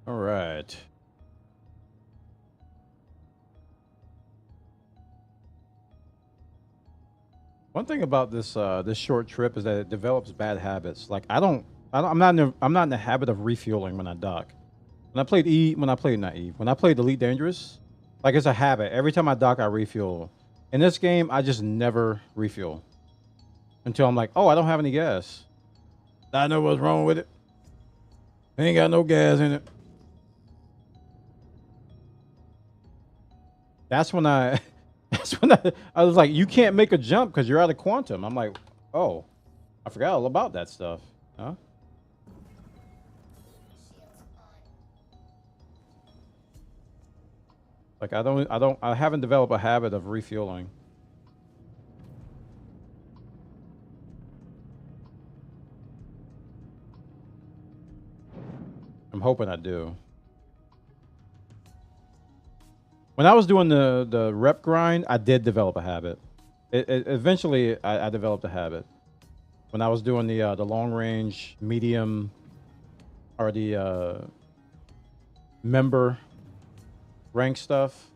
All right. One thing about this this short trip is that it develops bad habits. Like I'm not in the habit of refueling when I dock. When I played when I played Elite Dangerous, like it's a habit. Every time I dock, I refuel. In this game, I just never refuel until I'm like, oh, I don't have any gas. I know what's wrong with it. Ain't got no gas in it. That's when I I was like, you can't make a jump because you're out of quantum. I'm like, oh, I forgot all about that stuff. Huh? Like I haven't developed a habit of refueling. I'm hoping I do. When I was doing the rep grind, I did develop a habit. Eventually, I developed a habit. When I was doing the long range, medium, or the member rank stuff,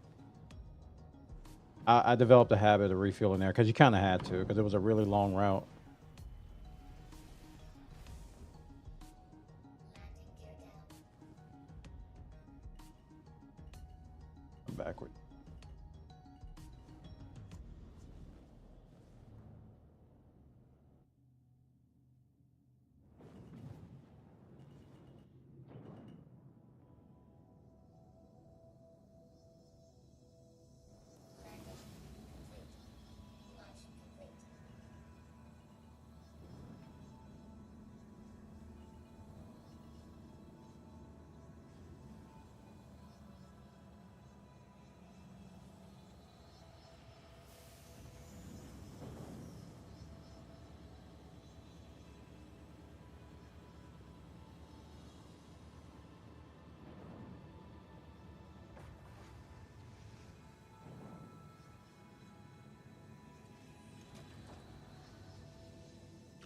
I developed a habit of refueling there because you kind of had to because it was a really long route. Backward.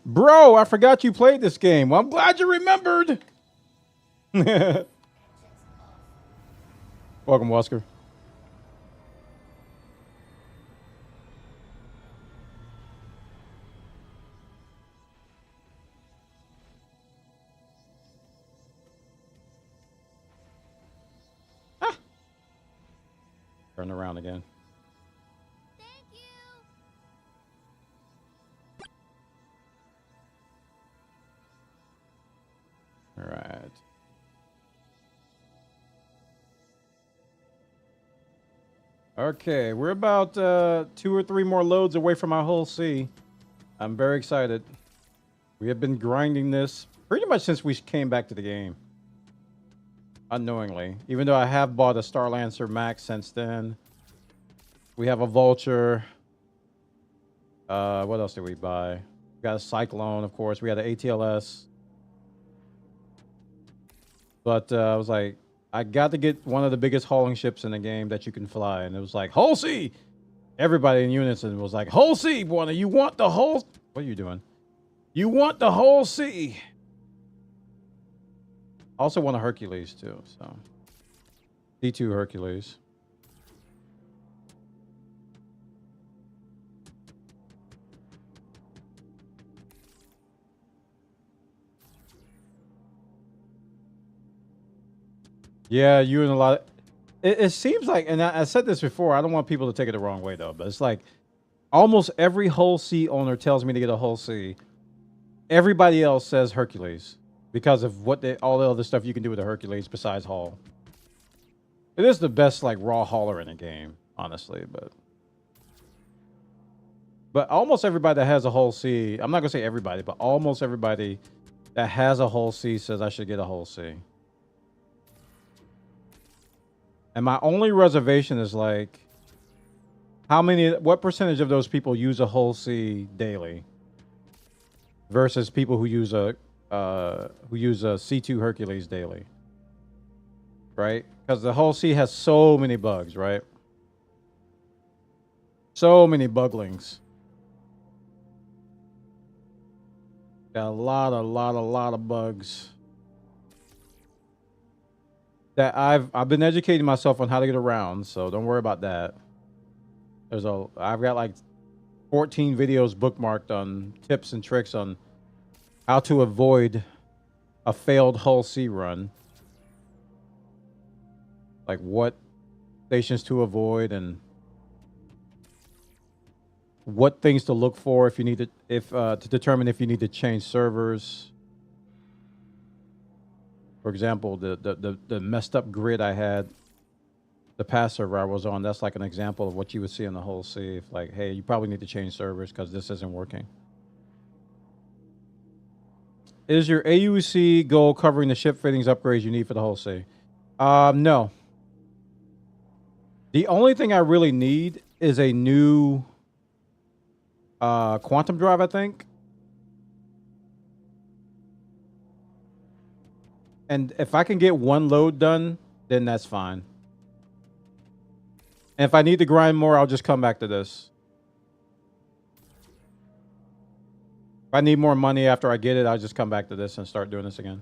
Bro, I forgot you played this game. Well, I'm glad you remembered. Welcome, Wesker. Ah. Turn around again. All right. Okay, we're about 2 or 3 more loads away from our whole C. I'm very excited. We have been grinding this pretty much since we came back to the game. Unknowingly. Even though I have bought a Starlancer Max since then. We have a Vulture. What else did we buy? We got a Cyclone, of course. We had an ATLS. But I was like, I got to get one of the biggest hauling ships in the game that you can fly. And it was like, whole sea! Everybody in unison was like, whole sea, boy, you want the whole... What are you doing? You want the whole sea! I also want a Hercules, too, so... C2 Hercules. Yeah, you and a lot of... It seems like, and I said this before, I don't want people to take it the wrong way, though, but it's like almost every whole sea owner tells me to get a whole sea. Everybody else says Hercules because of all the other stuff you can do with a Hercules besides haul. It is the best, like, raw hauler in the game, honestly, but almost everybody that has a whole sea, I'm not going to say everybody, but almost everybody that has a whole sea says I should get a whole sea. And my only reservation is like, what percentage of those people use a whole sea daily versus people who use a C2 Hercules daily, right? Because the whole sea has so many bugs, right? So many buglings. Got a lot of bugs. that I've been educating myself on how to get around, so don't worry about that. I've got like 14 videos bookmarked on tips and tricks on how to avoid a failed Hull C run. Like what stations to avoid and what things to look for if you need to determine if you need to change servers. For example, the messed up grid I had, the past server I was on, that's like an example of what you would see in the Hull C. If like, hey, you probably need to change servers because this isn't working. Is your AUC goal covering the ship fittings upgrades you need for the Hull C? No. The only thing I really need is a new quantum drive, I think. And if I can get one load done, then that's fine. And if I need to grind more, I'll just come back to this. If I need more money after I get it, I'll just come back to this and start doing this again.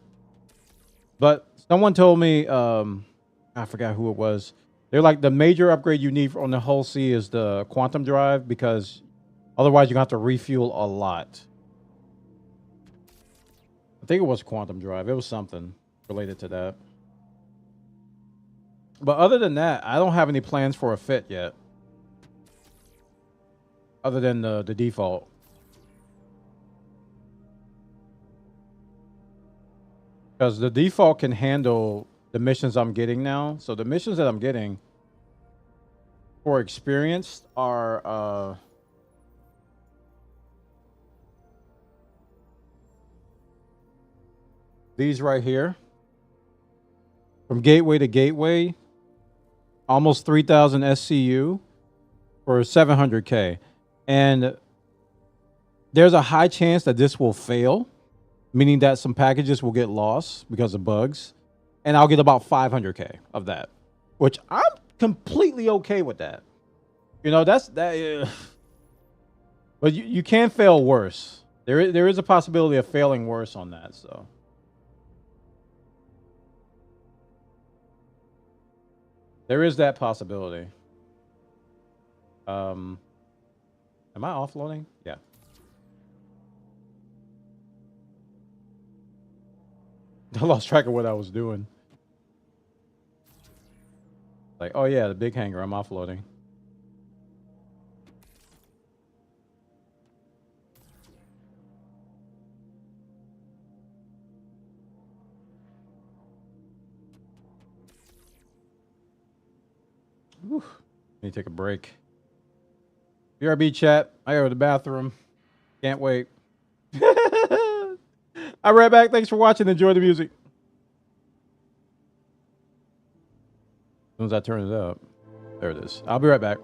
But someone told me, I forgot who it was. They're like, the major upgrade you need on the Hull C is the quantum drive, because otherwise you're going to have to refuel a lot. I think it was quantum drive. It was something related to that. But other than that, I don't have any plans for a fit yet. Other than the default. Because the default can handle the missions I'm getting now. So the missions that I'm getting for experienced are these right here. From gateway to gateway, almost 3,000 SCU for 700K. And there's a high chance that this will fail, meaning that some packages will get lost because of bugs. And I'll get about 500K of that, which I'm completely okay with that. You know, that's that. But you can fail worse. There is a possibility of failing worse on that, so. There is that possibility. Am I offloading? Yeah. I lost track of what I was doing. Like, oh yeah, the big hangar, I'm offloading. Whew. Need to take a break. BRB chat. I go to the bathroom. Can't wait. I'll be right back. Thanks for watching. Enjoy the music. As soon as I turn it up. There it is. I'll be right back.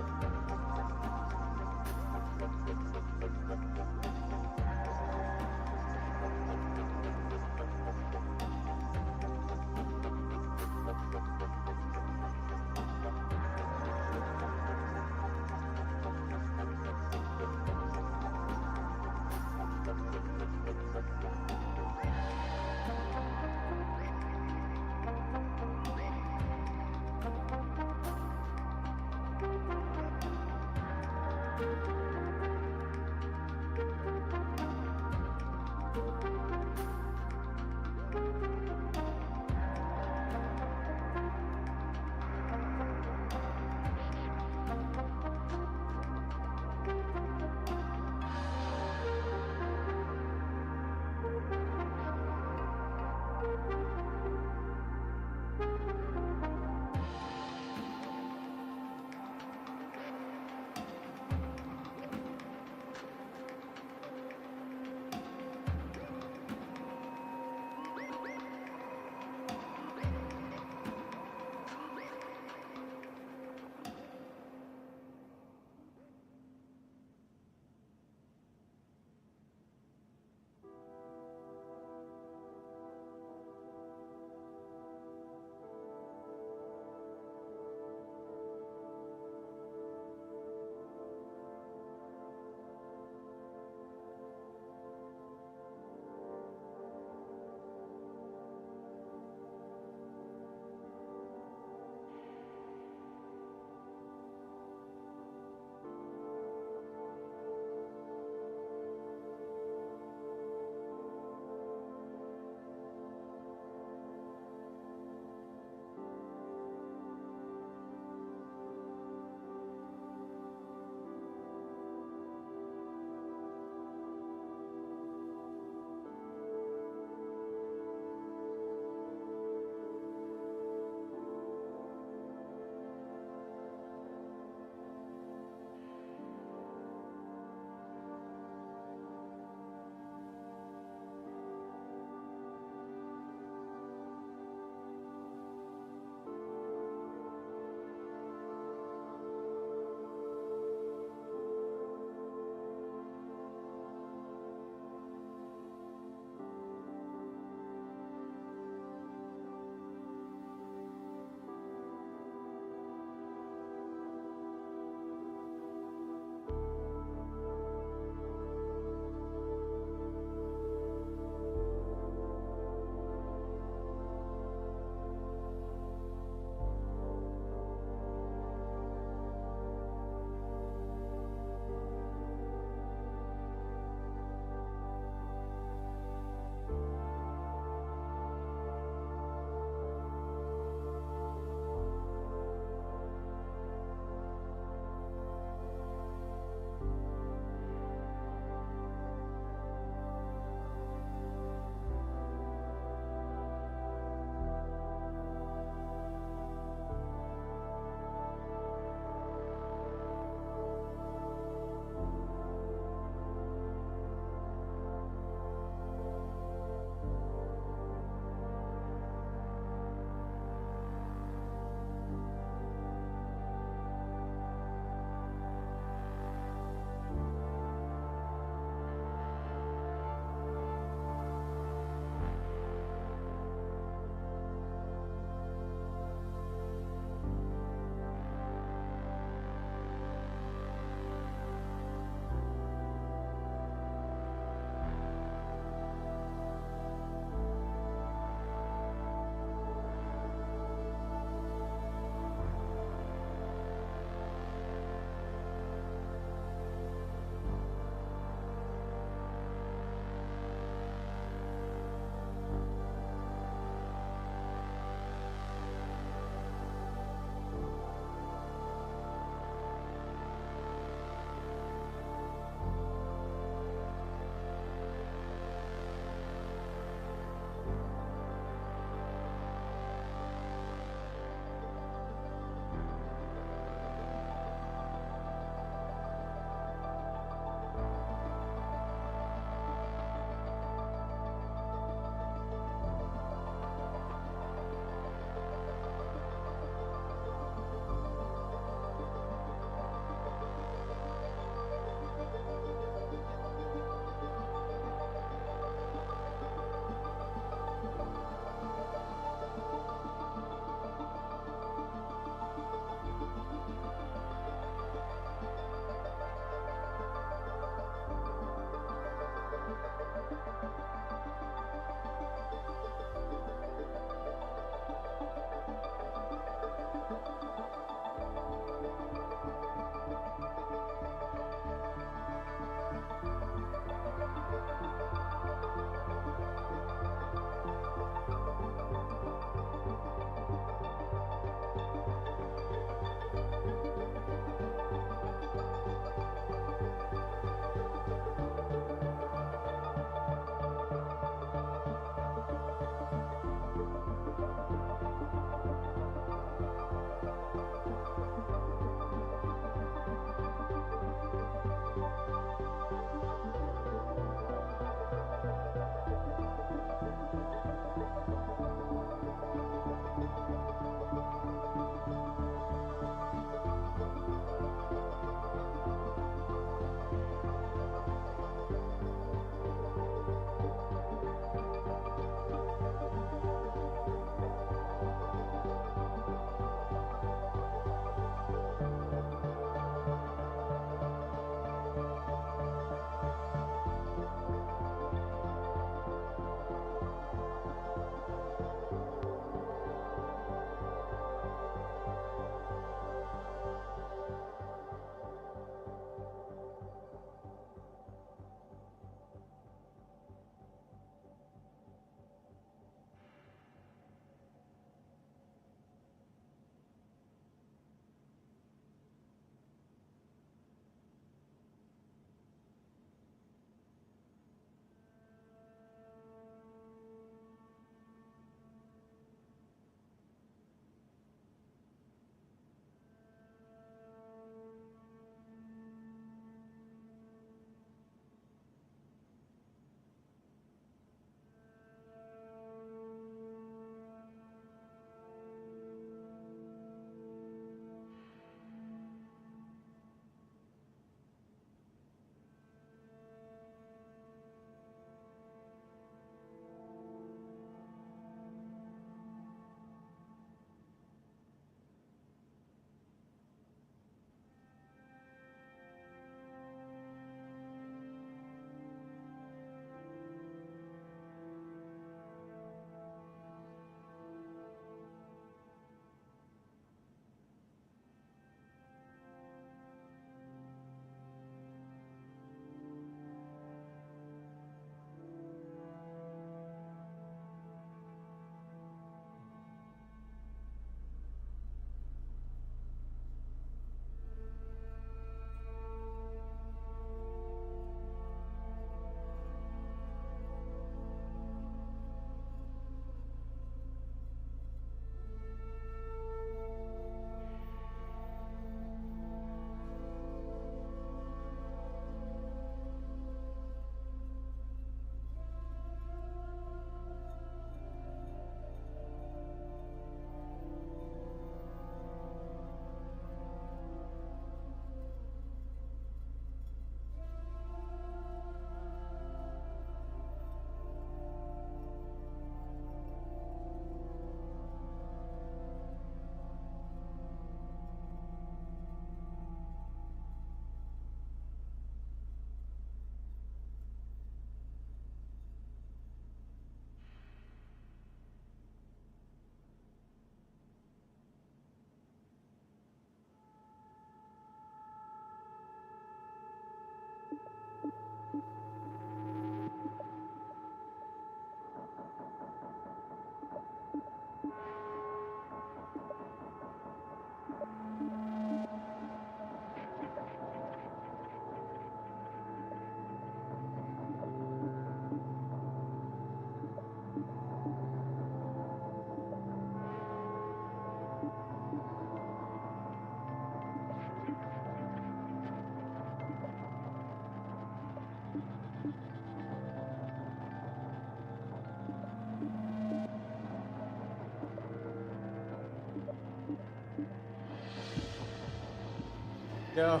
Yeah.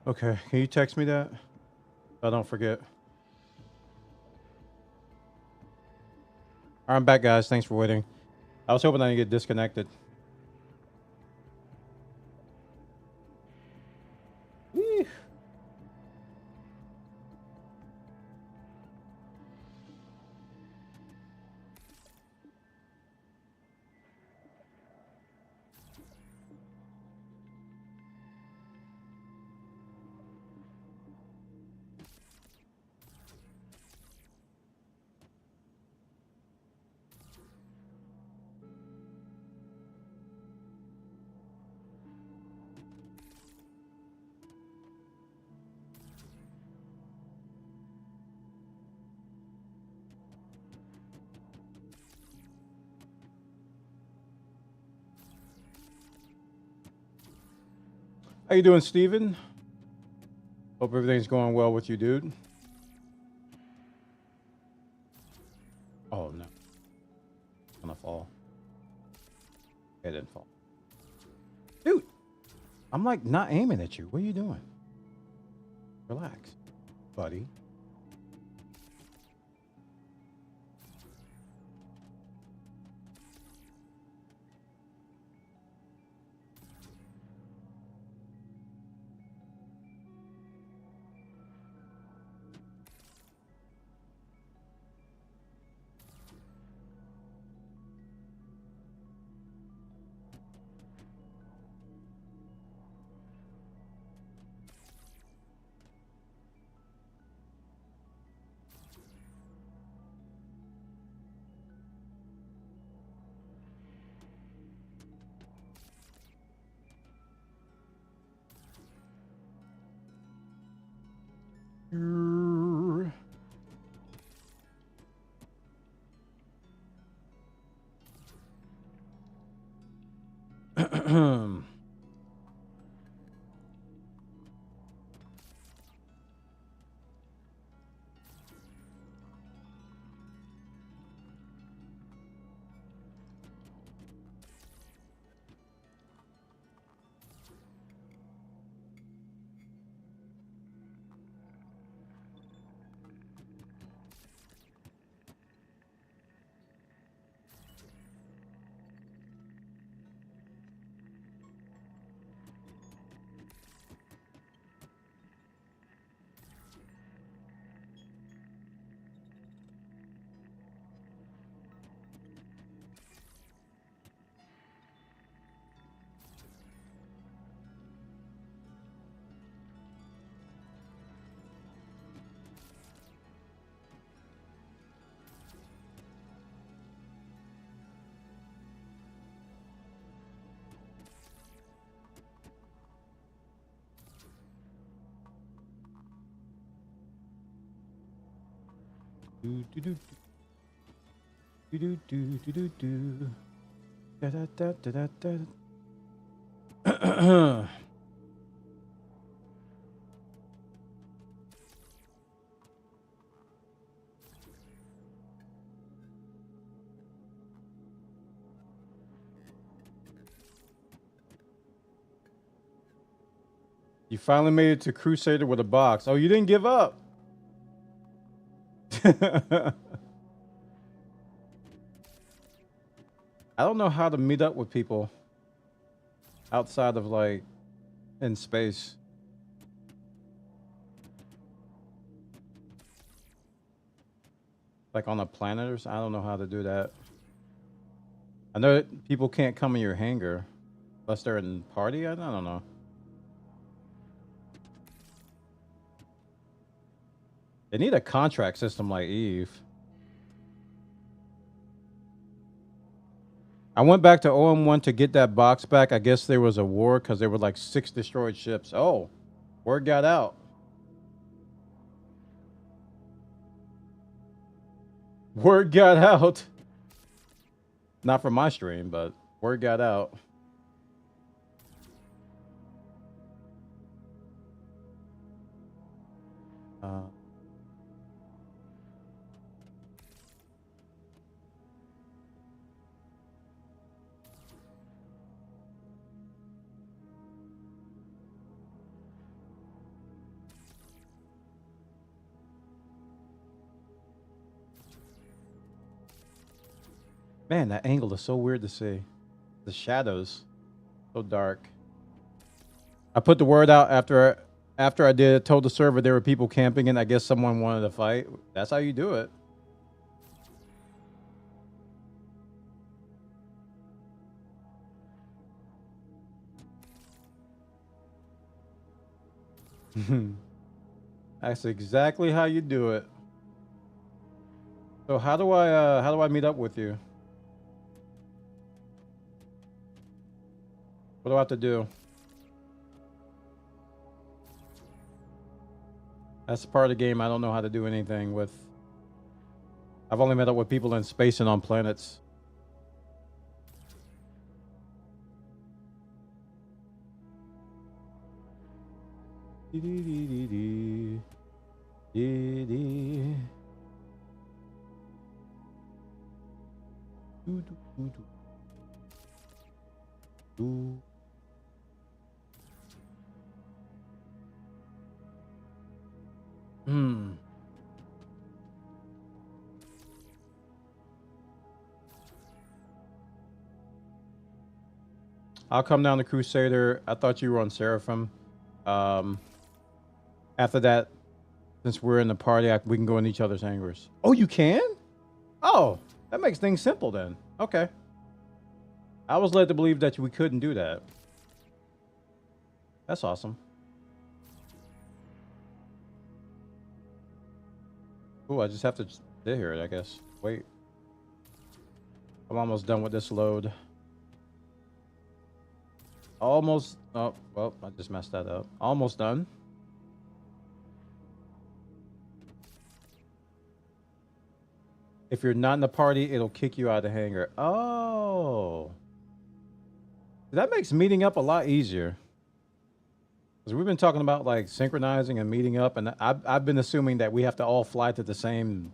Okay, can you text me that? I don't forget. All right, I'm back, guys. Thanks for waiting. I was hoping I didn't get disconnected. Whee. How you doing, Steven? Hope everything's going well with you, dude. Oh, no. It's gonna fall. It didn't fall. Dude, I'm like not aiming at you. What are you doing? Relax, buddy. Do do do do do do do do do da da da da da da. You finally made it to Crusader with a box. Oh, you didn't give up. I don't know how to meet up with people outside of like in space. Like on a planet or something. I don't know how to do that. I know that people can't come in your hangar unless they're in party. I don't know. They need a contract system like Eve. I went back to OM1 to get that box back. I guess there was a war because there were like 6 destroyed ships. Oh, word got out. Word got out. Not from my stream, but word got out. Man, that angle is so weird to see. The shadows, so dark. I put the word out after I did. Told the server there were people camping, and I guess someone wanted to fight. That's how you do it. That's exactly how you do it. So how do I meet up with you? What do I have to do? That's the part of the game I don't know how to do anything with. I've only met up with people in space and on planets. I'll come down to Crusader. I thought you were on Seraphim. After that, since we're in the party, we can go in each other's hangars. Oh, you can? Oh, that makes things simple then. Okay. I was led to believe that we couldn't do that. That's awesome. Ooh, I just have to sit here, I guess. Wait. I'm almost done with this load. Almost. Oh, well, I just messed that up. Almost done. If you're not in the party, it'll kick you out of the hangar. Oh. That makes meeting up a lot easier. Because we've been talking about like synchronizing and meeting up, and I've been assuming that we have to all fly to the same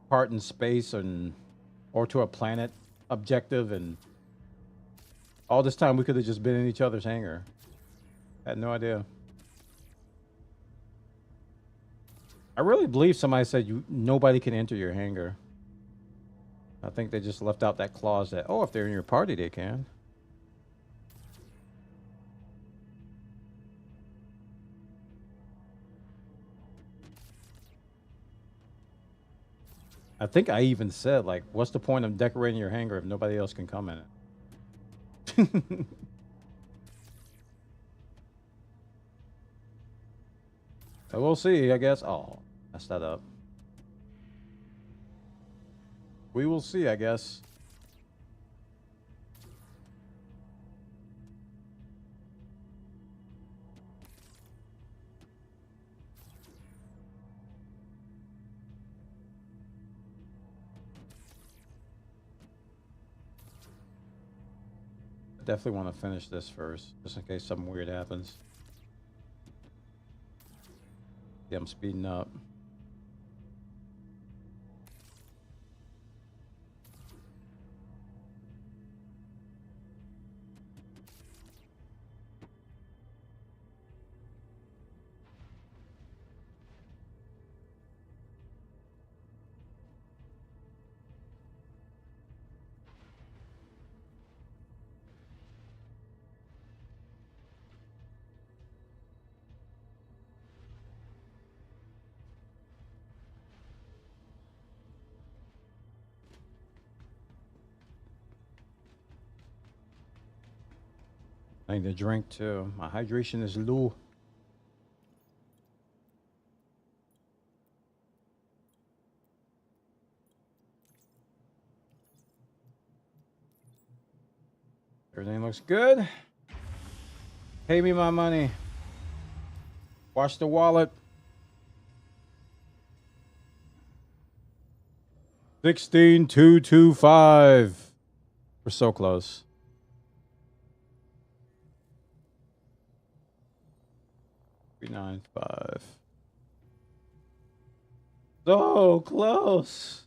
part in space or to a planet objective, and all this time we could have just been in each other's hangar. I had no idea. I really believe somebody said nobody can enter your hangar. I think they just left out that clause that, oh, if they're in your party, they can. I think I even said, like, what's the point of decorating your hangar if nobody else can come in it? So we'll see, I guess. Oh, messed that up. We will see, I guess. Definitely want to finish this first, just in case something weird happens. Yeah, I'm speeding up. I need to drink too. My hydration is low. Everything looks good. Pay me my money. Watch the wallet. 16,225. We're so close. $395. So close.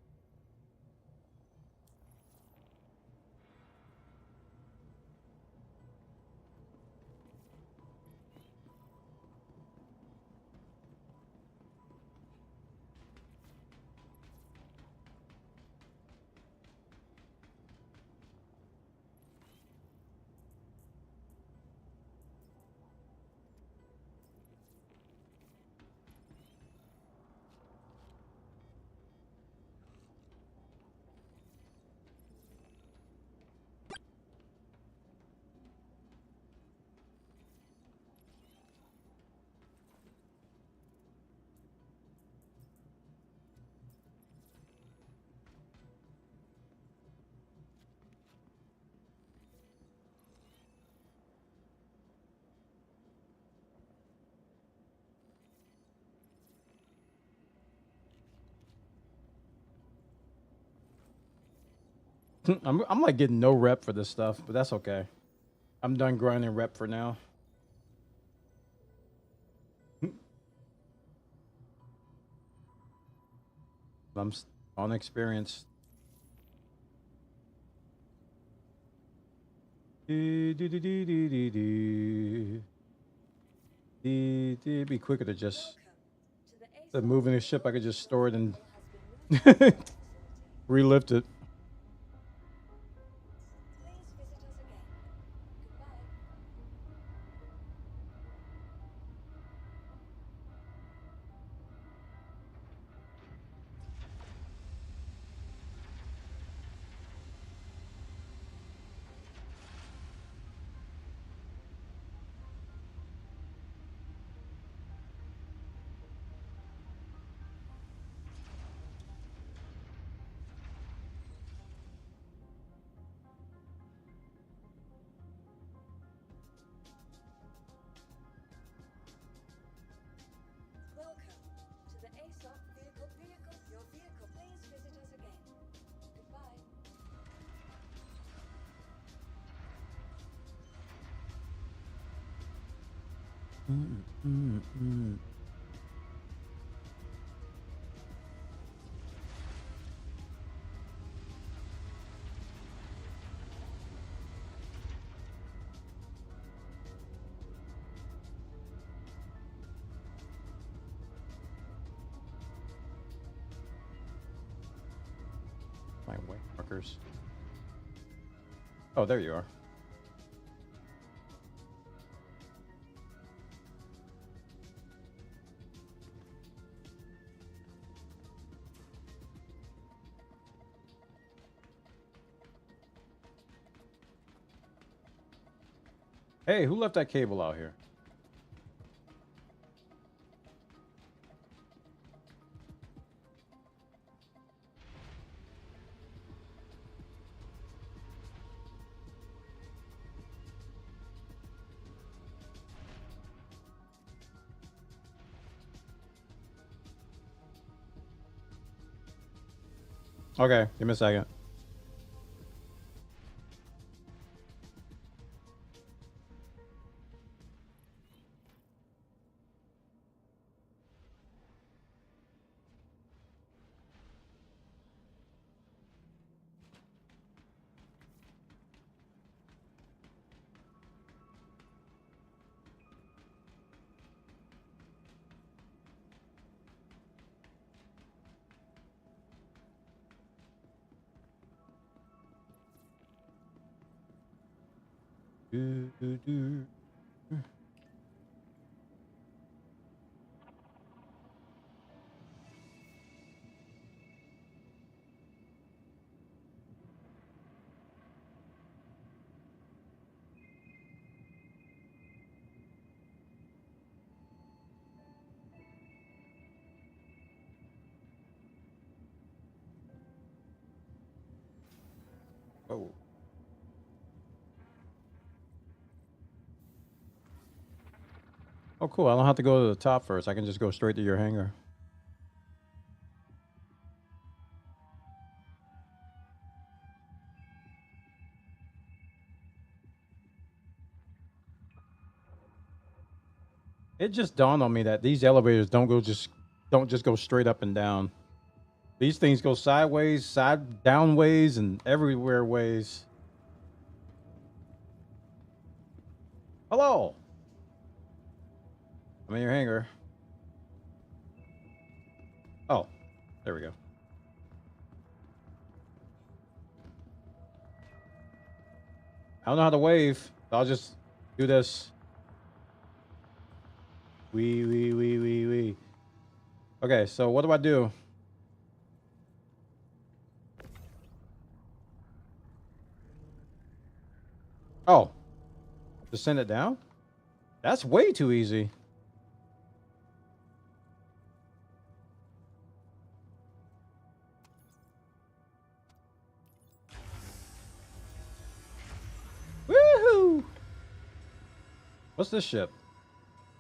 I'm like getting no rep for this stuff, but that's okay. I'm done grinding rep for now. I'm on experience. It'd be quicker to just moving the ship. I could just store it and relift it. My white markers. Oh, there you are. Hey, who left that cable out here? Okay, give me a second. Oh. Oh, cool. I don't have to go to the top first. I can just go straight to your hangar. It just dawned on me that these elevators don't just go straight up and down. These things go sideways, down ways, and everywhere ways. Hello. I'm in your hangar. Oh, there we go. I don't know how to wave. So I'll just do this. Wee. Okay, so what do I do? Oh, just send it down? That's way too easy. Woohoo! What's this ship?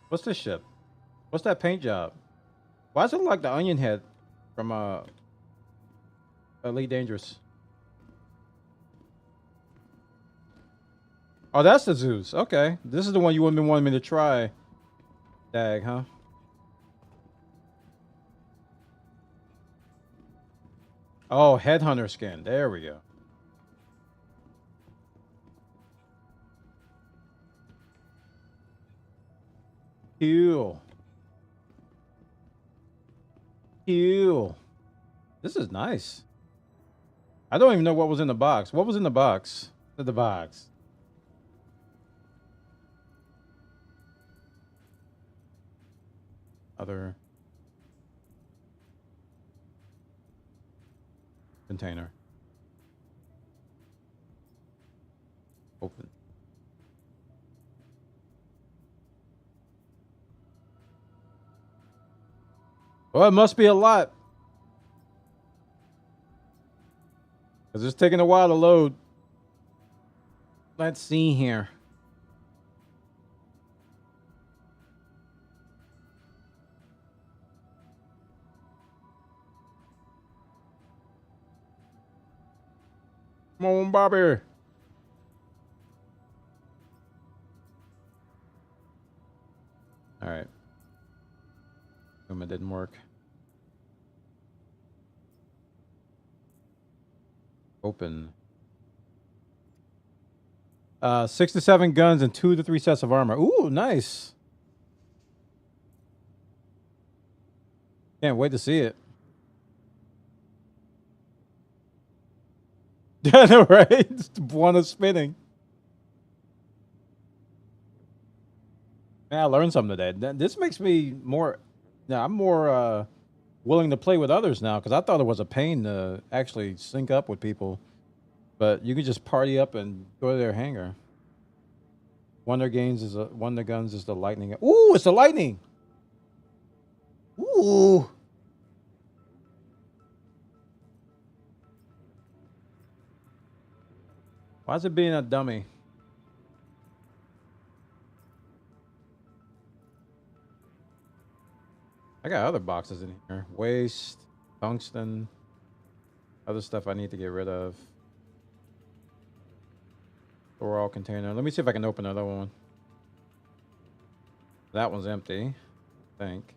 What's this ship? What's that paint job? Why does it look like the onion head from Elite Dangerous? Oh, that's the Zeus. Okay. This is the one you wouldn't been wanting me to try. Dag, huh? Oh, headhunter skin. There we go. Cool. Cool. This is nice. I don't even know what was in the box. What was in the box? The box. Other container. Open. Well, it must be a lot. Because it's taking a while to load. Let's see here. Come on, Bobby. All right. It didn't work. Open. 6 to 7 guns and 2 to 3 sets of armor. Ooh, nice. Can't wait to see it. I know, right? It's one of spinning. Man, I learned something today. This makes me more... Yeah, I'm more willing to play with others now, because I thought it was a pain to actually sync up with people. But you can just party up and go to their hangar. One of the guns is the lightning. Ooh, it's the lightning! Ooh! Why is it being a dummy? I got other boxes in here. Waste, tungsten, other stuff I need to get rid of. Store all container. Let me see if I can open another one. That one's empty, I think.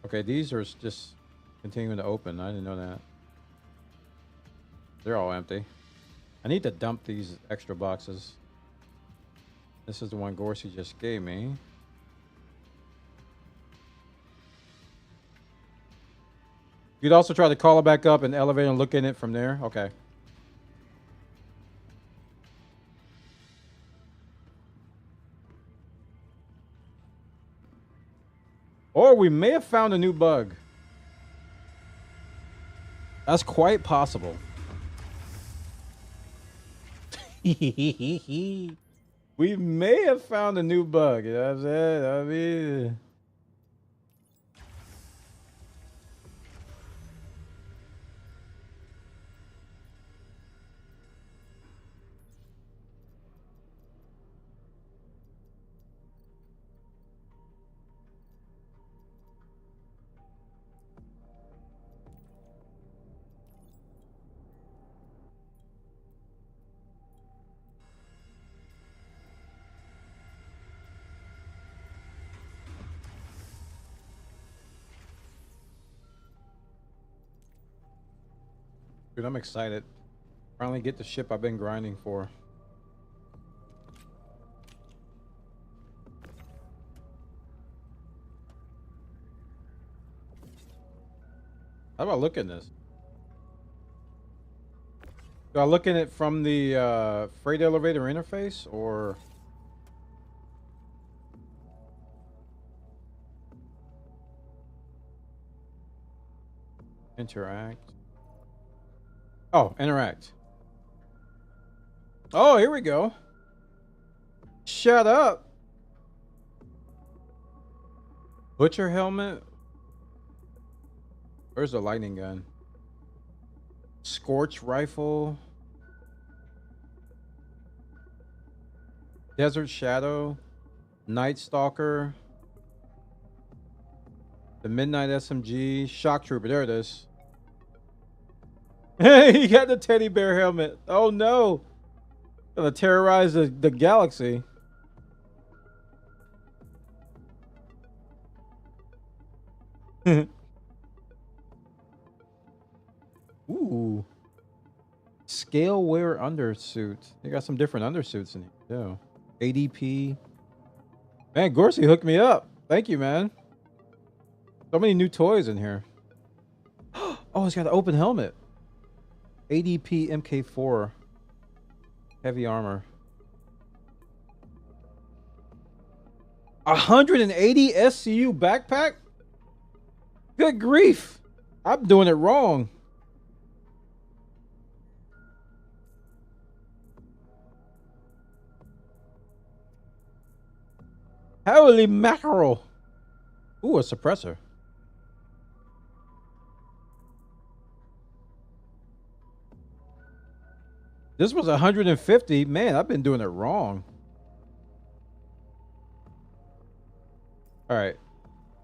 Okay, these are just continuing to open. I didn't know that. They're all empty. I need to dump these extra boxes. This is the one Gorsey just gave me. You'd also try to call it back up and elevate and look in it from there? Okay. Or we may have found a new bug. That's quite possible. We may have found a new bug. You know what I'm saying? I mean... Dude, I'm excited. Finally get the ship I've been grinding for. How do I look in this? Do I look in it from the freight elevator interface or? Interact. Oh, interact. Oh, here we go. Shut up. Butcher helmet. Where's the lightning gun? Scorch rifle. Desert Shadow. Night Stalker. The Midnight SMG. Shock Trooper. There it is. Hey, he got the teddy bear helmet. Oh no. Gonna terrorize the galaxy. Ooh. Scale wear undersuit. They got some different undersuits in here too. ADP. Man, Gorsey hooked me up. Thank you, man. So many new toys in here. Oh, it's got an open helmet. ADP MK4. Heavy armor. 180 SCU backpack? Good grief. I'm doing it wrong. Holy mackerel. Ooh, a suppressor. This was 150. Man, I've been doing it wrong. All right.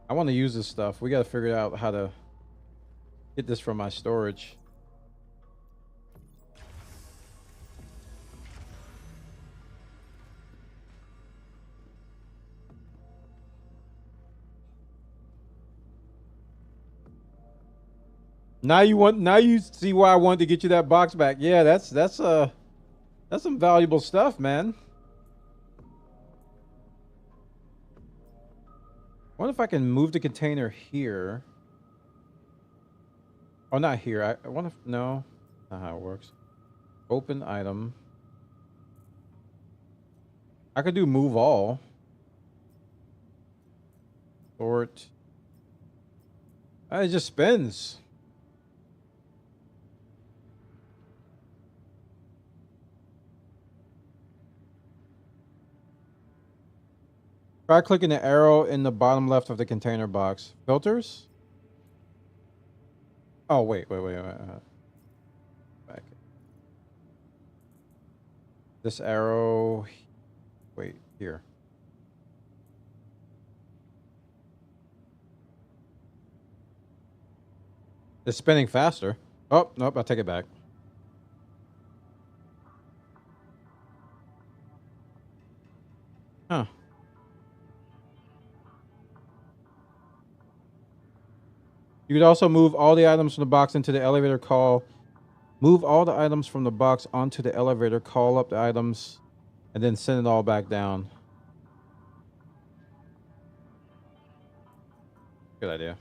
I want to use this stuff. We got to figure out how to get this from my storage. Now you see why I wanted to get you that box back. Yeah, that's some valuable stuff, man. I wonder if I can move the container here. Oh, not here. I wonder if, no, not how it works. Open item. I could do move all. Sort. It just spins. Try clicking the arrow in the bottom left of the container box. Filters? Oh, wait. Back. This arrow. Wait, here. It's spinning faster. Oh, nope, I'll take it back. Huh. You could also move all the items from the box into the elevator call. Move all the items from the box onto the elevator, call up the items, and then send it all back down. Good idea.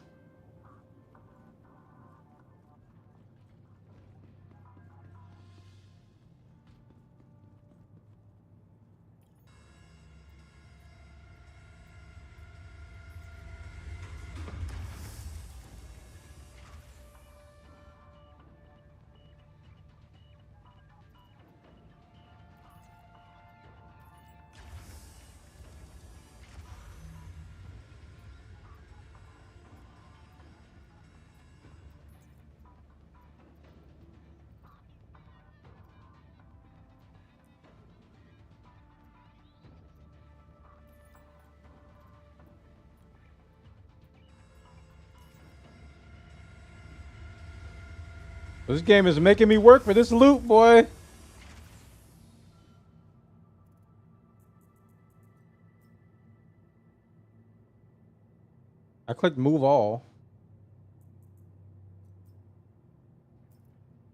This game is making me work for this loot, boy. I clicked move all.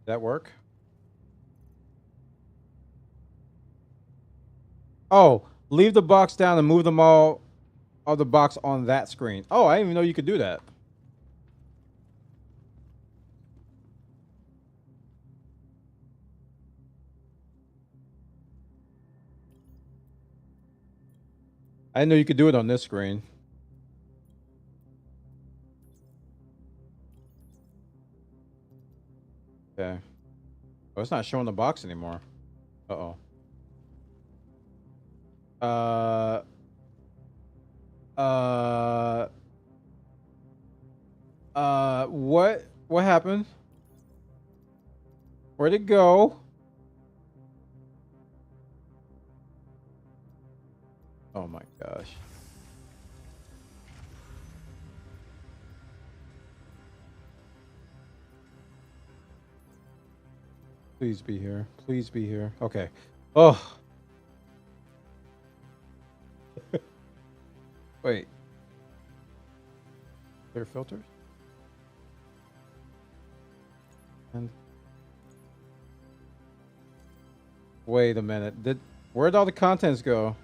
that work? Oh, leave the box down and move them all of the box on that screen. Oh, I didn't even know you could do that. I didn't know you could do it on this screen. Okay. Oh, it's not showing the box anymore. Uh-oh. What happened? Where'd it go? Oh my gosh. Please be here. Please be here. Okay. Oh. Wait. Clear filters? And wait a minute. Where'd all the contents go?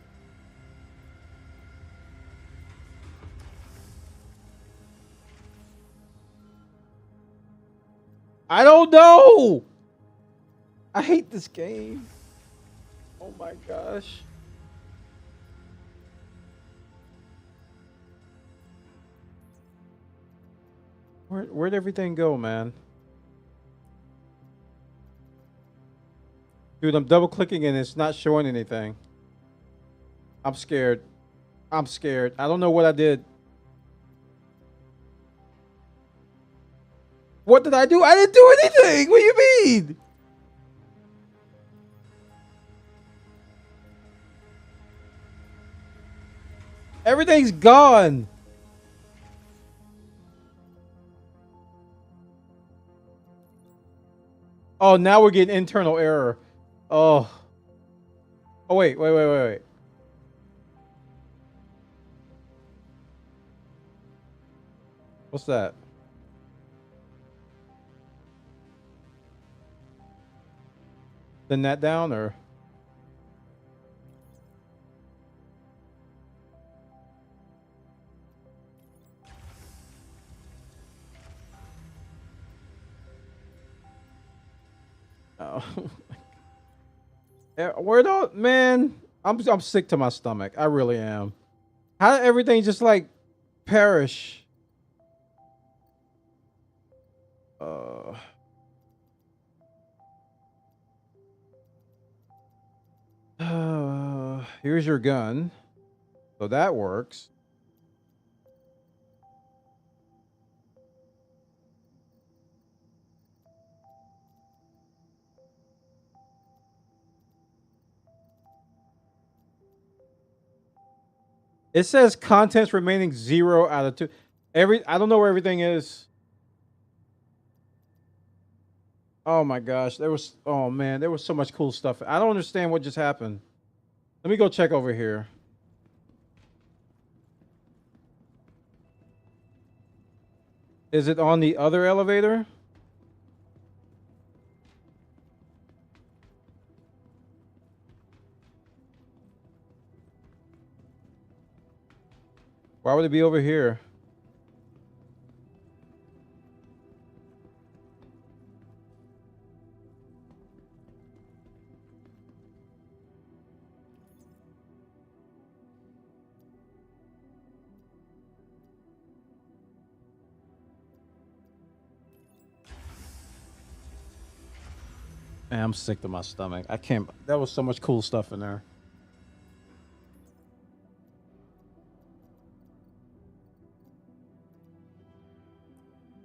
I don't know. I hate this game. Oh my gosh. Where'd everything go, man? Dude, I'm double clicking and it's not showing anything. I'm scared. I'm scared. I don't know what I did. What did I do? I didn't do anything. What do you mean? Everything's gone. Oh, now we're getting internal error. Oh. Oh, wait. What's that? Then that down or? Oh. Where the man? I'm sick to my stomach. I really am. How did everything just like perish? Here's your gun. So that works. It says contents remaining 0 out of 2. I don't know where everything is. Oh my gosh, oh man, there was so much cool stuff. I don't understand what just happened. Let me go check over here. Is it on the other elevator? Why would it be over here? Man, I'm sick to my stomach. I can't. There was so much cool stuff in there.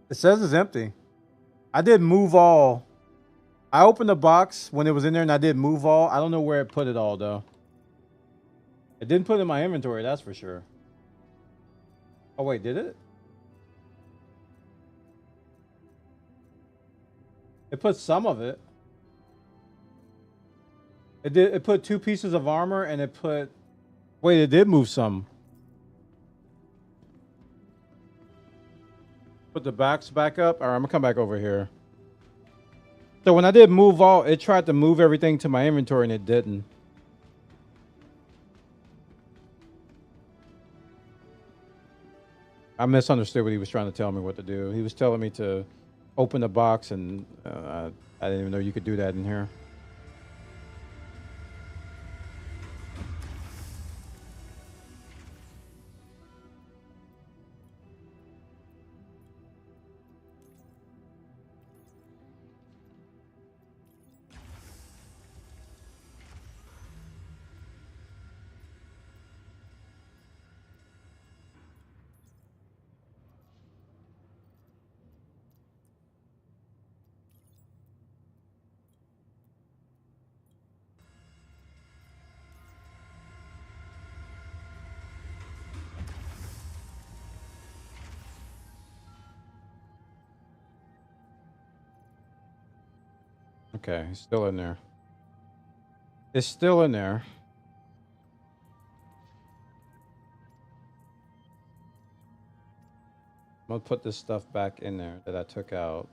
It says it's empty. I did move all. I opened the box when it was in there and I did move all. I don't know where it put it all though. It didn't put it in my inventory, that's for sure. Oh wait, did it? It put some of it. It did. It put 2 pieces of armor and it put... Wait, it did move some. Put the backs back up. All right, I'm gonna come back over here. So when I did move all, it tried to move everything to my inventory and it didn't. I misunderstood what he was trying to tell me what to do. He was telling me to open the box, and I didn't even know you could do that in here. Okay, it's still in there. It's still in there. I'm gonna put this stuff back in there that I took out.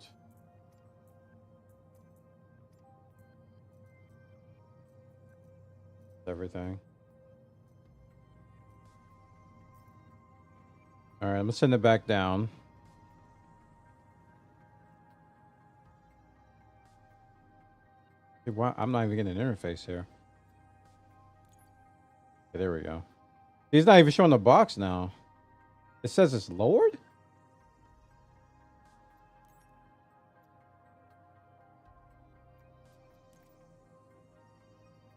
Everything. All right, I'm gonna send it back down. Why? I'm not even getting an interface here. Okay, there we go. He's not even showing the box now. It says it's lowered?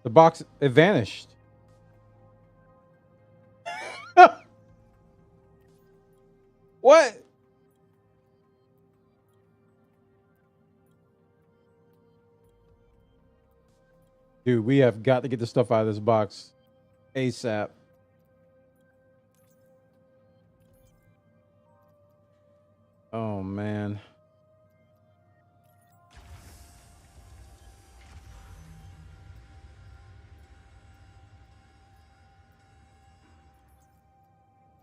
The box, it vanished. What? Dude, we have got to get the stuff out of this box ASAP. Oh, man.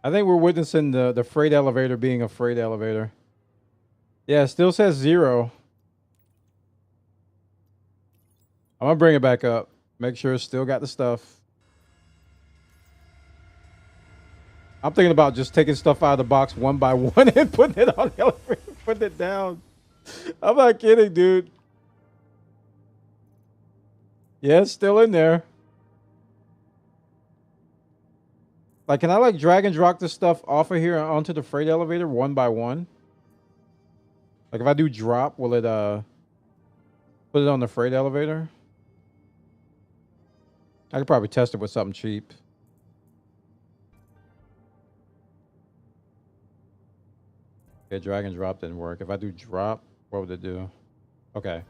I think we're witnessing the freight elevator being a freight elevator. Yeah, it still says 0. I'm going to bring it back up. Make sure it's still got the stuff. I'm thinking about just taking stuff out of the box one by one and putting it on the elevator, putting it down. I'm not kidding, dude. Yeah, it's still in there. Like, can I like drag and drop this stuff off of here onto the freight elevator one by one? Like if I do drop, will it put it on the freight elevator? I could probably test it with something cheap. Okay, drag and drop didn't work. If I do drop, what would it do? Okay.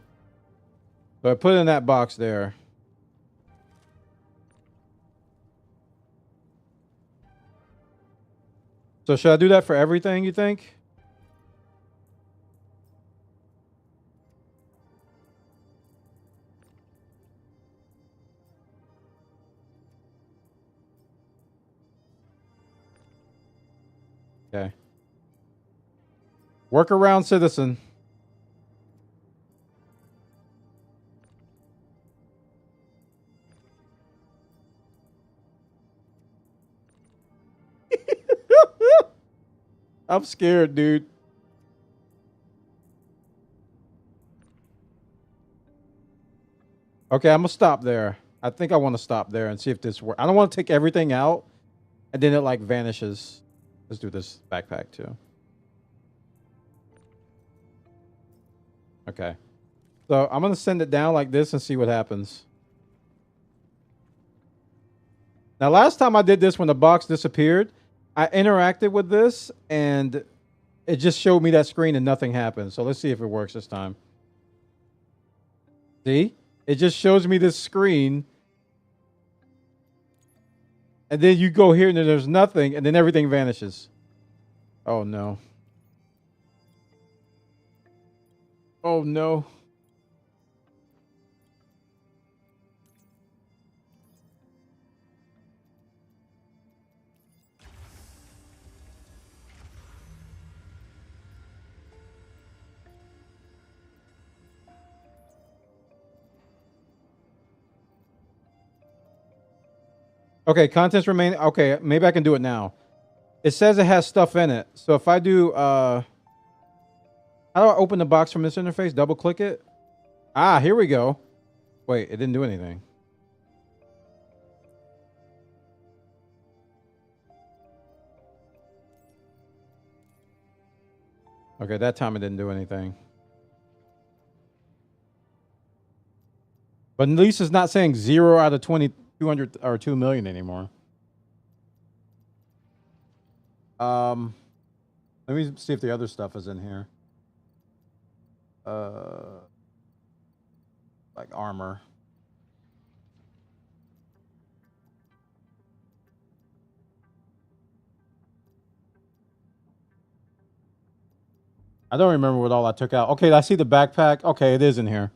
So I put it in that box there. So should I do that for everything, you think? Okay. Workaround citizen. I'm scared, dude. Okay, I'm gonna stop there. I think I want to stop there and see if this works. I don't want to take everything out and then it like vanishes. Let's do this backpack too. Okay. So I'm gonna send it down like this and see what happens. Now, last time I did this when the box disappeared, I interacted with this and it just showed me that screen and nothing happened. So let's see if it works this time. See? It just shows me this screen. And then you go here and then there's nothing and then everything vanishes. Oh, no. Oh, no. Okay, contents remain. Okay, maybe I can do it now. It says it has stuff in it. So if I do, how do I open the box from this interface? Double click it. Ah, here we go. Wait, it didn't do anything. Okay, that time it didn't do anything. But at least it's not saying 0 out of 20, 200 or 2 million anymore. Let me see if the other stuff is in here. Like armor. I don't remember what all I took out. Okay, I see the backpack. Okay, it is in here.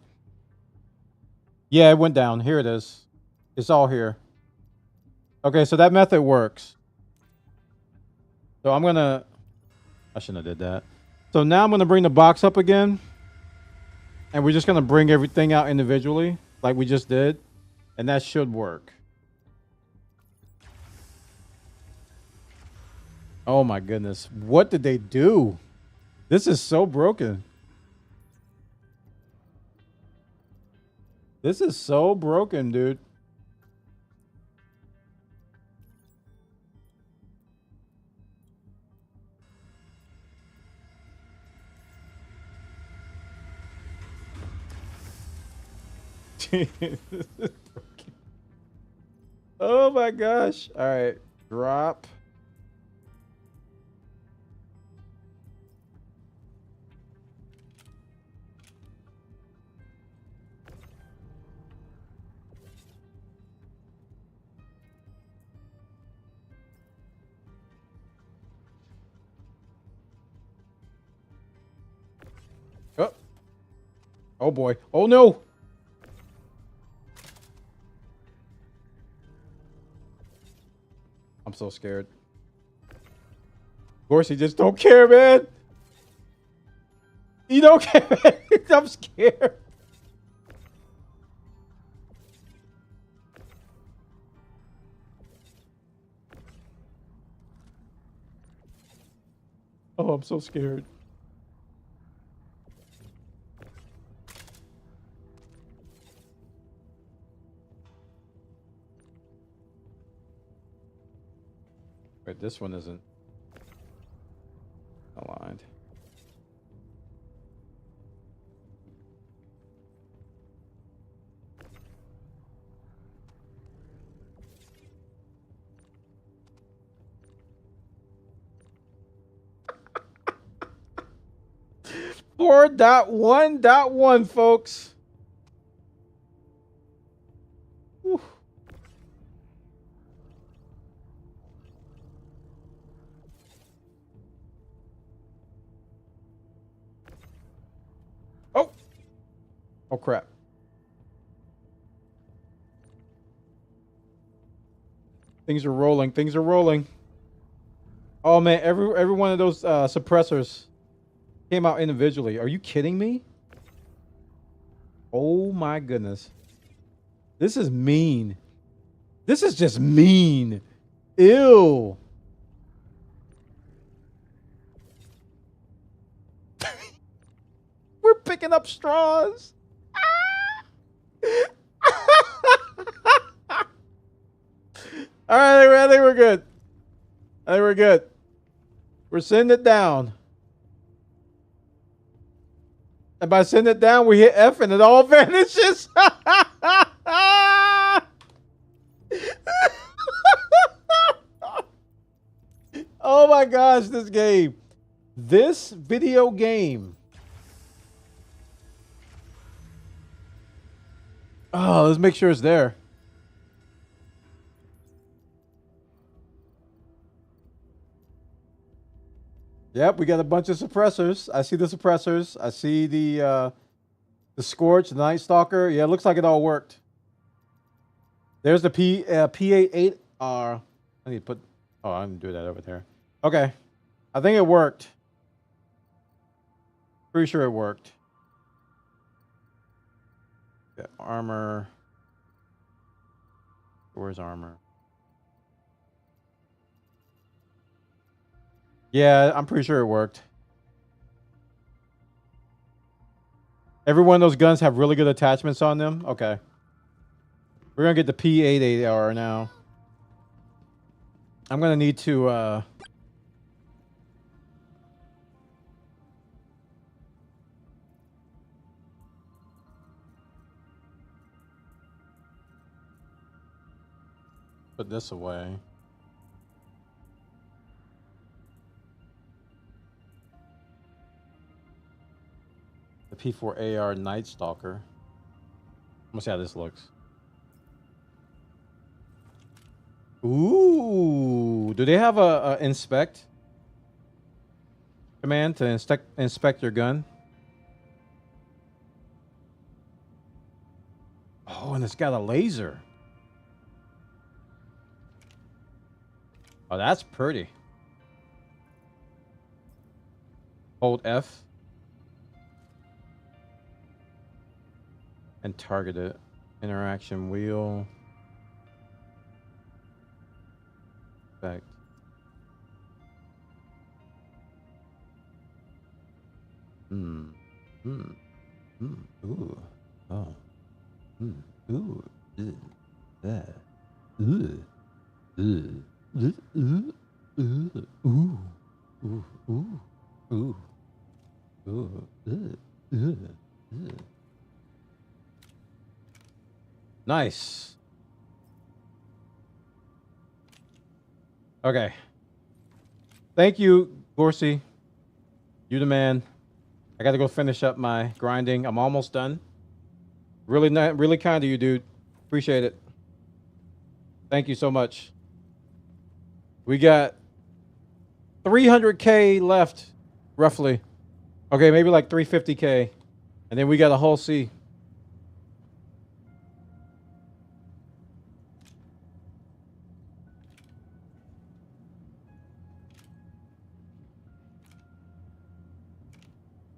Yeah, it went down. Here it is. It's all here. Okay, so that method works. So I'm gonna... I shouldn't have did that. So now I'm gonna bring the box up again. And we're just gonna bring everything out individually, like we just did. And that should work. Oh my goodness. What did they do? This is so broken. This is so broken, dude. Oh my gosh. All right. Drop. Oh. Oh boy. Oh no. I'm so scared. Of course, he just don't care, man. You don't care, man. I'm scared. Oh, I'm so scared. Wait, this one isn't aligned. Four dot one, folks. Whew. Oh. Oh crap. Things are rolling. Things are rolling. Oh man, every one of those suppressors came out individually. Are you kidding me? Oh my goodness. This is mean. This is just mean. Ew. We're picking up straws. All right, I think we're good. I think we're good. We're sending it down. And by sending it down, we hit F and it all vanishes. Oh my gosh, this game. This video game. Oh, let's make sure it's there. Yep, we got a bunch of suppressors. I see the suppressors. I see the Scorch, the Night Stalker. Yeah, it looks like it all worked. There's the PA8R. I need to put... Oh, I didn't do that over there. Okay. I think it worked. Pretty sure it worked. Got armor. Where's armor? Yeah, I'm pretty sure it worked. Every one of those guns have really good attachments on them. Okay. We're gonna get the P88R now. I'm gonna need to put this away. The P4AR Night Stalker. Let's see how this looks. Ooh, do they have a inspect command to inspect your gun? Oh, and it's got a laser. Oh, that's pretty. Hold F. And target it. Interaction wheel. Effect. Ooh. Oh. Ooh. That. Ooh. Ooh. Ooh. Ooh. Ooh. Ooh. Ooh. Ooh. Ooh. Nice. Okay. Thank you, Gorsey. You the man. I got to go finish up my grinding. I'm almost done. Really kind of you, dude. Appreciate it. Thank you so much. We got 300K left, roughly. Okay, maybe like 350K. And then we got a whole C.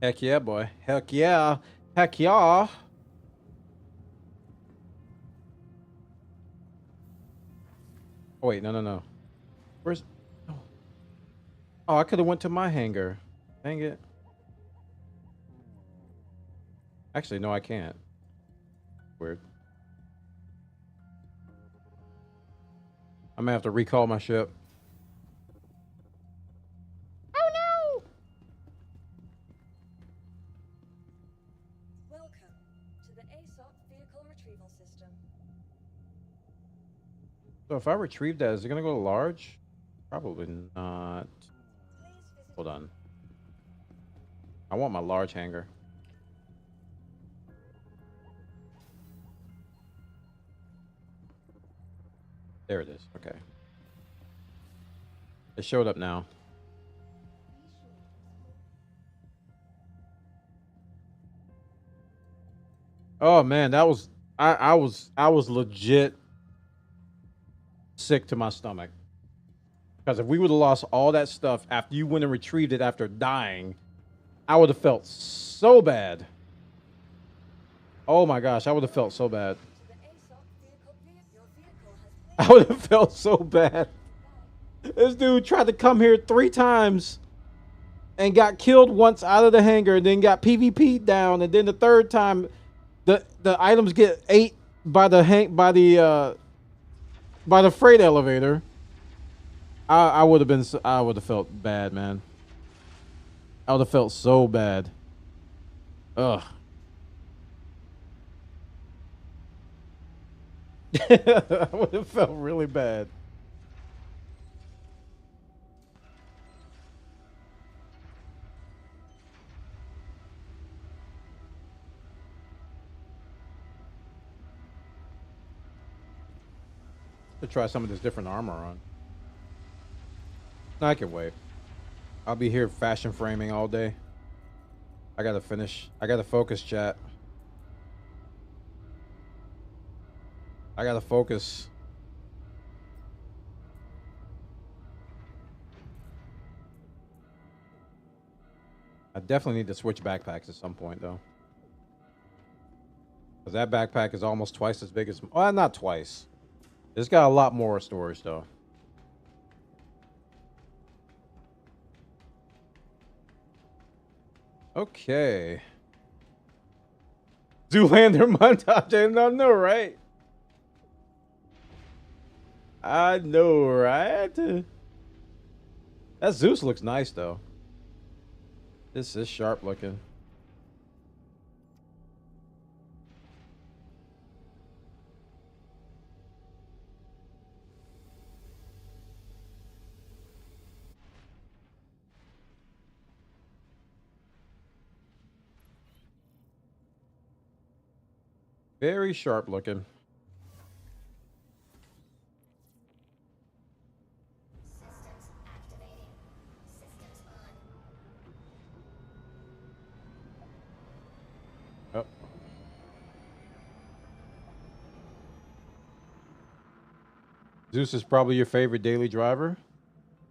Heck yeah, boy. Heck yeah. Heck yeah. Oh, wait, no. Where's... Oh, I could have went to my hangar. Dang it. Actually, no, I can't. Weird. I'm gonna have to recall my ship. Oh no! Welcome to the ASOP vehicle retrieval system. So if I retrieve that, is it gonna go to large? Probably not. Hold on. I want my large hangar. There it is. Okay. It showed up now. Oh man, that was I was legit sick to my stomach. Because if we would have lost all that stuff after you went and retrieved it after dying, I would have felt so bad. Oh my gosh, I would have felt so bad. I would have felt so bad. This dude tried to come here 3 times and got killed once out of the hangar and then got PvP'd down, and then the 3rd time the items get ate by the freight elevator. I would have felt bad, man. I would have felt so bad. Ugh. I would have felt really bad. To try some of this different armor on. No, I can wait. I'll be here fashion framing all day. I gotta finish. I gotta focus, chat. I gotta focus. I definitely need to switch backpacks at some point, though. Because that backpack is almost twice as big as... Well, not twice. It's got a lot more storage, though. Okay. Zoolander montage. I know, right? I know, right? That Zeus looks nice, though. This is sharp looking. Very sharp looking. Oh. Zeus is probably your favorite daily driver.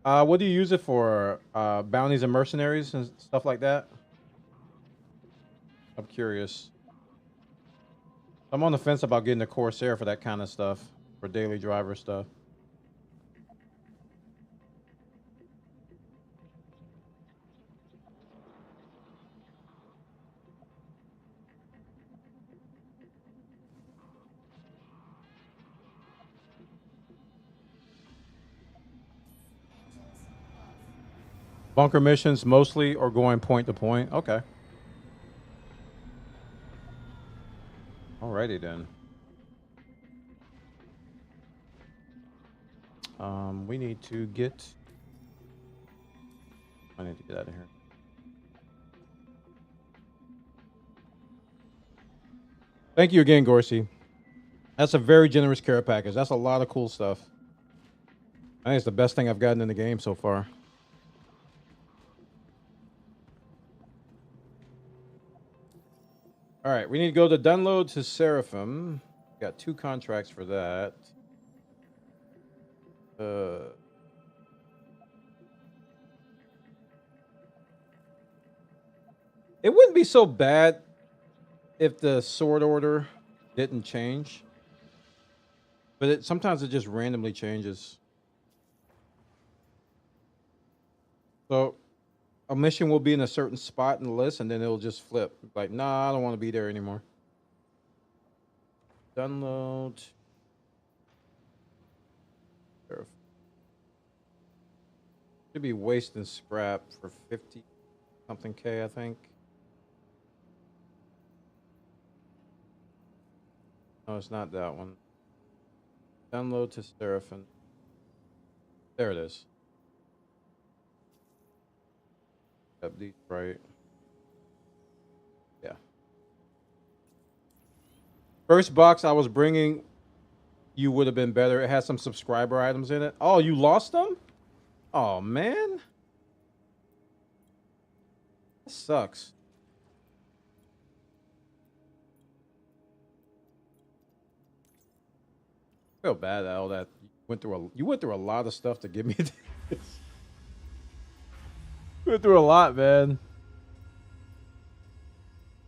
What do you use it for? Bounties and mercenaries and stuff like that? I'm curious. I'm on the fence about getting a Corsair for that kind of stuff, for daily driver stuff. Bunker missions mostly, or going point to point? Okay. Alrighty then. We need to get... I need to get out of here. Thank you again, Gorsey. That's a very generous care package. That's a lot of cool stuff. I think it's the best thing I've gotten in the game so far. All right, we need to go to Dunload to Seraphim. Got 2 contracts for that. It wouldn't be so bad if the sword order didn't change, but sometimes it just randomly changes. So a mission will be in a certain spot in the list, and then it'll just flip. Like, nah, I don't want to be there anymore. Download. Should be wasting scrap for 50 something K, I think. No, it's not that one. Download to Seraphim. There it is. Got these right. Yeah. First box I was bringing you would have been better. It has some subscriber items in it. Oh, you lost them? Oh, man. That sucks. I feel bad at all that you went through a lot of stuff to give me this. You went through a lot, man.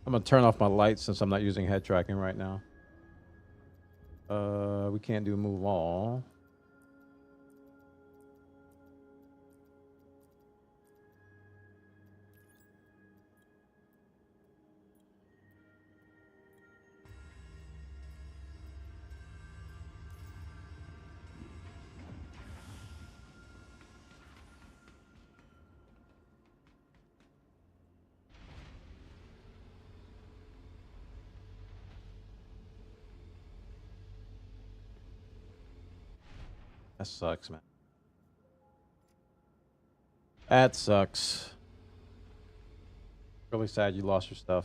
I'm gonna turn off my lights since I'm not using head tracking right now. We can't do move all. That sucks, man. That sucks. Really sad you lost your stuff.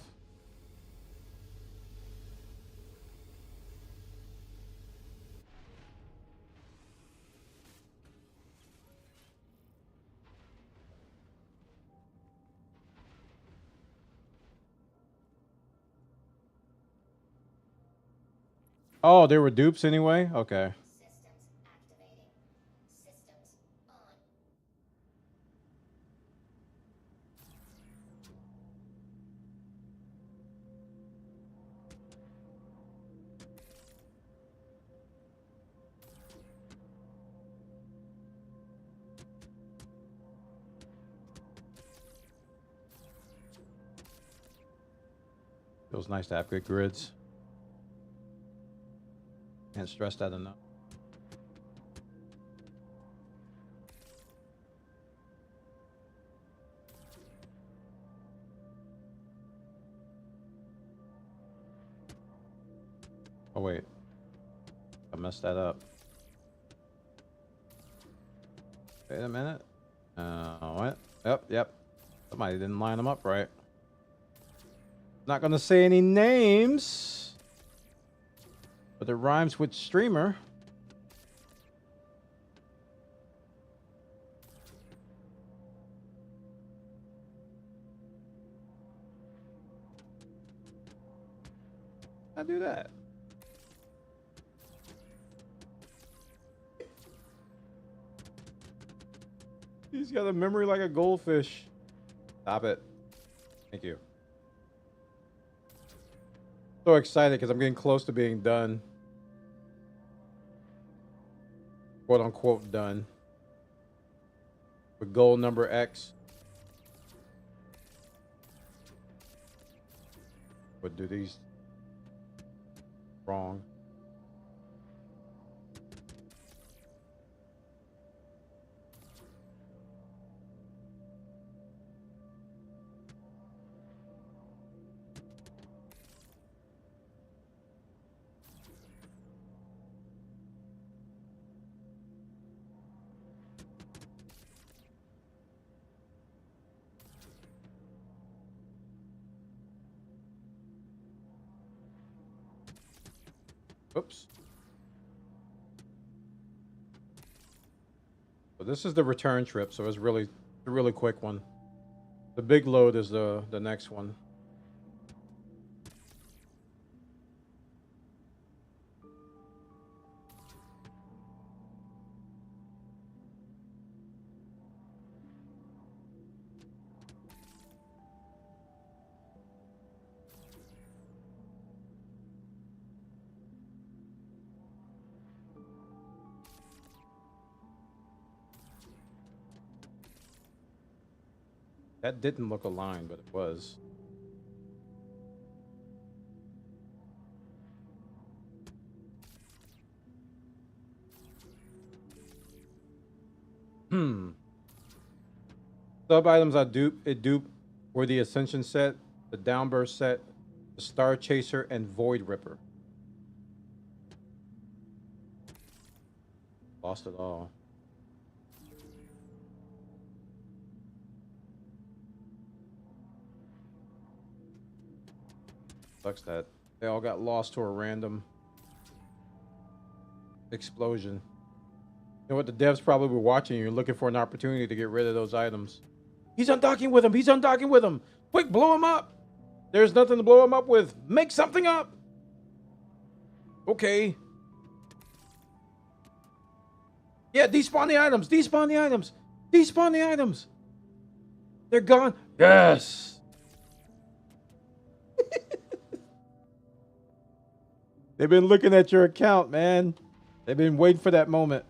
Oh, there were dupes anyway? Okay. Feels nice to have good grids. Can't stress that enough. Oh wait, I messed that up. Wait a minute. What? Yep. Somebody didn't line them up right. Not gonna say any names, but it rhymes with streamer. I do that. He's got a memory like a goldfish. Stop it. Thank you. So excited because I'm getting close to being done. Quote unquote done. With goal number X. Would do these wrong. Oops. So this is the return trip, so it's really a really quick one. The big load is the next one. That didn't look aligned, but it was. Sub items I dupe were the Ascension set, the Downburst set, the Star Chaser, and Void Ripper. Lost it all. Sucks that they all got lost to a random explosion. You know what? The devs probably were watching you and looking for an opportunity to get rid of those items. He's undocking with him. He's undocking with him. Quick, blow him up. There's nothing to blow him up with. Make something up. Okay. Yeah, despawn the items. Despawn the items. Despawn the items. They're gone. Yes. They've been looking at your account, man. They've been waiting for that moment.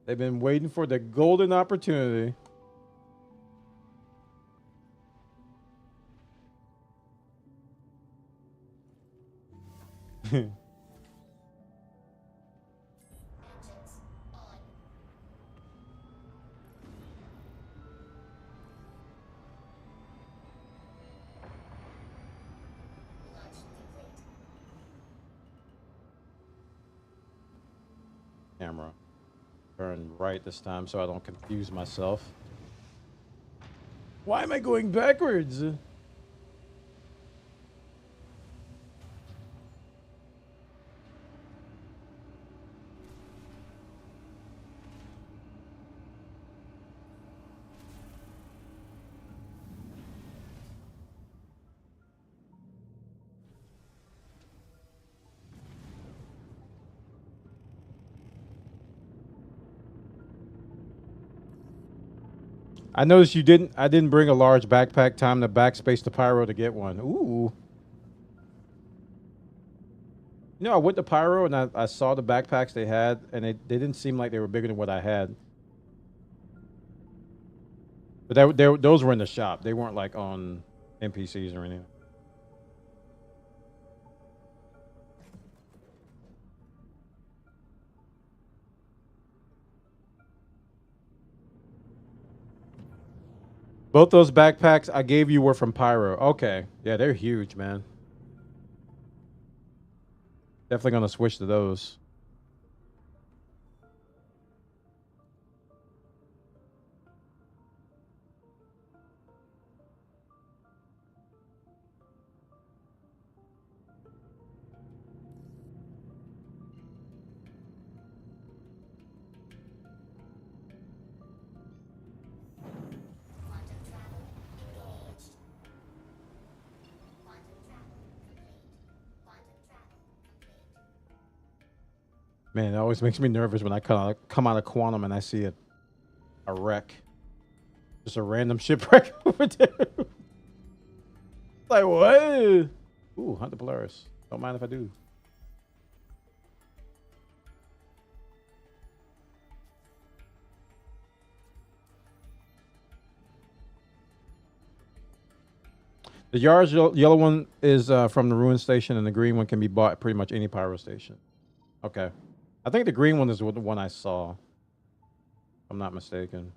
They've been waiting for the golden opportunity. Camera. Turn right this time so I don't confuse myself. Why am I going backwards? I noticed I didn't bring a large backpack. Time to backspace the pyro to get one. Ooh. You know, I went to pyro and I saw the backpacks they had, and they didn't seem like they were bigger than what I had. But those were in the shop. They weren't like on NPCs or anything. Both those backpacks I gave you were from Pyro. Okay. Yeah, they're huge, man. Definitely gonna switch to those. Man, it always makes me nervous when I come out of Quantum and I see a wreck. Just a random shipwreck over there. Like, what? Ooh, Hunt the Polaris. Don't mind if I do. The Yar's yellow one is from the Ruin Station, and the green one can be bought at pretty much any Pyro station. Okay. I think the green one is the one I saw. If I'm not mistaken.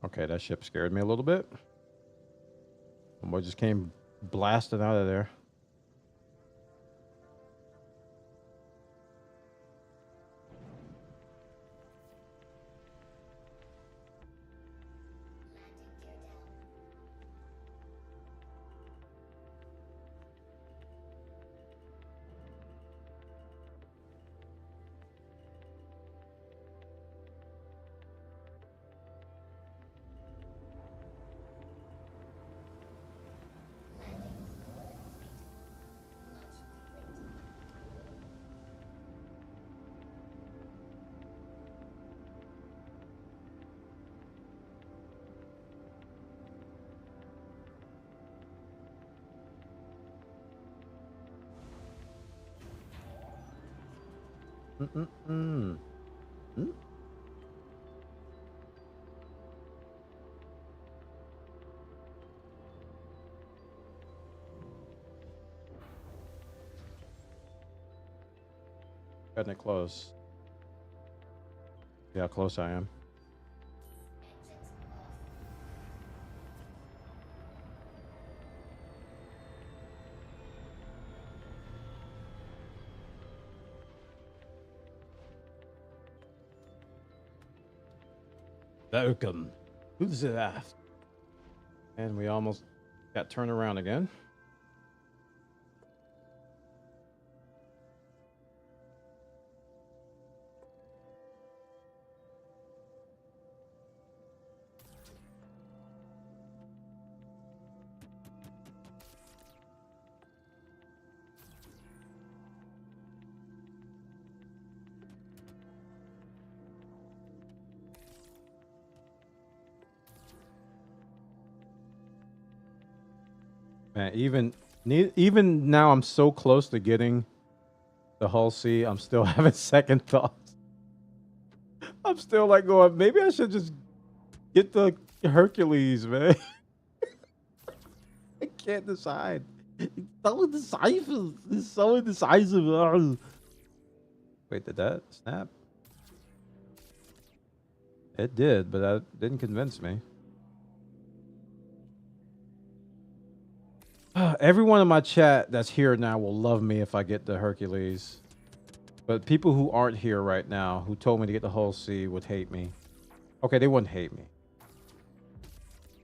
Okay, that ship scared me a little bit. My boy just came blasting out of there. Cutting it close. See how close I am. Welcome to the raft. And we almost got turned around again. Man, even now I'm so close to getting the Hull C, I'm still having second thoughts. I'm still like going, maybe I should just get the Hercules, man. I can't decide. It's so indecisive. It's so indecisive. Ugh. Wait, did that snap? It did, but that didn't convince me. Everyone in my chat that's here now will love me if I get the Hercules. But people who aren't here right now, who told me to get the Hull C, would hate me. Okay, they wouldn't hate me.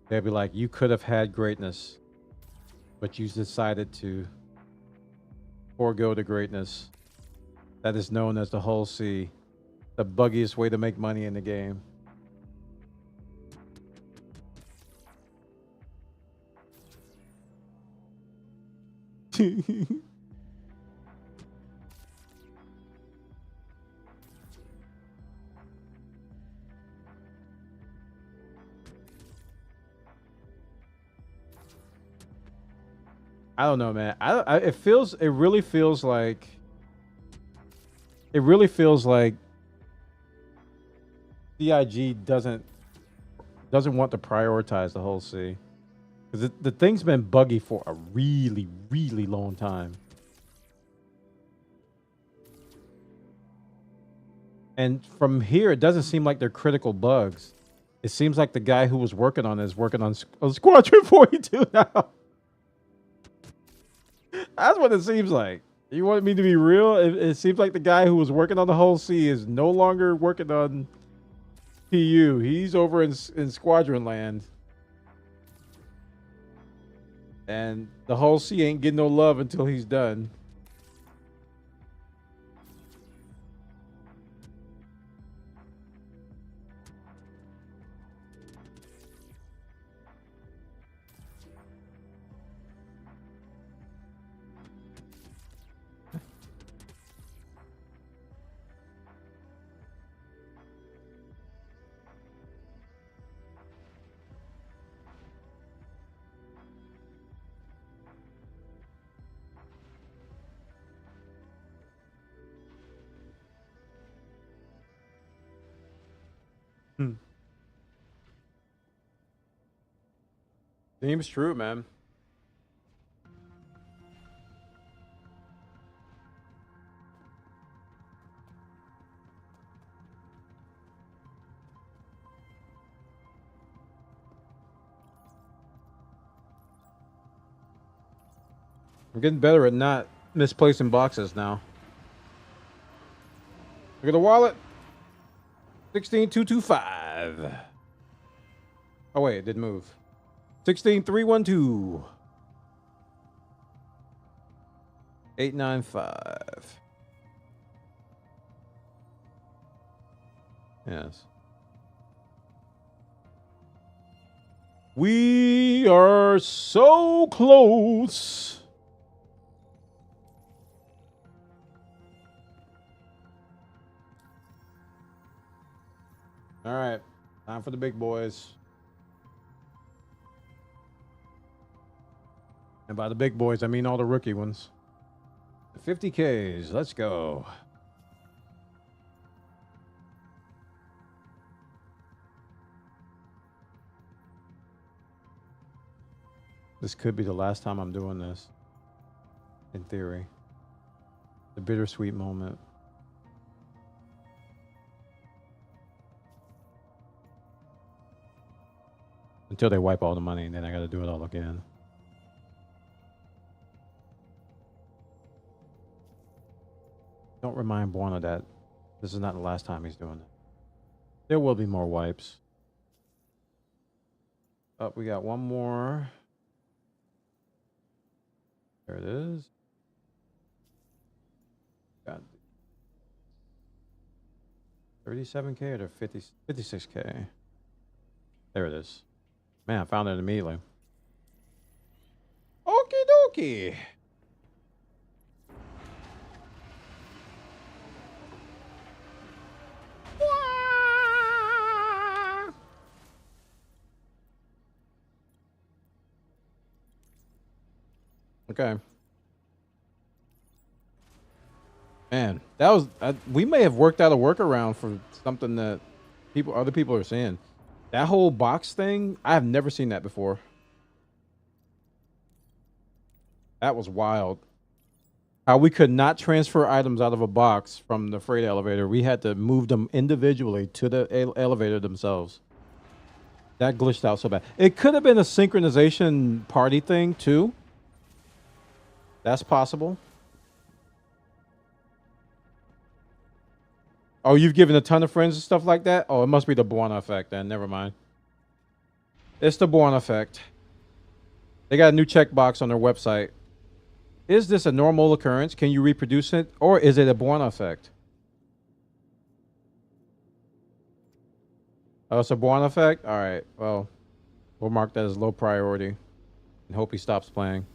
They'd be like, you could have had greatness, but you decided to forego the greatness that is known as the Hull C The buggiest way to make money in the game. I don't know, man. It really feels like CIG doesn't want to prioritize the whole C. Because the thing's been buggy for a really, really long time. And from here, it doesn't seem like they're critical bugs. It seems like the guy who was working on it is working on Quadrant 42 now. That's what it seems like. You want me to be real? It seems like the guy who was working on the whole C is no longer working on PU. He's over in Squadron land. And the whole C ain't getting no love until he's done. Seems true, man. I'm getting better at not misplacing boxes now. Look at the wallet. 16225. Oh wait, it didn't move. 16312. 895. Yes. We are so close. All right, time for the big boys. And by the big boys, I mean all the rookie ones. The 50Ks, let's go. This could be the last time I'm doing this, in theory. The bittersweet moment. Until they wipe all the money, and then I gotta do it all again. Don't remind Buona that this is not the last time he's doing it. There will be more wipes. Oh, we got one more. There it is. Got 37K or 56K. There it is. Man, I found it immediately. Okie dokie. Okay. Man, that was we may have worked out a workaround for something that other people are saying. That whole box thing, I have never seen that before. That was wild. How we could not transfer items out of a box from the freight elevator. We had to move them individually to the elevator themselves. That glitched out so bad. It could have been a synchronization party thing too. That's possible. Oh, you've given a ton of friends and stuff like that? Oh, it must be the Buona effect then. Never mind. It's the Buona effect. They got a new checkbox on their website. Is this a normal occurrence? Can you reproduce it? Or is it a Buona effect? Oh, it's a Buon effect? Alright, well, we'll mark that as low priority and hope he stops playing.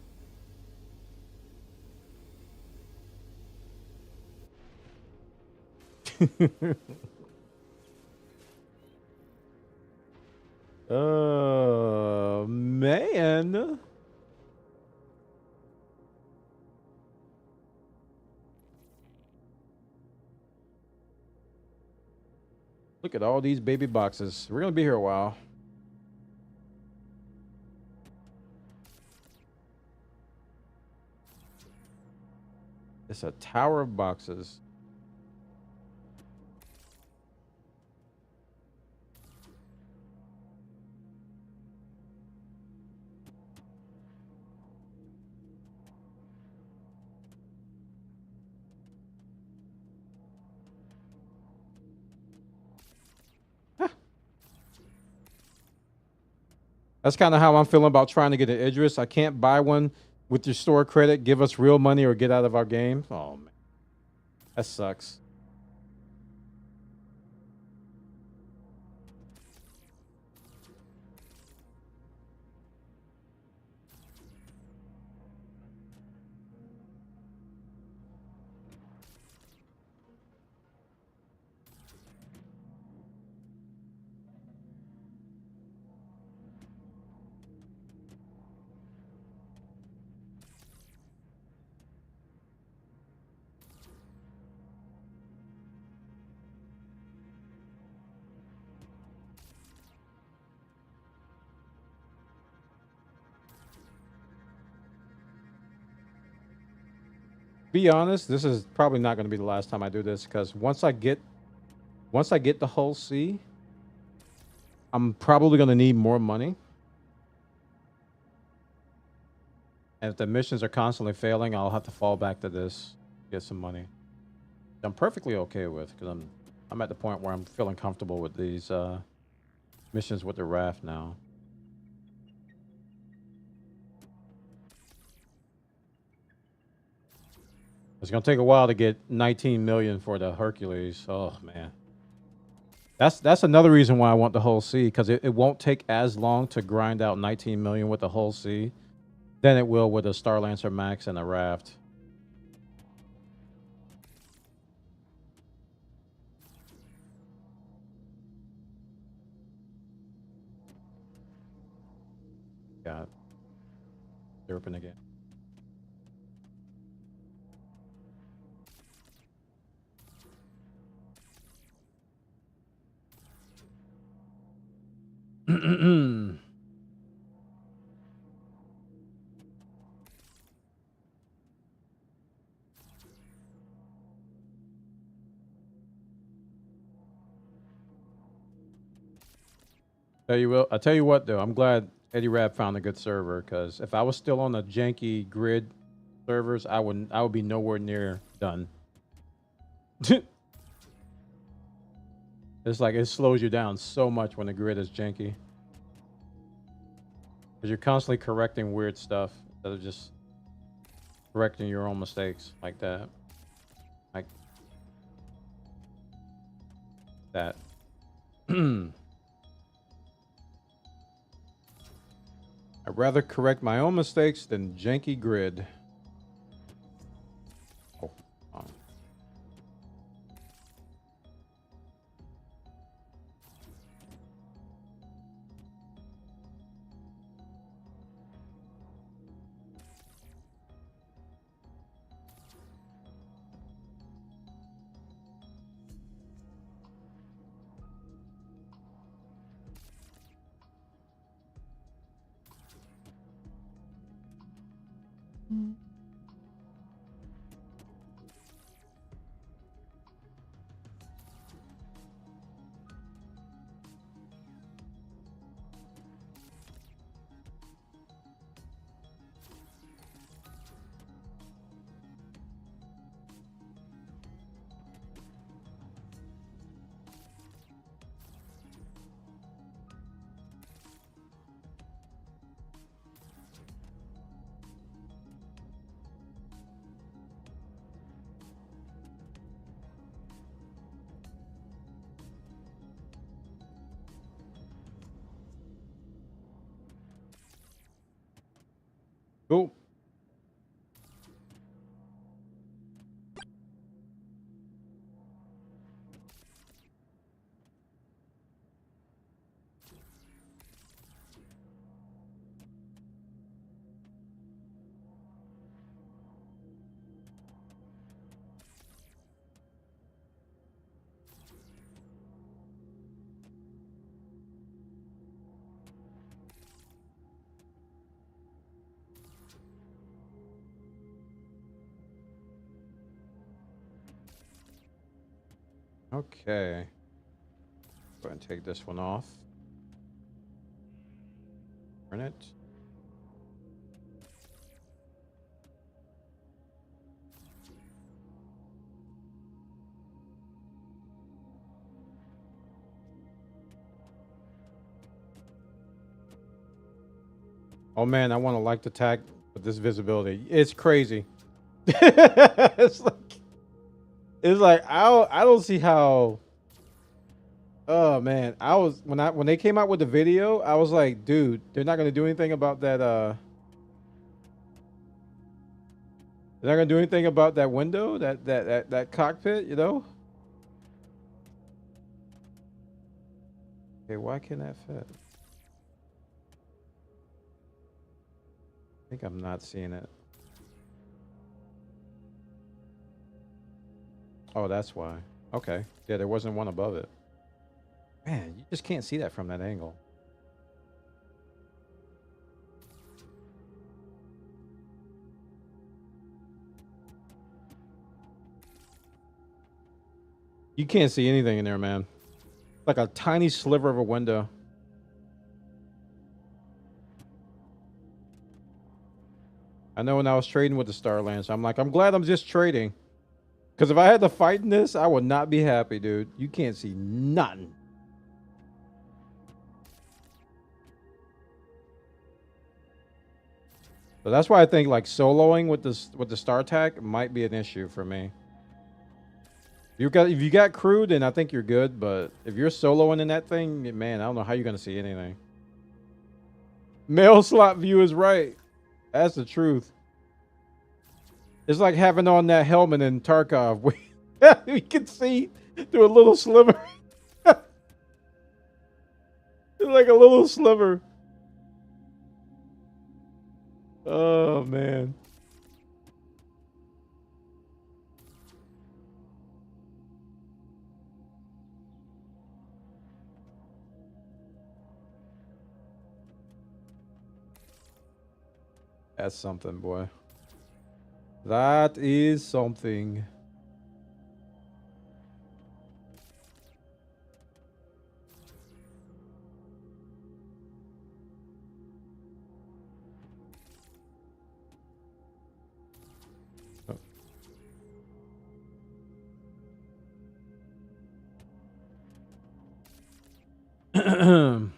Man. Look at all these baby boxes. We're gonna be here a while. It's a tower of boxes. That's kind of how I'm feeling about trying to get an Idris. I can't buy one with your store credit, give us real money, or get out of our game. Oh, man. That sucks. Be honest, this is probably not going to be the last time I do this, because once I get the whole C, I'm probably going to need more money. And if the missions are constantly failing, I'll have to fall back to this, get some money. I'm perfectly okay with, because I'm at the point where I'm feeling comfortable with these missions with the raft now. It's gonna take a while to get 19 million for the Hercules. Oh man, that's another reason why I want the whole C, because it won't take as long to grind out 19 million with the whole C than it will with a Star Lancer Max and a raft. Got it. Derping again. I tell you what though, I'm glad Eddie Rab found a good server, because if I was still on the janky grid servers, I would be nowhere near done. It's like it slows you down so much when the grid is janky, because you're constantly correcting weird stuff instead of just correcting your own mistakes like that. Like that. I'd rather correct my own mistakes than janky grid. Oh, Okay. Go ahead and take this one off. Turn it. Oh man, I want to like the tag with this visibility. It's crazy. it's like I don't see how. Oh man, I was when they came out with the video, I was like, dude, they're not gonna do anything about that. They're not gonna do anything about that window, that cockpit, you know? Okay, why can't that fit? I think I'm not seeing it. Oh, that's why. Okay. Yeah, there wasn't one above it. Man, you just can't see that from that angle. You can't see anything in there, man. Like a tiny sliver of a window. I know when I was trading with the Starlancer, I'm like, I'm glad I'm just trading. Because if I had to fight in this, I would not be happy, dude. You can't see nothing. So that's why I think like soloing with the StarTAC might be an issue for me. If you got crew, then I think you're good. But if you're soloing in that thing, man, I don't know how you're gonna see anything. Mail slot view is right. That's the truth. It's like having on that helmet in Tarkov. We can see through a little sliver. It's like a little sliver. Oh, man. That's something, boy. That is something. Oh.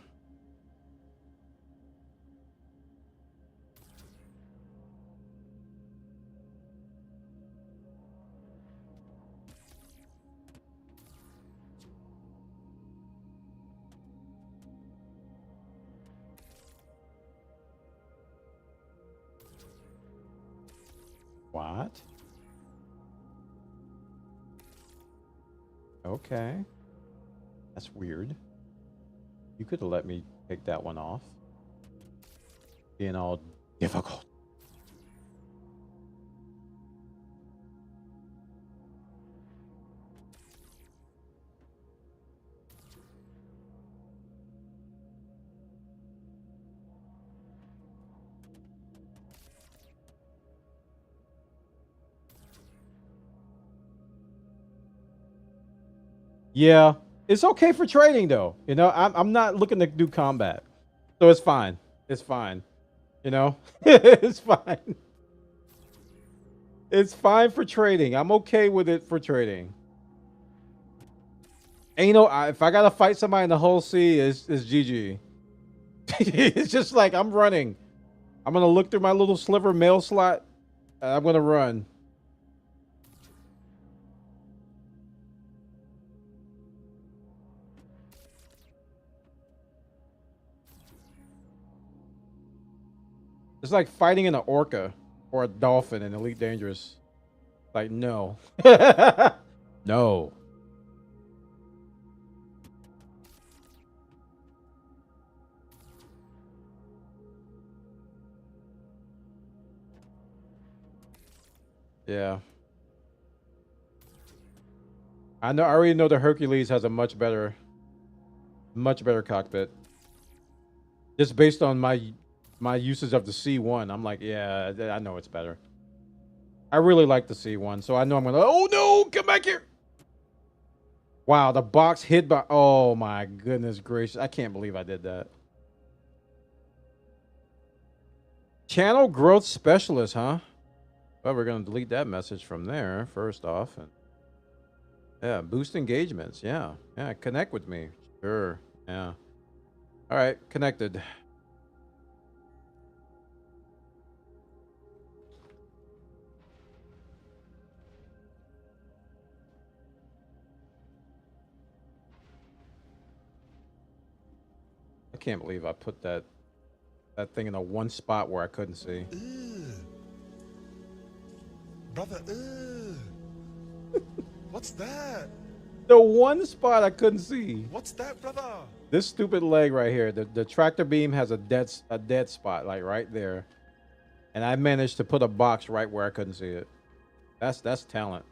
What? Okay. That's weird. You could have let me take that one off. Being all difficult. Yeah, it's okay for trading though. You know, I'm not looking to do combat, so it's fine. It's fine. You know, it's fine. It's fine for trading. I'm okay with it for trading. And you know, if I gotta fight somebody in the whole sea, it's GG. It's just like I'm running. I'm gonna look through my little sliver mail slot, and I'm gonna run. It's like fighting an orca or a dolphin in Elite Dangerous. Like, no. No. Yeah. I already know the Hercules has a much better cockpit. Just based on my usage of the C1, I'm like, yeah, I know it's better. I really like the C1, so I know I'm gonna. Oh no! Come back here! Wow, the box hit by. Oh my goodness gracious! I can't believe I did that. Channel growth specialist, huh? Well, we're gonna delete that message from there first off, and yeah, boost engagements. Yeah, yeah, connect with me. Sure. Yeah. All right, connected. I can't believe I put that thing in a one spot where I couldn't see. Brother, what's that? The one spot I couldn't see. What's that, brother? This stupid leg right here. The tractor beam has a dead spot, like right there. And I managed to put a box right where I couldn't see it. That's talent.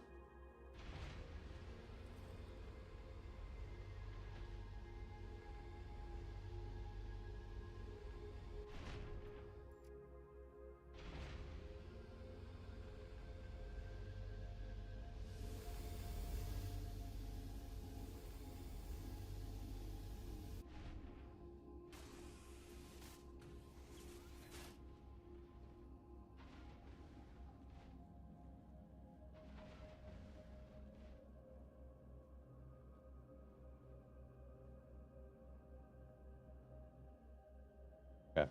Okay.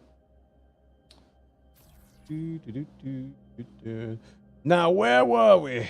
Now where were we?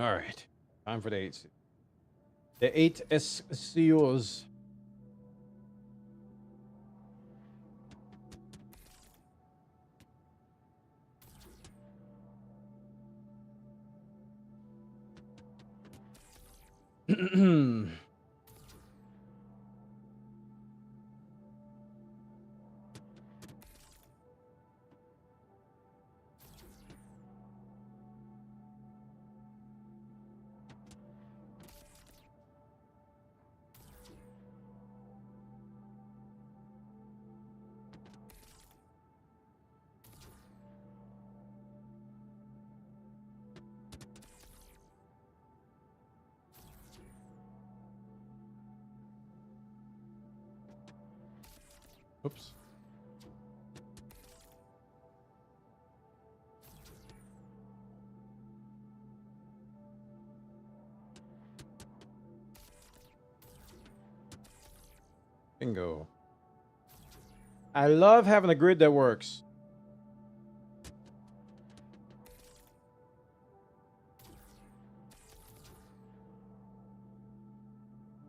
All right. Time for the 8. The 8 SCOs. Oops. Bingo. I love having a grid that works.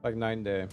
Like 9 day.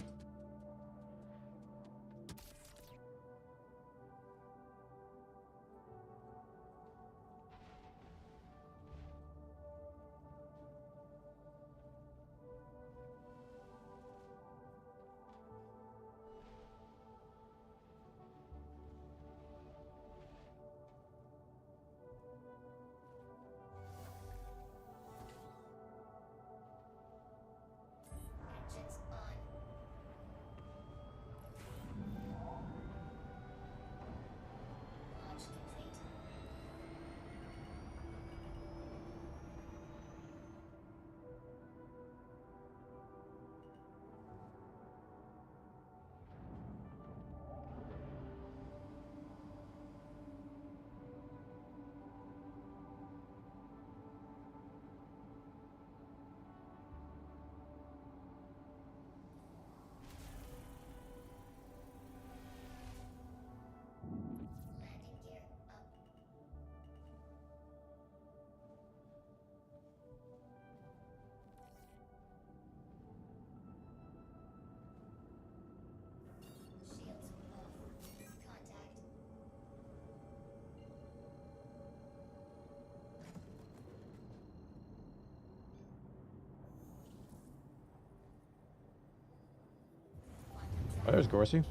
Oh, there's Gorsey.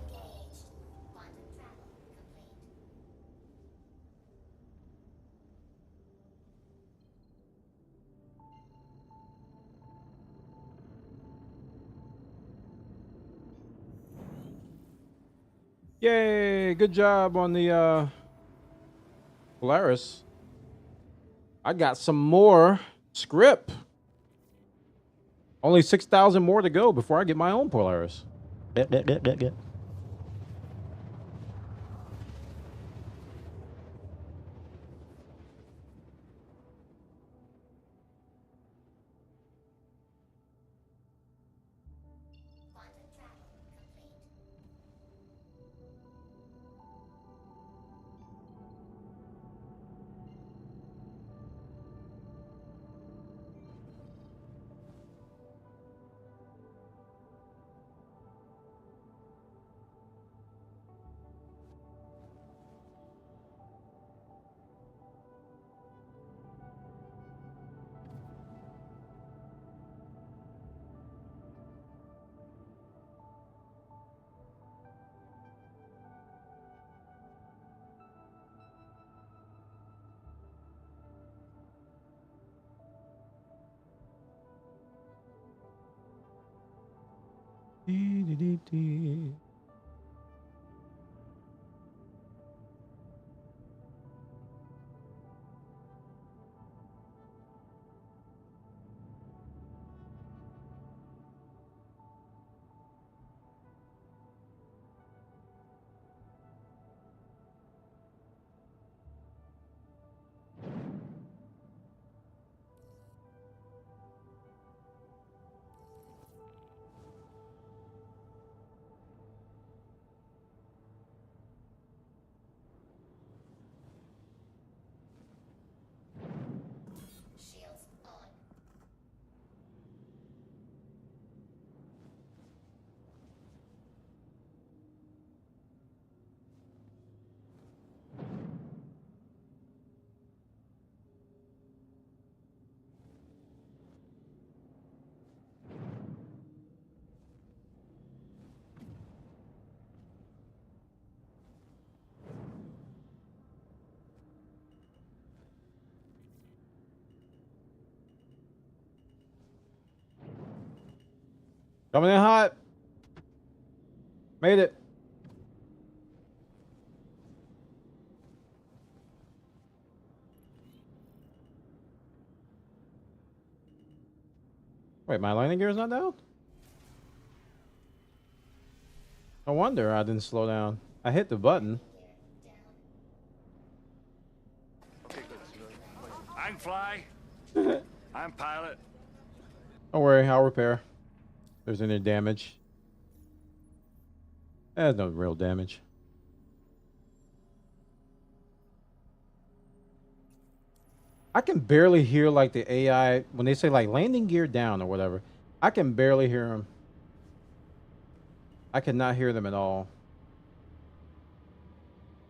Yay! Good job on the Polaris. I got some more script. Only 6,000 more to go before I get my own Polaris. Coming in hot. Made it. Wait, my landing gear is not down? No wonder I didn't slow down. I hit the button. I can fly. I'm pilot. Don't worry, I'll repair. If there's any damage. There's no real damage. I can barely hear like the AI when they say like landing gear down or whatever. I can barely hear them. I cannot hear them at all.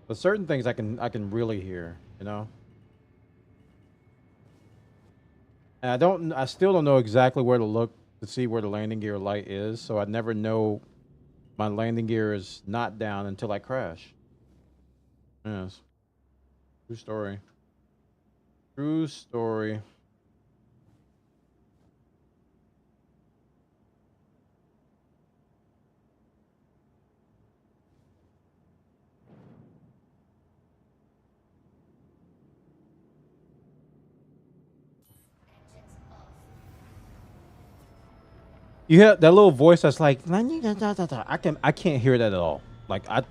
But certain things I can really hear, you know. And I still don't know exactly where to look to see where the landing gear light is, so I never know my landing gear is not down until I crash. Yes. True story. True story. You hear that little voice that's like I can't hear that at all. Like I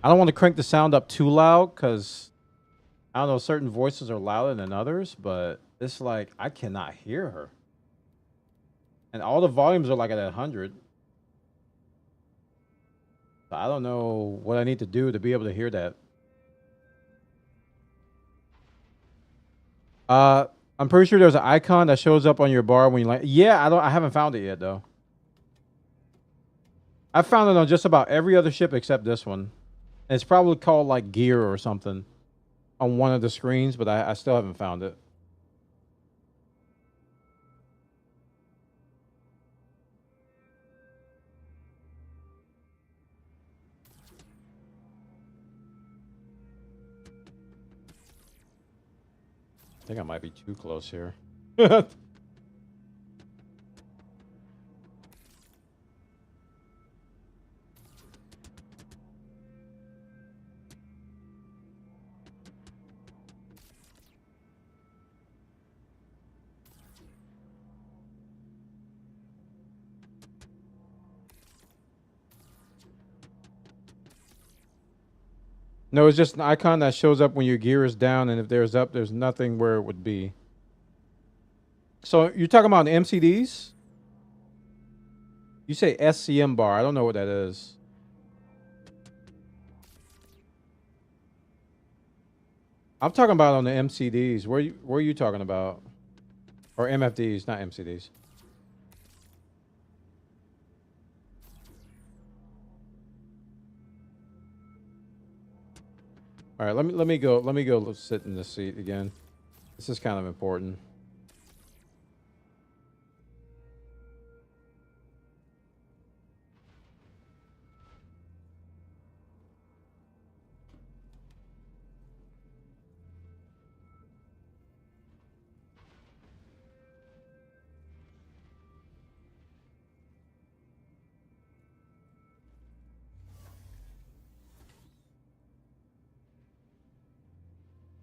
don't want to crank the sound up too loud because I don't know, certain voices are louder than others, but it's like I cannot hear her. And all the volumes are like at 100. So I don't know what I need to do to be able to hear that. I'm pretty sure there's an icon that shows up on your bar when you land. Yeah, I haven't found it yet though. I found it on just about every other ship except this one. And it's probably called like gear or something on one of the screens, but I still haven't found it. I think I might be too close here. No, it's just an icon that shows up when your gear is down, and if there's up, there's nothing where it would be. So you're talking about MCDs? You say SCM bar. I don't know what that is. I'm talking about on the MCDs. Where are you talking about? Or MFDs, not MCDs. All right, let me go sit in this seat again. This is kind of important.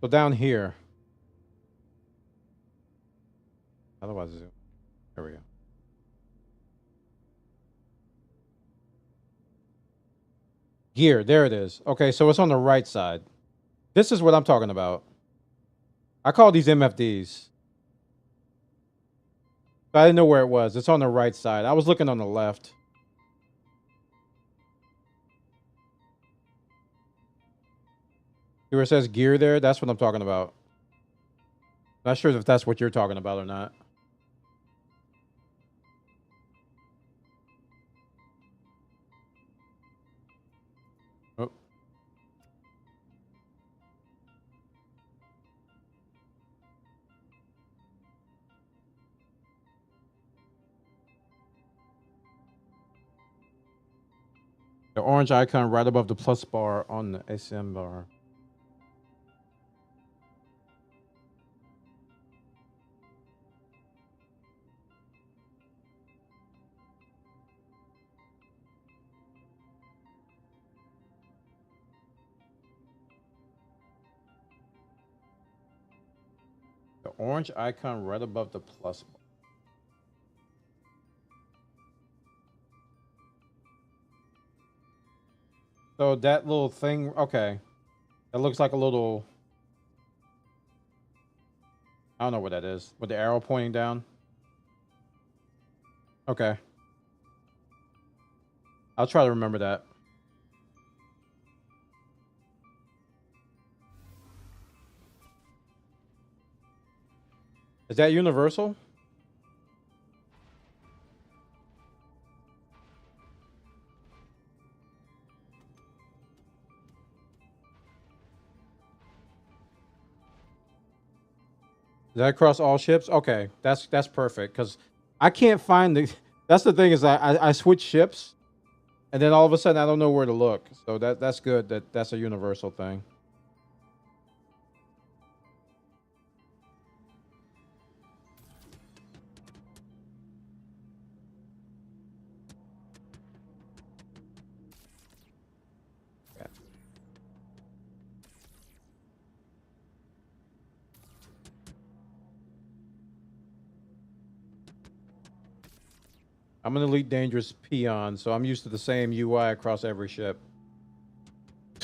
So down here. Otherwise, zoom. There we go. Gear, there it is. Okay, so it's on the right side. This is what I'm talking about. I call these MFDs. But I didn't know where it was. It's on the right side. I was looking on the left. See where it says gear there? That's what I'm talking about. Not sure if that's what you're talking about or not. Oh. The orange icon right above the plus bar on the SM bar. The orange icon right above the plus bar. So that little thing, okay. That looks like a little... I don't know what that is. With the arrow pointing down. Okay. I'll try to remember that. Is that universal? Is that across all ships? Okay, that's perfect because I can't find the. That's the thing is I switch ships, and then all of a sudden I don't know where to look. So that's good. That's a universal thing. I'm an elite dangerous peon, so I'm used to the same UI across every ship.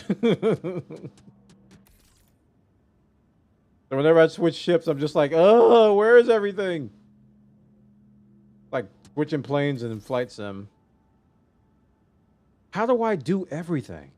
So whenever I switch ships, I'm just like, oh, where is everything? Like switching planes and flight sim. How do I do everything?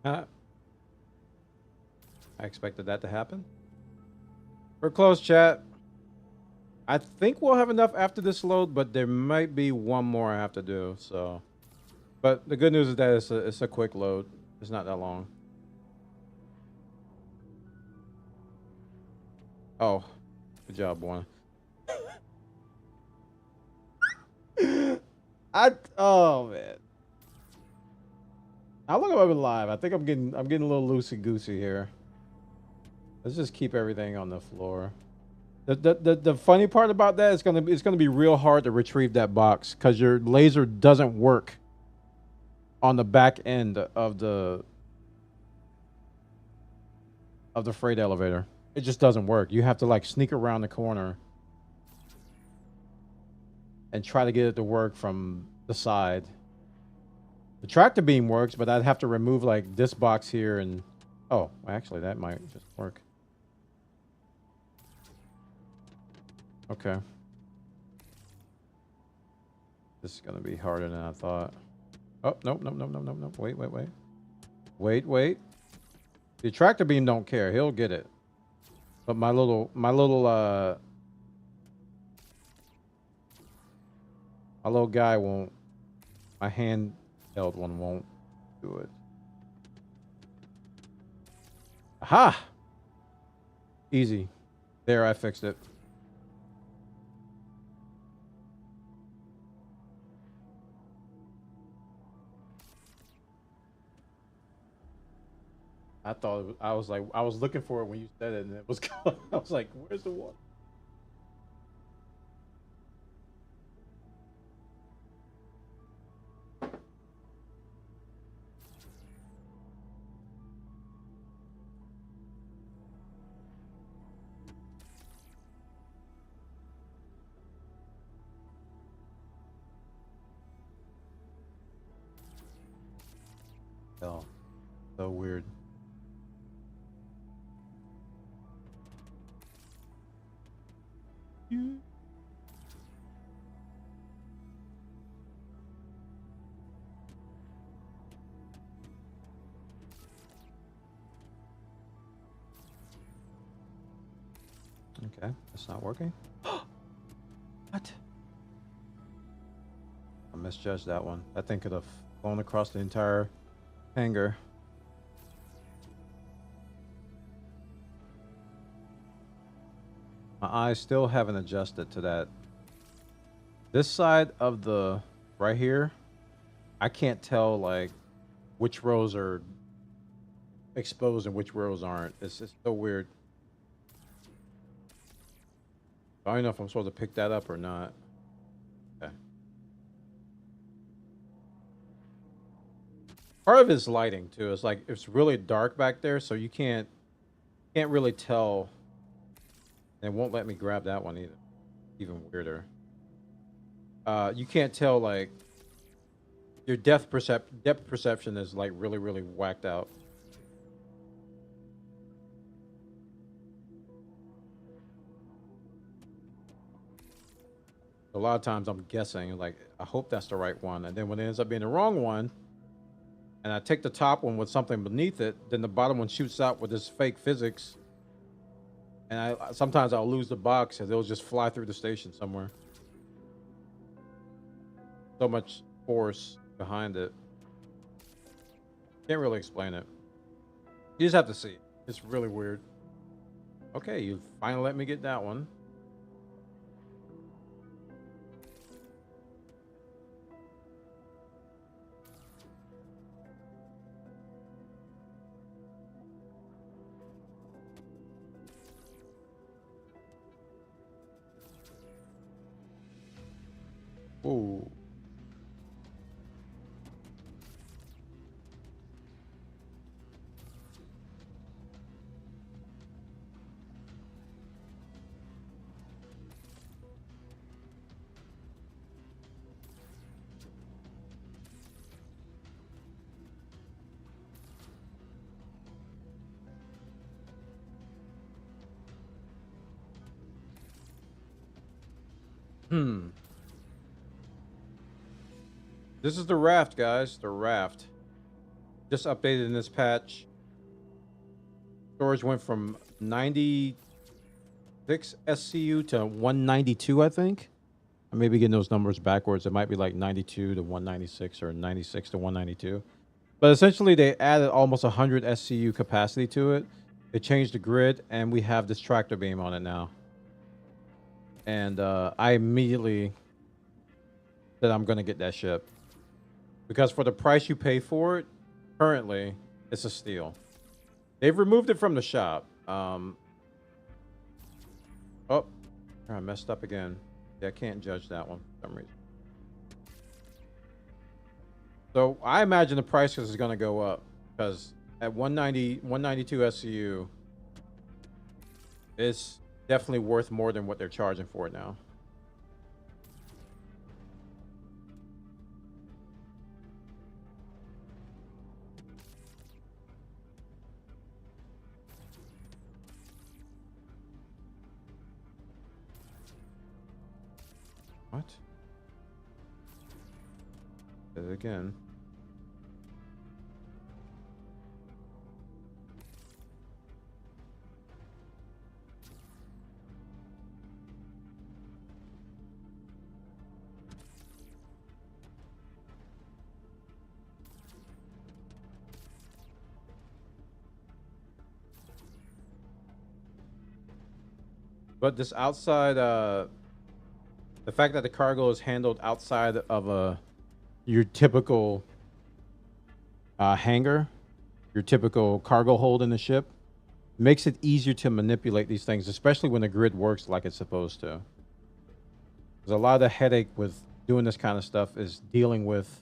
I expected that to happen. We're close, chat. I think we'll have enough after this load, but there might be one more I have to do. So, but the good news is that it's a quick load. It's not that long. Oh, good job, one. Oh man. I'll look up live. I think I'm getting a little loosey goosey here. Let's just keep everything on the floor. The funny part about that is it's gonna be real hard to retrieve that box because your laser doesn't work on the back end of the freight elevator. It just doesn't work. You have to like sneak around the corner and try to get it to work from the side. The tractor beam works, but I'd have to remove like this box here and oh, actually that might just work. Okay. This is gonna be harder than I thought. Oh, nope. Wait. The tractor beam don't care. He'll get it. But my little guy won't. My handheld one won't do it. Aha! Easy. There, I fixed it. I thought I was looking for it when you said it, and it was gone. I was like, "Where's the one?" Oh, so weird. Okay, that's not working. What? I misjudged that one. That thing could have flown across the entire hangar. My eyes still haven't adjusted to that. This side of the right here, I can't tell like which rows are exposed and which rows aren't. It's just so weird. I don't know if I'm supposed to pick that up or not. Okay. Part of it is lighting too. It's like it's really dark back there, so you can't really tell. It won't let me grab that one either. Even weirder. You can't tell like your depth perception is like really whacked out. A lot of times I'm guessing like I hope that's the right one, and then when it ends up being the wrong one, and I take the top one with something beneath it, then the bottom one shoots out with this fake physics. And sometimes I'll lose the box and it'll just fly through the station somewhere. So much force behind it. Can't really explain it. You just have to see it. It's really weird. Okay, you finally let me get that one. Ooh. This is the raft, guys. The raft. just updated in this patch. Storage went from 96 SCU to 192, I think. I may be getting those numbers backwards. It might be like 92 to 196 or 96 to 192. But essentially, they added almost 100 SCU capacity to it. They changed the grid, and we have this tractor beam on it now. And I immediately said I'm going to get that ship. Because for the price you pay for it, currently, it's a steal. They've removed it from the shop. Oh, I messed up again. Yeah, I can't judge that one for some reason. So I imagine the price is going to go up because at 192 SCU, it's definitely worth more than what they're charging for it now. What? Did it again. But this outside, the fact that the cargo is handled outside of your typical hangar, your typical cargo hold in the ship, makes it easier to manipulate these things, especially when the grid works like it's supposed to. There's a lot of the headache with doing this kind of stuff is dealing with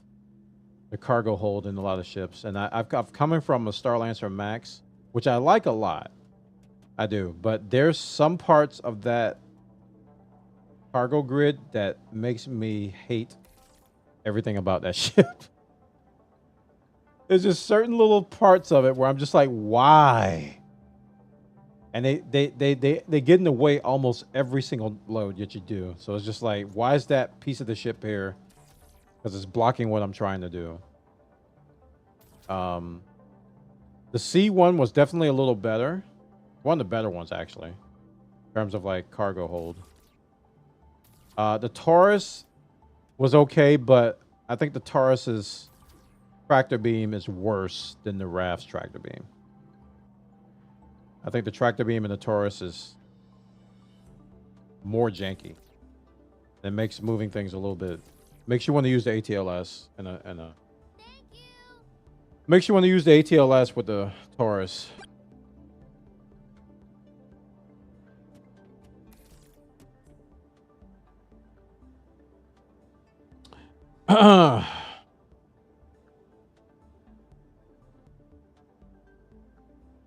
the cargo hold in a lot of ships. And I've coming from a Starlancer Max, which I like a lot. I do, but there's some parts of that cargo grid that makes me hate everything about that ship. There's just certain little parts of it where I'm just like, why? And they get in the way almost every single load that you do. So it's just like, why is that piece of the ship here? Because it's blocking what I'm trying to do. The C1 was definitely a little better. One of the better ones, actually, in terms of like cargo hold. The Taurus was okay, but I think the Taurus's tractor beam is worse than the RAF's tractor beam. I think the tractor beam in the Taurus is more janky. It makes moving things a little bit. Makes you want to use the ATLS makes you want to use the ATLS with the Taurus.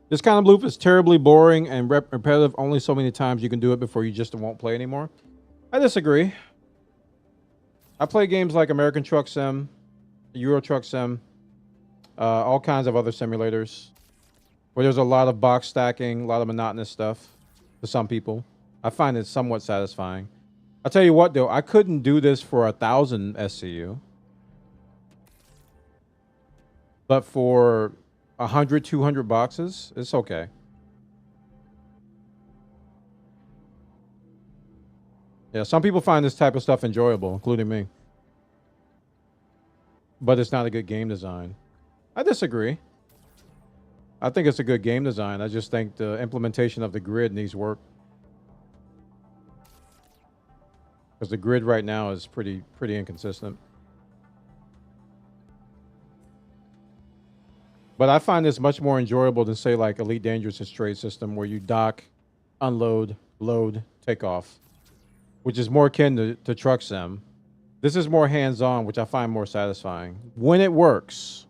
This kind of loop is terribly boring and repetitive. Only so many times you can do it before you just won't play anymore. I disagree. I play games like American Truck Sim, Euro Truck Sim, all kinds of other simulators where there's a lot of box stacking, a lot of monotonous stuff to some people. I find it somewhat satisfying. I'll tell you what, though, I couldn't do this for 1,000 SCU. But for 100, 200 boxes, it's okay. Yeah, some people find this type of stuff enjoyable, including me. But it's not a good game design. I disagree. I think it's a good game design. I just think the implementation of the grid needs work. Because the grid right now is pretty inconsistent. But I find this much more enjoyable than, say, like Elite Dangerous' trade system where you dock, unload, load, take off, which is more akin to Truck Sim. This is more hands-on, which I find more satisfying. When it works.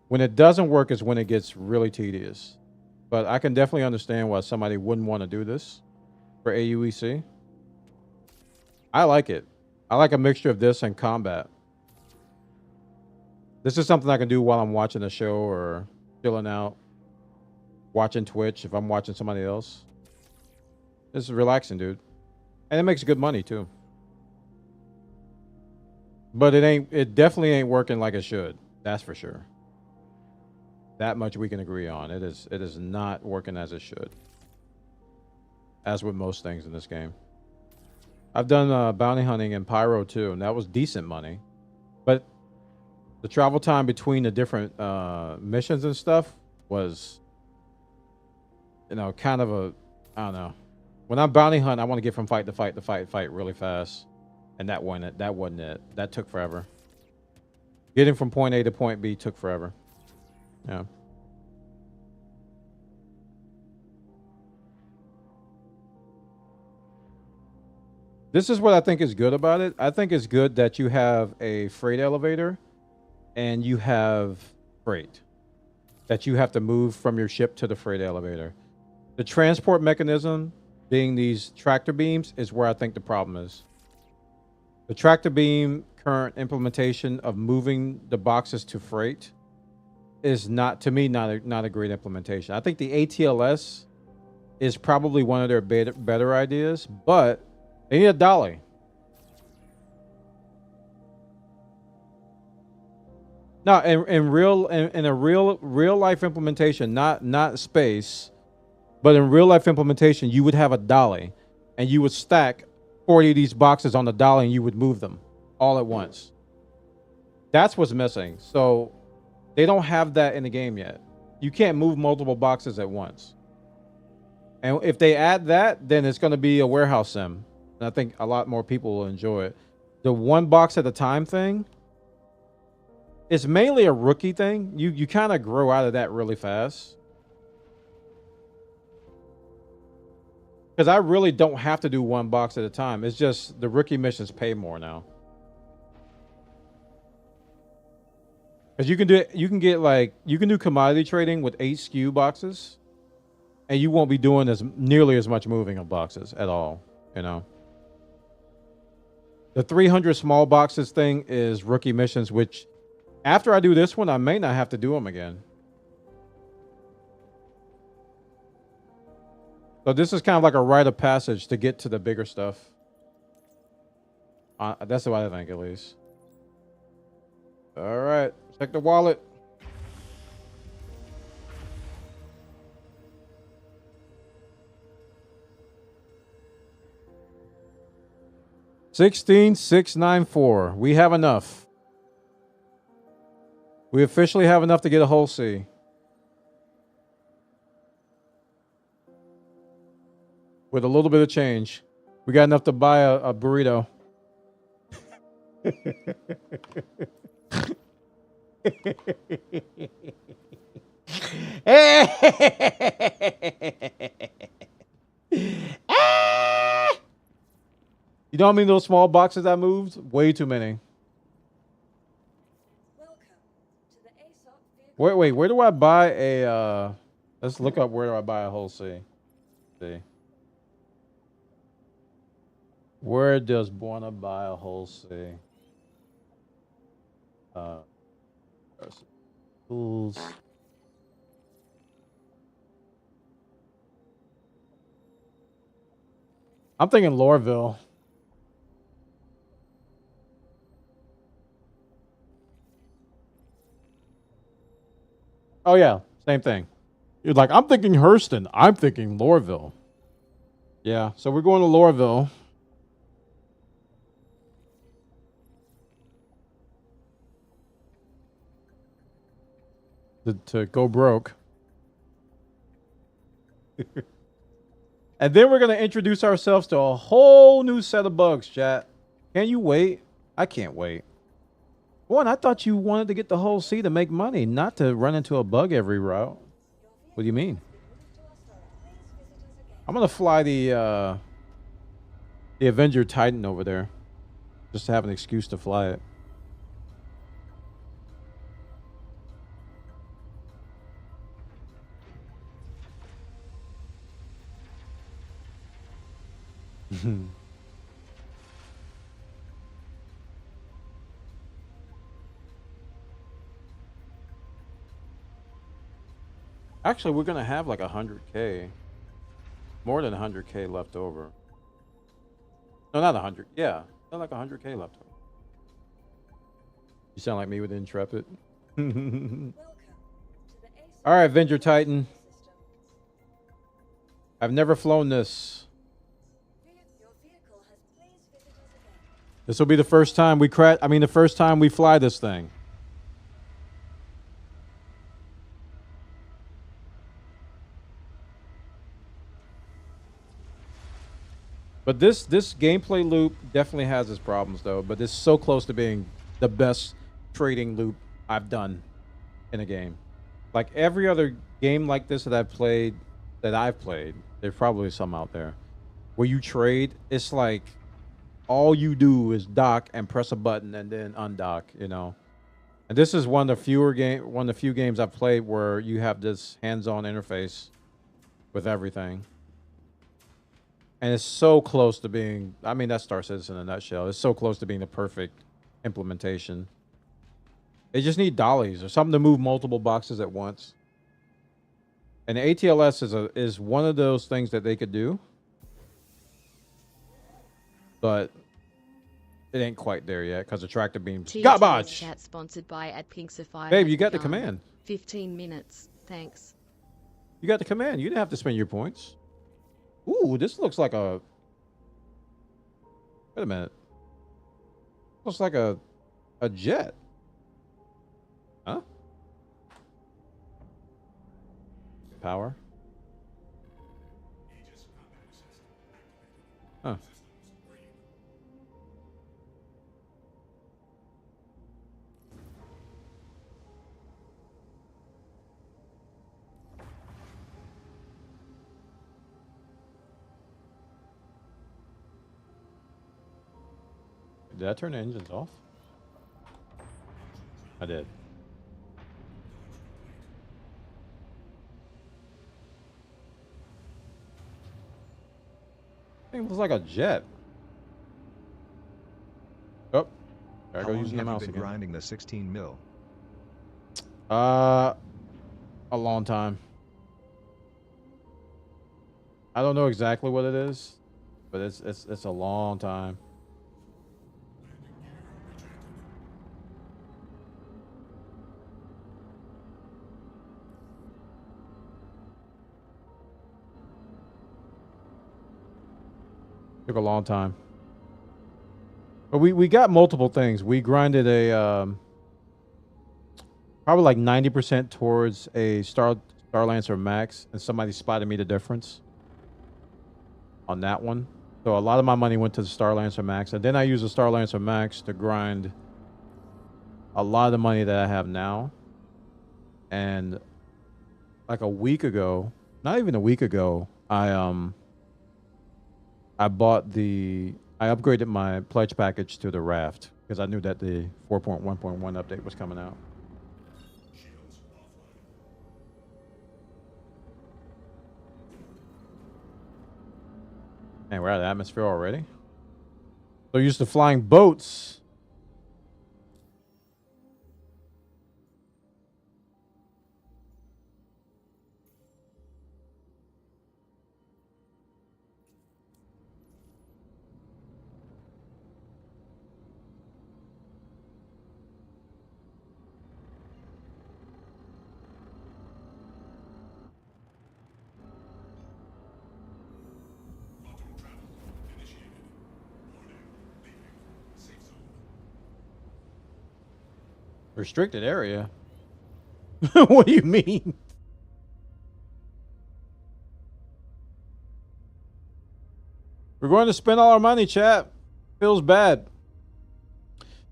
When it doesn't work is when it gets really tedious. But I can definitely understand why somebody wouldn't want to do this for AUEC. I like it. I like a mixture of this and combat. This is something I can do while I'm watching a show or chilling out, watching Twitch if I'm watching somebody else. This is relaxing, dude. And it makes good money, too. But it definitely ain't working like it should. That's for sure. That much we can agree on. It is not working as it should. As with most things in this game. I've done bounty hunting in Pyro too, and that was decent money. But the travel time between the different missions and stuff was, you know, kind of a, I don't know. When I'm bounty hunt, I want to get from fight to fight to fight really fast. And that wasn't it. That wasn't it. That took forever. Getting from point A to point B took forever. Yeah. This is what I think is good about it. I think it's good that you have a freight elevator and you have freight that you have to move from your ship to the freight elevator. The transport mechanism being these tractor beams is where I think the problem is. The tractor beam current implementation of moving the boxes to freight is not, to me, not a great implementation. I think the ATLS is probably one of their better ideas, but they need a dolly. No, in a real life implementation, not space, but in real life implementation, you would have a dolly, and you would stack 40 of these boxes on the dolly, and you would move them all at once. That's what's missing. So they don't have that in the game yet. You can't move multiple boxes at once. And if they add that, then it's going to be a warehouse sim. And I think a lot more people will enjoy it. The one box at a time thing is mainly a rookie thing. You kind of grow out of that really fast. Because I really don't have to do one box at a time. It's just the rookie missions pay more now. Because you can do commodity trading with 8 SKU boxes, and you won't be doing nearly as much moving of boxes at all, you know. The 300 small boxes thing is rookie missions, which after I do this one, I may not have to do them again. So this is kind of like a rite of passage to get to the bigger stuff. That's what I think, at least. All right, check the wallet. $16,694. We have enough. We officially have enough to get a whole C. With a little bit of change. We got enough to buy a burrito. You know how many those small boxes I moved? Way too many. Wait, where do I buy a let's look up where do I buy a whole C. See. Where does Buona buy a whole C? Tools. I'm thinking Lorville. Oh yeah, same thing. You're like, I'm thinking Hurston. I'm thinking Lorville. Yeah, so we're going to Lorville. To go broke. And then we're going to introduce ourselves to a whole new set of bugs, chat. Can you wait? I can't wait. One, I thought you wanted to get the whole C to make money, not to run into a bug every route. What do you mean? I'm going to fly the Avenger Titan over there. Just to have an excuse to fly it. Actually, we're gonna have like 100K, more than 100K left over. No, not 100. Yeah, not like 100K left over. You sound like me with Intrepid. All right, Avenger Titan. I've never flown this. This will be the first time we the first time we fly this thing. But this gameplay loop definitely has its problems though, but it's so close to being the best trading loop I've done in a game. Like every other game like this that I've played, there's probably some out there, where you trade, it's like all you do is dock and press a button and then undock, you know. And this is one of the few games I've played where you have this hands-on interface with everything. And it's so close to being, I mean, that's Star Citizen in a nutshell. It's so close to being the perfect implementation. They just need dollies or something to move multiple boxes at once. And the ATLS is one of those things that they could do. But it ain't quite there yet because the tractor beams. Garbage! Chat sponsored by @Pinksafire. Babe, you got the command. 15 minutes. Thanks. You got the command. You didn't have to spend your points. Ooh, this looks like a... Wait a minute. Looks like a jet. Huh? Power. Huh. Did I turn the engines off? I did. I think it looks like a jet. Oh, there I go using the mouse again. Grinding the 16 mil. A long time. I don't know exactly what it is, but it's a long time. Took a long time. But we got multiple things. We grinded a probably like 90% towards a Starlancer Max, and somebody spotted me the difference on that one. So a lot of my money went to the Starlancer Max, and then I used the Starlancer Max to grind a lot of the money that I have now. And like a week ago, not even a week ago, I upgraded my pledge package to the Raft because I knew that the 4.1.1 update was coming out. Man, we're out of atmosphere already. So used to flying boats. Restricted area? What do you mean? We're going to spend all our money, chat. Feels bad.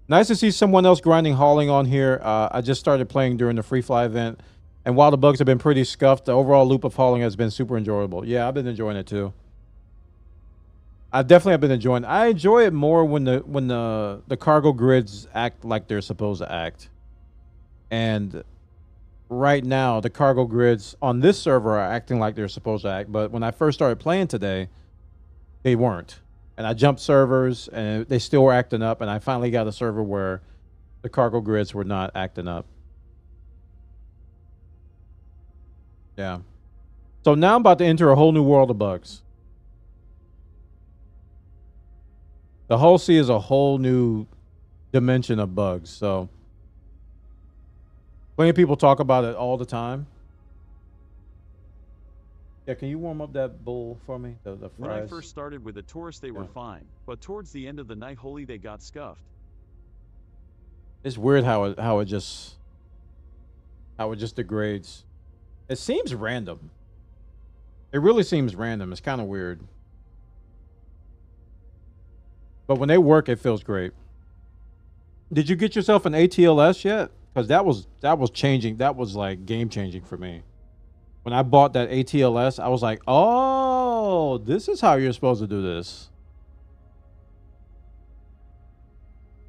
Nice to see someone else grinding hauling on here. I just started playing during the free fly event, and while the bugs have been pretty scuffed, the overall loop of hauling has been super enjoyable. Yeah, I've been enjoying it too. I definitely have been enjoying it. I enjoy it more when the cargo grids act like they're supposed to act. And right now, the cargo grids on this server are acting like they're supposed to act. But when I first started playing today, they weren't. And I jumped servers, and they still were acting up. And I finally got a server where the cargo grids were not acting up. Yeah. So now I'm about to enter a whole new world of bugs. The whole sea is a whole new dimension of bugs. So Plenty of people talk about it all the time. Yeah, can you warm up that bowl for me? The fries. When I first started with the tourists, they were fine, but towards the end of the night, holy, they got scuffed. It's weird how it just degrades. It seems random. It really seems random. It's kind of weird. But when they work, it feels great. Did you get yourself an ATLS yet? Because that was changing. That was like game changing for me. When I bought that ATLS, I was like, oh, this is how you're supposed to do this.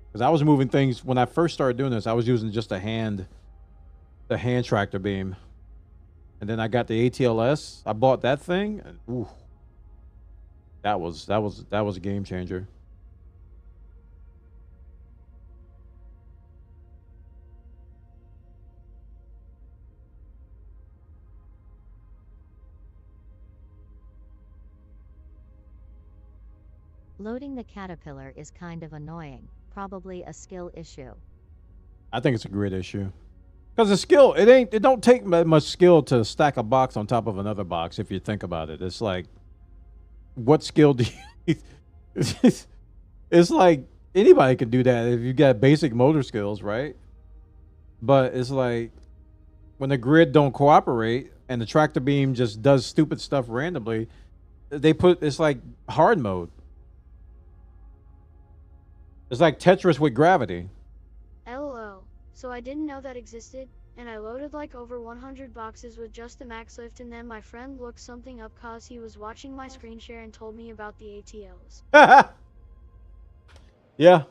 Because I was moving things when I first started doing this. I was using just the hand tractor beam, and then I got the ATLS. I bought that thing. And, ooh, that was a game changer. Loading the caterpillar is kind of annoying, probably a skill issue. I think it's a great issue. Because the skill, it don't take much skill to stack a box on top of another box if you think about it. It's like, what skill do you... It's like, anybody can do that if you got basic motor skills, right? But it's like, when the grid don't cooperate and the tractor beam just does stupid stuff randomly, it's like hard mode. It's like Tetris with gravity. LOL. So I didn't know that existed, and I loaded like over 100 boxes with just the max lift, and then my friend looked something up cause he was watching my screen share and told me about the ATLs. Yeah.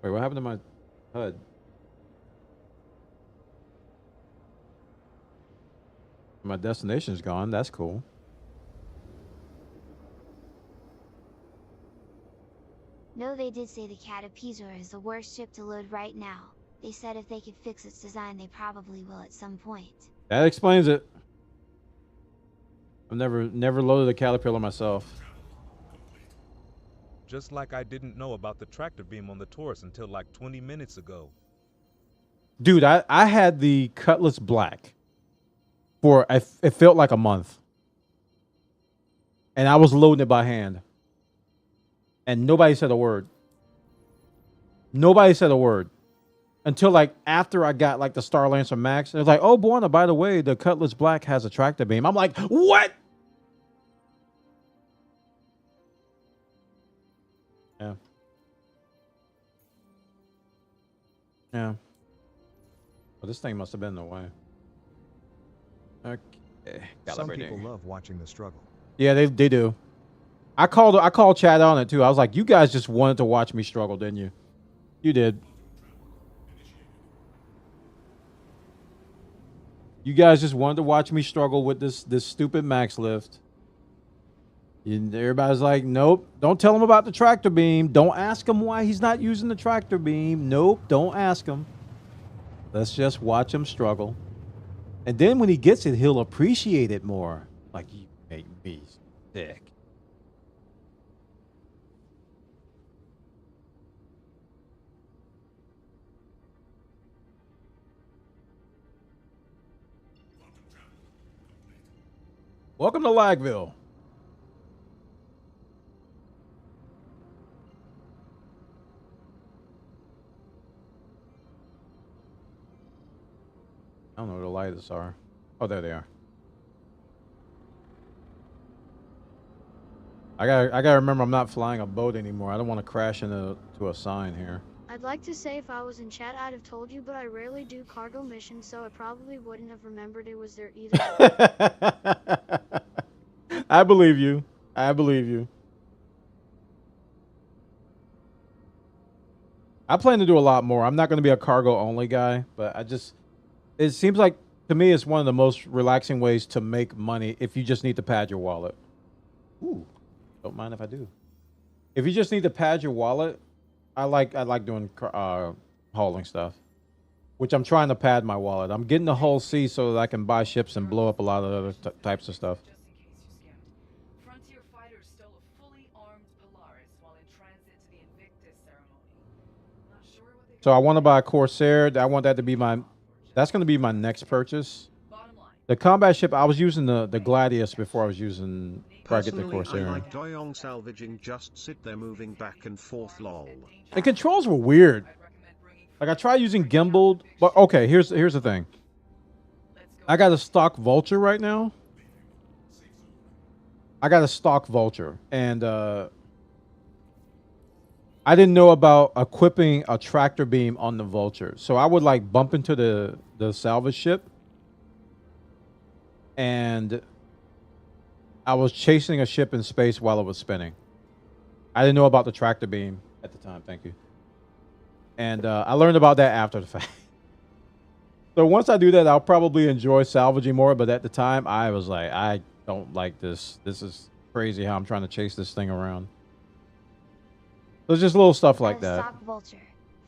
Wait, what happened to my HUD? My destination's gone. That's cool. No, they did say the Caterpillar is the worst ship to load right now. They said if they could fix its design, they probably will at some point. That explains it. I've never loaded a Caterpillar myself. Just like I didn't know about the tractor beam on the Taurus until like 20 minutes ago. Dude, I had the Cutlass Black for, it felt like a month. And I was loading it by hand. And nobody said a word. Nobody said a word. Until like after I got like the Star Lancer Max. It was like, oh, Buona, by the way, the Cutlass Black has a tractor beam. I'm like, what? Yeah. Yeah. Well, this thing must have been in the way. Okay. Some people love watching the struggle. Yeah, they do. I called Chad on it too. I was like, you guys just wanted to watch me struggle, didn't you? You did. You guys just wanted to watch me struggle with this stupid max lift. And everybody's like, nope, don't tell him about the tractor beam. Don't ask him why he's not using the tractor beam. Nope, don't ask him. Let's just watch him struggle. And then when he gets it, he'll appreciate it more. Like, you make me sick. Welcome to Lagville. I don't know where the lights are. Oh, there they are. I gotta remember I'm not flying a boat anymore. I don't want to crash into a sign here. I'd like to say if I was in chat I'd have told you, but I rarely do cargo missions, so I probably wouldn't have remembered it was there either. I believe you. I believe you. I plan to do a lot more. I'm not going to be a cargo only guy, but it seems like to me it's one of the most relaxing ways to make money if you just need to pad your wallet. Ooh, don't mind if I do. If you just need to pad your wallet, I like doing hauling stuff, which I'm trying to pad my wallet. I'm getting the hull C so that I can buy ships and blow up a lot of other types of stuff. So I want to buy a Corsair. I want that to be my. That's going to be my next purchase. The combat ship. I was using the Gladius before I was using. Before I get the Personally, I Corsair. like Doyong salvaging. Just sit there moving back and forth. Lol. The controls were weird. Like I tried using gimbaled, but okay. Here's the thing. I got a stock Vulture right now. I got a stock Vulture, and I didn't know about equipping a tractor beam on the Vulture. So I would like bump into the salvage ship, and I was chasing a ship in space while it was spinning. I didn't know about the tractor beam at the time. Thank you. And I learned about that after the fact. So once I do that, I'll probably enjoy salvaging more. But at the time, I was like, I don't like this. This is crazy how I'm trying to chase this thing around. There's just little stuff like that. Stock Vulture,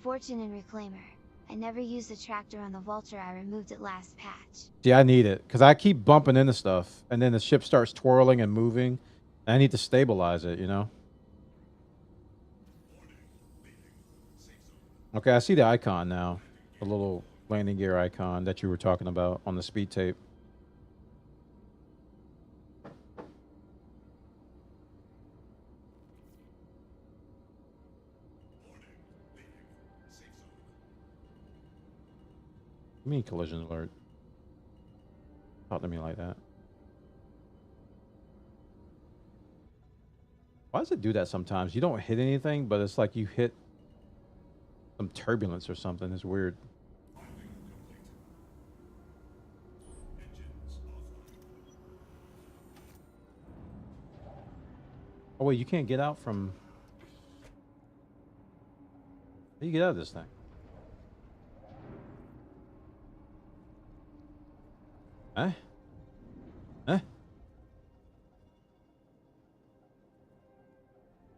Fortune and Reclaimer. I never used the tractor on the Vulture. I removed it last patch. See, I need it because I keep bumping into stuff, and then the ship starts twirling and moving. And I need to stabilize it, you know. Okay, I see the icon now. The little landing gear icon that you were talking about on the speed tape. What do you mean collision alert? Talk to me like that. Why does it do that sometimes? You don't hit anything, but it's like you hit some turbulence or something. It's weird. Oh wait, you can't get out from. How do you get out of this thing? Huh? Huh?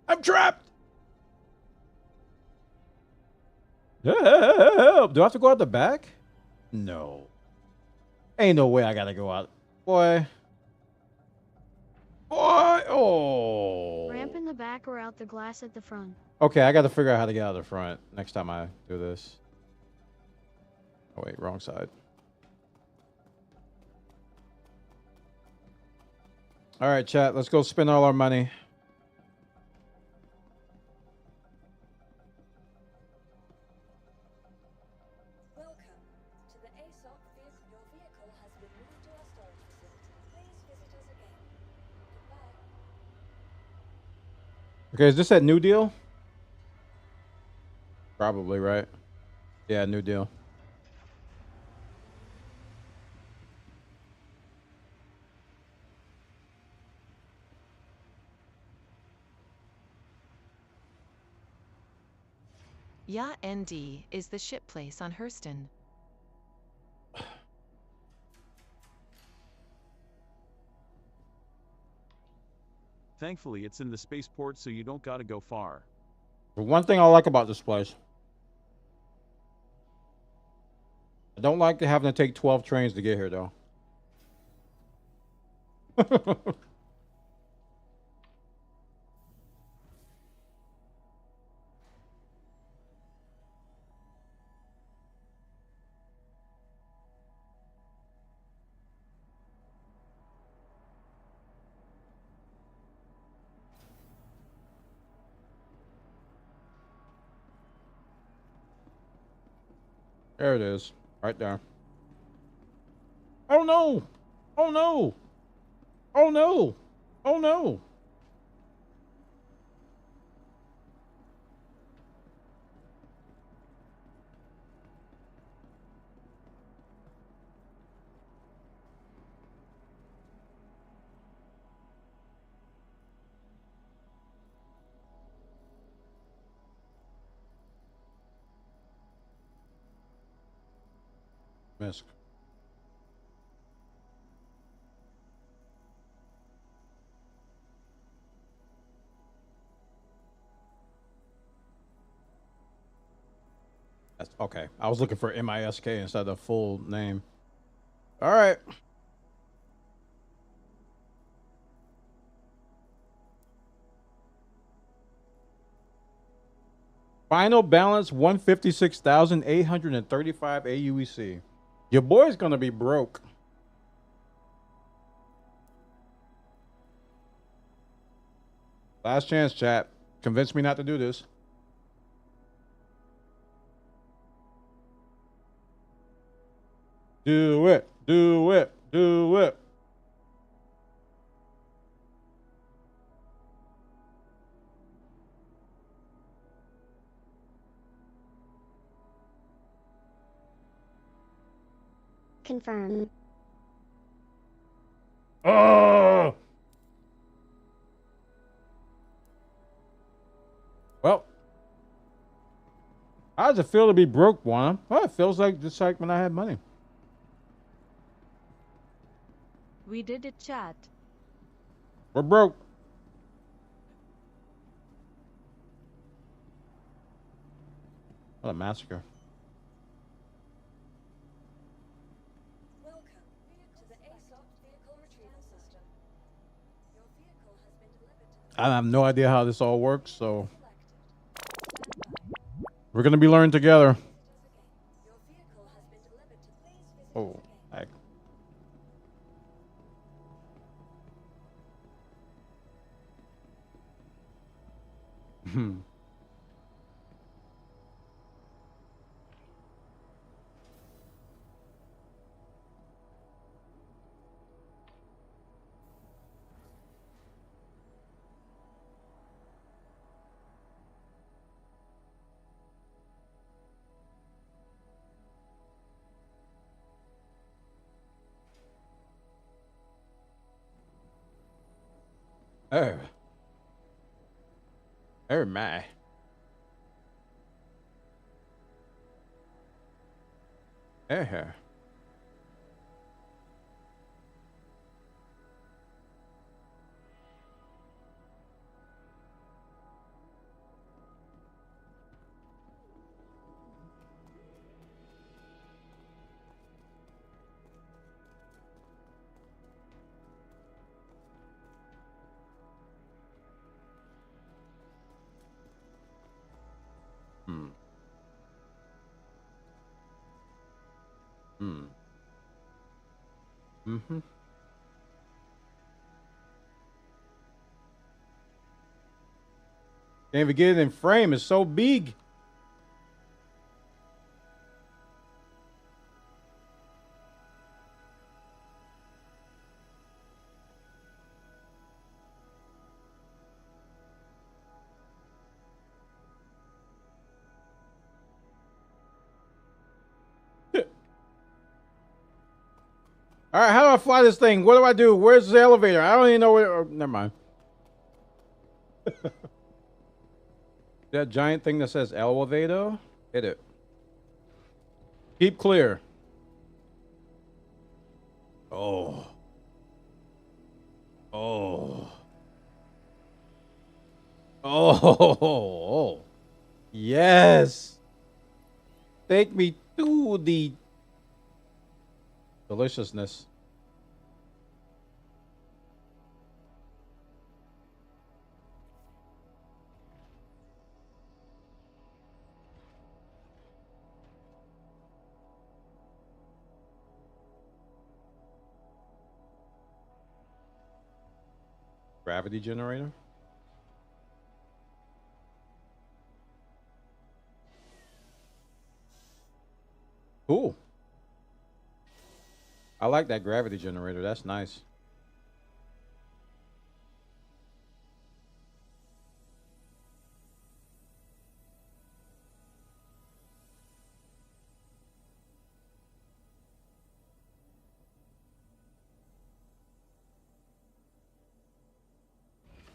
I'm trapped! Help! Do I have to go out the back? No. Ain't no way I gotta go out. Boy. Boy! Oh. Ramp in the back or out the glass at the front. Okay, I gotta figure out how to get out of the front next time I do this. Oh wait, wrong side. Alright, chat, let's go spend all our money. Okay, is this that new deal? Probably, right? Yeah, new deal. Ya ND is the ship place on Hurston. Thankfully, it's in the spaceport, so you don't gotta go far. But one thing I like about this place. I don't like having to take 12 trains to get here, though. There it is. Right there. Oh no! Oh no! Oh no! Oh no! Misk. That's okay. I was looking for MISK instead of the full name. All right. Final balance 156,835 AUEC. Your boy's gonna be broke. Last chance, chat. Convince me not to do this. Do it. Do it. Do it. Confirm. Oh! Well, how does it feel to be broke, Juana? Well, it feels like just like when I had money. We did it, chat. We're broke. What a massacre. I have no idea how this all works, so we're gonna be learning together. Oh, heck. Oh. Oh my. Oh. Hmm. Hmm. Mm-hmm. Can't even get it in frame. It's so big. All right, how do I fly this thing? What do I do? Where's the elevator? I don't even know where. Oh, never mind. That giant thing that says elevator? Hit it. Keep clear. Oh. Oh. Oh. Yes. Take me to the deliciousness. Gravity generator? Cool. I like that gravity generator. That's nice.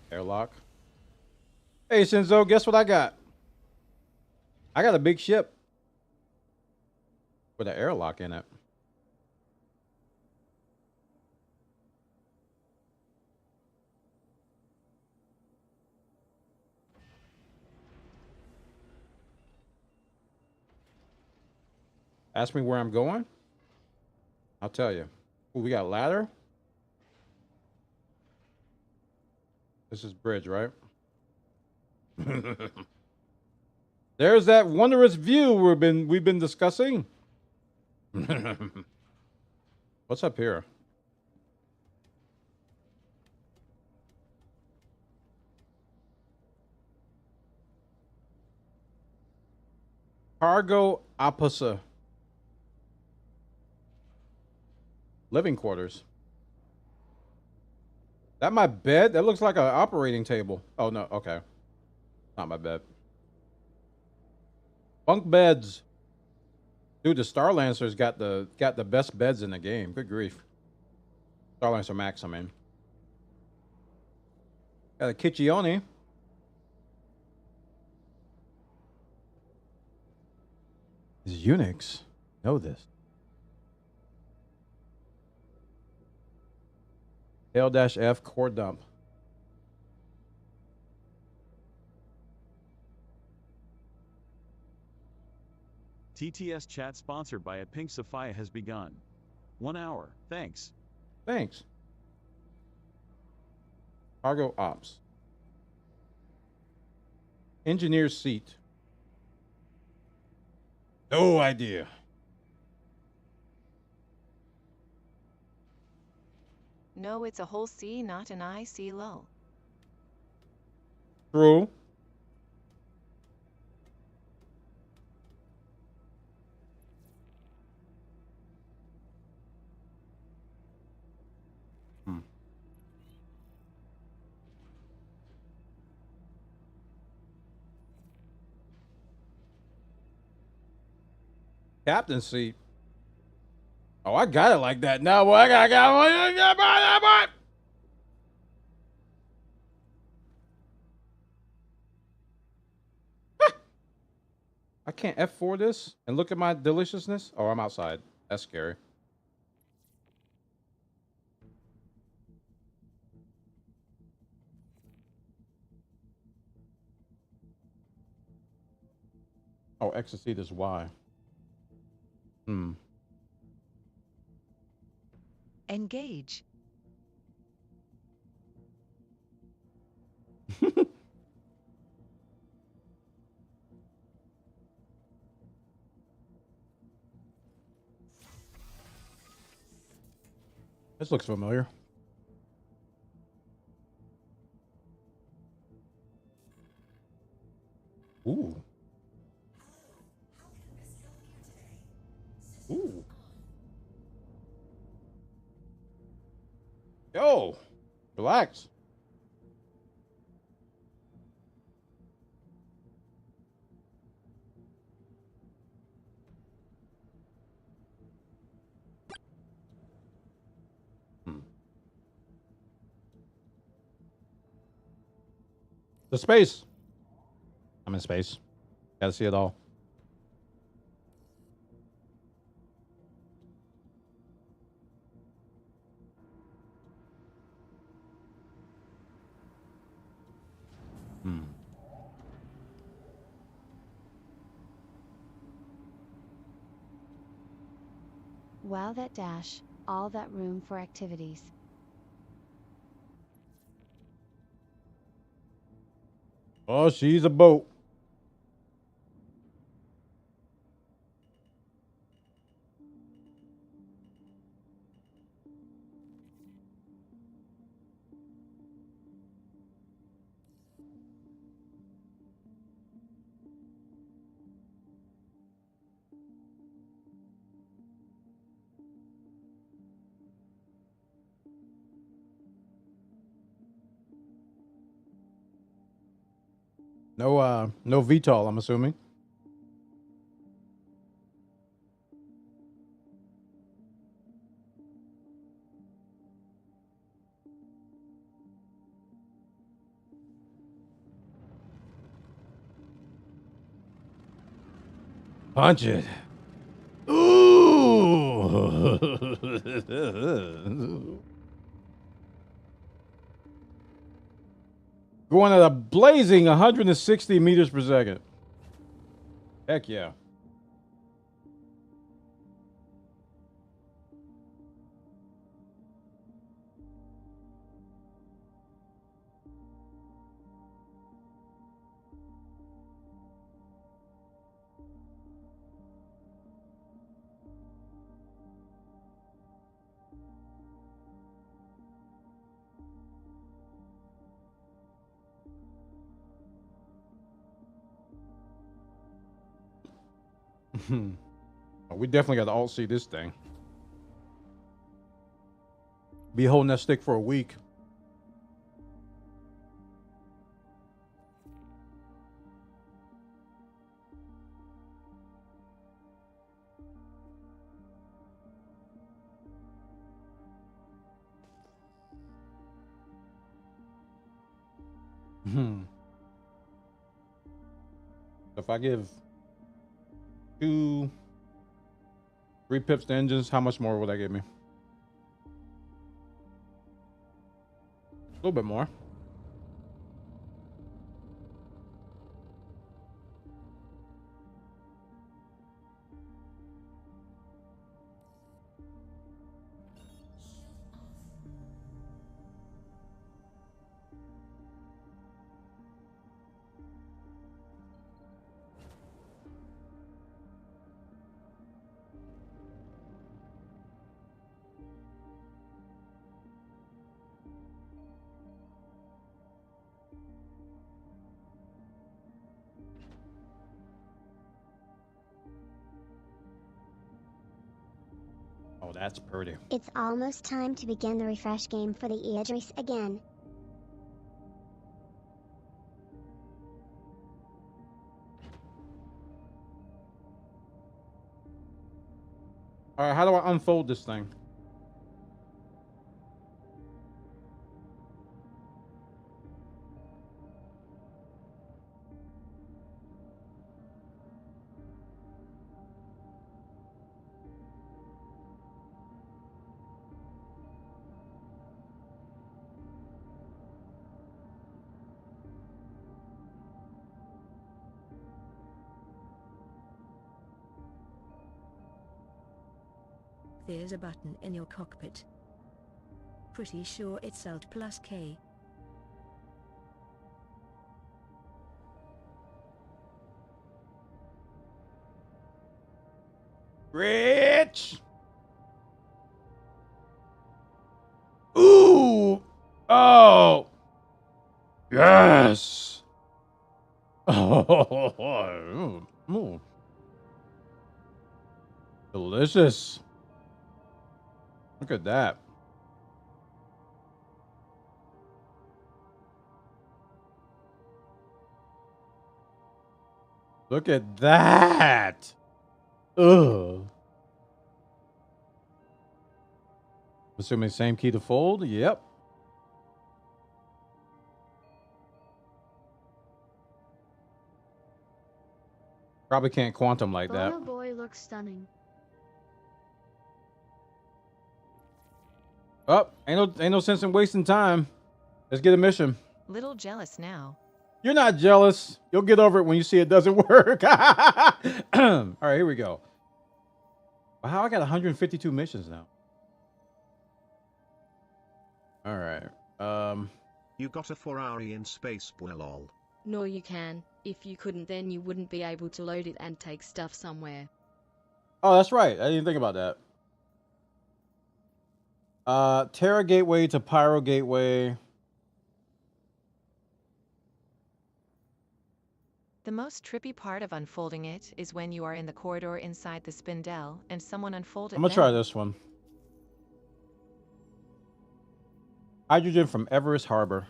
Airlock. Hey, Shinzo, guess what I got? I got a big ship with an airlock in it. Ask me where I'm going. I'll tell you. Ooh, we got a ladder. This is bridge, right? There's that wondrous view we've been discussing. What's up here? Cargo opposite. Living quarters. That my bed? That looks like an operating table. Oh no, okay. Not my bed. Bunk beds. Dude, the Starlancer's got the best beds in the game. Good grief. Starlancer Max, I mean. Got a Kitchione. Is Unix. Know this. L-F core dump. TTS chat sponsored by a Pink Sophia has begun. 1 hour. Thanks. Thanks. Cargo ops. Engineer seat. No idea. No, it's a whole C, not an IC low. True. Captain seat. Oh, I got it like that now. Boy, I got I can't F4 this and look at my deliciousness. Oh, I'm outside. That's scary. Oh, X to seat is Y. Engage. This looks familiar. Ooh. Ooh. Yo, relax. The space. I'm in space. Gotta see it all. Wow, that dash, all that room for activities. Oh, she's a boat. No VTOL, I'm assuming. Punch it. Ooh. Going at a blazing 160 meters per second. Heck yeah. We definitely got to alt-C this thing. Be holding that stick for a week. If I give 3 pips to engines, how much more will that give me? A little bit more. Oh, that's pretty. It's almost time to begin the refresh game for the Idris again. All right, how do I unfold this thing? There's a button in your cockpit. Pretty sure it's Alt plus K. Rich! Ooh! Oh! Yes! Oh! Ooh. Delicious. Look at that. Look at that. Ugh. Assuming same key to fold? Yep. Probably can't quantum like that. Bono boy looks stunning. Oh, ain't no sense in wasting time. Let's get a mission. Little jealous now. You're not jealous. You'll get over it when you see it doesn't work. All right, here we go. Wow, I got 152 missions now. All right. You got a Ferrari in space, lol. No, you can. If you couldn't, then you wouldn't be able to load it and take stuff somewhere. Oh, that's right. I didn't think about that. Terra Gateway to Pyro Gateway. The most trippy part of unfolding it is when you are in the corridor inside the spindle and someone unfolded I'm gonna try this one. Hydrogen from Everest Harbor.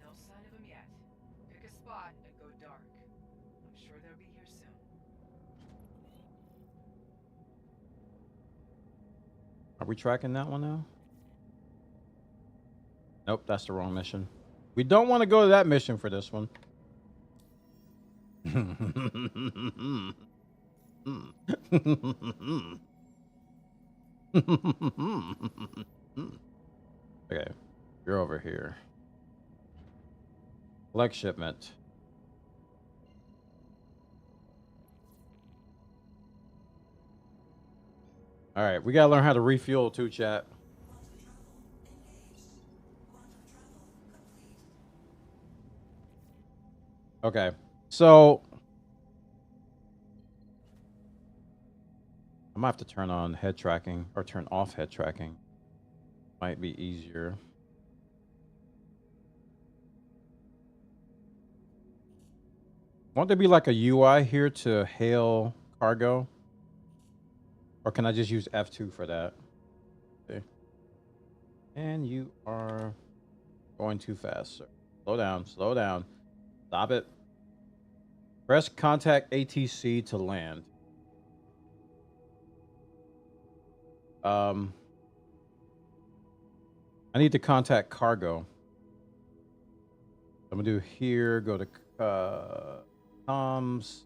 No sign of him yet. Pick a spot and go dark. I'm sure they'll be here soon. Are we tracking that one now? Nope, that's the wrong mission. We don't want to go to that mission for this one. Okay, you're over here. Collect shipment. All right, we gotta learn how to refuel too, chat. Okay, so I might have to turn on head tracking or turn off head tracking. Might be easier. Won't there be like a UI here to hail cargo? Or can I just use F2 for that? Okay. And you are going too fast, sir. Slow down, slow down. Stop it. Press contact ATC to land. I need to contact cargo. I'm gonna do here, go to comms.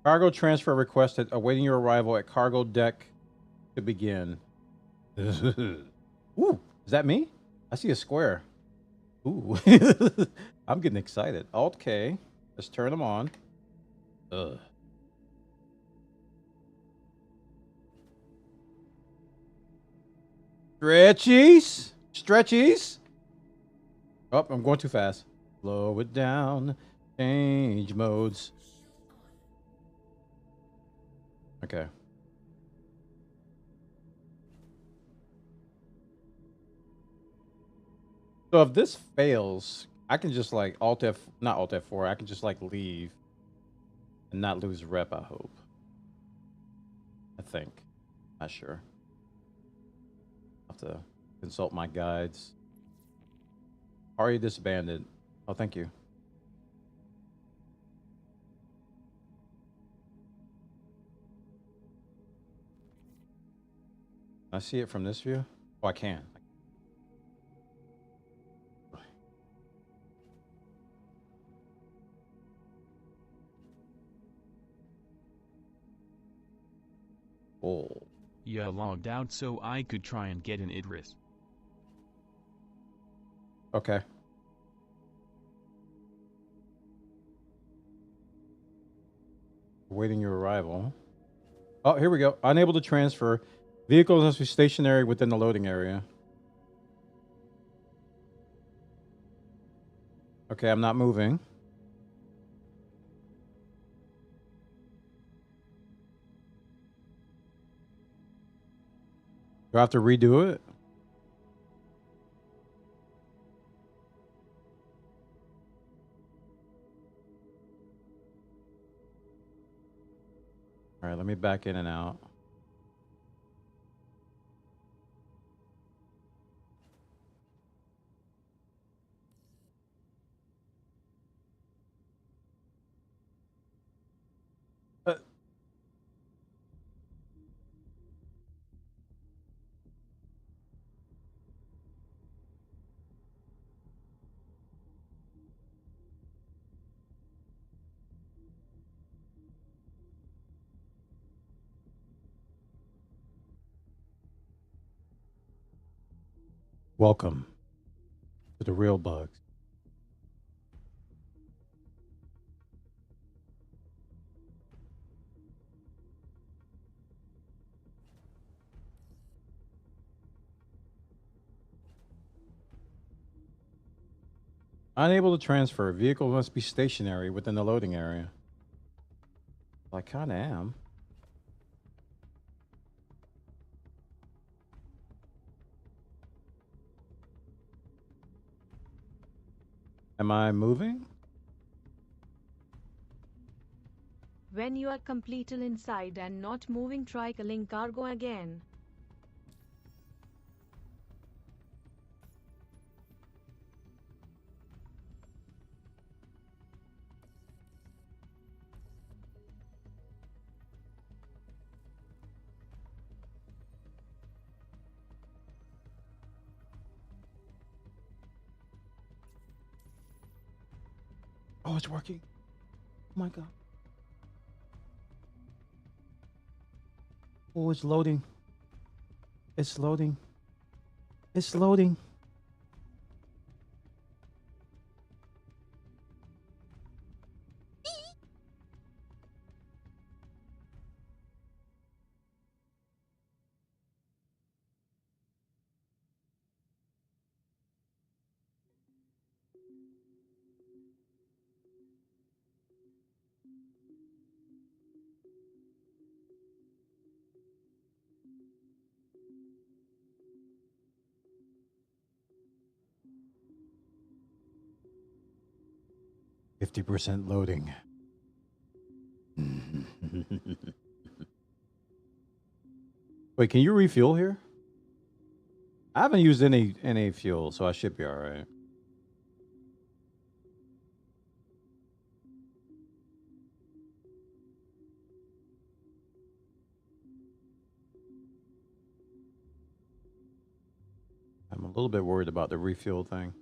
Cargo transfer requested, awaiting your arrival at cargo deck to begin. Ooh, is that me? I see a square. Ooh, I'm getting excited. Alt K, let's turn them on. Ugh. Stretchies, stretchies. Oh, I'm going too fast. Slow it down. Change modes. Okay. So if this fails, I can just like Alt F, not Alt F4. I can just like leave and not lose rep. I hope. I think. Not sure. I'll have to consult my guides. Already disbanded. Oh, thank you. Can I see it from this view? Oh, I can. Oh. Yeah, logged out so I could try and get an Idris. Okay. Awaiting your arrival. Oh, here we go. Unable to transfer. Vehicles must be stationary within the loading area. Okay, I'm not moving. Do I have to redo it? All right, let me back in and out. Welcome to the real bugs. Unable to transfer. Vehicle must be stationary within the loading area. Well, I kind of am. Am I moving? When you are completely inside and not moving, try killing cargo again. Oh, it's working. Oh my God. Oh, it's loading. It's loading. It's loading. 50% loading. Wait, can you refuel here? I haven't used any fuel, so I should be all right. I'm a little bit worried about the refuel thing.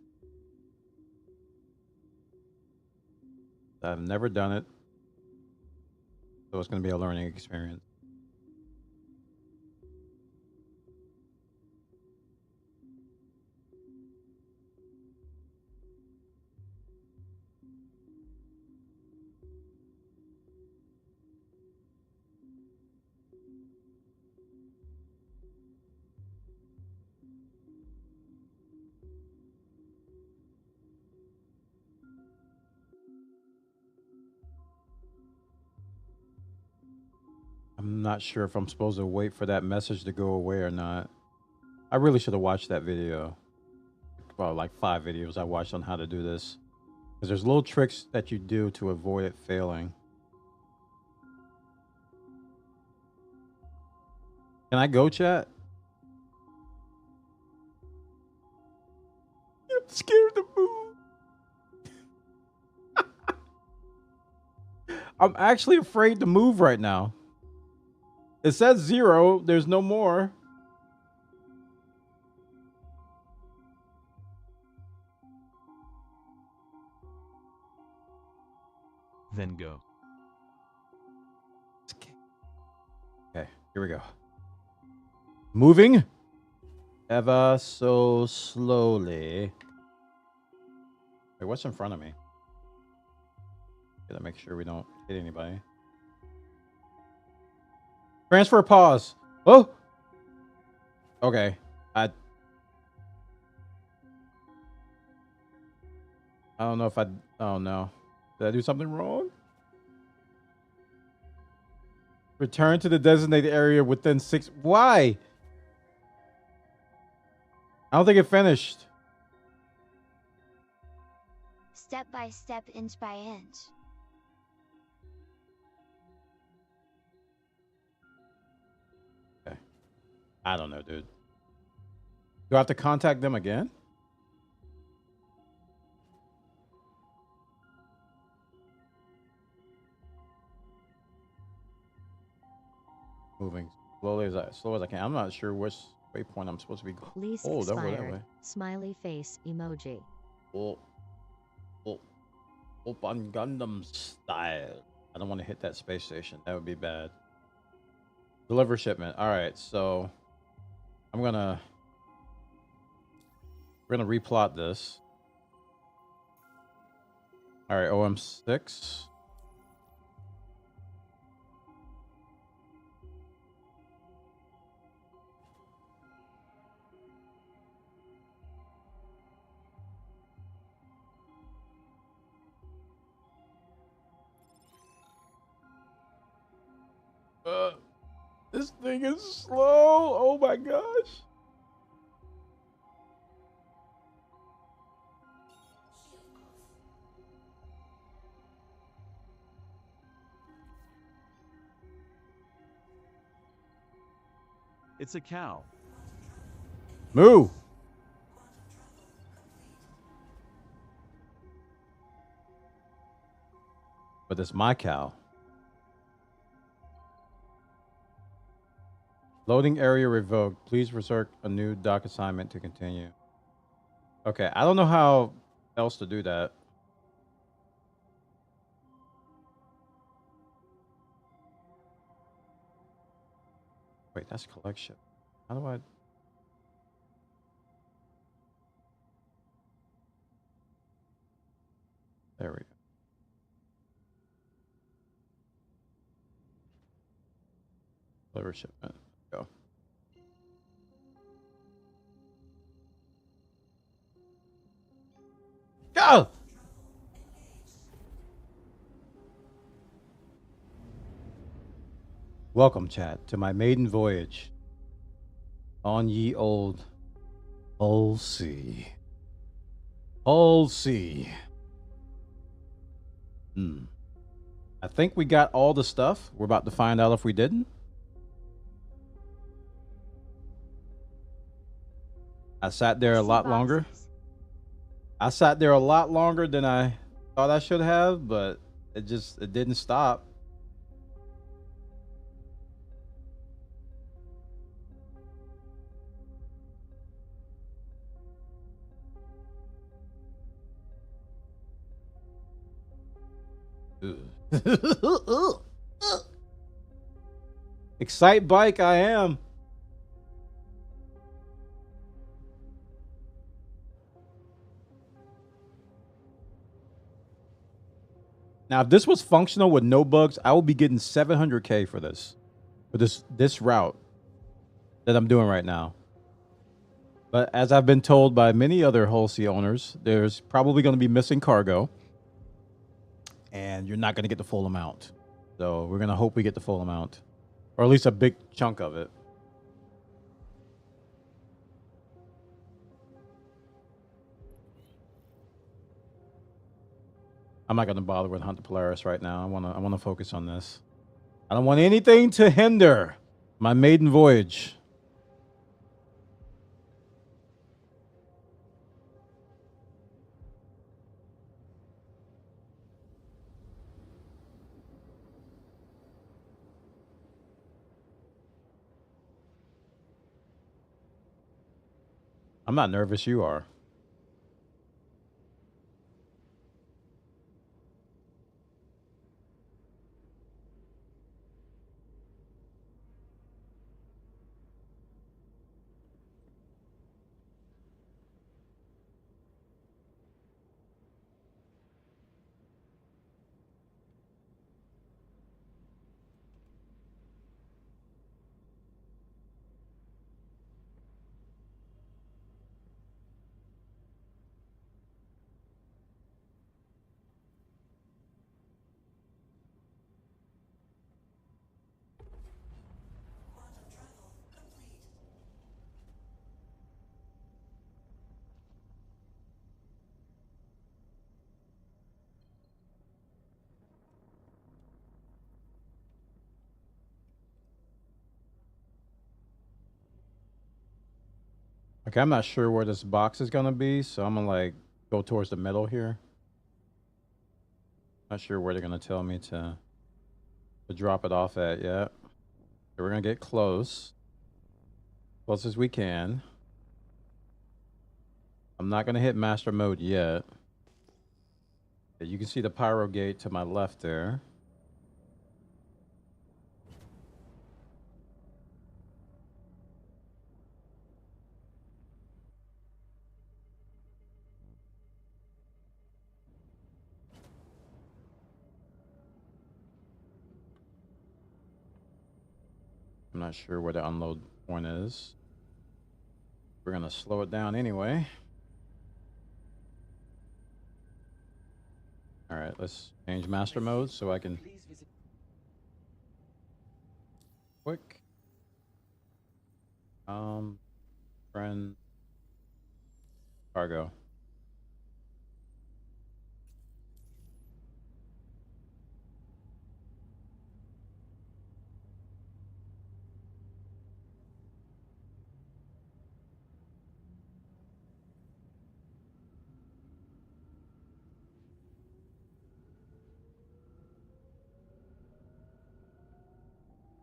I've never done it, so it's going to be a learning experience. I'm not sure if I'm supposed to wait for that message to go away or not. I really should have watched that video. Well, like 5 videos I watched on how to do this. Because there's little tricks that you do to avoid it failing. Can I go, chat? I'm scared to move. I'm actually afraid to move right now. It says 0. There's no more. Then go. Okay, here we go. Moving ever so slowly. Wait, what's in front of me? Gotta make sure we don't hit anybody. Transfer pause. Oh! Okay. I don't know if I... Oh, no. Did I do something wrong? Return to the designated area within 6... Why? I don't think it finished. Step by step, inch by inch. Okay. I don't know, dude. Do I have to contact them again? Moving slowly as slow as I can. I'm not sure which waypoint I'm supposed to be going. Lease Oh, don't go that expired. way. Smiley face emoji. On Gundam style. I don't want to hit that space station. That would be bad. Deliver shipment. All right, so we're gonna replot this. All right, OM6. This thing is slow. Oh my gosh. It's a cow. Moo. But it's my cow. Loading area revoked. Please research a new dock assignment to continue. Okay, I don't know how else to do that. Wait, that's collection. How do I... There we go. Deliver shipment. Go. Go! Welcome, chat, to my maiden voyage on ye old Hull Sea. Hull Sea. I think we got all the stuff. We're about to find out if we didn't. I sat there a lot longer. I sat there a lot longer than I thought I should have, but it didn't stop. Excite bike, I am. Now, if this was functional with no bugs, I would be getting 700K for this route that I'm doing right now. But as I've been told by many other Hulsey owners, there's probably going to be missing cargo, and you're not going to get the full amount. So we're going to hope we get the full amount, or at least a big chunk of it. I'm not going to bother with Hunt the Polaris right now. I want to focus on this. I don't want anything to hinder my maiden voyage. I'm not nervous. You are. Okay, I'm not sure where this box is gonna be, so I'm gonna like go towards the middle here. Not sure where they're gonna tell me to drop it off at yet. So we're gonna get close as we can. I'm not gonna hit master mode yet. You can see the pyro gate to my left there. I'm not sure where the unload point is. We're gonna slow it down anyway. All right, let's change master mode so I can quick. Friend cargo.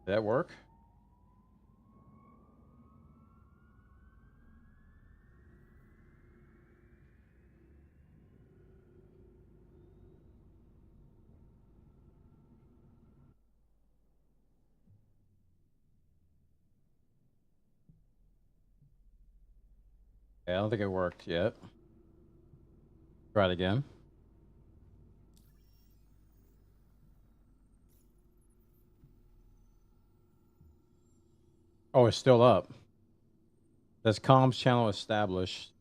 Did that work? Yeah, I don't think it worked yet. Try it again. Oh, it's still up. Says comms channel established.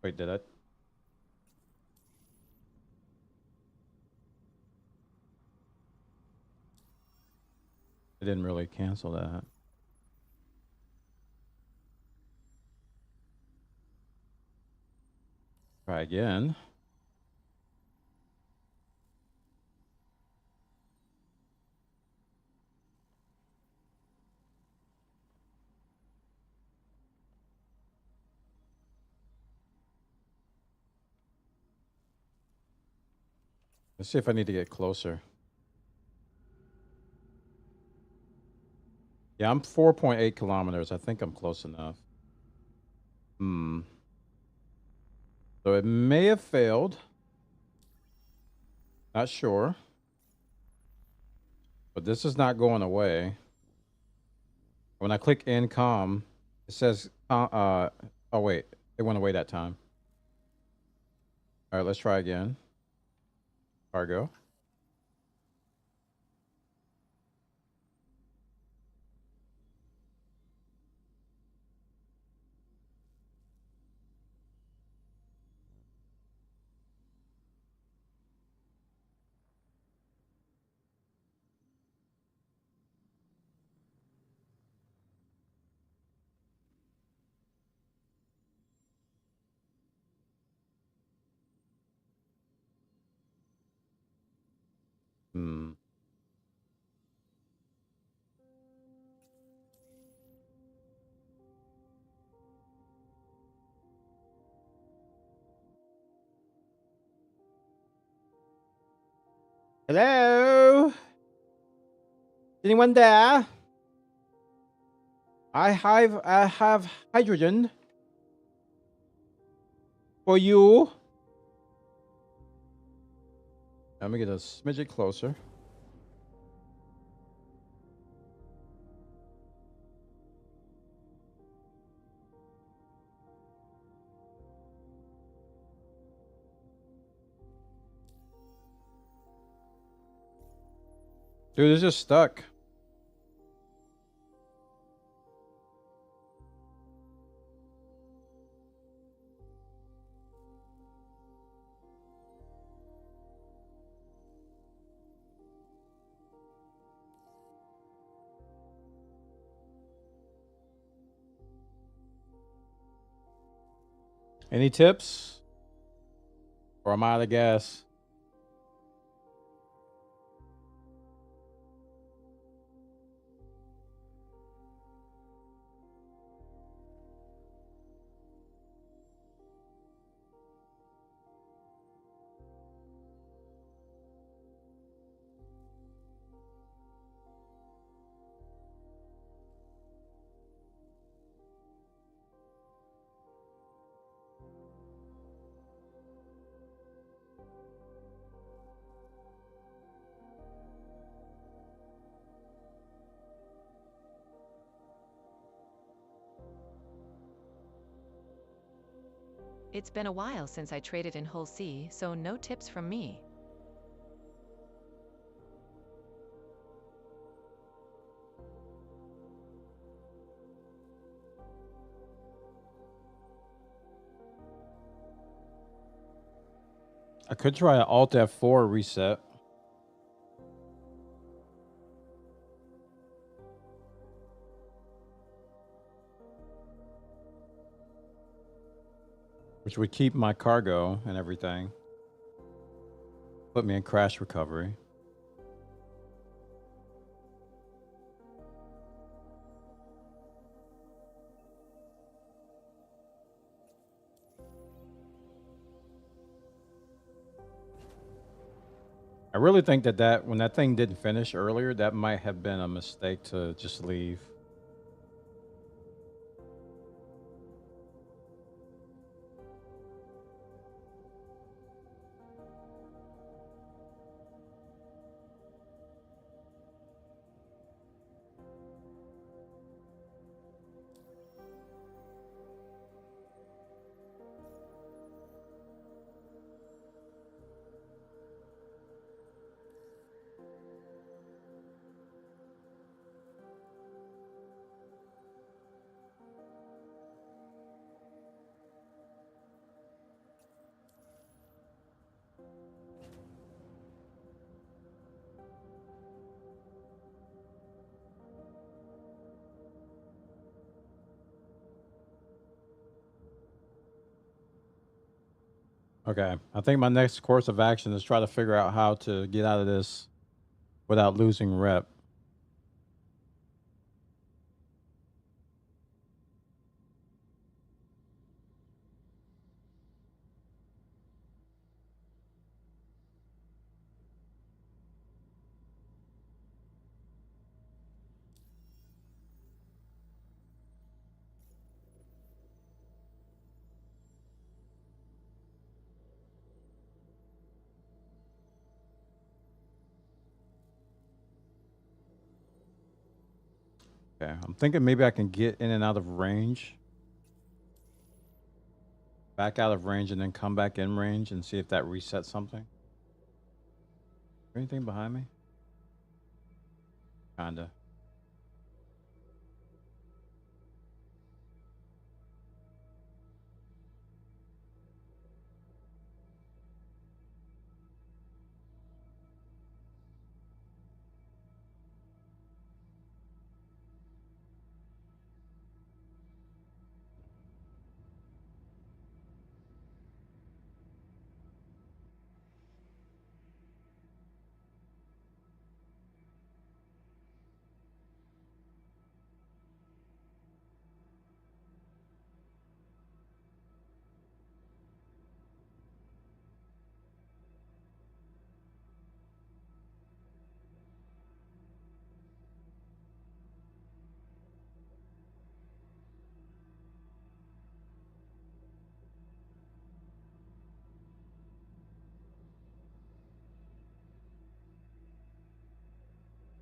Wait, did I? didn't really cancel that. Try again. Let's see if I need to get closer. Yeah, I'm 4.8 kilometers. I think I'm close enough. So it may have failed. Not sure. But this is not going away. When I click Incom, it says, oh wait, it went away that time. All right, let's try again. Cargo. Hello? Anyone there? I have hydrogen for you. Let me get a smidget closer. Dude, it's just stuck. Any tips? Or am I out of gas? It's been a while since I traded in Hull C, so no tips from me. I could try an Alt F4 reset. Which would keep my cargo and everything. Put me in crash recovery. I really think that when that thing didn't finish earlier, that might have been a mistake to just leave. Okay, I think my next course of action is try to figure out how to get out of this without losing rep. Okay, I'm thinking maybe I can get in and out of range. Back out of range and then come back in range and see if that resets something. Anything behind me? Kinda.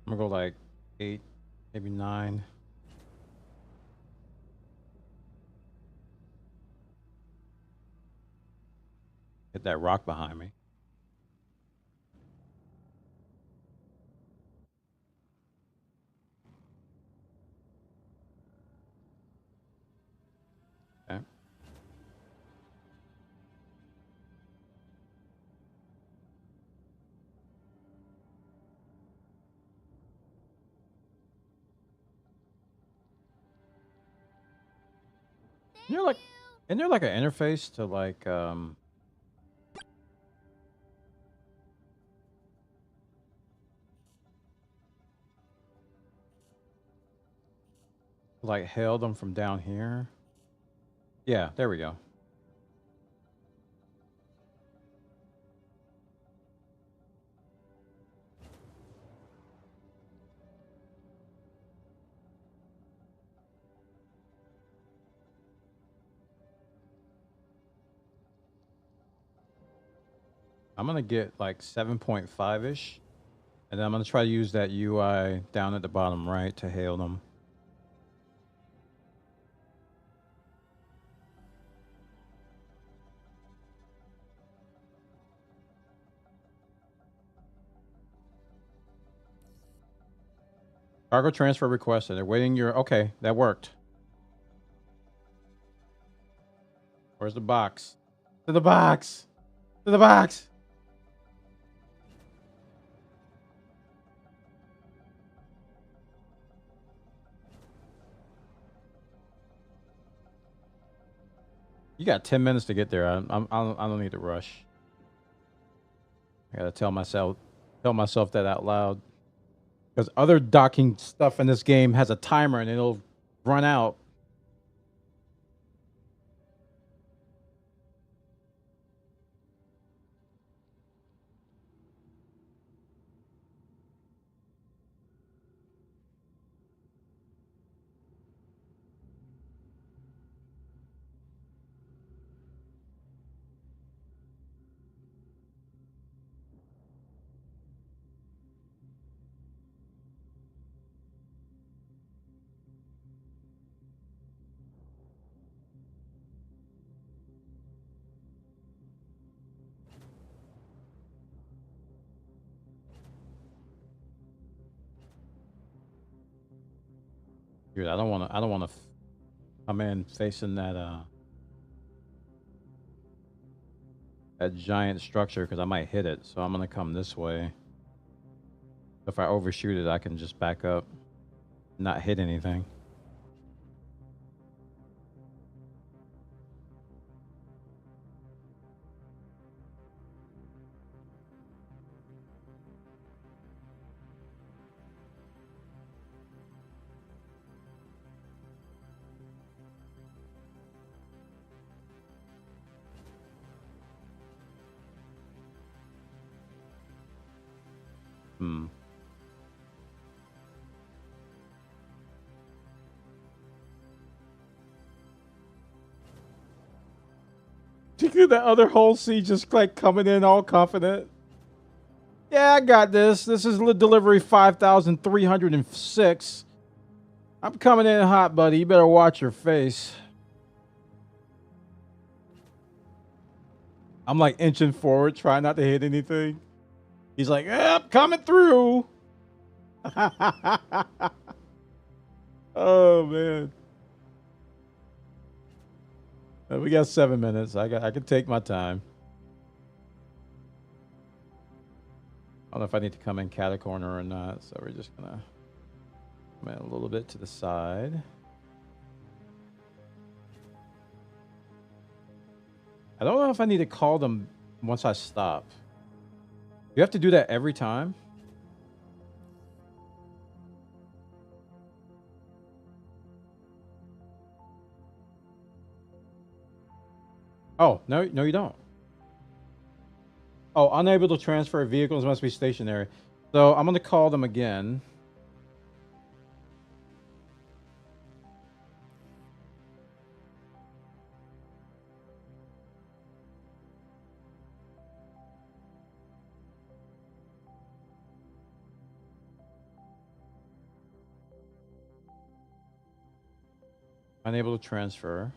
I'm gonna go like 8, maybe 9. Hit that rock behind me. Okay. You're like, isn't there like an interface to like hail them from down here? Yeah, there we go. I'm gonna get like 7.5-ish, and then I'm gonna try to use that UI down at the bottom right to hail them. Cargo transfer requested. They're waiting your... Okay, that worked. Where's the box? To the box! To the box! You got 10 minutes to get there. I don't need to rush. I gotta tell myself that out loud. Because other docking stuff in this game has a timer and it'll run out. Dude, I don't wanna come in facing that giant structure because I might hit it. So I'm gonna come this way. If I overshoot it, I can just back up, not hit anything. Hmm. That other whole C just like coming in all confident. Yeah, I got this. This is delivery 5,306. I'm coming in hot, buddy. You better watch your face. I'm like inching forward, trying not to hit anything. He's like, yep, coming through. Oh, man. We got 7 minutes. I can take my time. I don't know if I need to come in cat corner or not, so we're just gonna come in a little bit to the side. I don't know if I need to call them once I stop. You have to do that every time? Oh, no, you don't. Oh, unable to transfer vehicles must be stationary. So I'm going to call them again. Unable to transfer.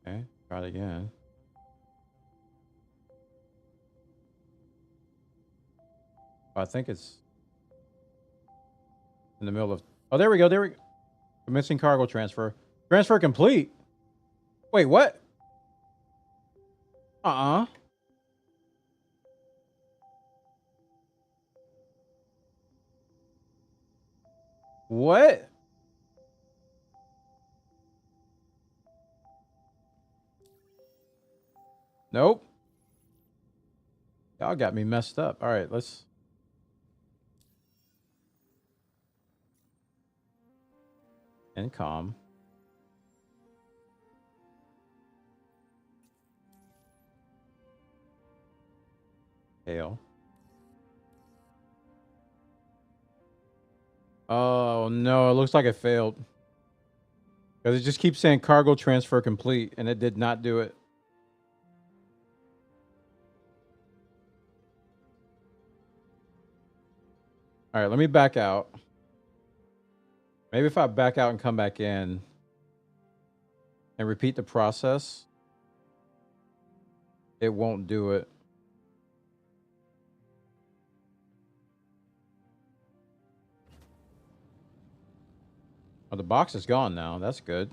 Okay, try it again. I think it's in the middle of... Oh, there we go. There we go. Missing cargo transfer. Transfer complete. Wait, what? Uh-uh. What? Nope. Y'all got me messed up. All right, let's... And calm. Hail. Oh, no. It looks like it failed. Because it just keeps saying cargo transfer complete, and it did not do it. All right, let me back out. Maybe if I back out and come back in and repeat the process, it won't do it. Oh, the box is gone now. That's good.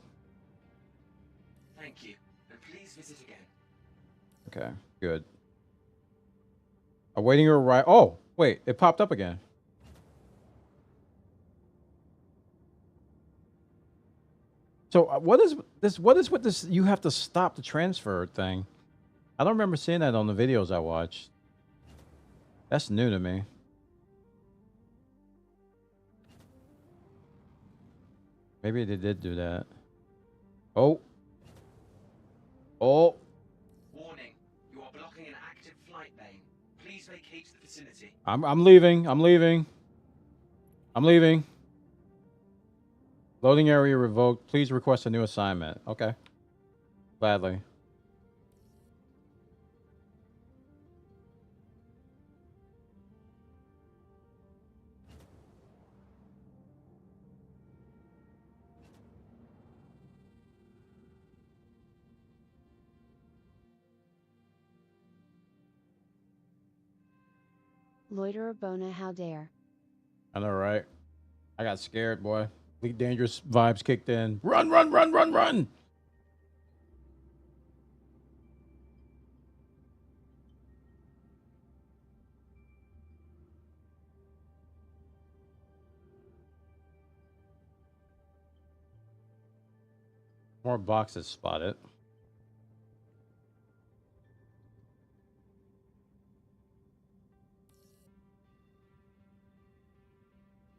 Thank you, and please visit again. Okay, good. Awaiting your arrival. Oh, wait, it popped up again. So what is this? What is with this? You have to stop the transfer thing. I don't remember seeing that on the videos I watched. That's new to me. Maybe they did do that. Oh. Oh. Warning, you are blocking an active flight lane. Please vacate the vicinity. I'm leaving. I'm leaving. I'm leaving. Loading area revoked. Please request a new assignment. Okay. Gladly. Loiterer Bona, how dare. I know, right? I got scared, boy. Fleet Dangerous vibes kicked in. Run, run, run, run, run! More boxes spotted.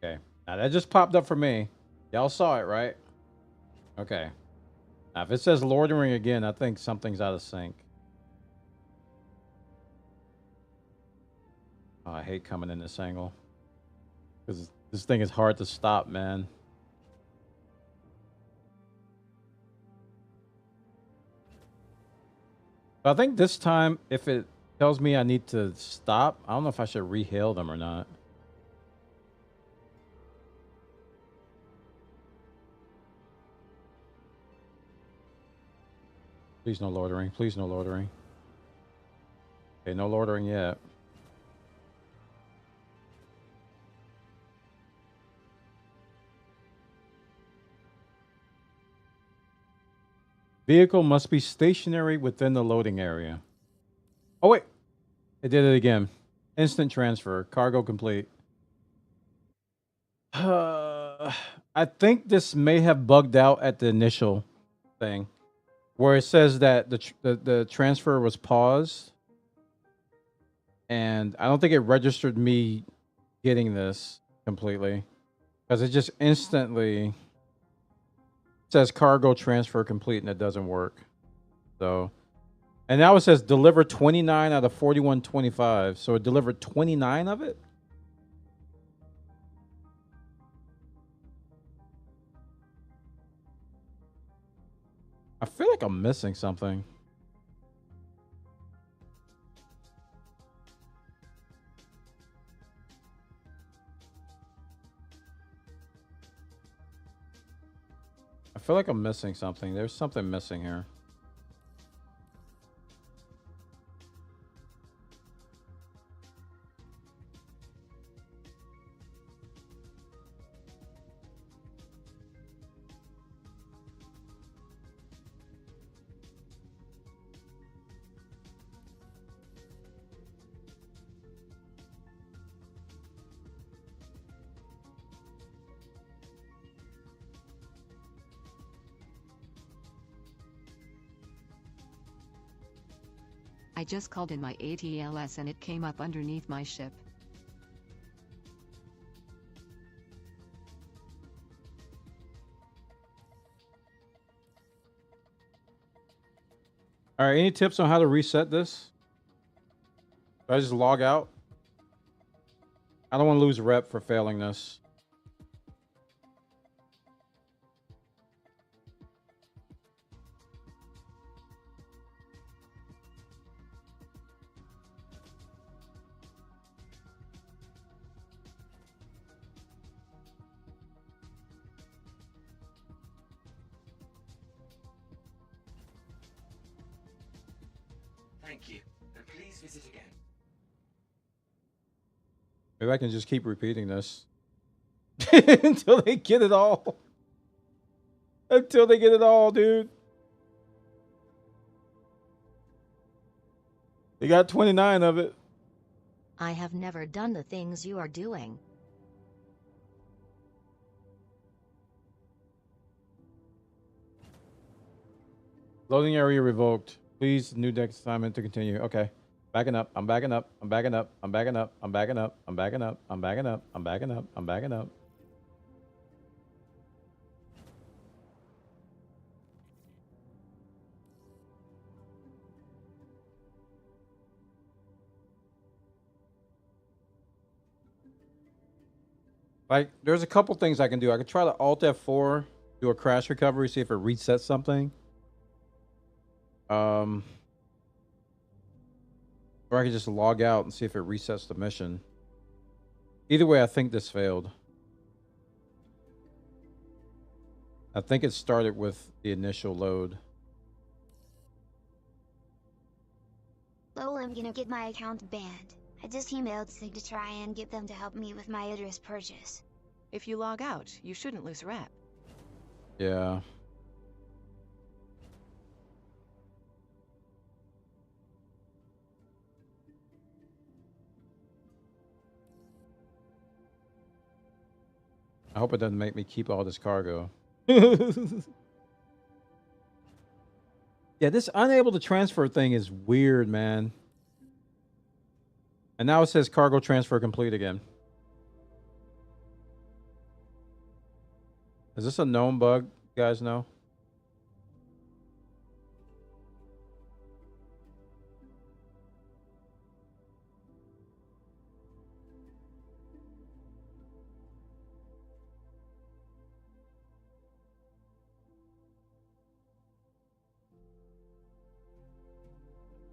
Okay. Now that just popped up for me. Y'all saw it, right? Okay. Now if it says loitering again, I think something's out of sync. Oh, I hate coming in this angle. Because this thing is hard to stop, man. I think this time, if it tells me I need to stop, I don't know if I should rehail them or not. Please no loitering. Please no loitering. Okay, no loitering yet. Vehicle must be stationary within the loading area. Oh, wait. It did it again. Instant transfer. Cargo complete. I think this may have bugged out at the initial thing, where it says that the transfer was paused, and I don't think it registered me getting this completely, because it just instantly says cargo transfer complete, and it doesn't work. So, and now it says deliver 29 out of 4125. So it delivered 29 of it. I feel like I'm missing something. I feel like I'm missing something. There's something missing here. I just called in my ATLS and it came up underneath my ship. All right, any tips on how to reset this? Do I just log out? I don't want to lose rep for failing this. Thank you, and please visit again. Maybe I can just keep repeating this until they get it all. Until they get it all, dude. They got 29 of it. I have never done the things you are doing. Loading area revoked. Please, new deck assignment to continue. Okay. Backing up. I'm backing up. I'm backing up. I'm backing up. I'm backing up. I'm backing up. I'm backing up. I'm backing up. I'm backing up. Like, there's a couple things I can do. I could try to Alt F4, do a crash recovery, see if it resets something. Or I could just log out and see if it resets the mission. Either way, I think this failed. I think it started with the initial load. Lol, I'm gonna get my account banned. I just emailed Sig to try and get them to help me with my address purchase. If you log out, you shouldn't lose rep. Yeah. I hope it doesn't make me keep all this cargo. Yeah, this unable to transfer thing is weird, man. And now it says cargo transfer complete again. Is this a known bug? You guys know?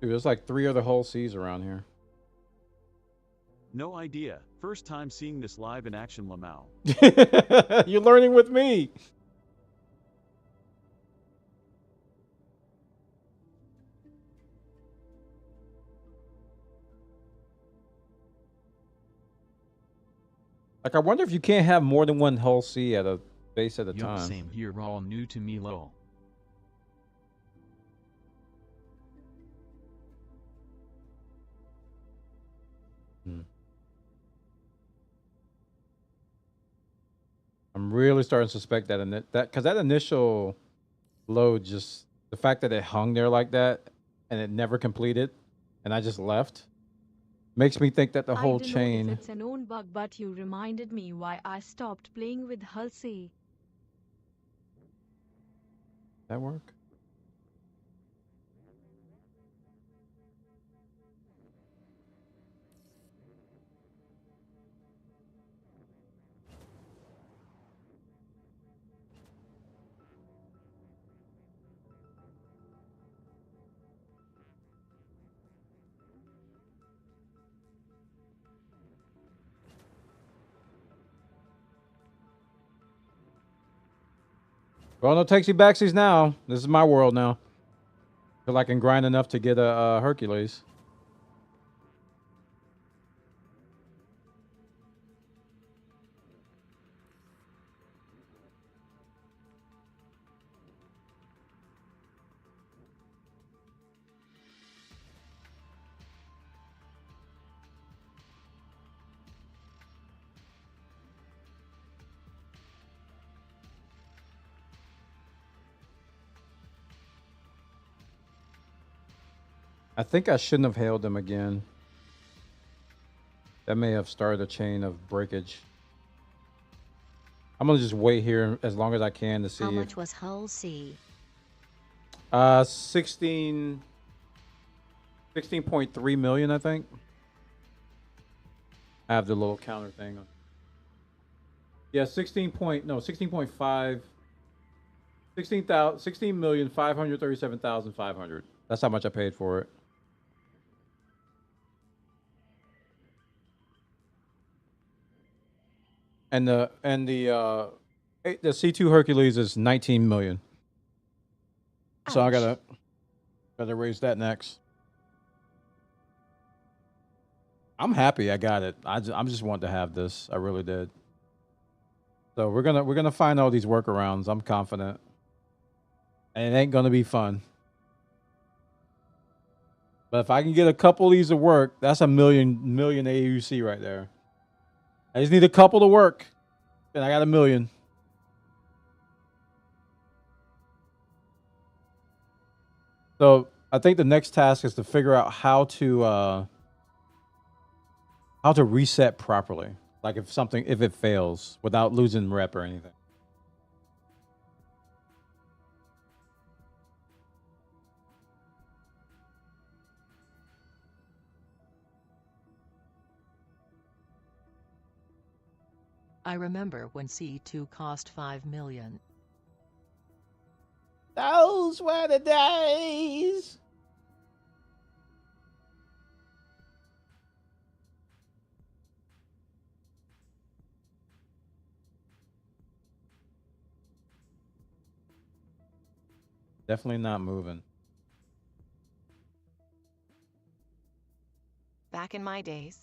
Dude, there's like 3 other Hull Cs around here. No idea. First time seeing this live in action, Lamau. You're learning with me. Like, I wonder if you can't have more than one Hull C at a base at a Yup, time. same here, all new to me, lol. I'm really starting to suspect that because that initial load, just the fact that it hung there like that and it never completed, and I just left, makes me think that the whole I don't chain. know if it's a known bug, but you reminded me why I stopped playing with Hull C. That work? Well, no takesy backsies now. This is my world now. Feel I can grind enough to get a Hercules. I think I shouldn't have hailed them again. That may have started a chain of breakage. I'm gonna just wait here as long as I can to see. How much was Hull C? 16.3 million, I think. I have the little counter thing on. Yeah, 16.5. 16,537,500. That's how much I paid for it. And the C2 Hercules is 19 million. So I gotta raise that next. I'm happy I got it. I'm just wanting to have this. I really did. So we're gonna find all these workarounds. I'm confident. And it ain't gonna be fun. But if I can get a couple of these to work, that's a million AUC right there. I just need a couple to work, and I got a million. So I think the next task is to figure out how to reset properly. Like if it fails without losing rep or anything. I remember when C2 cost 5 million. Those were the days. Definitely not moving. Back in my days.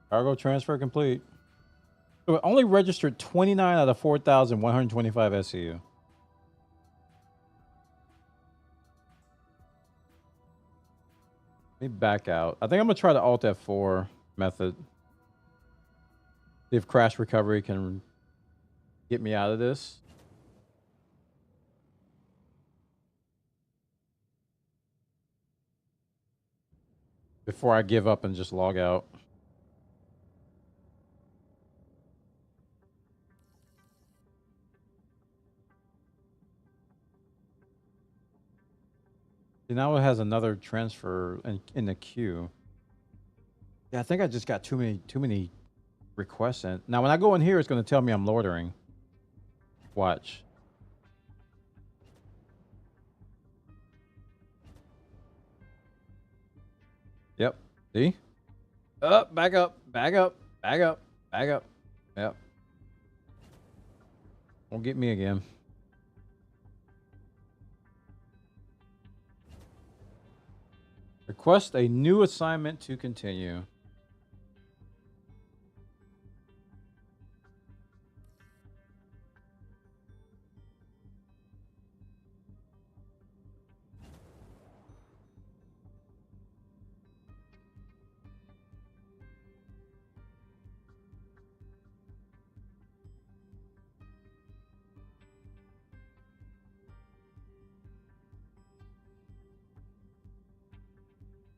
Cargo transfer complete. So it only registered 29 out of 4,125 SCU. Let me back out. I think I'm going to try the Alt F4 method. See if crash recovery can get me out of this. Before I give up and just log out. See, now it has another transfer in the queue. Yeah, I think I just got too many requests in. Now, when I go in here, it's going to tell me I'm loitering. Watch. Yep. See? Up, back up, back up, back up, back up. Yep. Won't get me again. Request a new assignment to continue.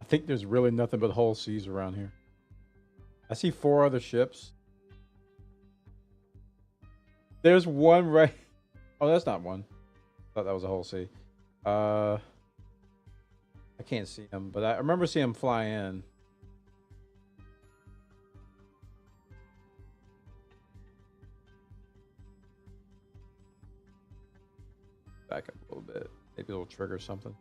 I think there's really nothing but whole seas around here. I see 4 other ships. There's one right... Oh, that's not one. I thought that was a whole sea. I can't see him, but I remember seeing him fly in. Back up a little bit. Maybe it'll trigger something.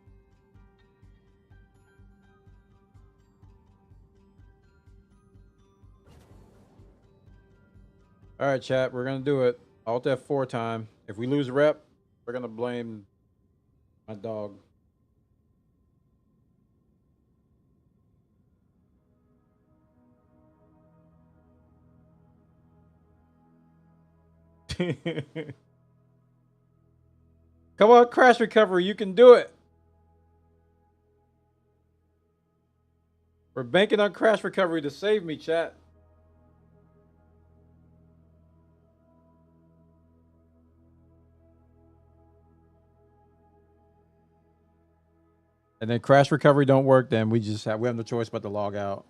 All right, chat. We're going to do it. Alt F4 time. If we lose rep, we're going to blame my dog. Come on, Crash Recovery. You can do it. We're banking on Crash Recovery to save me, chat. And then Crash Recovery don't work, then we have no choice but to log out.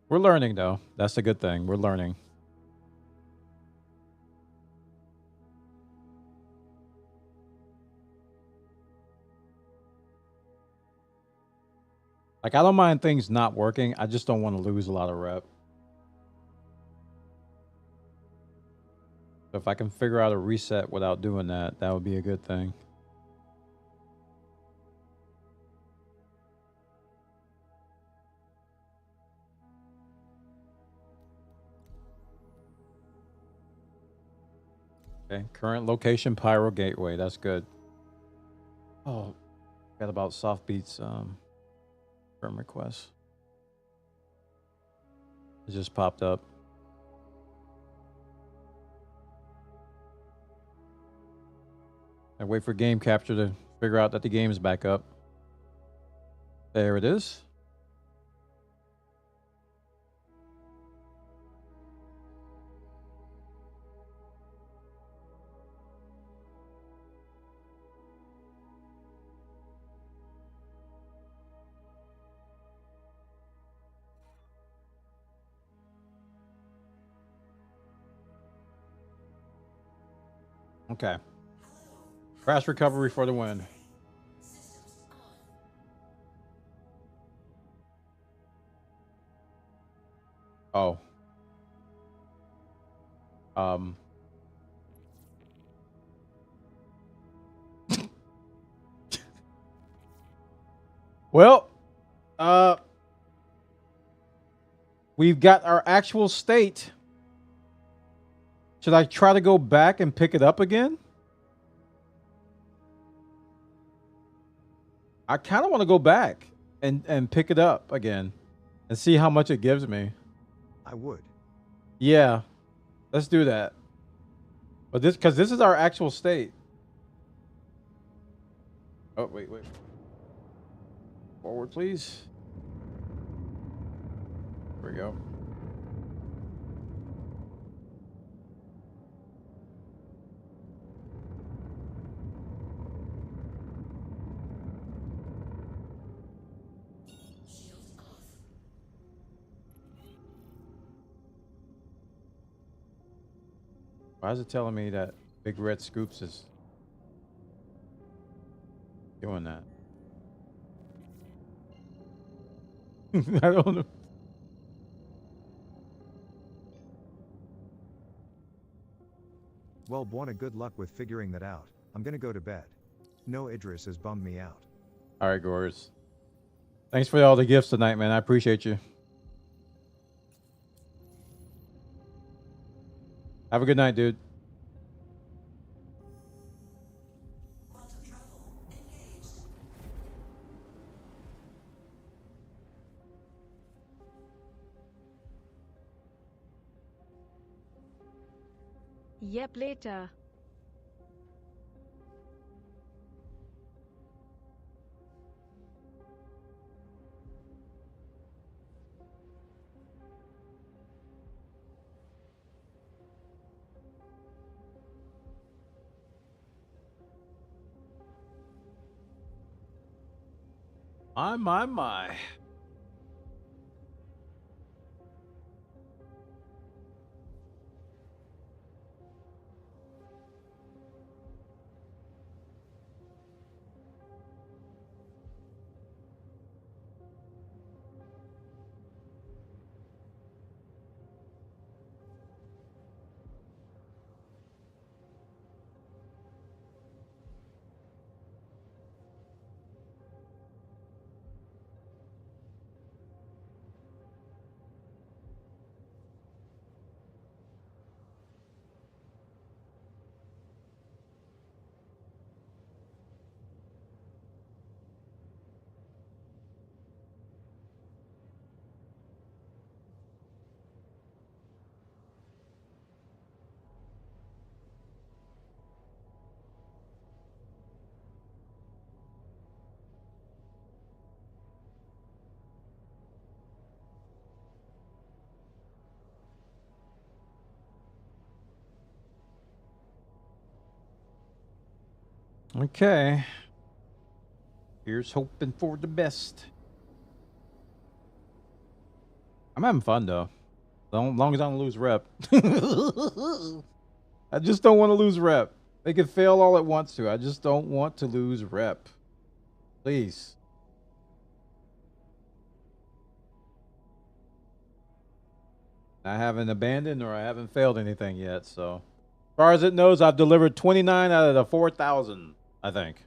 We're learning, though. That's a good thing. We're learning. Like, I don't mind things not working. I just don't want to lose a lot of rep. So if I can figure out a reset without doing that, that would be a good thing. Okay, current location Pyro Gateway. That's good. Oh, forgot about Softbeat's firm request. It just popped up. I wait for game capture to figure out that the game is back up. There it is. Okay. Crash Recovery for the win. Oh. Well, we've got our actual state. Should I try to go back and pick it up again? I kind of want to go back and pick it up again and see how much it gives me. I would. Yeah, let's do that. But because this is our actual state. Oh, wait. Forward, please. There we go. Why is it telling me that Big Red Scoops is doing that? I don't know. Well, Buona, good luck with figuring that out. I'm gonna go to bed. No, Idris has bummed me out. All right, Gores. Thanks for all the gifts tonight, man. I appreciate you. Have a good night, dude. Yep, later. My. Okay. Here's hoping for the best. I'm having fun though. As long as I don't lose rep. I just don't want to lose rep. They can fail all it wants to. I just don't want to lose rep. Please. I haven't abandoned or I haven't failed anything yet, so. As far as it knows, I've delivered 29 out of the 4,000, I think.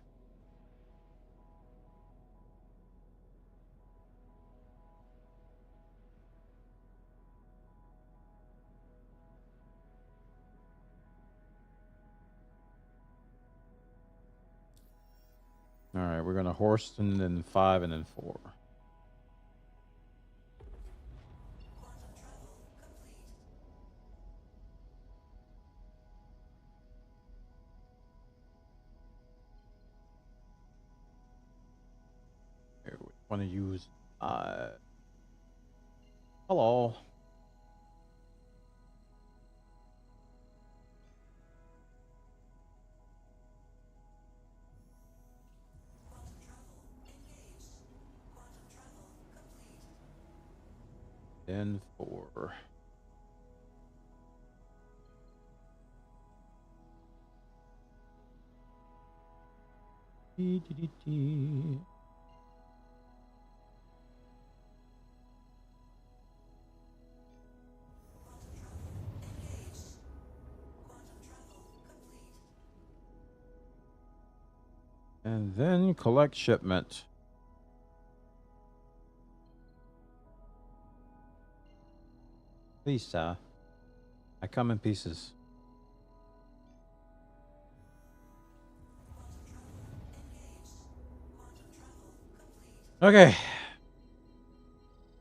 All right, we're going to horse and then 5 and then 4. Here, we want to use hello. Then 4. And then collect shipment. Please, sir. I come in pieces. Okay.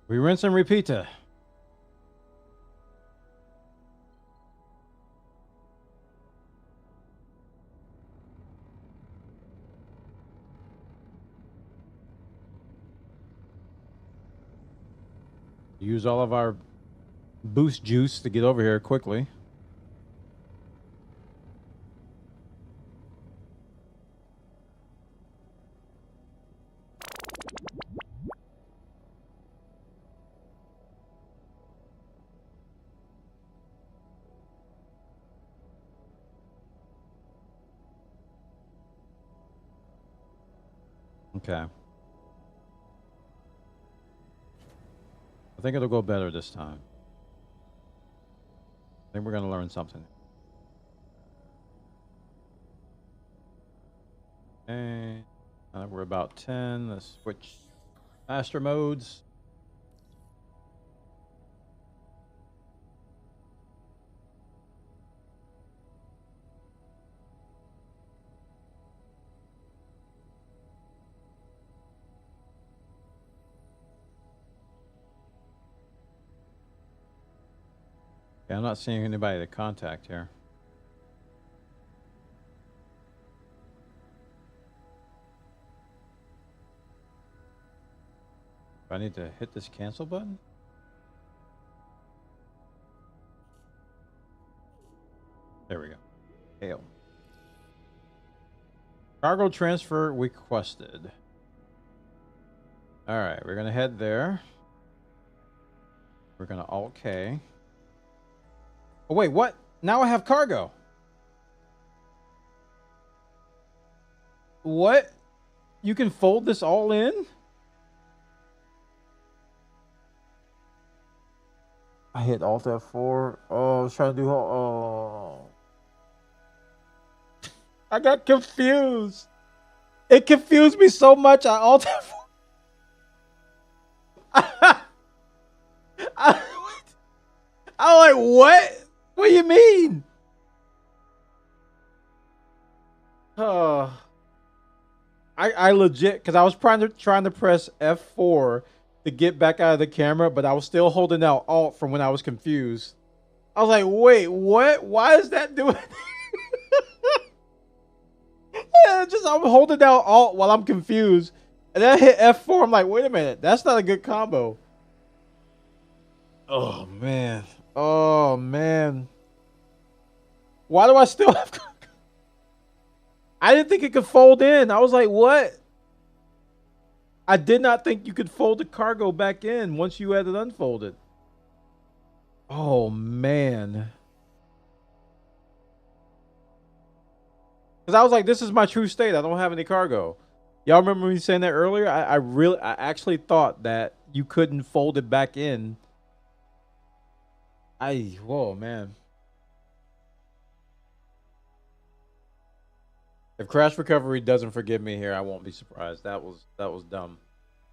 We rinse and repeat. Use all of our boost juice to get over here quickly. Okay. I think it'll go better this time. I think we're going to learn something. Okay. We're about 10. Let's switch master modes. Okay, I'm not seeing anybody to contact here. Do I need to hit this cancel button? There we go. Hail. Cargo transfer requested. Alright, we're gonna head there. We're gonna Alt K. Oh wait, what? Now I have cargo. What? You can fold this all in? I hit Alt F4. Oh, I was trying to do... Oh. I got confused. It confused me so much. I Alt F4. I'm like, what? What do you mean? Oh. I legit, because I was trying to press F4 to get back out of the camera, but I was still holding out Alt from when I was confused. I was like, wait, what? Why is that doing? Yeah, I'm holding down Alt while I'm confused. And then I hit F4. I'm like, wait a minute. That's not a good combo. Oh, man. Oh, man. Why do I still have... I didn't think it could fold in. I was like, what? I did not think you could fold the cargo back in once you had it unfolded. Oh, man. Because I was like, this is my true state. I don't have any cargo. Y'all remember me saying that earlier? I actually thought that you couldn't fold it back in. Whoa, man. If Crash Recovery doesn't forgive me here, I won't be surprised. That was dumb.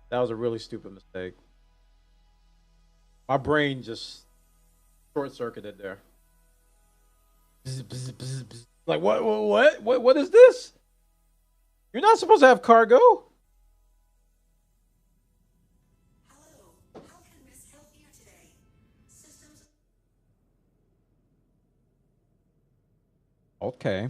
That was a really stupid mistake. My brain just short-circuited there. Bzz, bzz, bzz, bzz. Like, what is this? You're not supposed to have cargo. Hello, how can Miss help you today? Systems. Okay.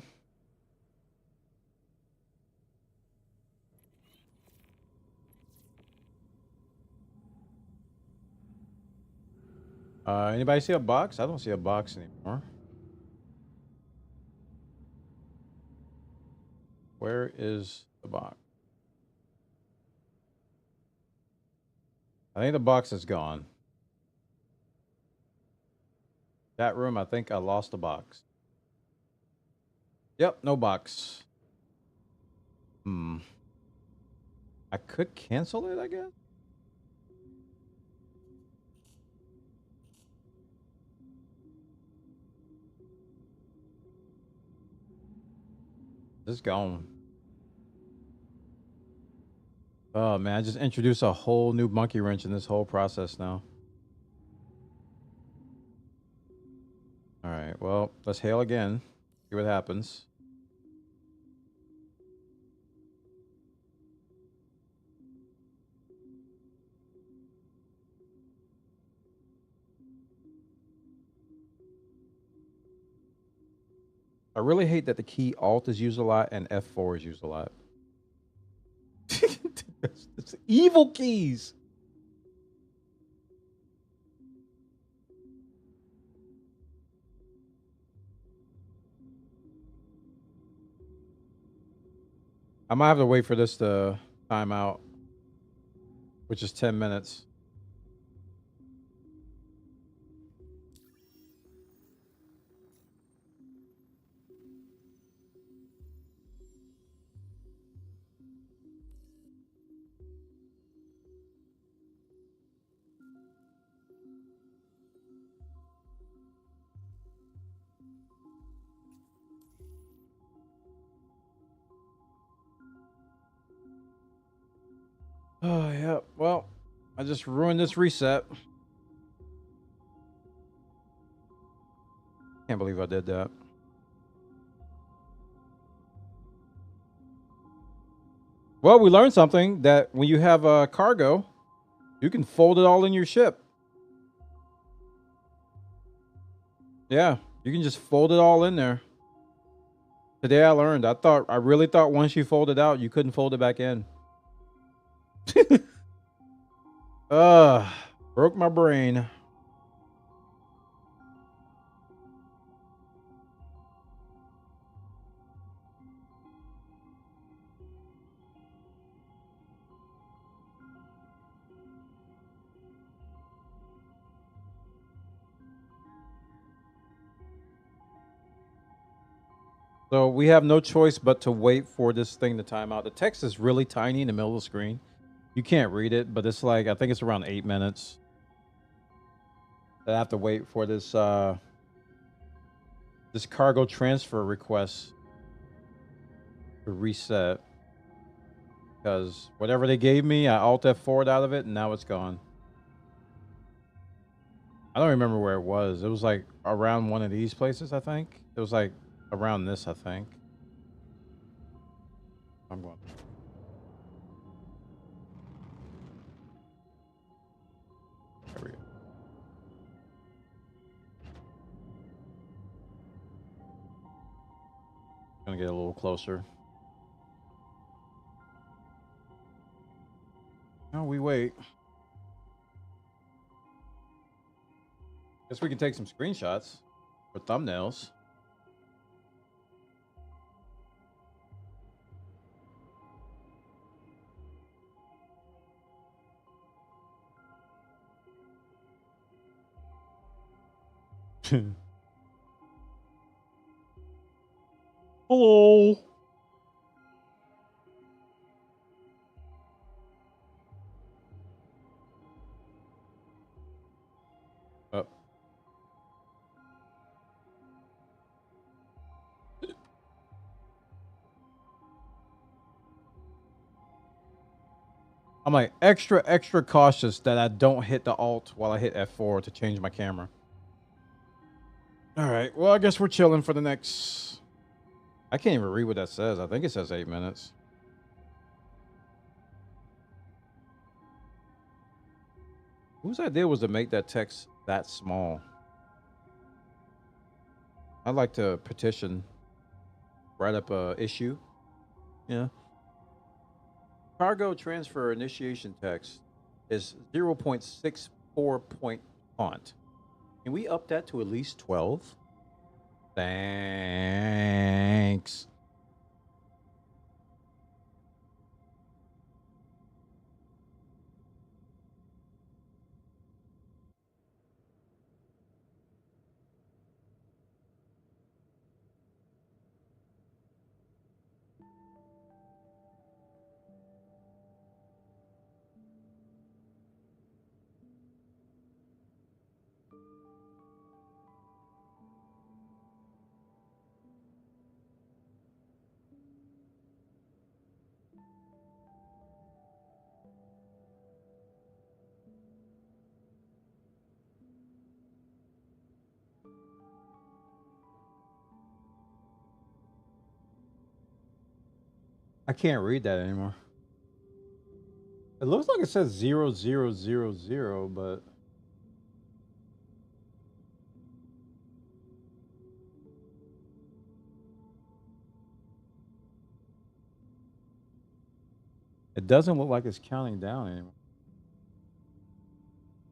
Anybody see a box? I don't see a box anymore. Where is the box? I think the box is gone. That room, I think I lost the box. Yep, no box. I could cancel it, I guess. It's gone. Oh man, I just introduced a whole new monkey wrench in this whole process now. All right, well, let's hail again. See what happens. I really hate that the key Alt is used a lot and F4 is used a lot. It's evil keys. I might have to wait for this to time out, which is 10 minutes. Oh, yeah. Well, I just ruined this reset. Can't believe I did that. Well, we learned something that when you have a cargo, you can fold it all in your ship. Yeah, you can just fold it all in there. Today I learned. I really thought once you fold it out, you couldn't fold it back in. Broke my brain. So we have no choice but to wait for this thing to time out. The text is really tiny in the middle of the screen. You can't read it, but it's like, I think it's around 8 minutes. I have to wait for this this cargo transfer request to reset. Because whatever they gave me, I Alt F4'd out of it, and now it's gone. I don't remember where it was. It was like around one of these places, I think. It was like around this, I think. I'm going. There we go. Gonna get a little closer. Now we wait. Guess we can take some screenshots for thumbnails. Hello. I'm like extra cautious that I don't hit the Alt while I hit F4 to change my camera. All right. Well, I guess we're chilling for the next... I can't even read what that says. I think it says 8 minutes. Whose idea was to make that text that small? I'd like to petition, write up a issue. Yeah. Cargo transfer initiation text is 0.64 point font. Can we up that to at least 12? Thanks. I can't read that anymore. It looks like it says 0000, but it doesn't look like it's counting down anymore.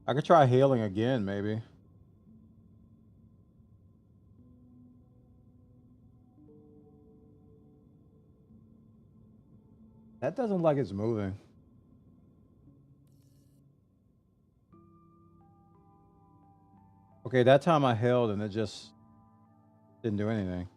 I could try hailing again, maybe. That doesn't look like it's moving. Okay, that time I held and it just didn't do anything.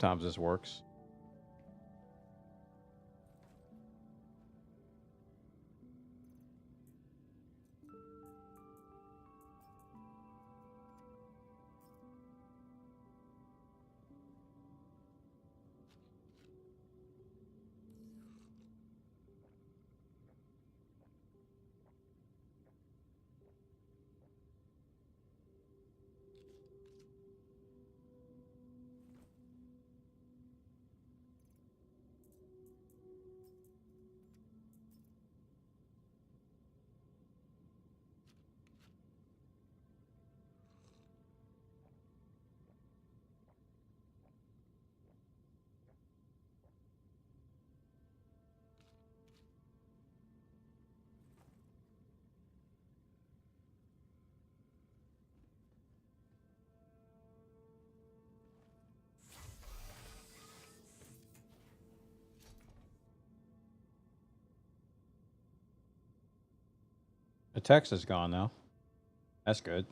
Sometimes this works. The text is gone now. That's good.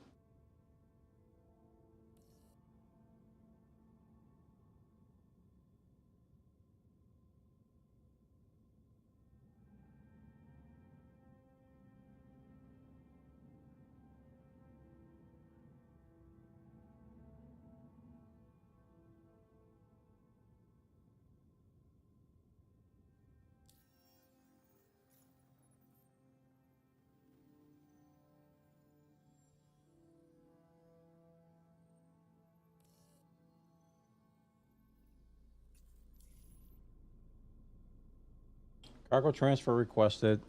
Cargo transfer requested.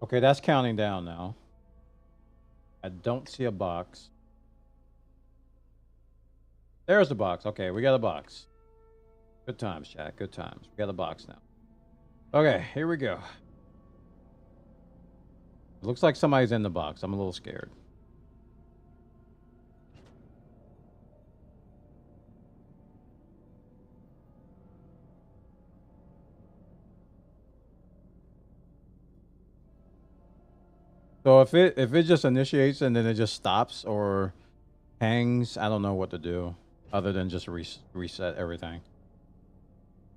Okay, that's counting down now. I don't see a box. There's the box. Okay, we got a box. Good times, chat. Good times. We got a box now. Okay, here we go. It looks like somebody's in the box. I'm a little scared. So if it just initiates and then it just stops or hangs, I don't know what to do other than just reset everything.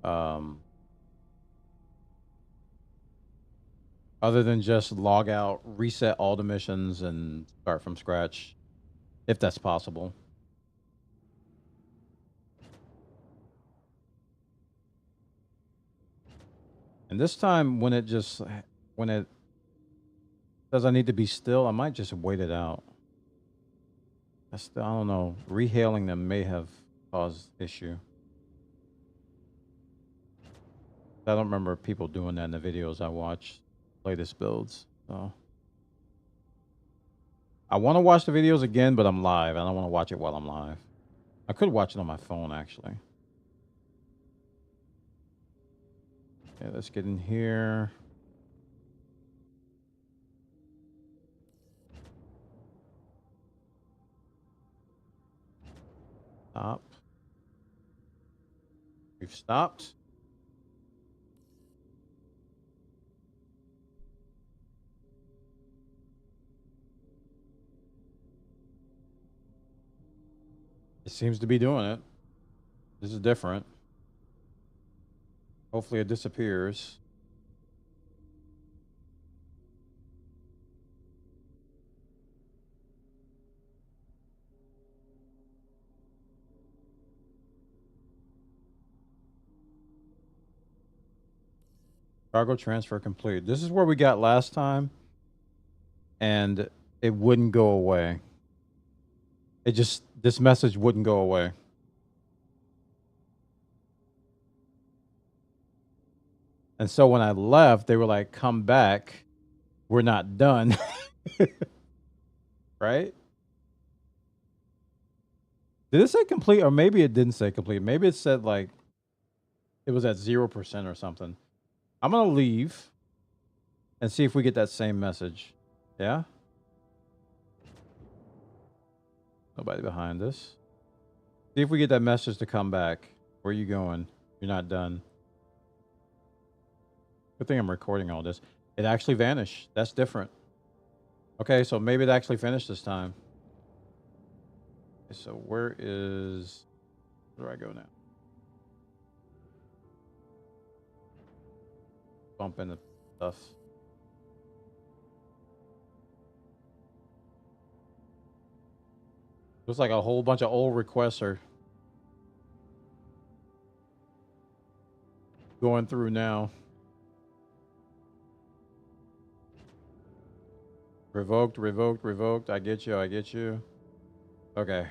Other than just log out, reset all the missions and start from scratch, if that's possible. And this time when it says I need to be still, I might just wait it out. I don't know. Rehailing them may have caused issue. I don't remember people doing that in the videos I watched, latest builds. So I want to watch the videos again, but I'm live. I don't want to watch it while I'm live. I could watch it on my phone, actually. Okay, let's get in here. Stop. We've stopped. It seems to be doing it. This is different. Hopefully it disappears. Cargo transfer complete. This is where we got last time, and it wouldn't go away. This message wouldn't go away. And so when I left, they were like, come back. We're not done. Right? Did it say complete? Or maybe it didn't say complete. Maybe it said like it was at 0% or something. I'm going to leave and see if we get that same message. Yeah? Nobody behind us. See if we get that message to come back. Where are you going? You're not done. Good thing I'm recording all this. It actually vanished. That's different. Okay, so maybe it actually finished this time. Okay, so where is... Where do I go now? Bump into stuff. Looks like a whole bunch of old requests are going through now. Revoked, revoked, revoked. I get you, I get you. Okay.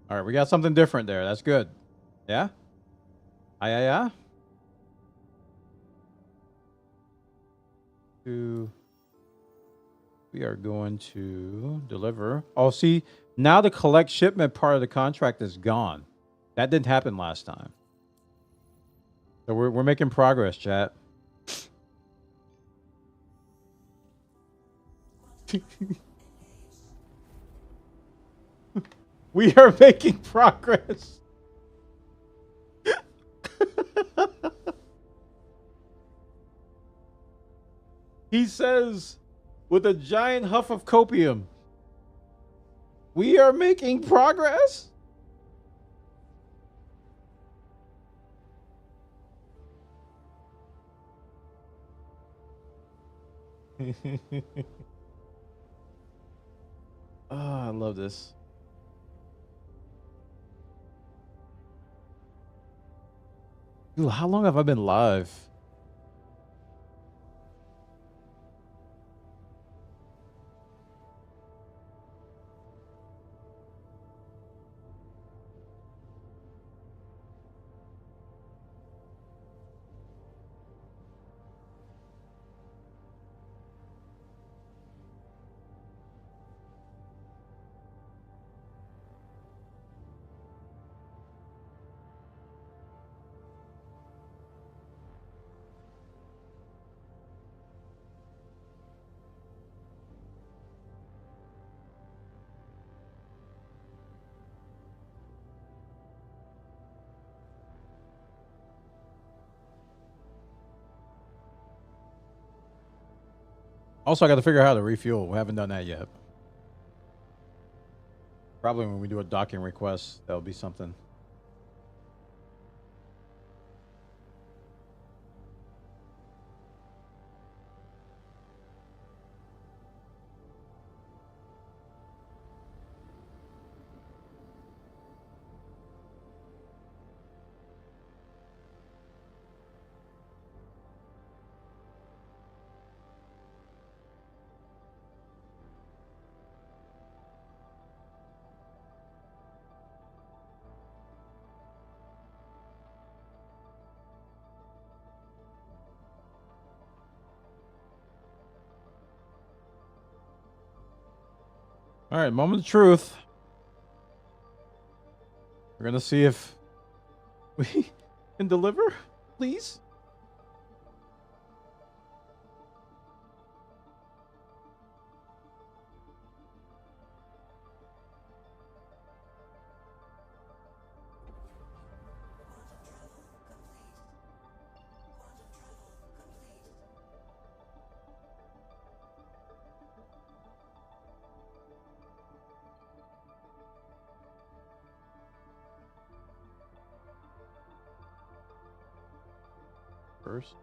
All right, we got something different there. That's good. Yeah? Yeah. We are going to deliver. Oh, see, now the collect shipment part of the contract is gone. That didn't happen last time. So we're making progress, chat. We are making progress. He says, with a giant huff of copium, we are making progress. Oh, I love this. Dude, how long have I been live? Also, I got to figure out how to refuel. We haven't done that yet. Probably when we do a docking request, that'll be something. All right, moment of truth. We're going to see if we can deliver, please. First.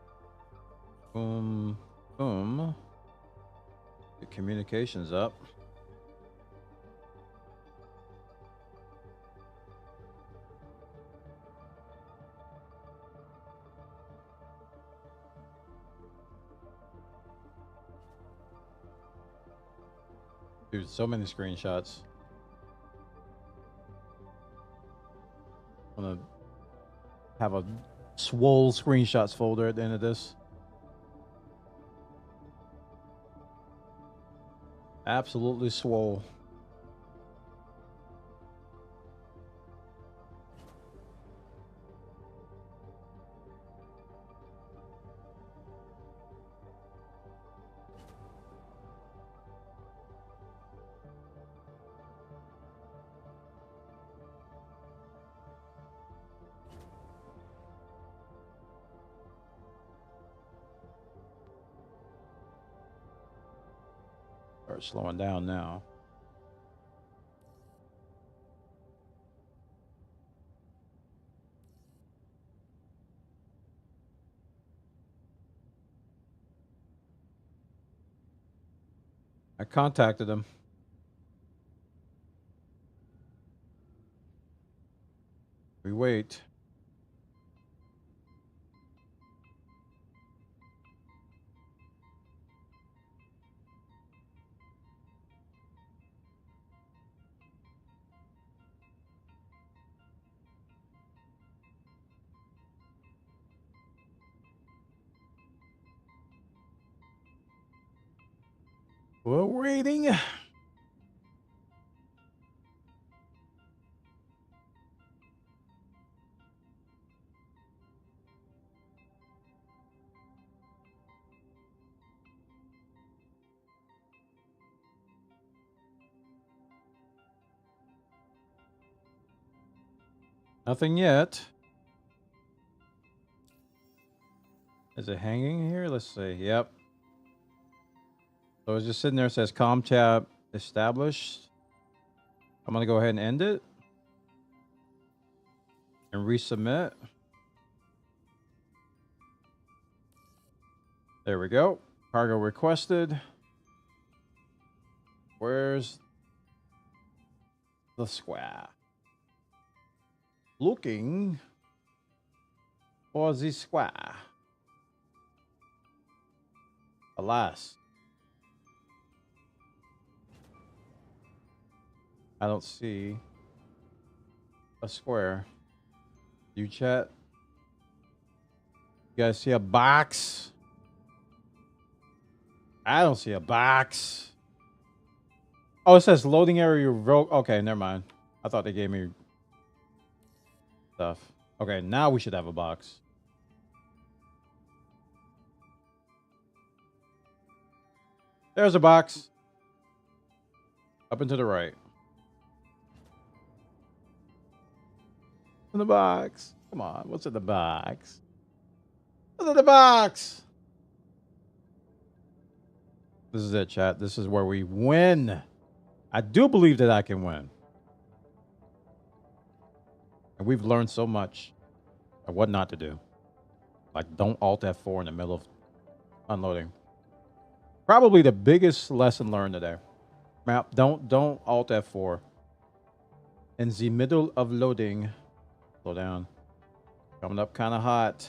Boom. Boom. The communications up. Dude, so many screenshots. I'm gonna have a swole screenshots folder at the end of this. Absolutely swole. All Start slowing down now. I contacted him. We wait. We're waiting. Nothing yet. Is it hanging here? Let's see. Yep. So it's just sitting there. It says COM tab established. I'm going to go ahead and end it. And resubmit. There we go. Cargo requested. Where's the square? Looking for the square. Alas, I don't see a square. You chat? You guys see a box? I don't see a box. Oh, it says loading area revoked. Okay, never mind. I thought they gave me stuff. Okay, now we should have a box. There's a box. Up and to the right. In the box. Come on, what's in the box? What's in the box? This is it, chat. This is where we win. I do believe that I can win. And we've learned so much of what not to do. Like, don't Alt F4 in the middle of unloading. Probably the biggest lesson learned today. Map, don't Alt F4 in the middle of loading. Slow down. Coming up kind of hot.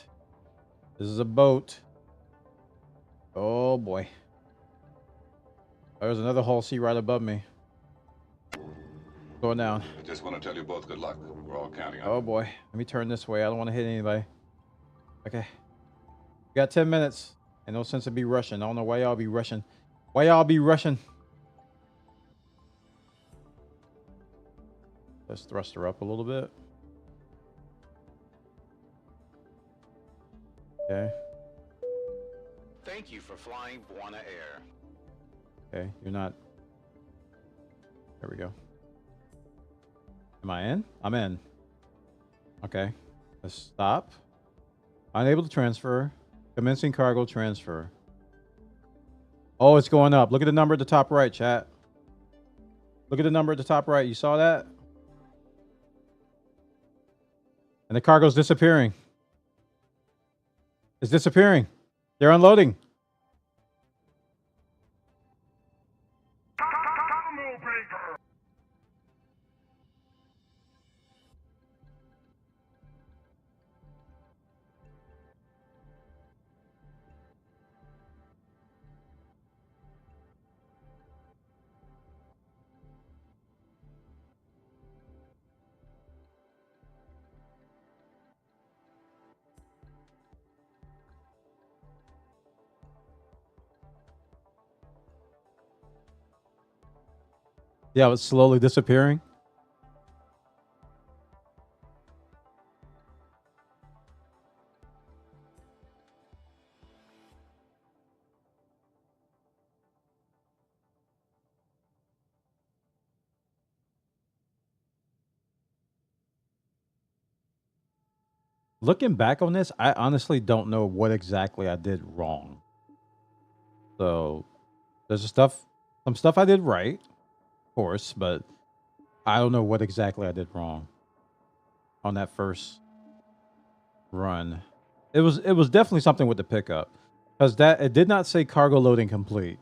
This is a boat. Oh boy. There's another Hull C right above me. Going down. I just want to tell you both good luck. We're all counting on Oh boy. Let me turn this way. I don't want to hit anybody. Okay. We got 10 minutes. And no sense to be rushing. I don't know why y'all be rushing. Why y'all be rushing? Let's thrust her up a little bit. Okay. Thank you for flying Buona Air. Okay, you're not. There we go. Am I in? I'm in. Okay. Let's stop. Unable to transfer. Commencing cargo transfer. Oh, it's going up. Look at the number at the top right, chat. Look at the number at the top right. You saw that? And the cargo's disappearing. It's disappearing. They're unloading. Yeah, it's slowly disappearing. Looking back on this, I honestly don't know what exactly I did wrong. So there's stuff Some stuff I did right, of course, but I don't know what exactly I did wrong on that first run. It was definitely something with the pickup, because that it did not say cargo loading complete,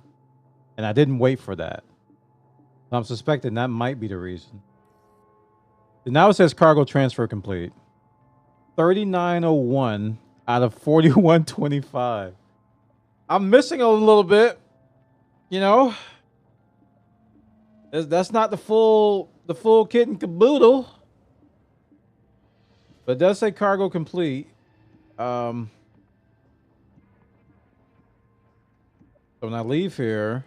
and I didn't wait for that. So I'm suspecting that might be the reason. And now it says cargo transfer complete. 3901 out of 4125. I'm missing a little bit, you know. That's not the full kit and caboodle, but it does say cargo complete. So when I leave here,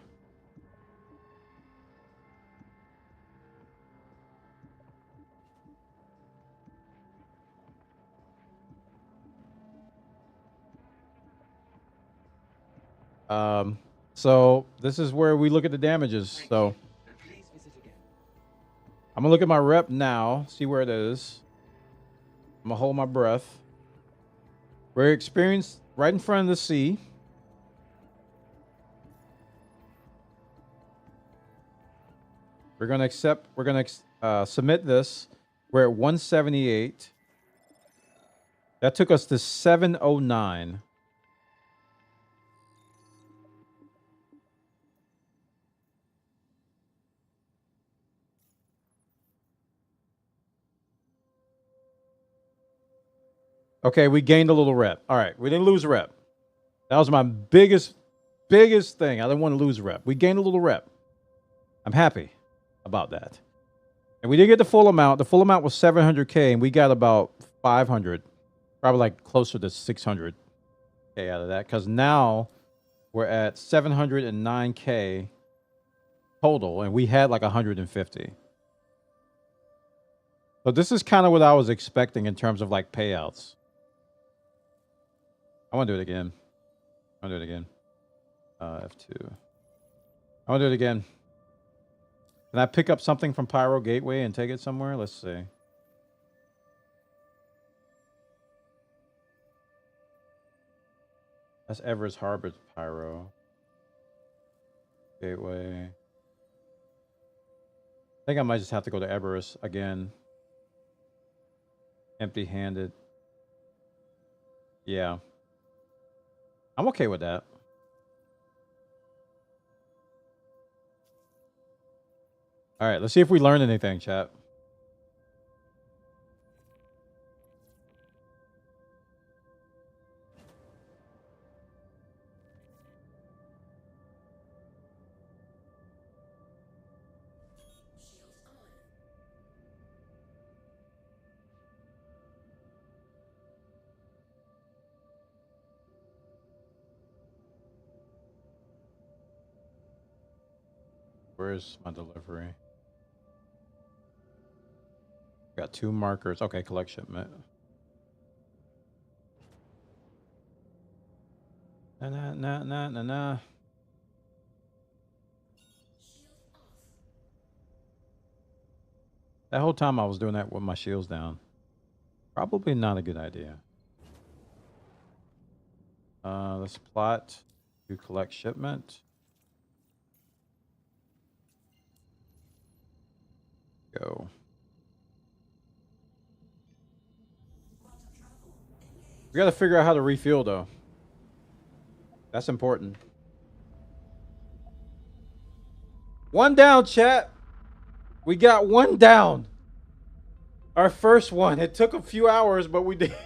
so this is where we look at the damages. So I'm gonna look at my rep now, see where it is. I'm gonna hold my breath. We're experienced right in front of the sea. We're gonna submit this. We're at 178. That took us to 709. Okay, we gained a little rep. All right, we didn't lose rep. That was my biggest thing. I didn't want to lose rep. We gained a little rep. I'm happy about that. And we did get the full amount. The full amount was 700K, and we got about 500, probably like closer to 600K out of that, because now we're at 709K total, and we had like 150. So this is kind of what I was expecting in terms of like payouts. I want to do it again. F2. I want to do it again. Can I pick up something from Pyro Gateway and take it somewhere? Let's see. That's Everest Harbor's Pyro Gateway. I think I might just have to go to Everest again. Empty-handed. Yeah. I'm okay with that. All right, let's see if we learned anything, chat. Where's my delivery? Got 2 markers. Okay, collect shipment. Nah. That whole time I was doing that with my shields down. Probably not a good idea. Let's plot to collect shipment. Go. We gotta figure out how to refuel though. That's important. 1 down, chat. We got 1 down. Our first one. It took a few hours, but we did.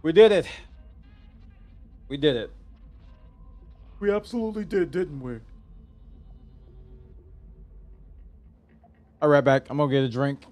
We did it. We did it. We absolutely did, didn't we? All right, back. I'm gonna get a drink.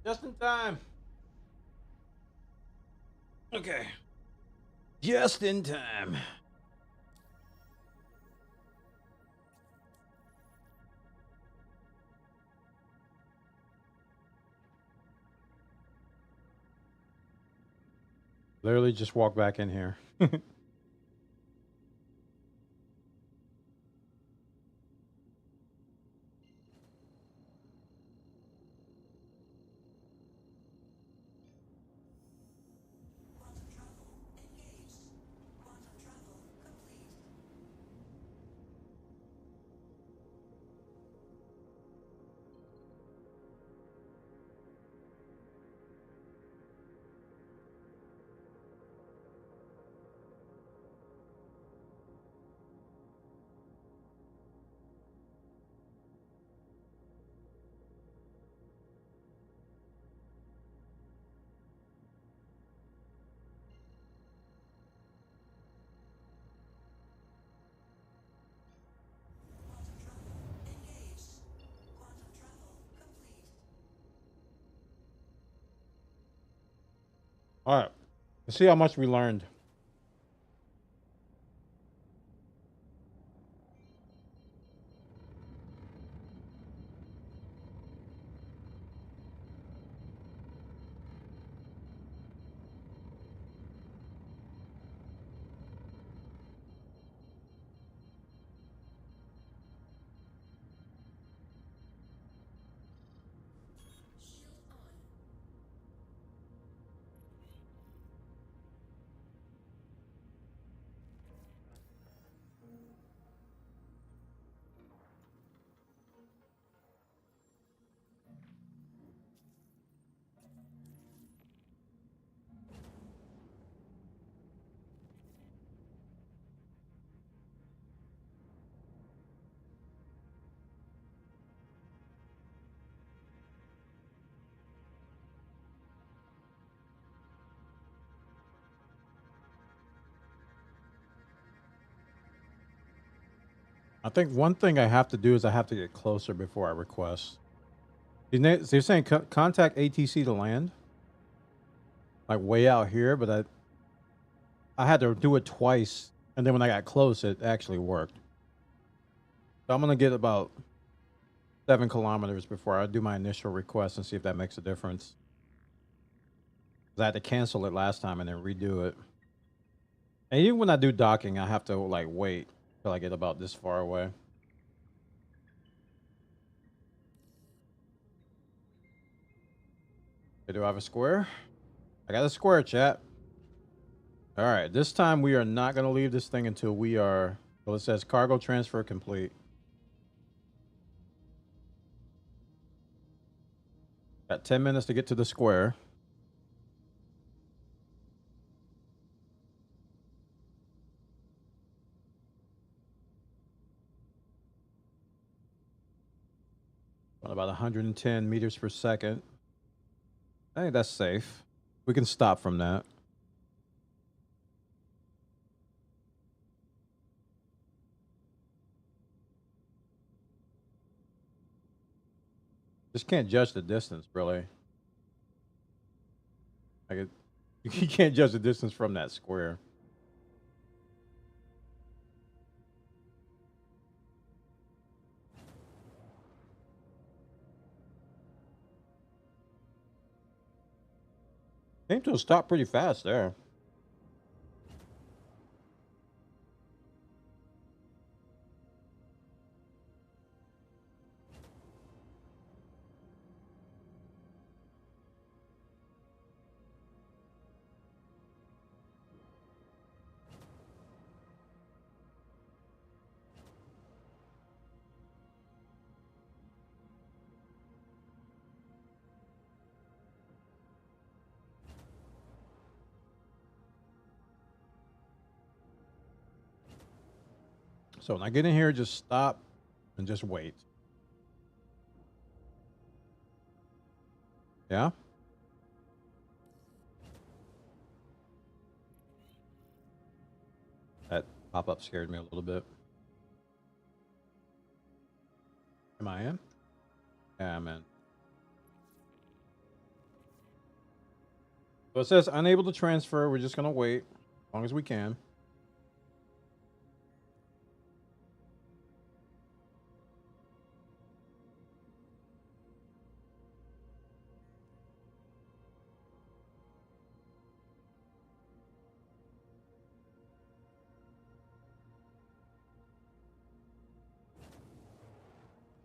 Just in time. Okay. Just in time. Literally just walk back in here. All right. Let's see how much we learned. I think one thing I have to do is I have to get closer before I request. So you're saying contact ATC to land? Like way out here, but I had to do it twice, and then when I got close, it actually worked. So I'm gonna get about 7 kilometers before I do my initial request and see if that makes a difference. 'Cause I had to cancel it last time and then redo it. And even when I do docking, I have to like wait till I get about this far away. Okay, do I have a square? I got a square, chat. All right, this time we are not going to leave this thing until we are... Well, it says cargo transfer complete. Got 10 minutes to get to the square. About 110 meters per second. I think that's safe. We can stop from that. Just can't judge the distance, really. Like you can't judge the distance from that square. Came to a stop pretty fast there. So when I get in here, just stop and just wait. Yeah? That pop-up scared me a little bit. Am I in? Yeah, I'm in. So it says unable to transfer. We're just gonna wait as long as we can.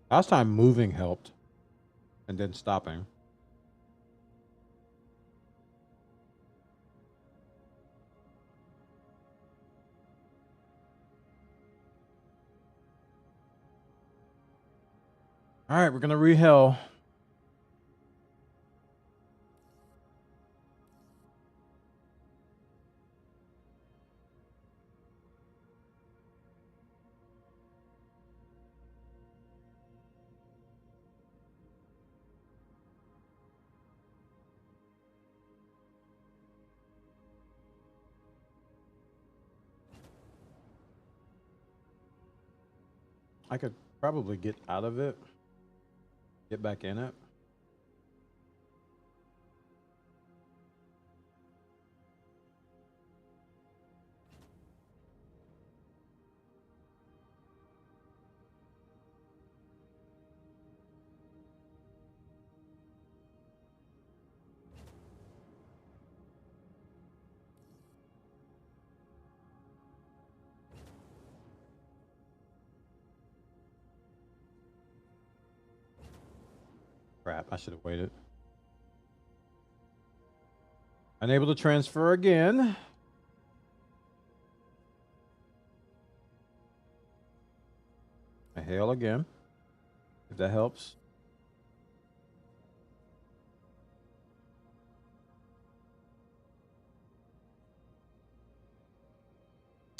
Last time moving helped and then stopping. All right, we're gonna re-hell. I could probably get out of it, get back in it. Crap, I should have waited. Unable to transfer again. I hail again, if that helps.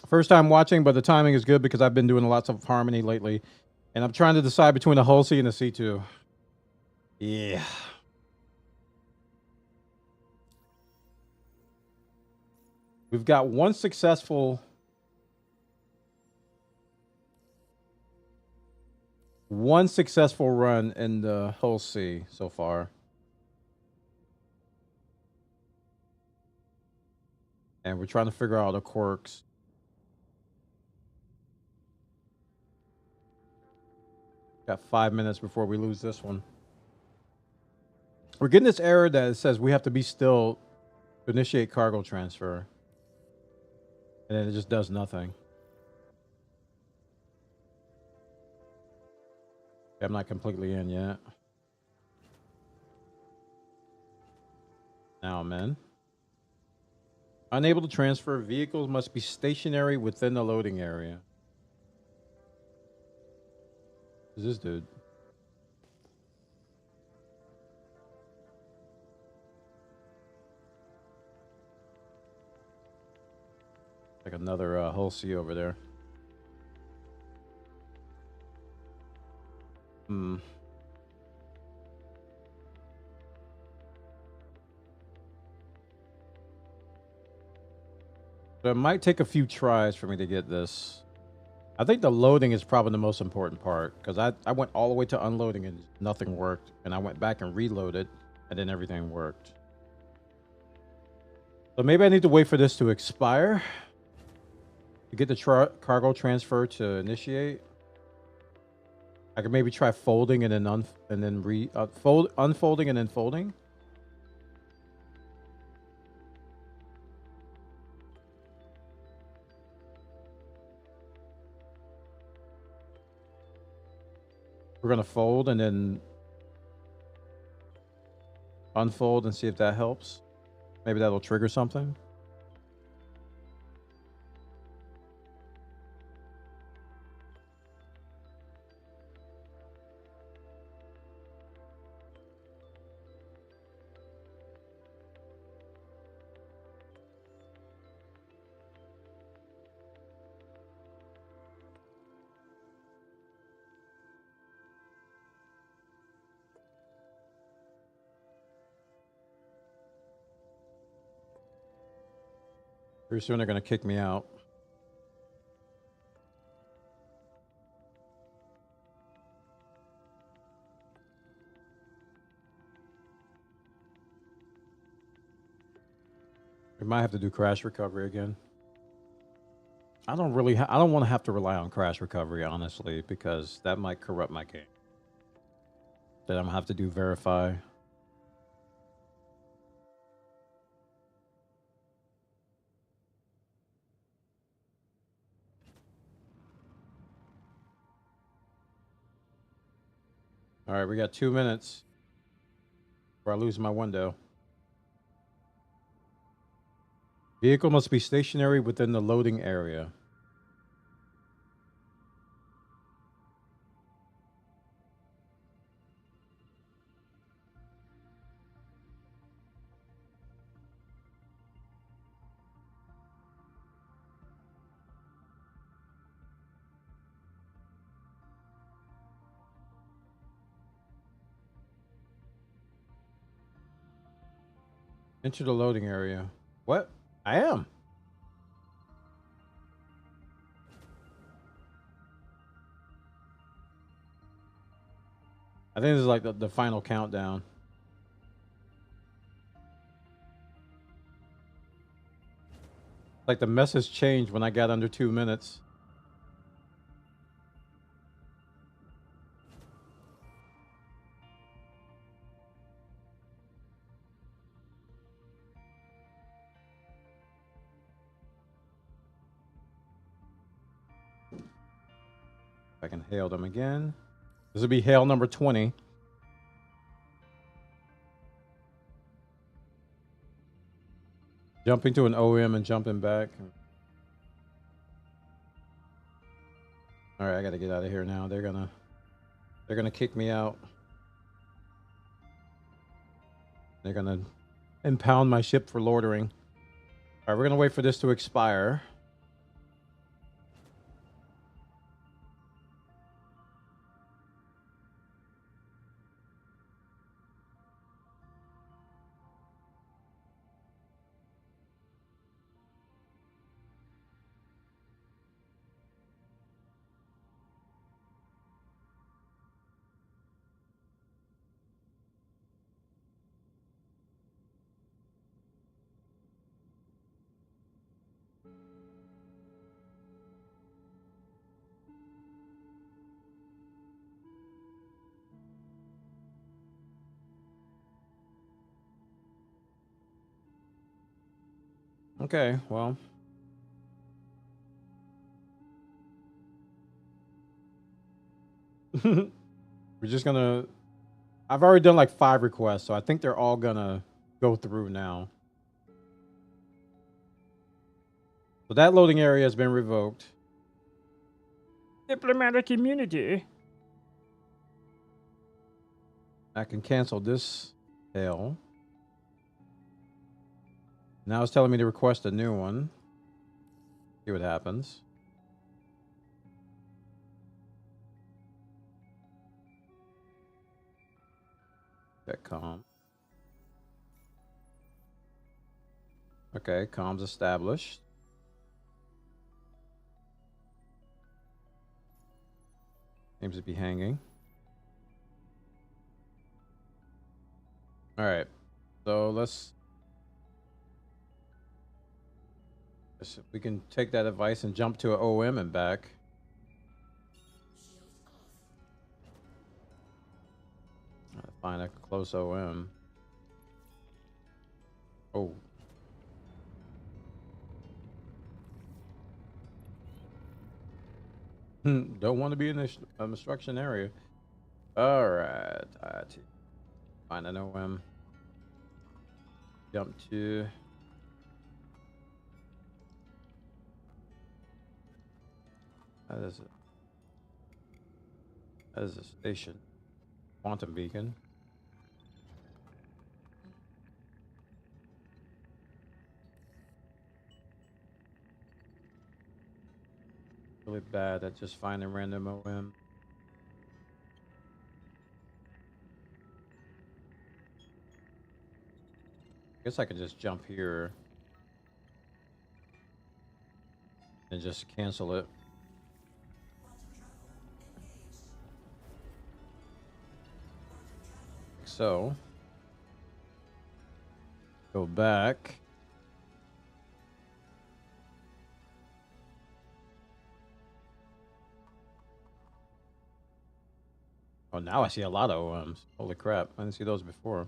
First time watching, but the timing is good because I've been doing lots of Harmony lately. And I'm trying to decide between a Hull C and a C2. Yeah. We've got one successful run in the Hull C so far. And we're trying to figure out the quirks. Got 5 minutes before we lose this one. We're getting this error that says we have to be still to initiate cargo transfer. And then it just does nothing. I'm not completely in yet. Now I'm in. Unable to transfer. Vehicles must be stationary within the loading area. Who's this dude? Like another Hull C over there. Hmm. So it might take a few tries for me to get this. I think the loading is probably the most important part because I went all the way to unloading and nothing worked. And I went back and reloaded and then everything worked. So maybe I need to wait for this to expire to get the cargo transfer to initiate. I could maybe try folding and then unfolding and then folding. We're gonna fold and then unfold and see if that helps. Maybe that'll trigger something. Pretty soon they're going to kick me out. We might have to do crash recovery again. I don't really. I don't want to have to rely on crash recovery, honestly, because that might corrupt my game. Then I'm gonna have to do verify. All right, we got 2 minutes before I lose my window. Vehicle must be stationary within the loading area. Enter the loading area. What? I am. I think this is like the final countdown. Like the message changed when I got under 2 minutes. I can hail them again. This will be hail number 20. Jumping to an OM and jumping back. All right, I got to get out of here now. They're gonna kick me out. They're gonna impound my ship for loitering. All right, we're gonna wait for this to expire. Okay, well. We're just gonna... I've already done like 5 requests, so I think they're all gonna go through now. So that loading area has been revoked. Diplomatic immunity. I can cancel this hail. Now it's telling me to request a new one. See what happens. Check comm. Okay, comms established. Seems to be hanging. All right, so let's we can take that advice and jump to an OM and back. Find a close OM. Oh. Don't want to be in this obstruction area. All right. Find an OM. Jump to... That is a station. Quantum beacon. Really bad at just finding random OM. Guess I could just jump here and just cancel it. So, go back. Oh, now I see a lot of OMs. Holy crap. I didn't see those before.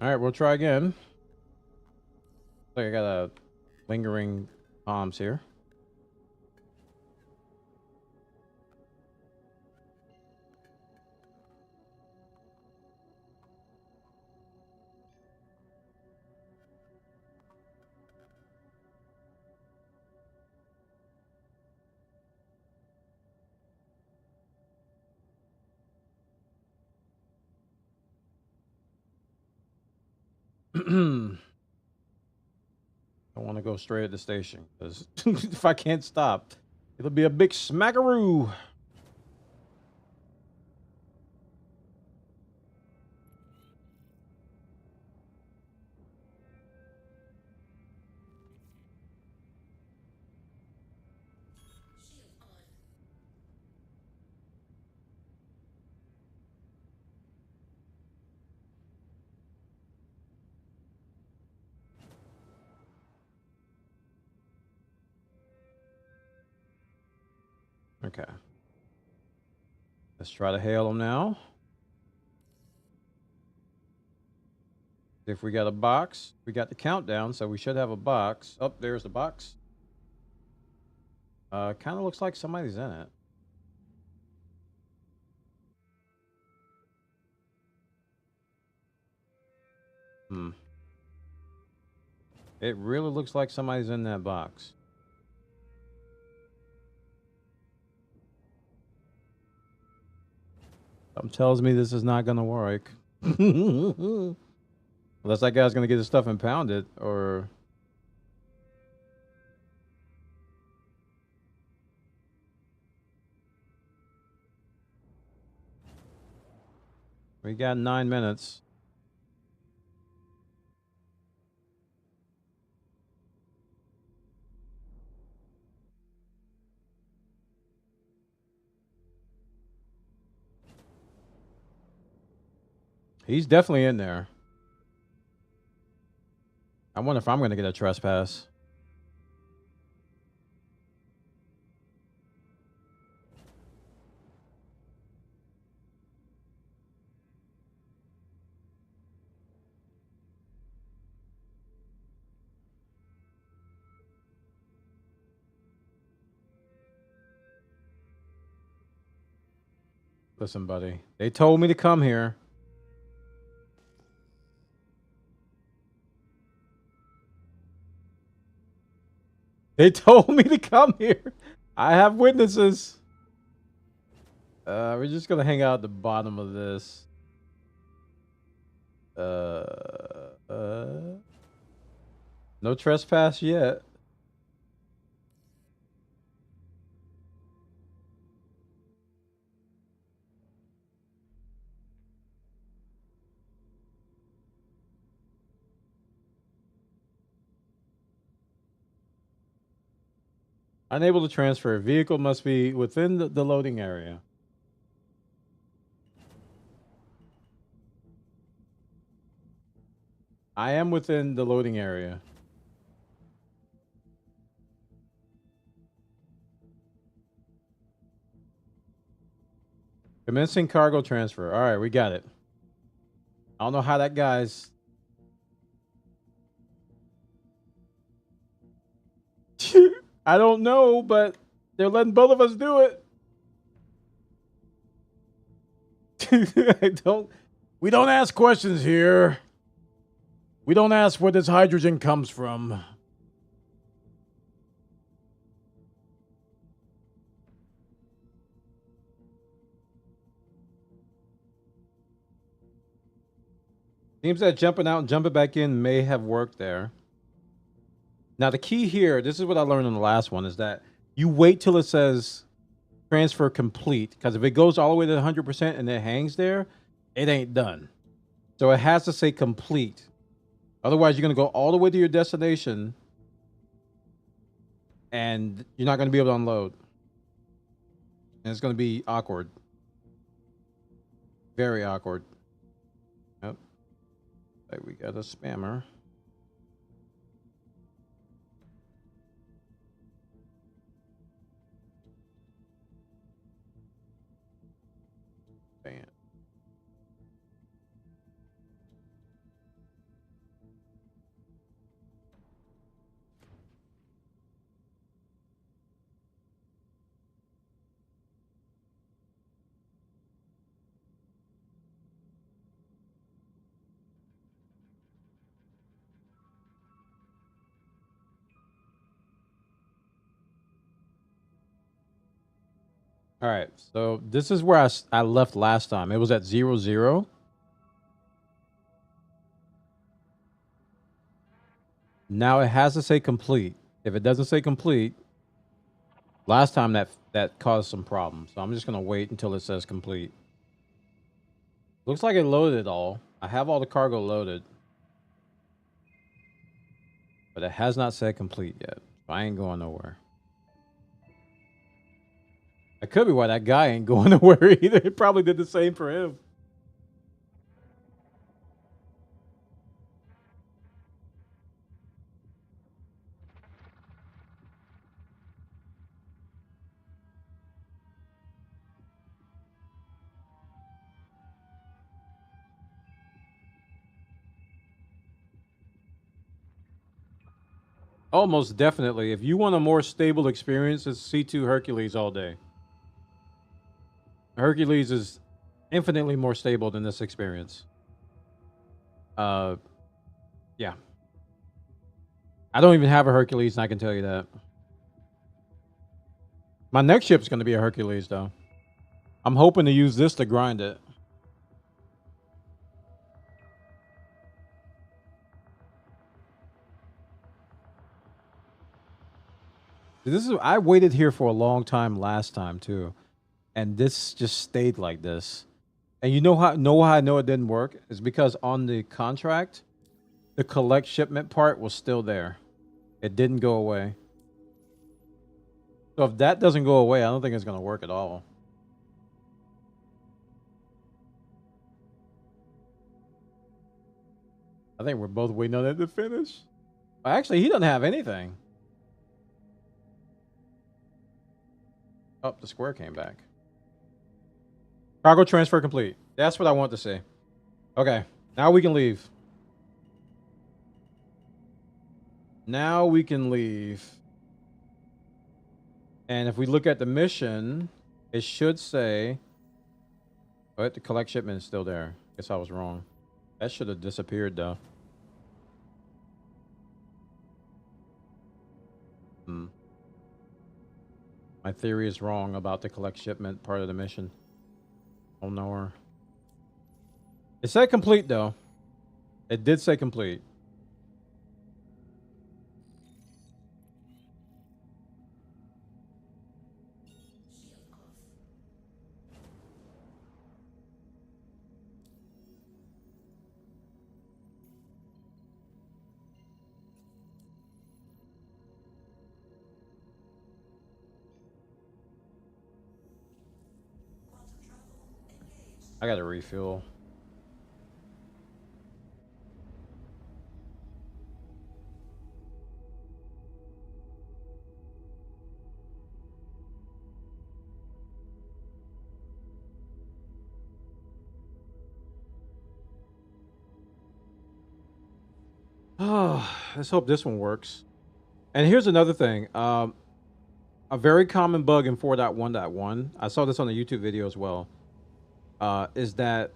All right, we'll try again. Looks like I got a lingering comms here. I want to go straight at the station because if I can't stop, it'll be a big smackaroo. Okay. Let's try to hail them now. If we got a box, we got the countdown, so we should have a box. Oh, there's the box. Kind of looks like somebody's in it. It really looks like somebody's in that box. Something tells me this is not going to work. Unless that guy's going to get his stuff impounded, or... We got 9 minutes. He's definitely in there. I wonder if I'm going to get a trespass. Listen, buddy. They told me to come here. They told me to come here. I have witnesses. We're just gonna hang out at the bottom of this. No trespass yet. Unable to transfer. Vehicle must be within the loading area. I am within the loading area. Commencing cargo transfer. All right, we got it. I don't know how that guy's... I don't know, but they're letting both of us do it. We don't ask questions here. We don't ask where this hydrogen comes from. Seems that jumping out and jumping back in may have worked there. Now, the key here, this is what I learned in the last one, is that you wait till it says transfer complete. Because if it goes all the way to 100% and it hangs there, it ain't done. So it has to say complete. Otherwise, you're going to go all the way to your destination and you're not going to be able to unload. And it's going to be awkward. Very awkward. Yep. Like we got a spammer. Bam. All right, so this is where I left last time. It was at 0, 0. Now it has to say complete. If it doesn't say complete, last time that caused some problems. So I'm just going to wait until it says complete. Looks like it loaded it all. I have all the cargo loaded. But it has not said complete yet. So I ain't going nowhere. That could be why that guy ain't going nowhere either. It probably did the same for him. Almost definitely. If you want a more stable experience, it's C2 Hercules all day. Hercules is infinitely more stable than this experience. Yeah. I don't even have a Hercules, and I can tell you that. My next ship's going to be a Hercules, though. I'm hoping to use this to grind it. I waited here for a long time last time, too. And this just stayed like this. And you know how I know it didn't work? It's because on the contract, the collect shipment part was still there. It didn't go away. So if that doesn't go away, I don't think it's going to work at all. I think we're both waiting on it to finish. Actually, he doesn't have anything. Oh, the square came back. Cargo transfer complete. That's what I want to see. Okay, now we can leave. Now we can leave. And if we look at the mission, it should say... But the collect shipment is still there. Guess I was wrong. That should have disappeared, though. My theory is wrong about the collect shipment part of the mission. Oh, no. It said complete, though. It did say complete. I gotta refuel. Oh, let's hope this one works. And here's another thing. A very common bug in 4.1.1, I saw this on a YouTube video as well, is that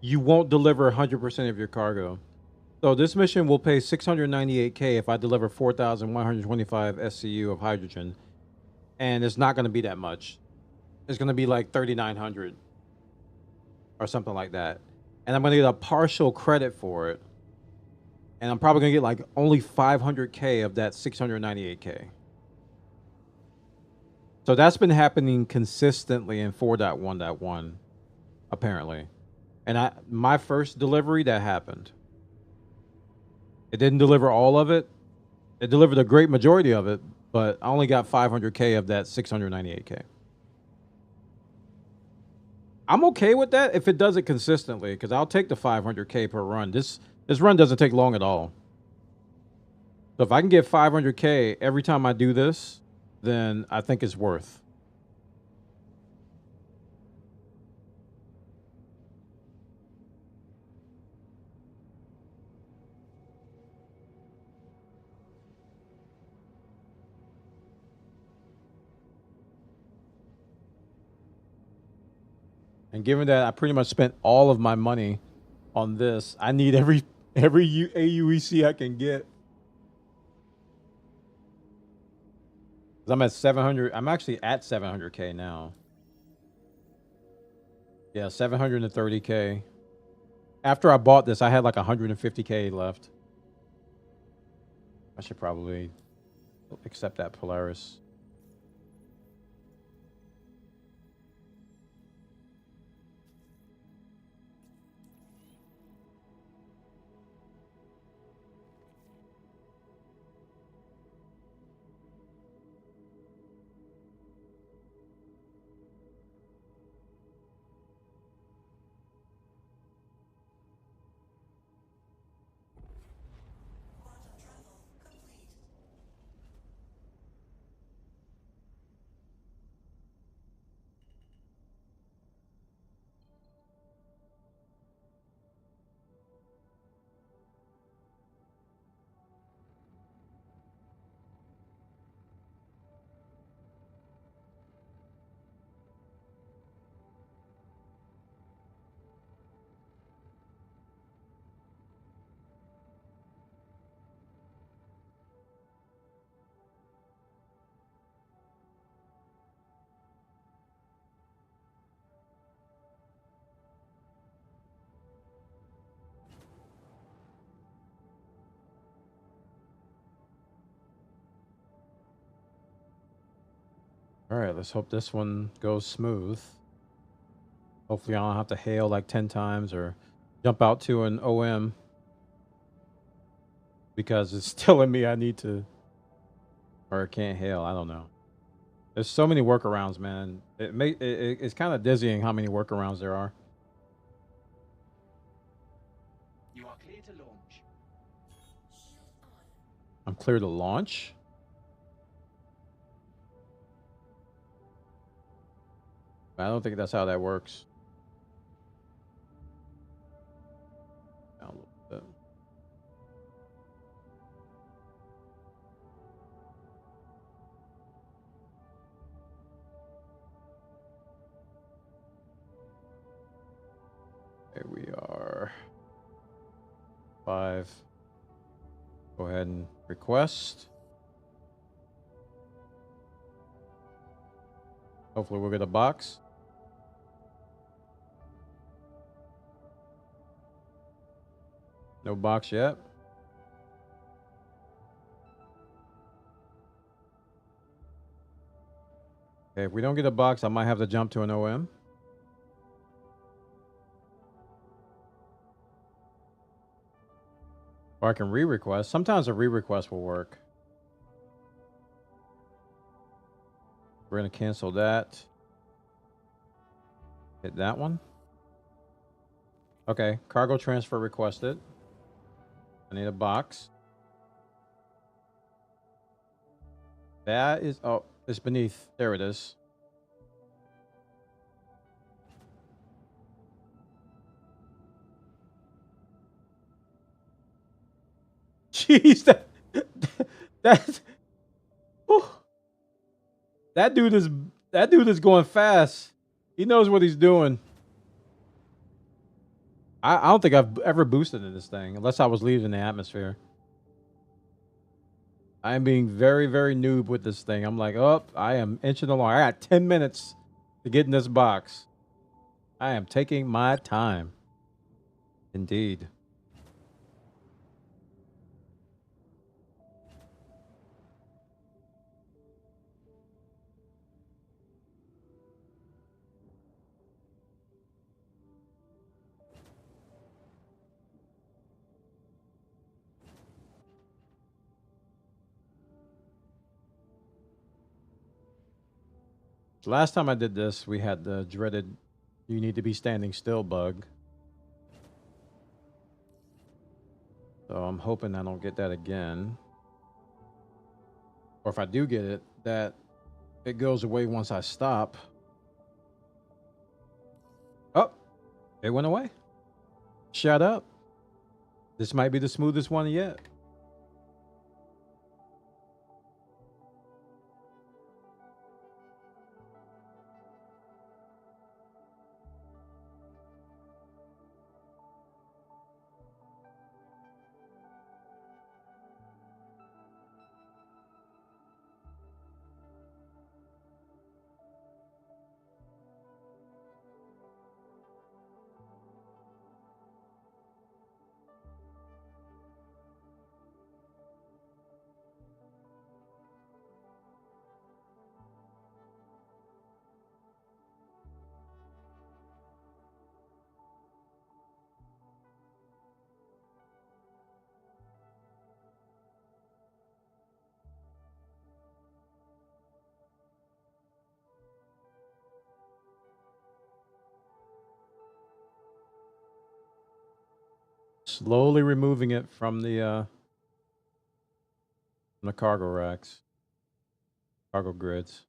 you won't deliver 100% of your cargo. So this mission will pay 698K if I deliver 4,125 SCU of hydrogen. And it's not going to be that much. It's going to be like 3,900 or something like that. And I'm going to get a partial credit for it. And I'm probably going to get like only 500K of that 698K. So that's been happening consistently in 4.1.1, apparently. And my first delivery, that happened. It didn't deliver all of it. It delivered a great majority of it, but I only got 500K of that 698K. I'm okay with that if it does it consistently, because I'll take the 500K per run. This run doesn't take long at all. So if I can get 500K every time I do this, then I think it's worth. And given that I pretty much spent all of my money on this, I need every AUEC I can get. I'm at 700. I'm actually at 700K now. Yeah, 730K. After I bought this, I had like 150K left. I should probably accept that Polaris. All right, let's hope this one goes smooth. Hopefully I don't have to hail like 10 times or jump out to an OM because it's telling me I need to, or can't hail. I don't know. There's so many workarounds, man. It's kind of dizzying how many workarounds there are. You are clear to launch. I'm clear to launch? I don't think that's how that works. Down a little bit. There we are. 5. Go ahead and request. Hopefully we'll get a box. No box yet. Okay, if we don't get a box, I might have to jump to an OM. Or I can re-request. Sometimes a re-request will work. We're going to cancel that. Hit that one. Okay, cargo transfer requested. I need a box. That is... Oh, it's beneath. There it is. Jeez, that dude is going fast. He knows what he's doing. I don't think I've ever boosted in this thing unless I was leaving the atmosphere. I am being very, very noob with this thing. I'm like, oh, I am inching along. I got 10 minutes to get in this box. I am taking my time. Indeed. Last time I did this, we had the dreaded You need to be standing still, bug. So I'm hoping I don't get that again. Or if I do get it, that it goes away once I stop. Oh, it went away. Shut up. This might be the smoothest one yet. Slowly removing it from the cargo racks, cargo grids.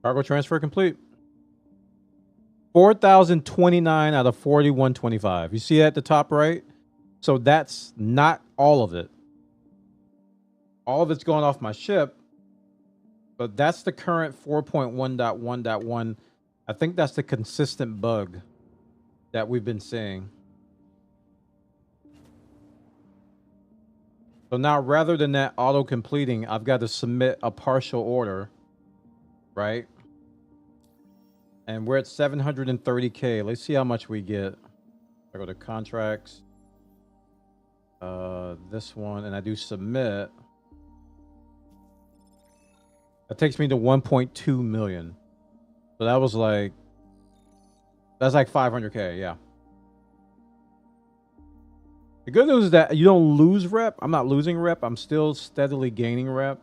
Cargo transfer complete. 4,029 out of 4,125. You see at the top right? So that's not all of it. All of it's going off my ship. But that's the current 4.1.1.1. I think that's the consistent bug that we've been seeing. So now rather than that auto completing, I've got to submit a partial order, right? And we're at 730K. Let's see how much we get. I go to contracts. This one, and I do submit. That takes me to 1.2 million. So that was like, that's like 500K, yeah. The good news is that you don't lose rep. I'm not losing rep. I'm still steadily gaining rep.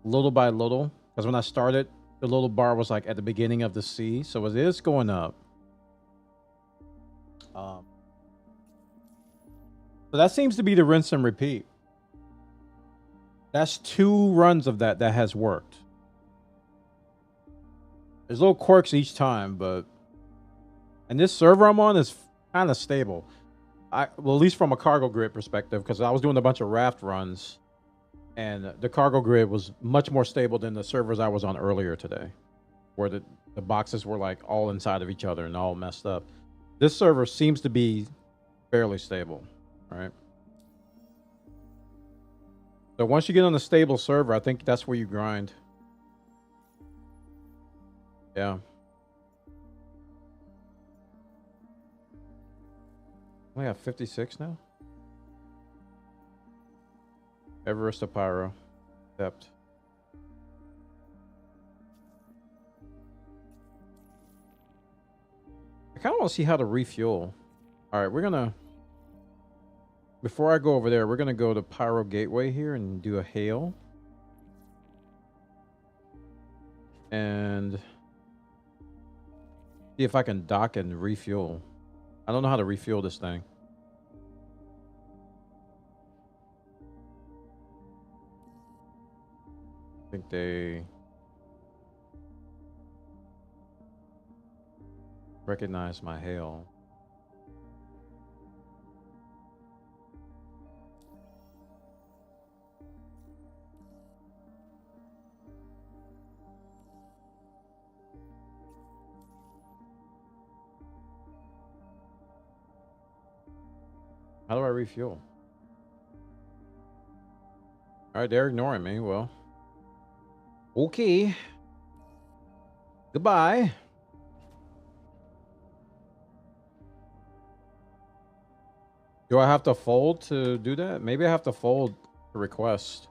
Little by little. Because when I started, the little bar was like at the beginning of the C. So it is going up. So that seems to be the rinse and repeat. That's 2 runs of that has worked. There's little quirks each time, but... And this server I'm on is kind of stable. Well, at least from a cargo grid perspective, because I was doing a bunch of raft runs. And the cargo grid was much more stable than the servers I was on earlier today. Where the boxes were like all inside of each other and all messed up. This server seems to be fairly stable, right? So once you get on a stable server, I think that's where you grind. Yeah. We have 56 now. Everest to Pyro. Accept. I kind of want to see how to refuel. All right, we're gonna... Before I go over there, we're going to go to Pyro Gateway here and do a hail. And see if I can dock and refuel. I don't know how to refuel this thing. I think they recognize my hail. How do I refuel? All right, they're ignoring me. Well, okay. Goodbye. Do I have to fold to do that? Maybe I have to fold to request.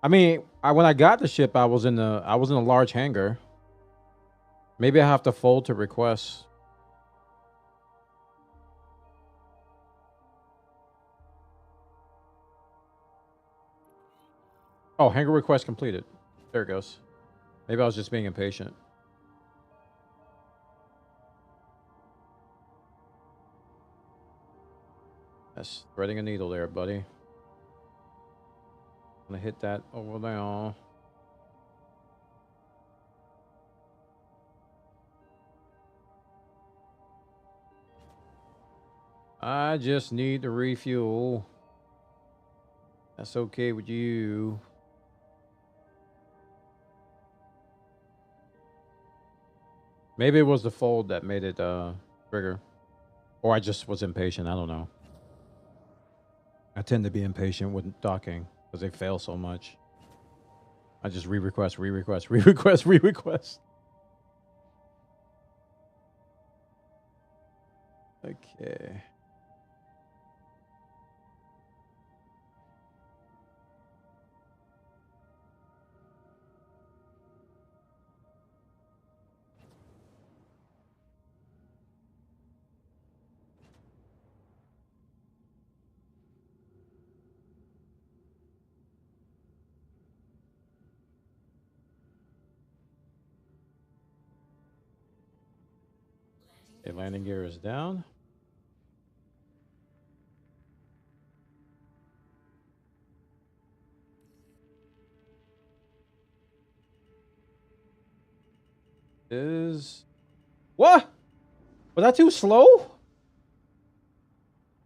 I mean, when I got the ship, I was in a large hangar. Maybe I have to fold to request. Oh, hangar request completed. There it goes. Maybe I was just being impatient. That's threading a needle there, buddy. I'm gonna hit that over there. I just need to refuel. That's okay with you. Maybe it was the fold that made it trigger. Or I just was impatient. I don't know. I tend to be impatient with docking because they fail so much. I just re-request, re-request, re-request, re-request. Okay. Okay, landing gear is down. What? Was that too slow?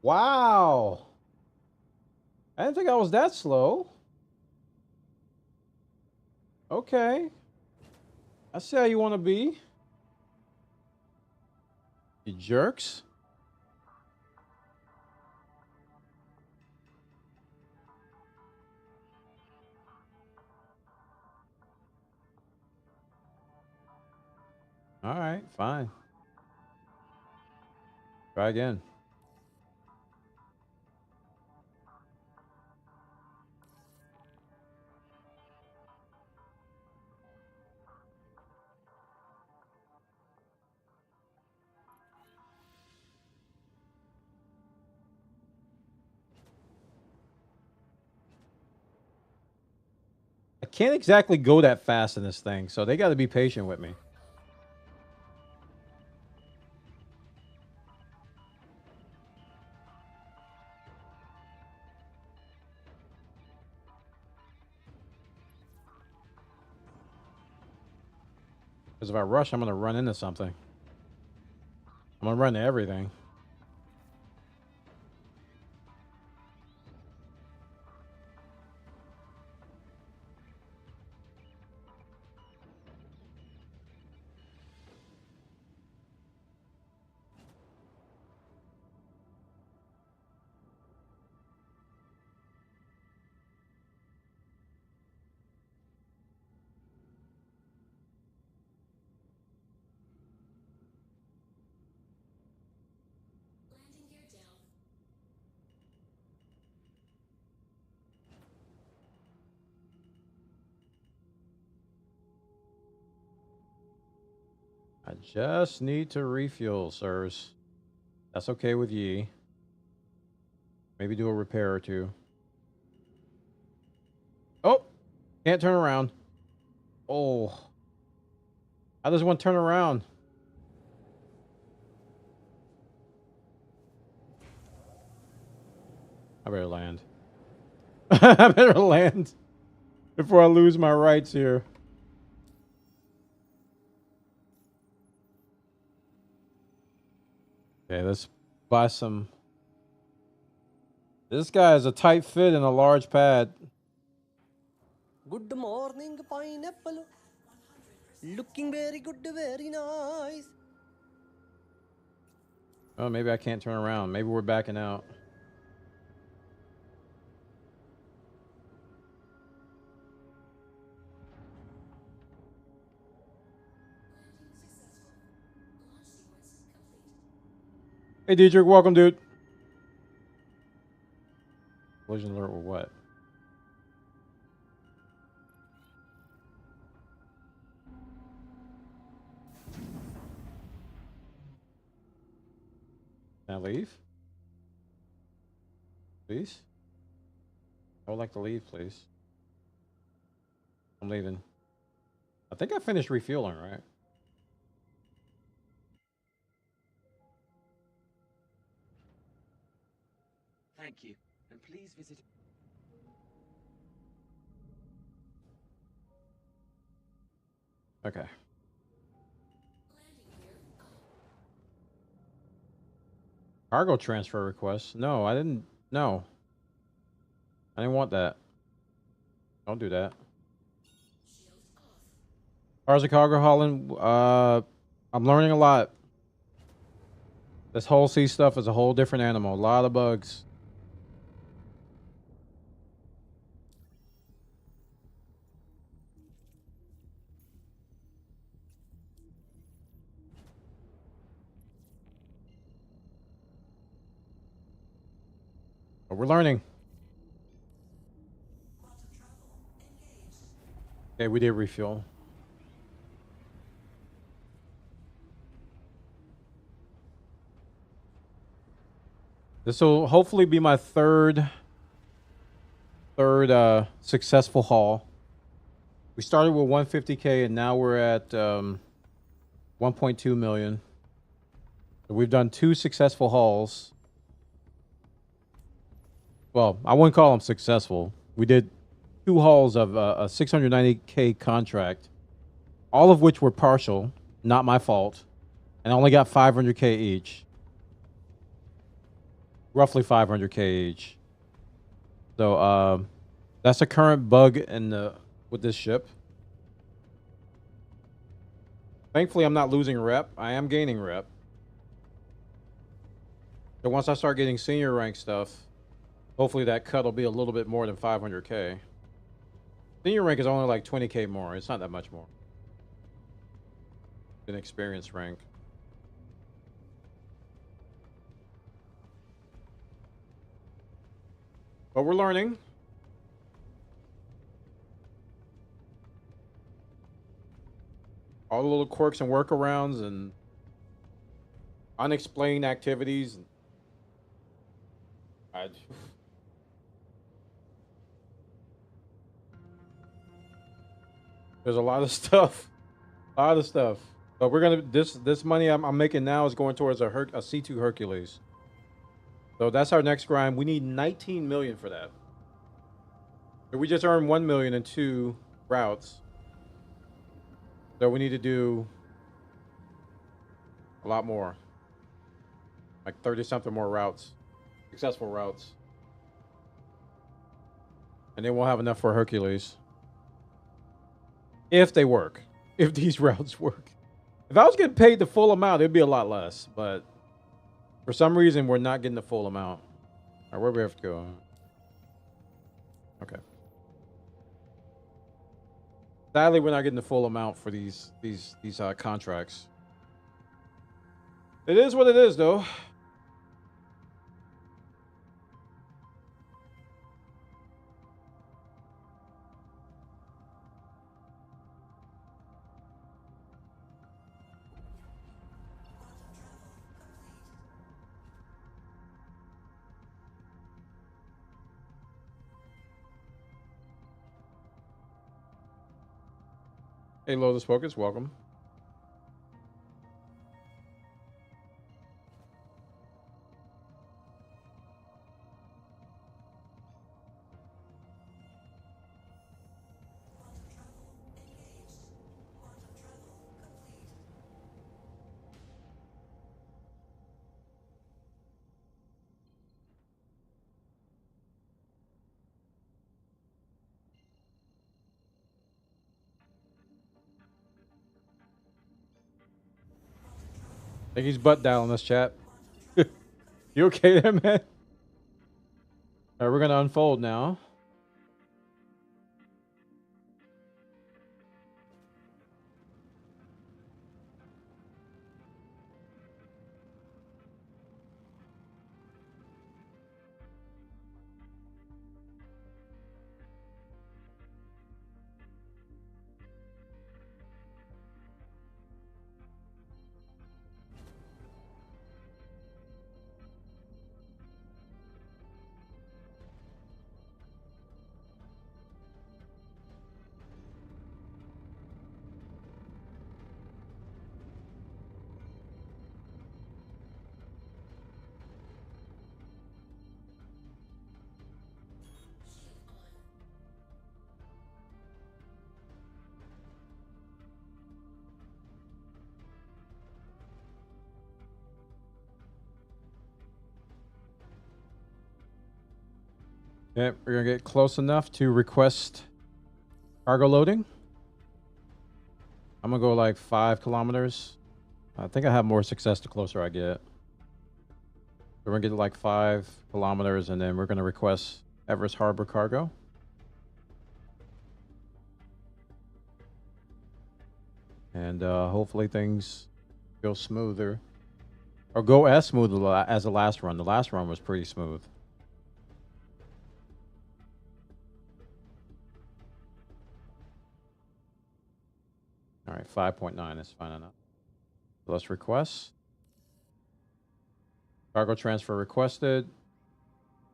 Wow. I didn't think I was that slow. Okay. I see how you want to be. You jerks. All right, fine. Try again. I can't exactly go that fast in this thing, so they got to be patient with me. Because if I rush, I'm going to run into something. I'm going to run into everything. I just need to refuel, sirs. That's okay with ye. Maybe do a repair or two. Oh! Can't turn around. Oh. How does one turn around? I better land. I better land before I lose my rights here. Okay, let's buy some. This guy is a tight fit and a large pad. Good morning, pineapple. Looking very good, very nice. Oh, maybe I can't turn around. Maybe we're backing out. Hey, Dietrich, welcome, dude. Collision alert or what? Can I leave? Please? I would like to leave, please. I'm leaving. I think I finished refueling, right? Thank you, and please visit. Okay. Cargo transfer request. No, I didn't. No. I didn't want that. Don't do that. How's the cargo hauling? I'm learning a lot. This whole sea stuff is a whole different animal. A lot of bugs. But we're learning. Okay, we did refuel. This will hopefully be my third successful haul. We started with 150K and now we're at 1.2 million. So we've done 2 successful hauls. Well, I wouldn't call them successful. We did 2 hauls of a 690K contract, all of which were partial, not my fault, and I only got 500K each. Roughly 500K each. So that's a current bug in with this ship. Thankfully, I'm not losing rep. I am gaining rep. So once I start getting senior rank stuff, hopefully that cut will be a little bit more than 500K. Senior rank is only like 20K more. It's not that much more than experience rank. But we're learning. All the little quirks and workarounds and unexplained activities. There's a lot of stuff. A lot of stuff. But we're gonna this money I'm making now is going towards a C2 Hercules. So that's our next grind. We need 19 million for that. So we just earned 1 million in 2 routes. So we need to do a lot more. Like 30 something more routes. Successful routes. And then we'll have enough for Hercules. If they work. If these routes work. If I was getting paid the full amount, it'd be a lot less. But for some reason, we're not getting the full amount. All right, where do we have to go? Okay. Sadly, we're not getting the full amount for these contracts. It is what it is, though. Hey, Lotus Focus, welcome. I think he's butt dialing us, chat. You okay there, man? All right, we're going to unfold now. Okay, we're gonna get close enough to request cargo loading. I'm gonna go like 5 kilometers. I think I have more success the closer I get. We're gonna get like 5 kilometers, and then we're gonna request Everest Harbor cargo. And hopefully things go smoother, or go as smooth as the last run. The last run was pretty smooth. All right, 5.9 is fine enough. So let's request. Cargo transfer requested.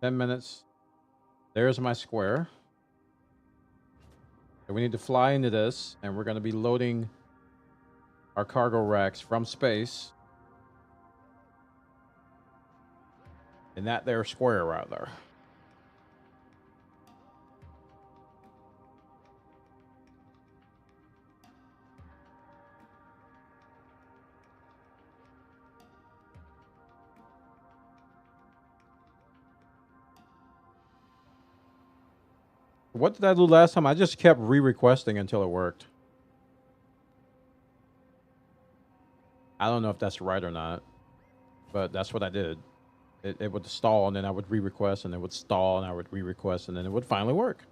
10 minutes. There's my square. So we need to fly into this, and we're going to be loading our cargo racks from space. In that there square right there. What did I do last time? I just kept re-requesting until it worked. I don't know if that's right or not, but that's what I did. It would stall, and then I would re-request, and it would stall, and I would re-request, and then it would finally work.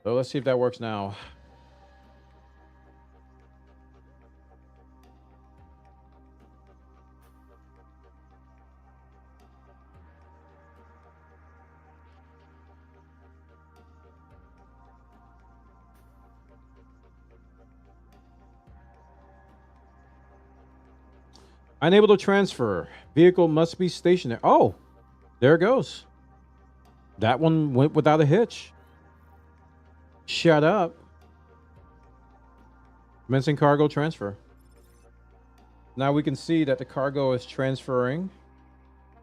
So let's see if that works now. Unable to transfer. Vehicle must be stationary. Oh, there it goes. That one went without a hitch. Shut up. Commencing cargo transfer. Now we can see that the cargo is transferring.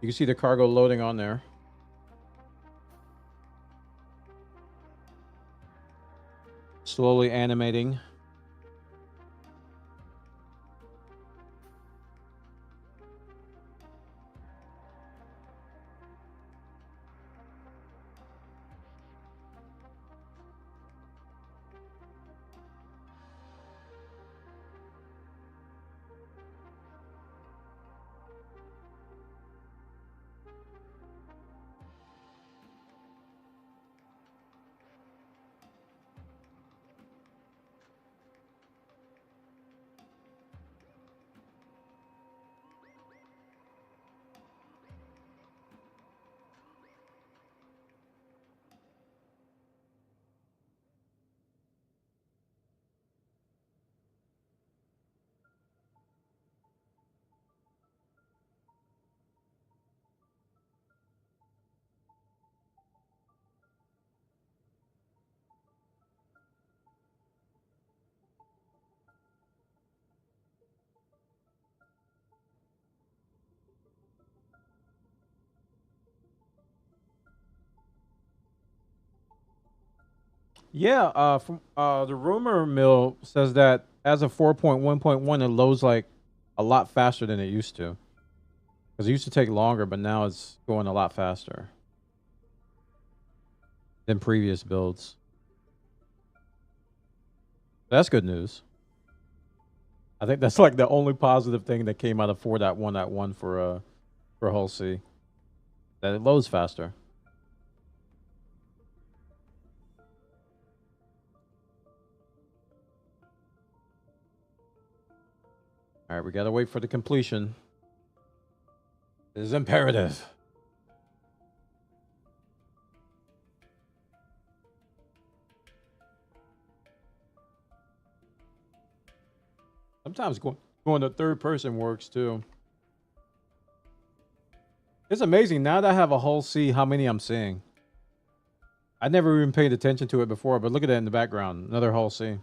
You can see the cargo loading on there. Slowly animating. Yeah, from the rumor mill says that as of 4.1.1, it loads like a lot faster than it used to. Because it used to take longer, but now it's going a lot faster than previous builds. That's good news. I think that's like the only positive thing that came out of 4.1.1 for Hull C. That it loads faster. All right, we gotta wait for the completion. This is imperative. Sometimes going to third person works too. It's amazing now that I have a Hull C how many I'm seeing. I never even paid attention to it before, but look at that in the background. Another Hull C.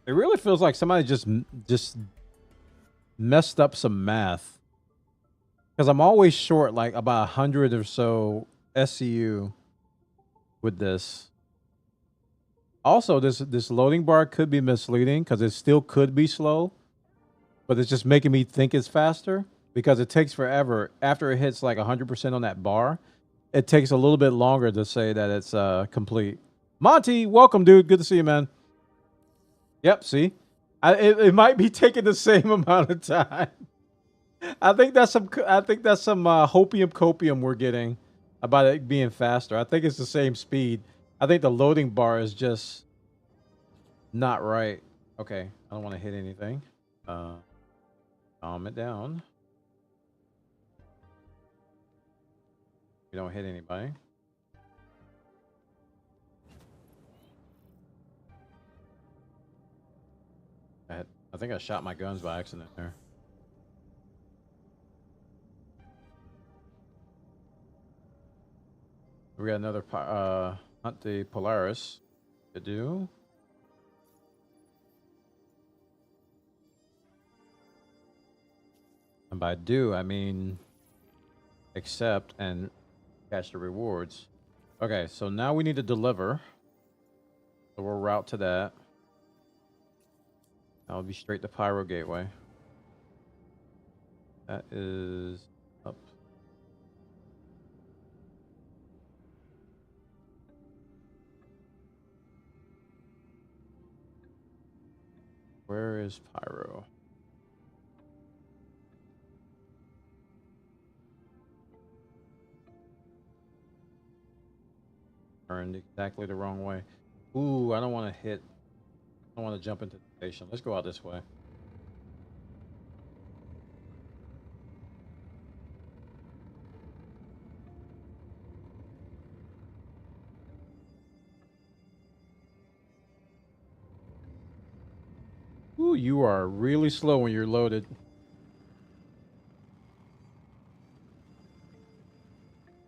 It really feels like somebody just messed up some math. Because I'm always short like about 100 or so SCU with this. Also, this loading bar could be misleading because it still could be slow, but it's just making me think it's faster because it takes forever. After it hits like 100% on that bar, it takes a little bit longer to say that it's complete. Monty, welcome, dude. Good to see you, man. Yep, see? It might be taking the same amount of time. I think that's some hopium copium we're getting about it being faster. I think it's the same speed. I think the loading bar is just not right. Okay, I don't want to hit anything. Calm it down. We don't hit anybody. I think I shot my guns by accident there. We got another hunt the Polaris to do. And by do, I mean accept and catch the rewards. Okay, so now we need to deliver. So we'll route to that. That'll be straight to Pyro Gateway. That is up. Where is Pyro? Turned exactly the wrong way. Ooh, I don't want to hit. I don't want to jump into the station. Let's go out this way. Ooh, you are really slow when you're loaded.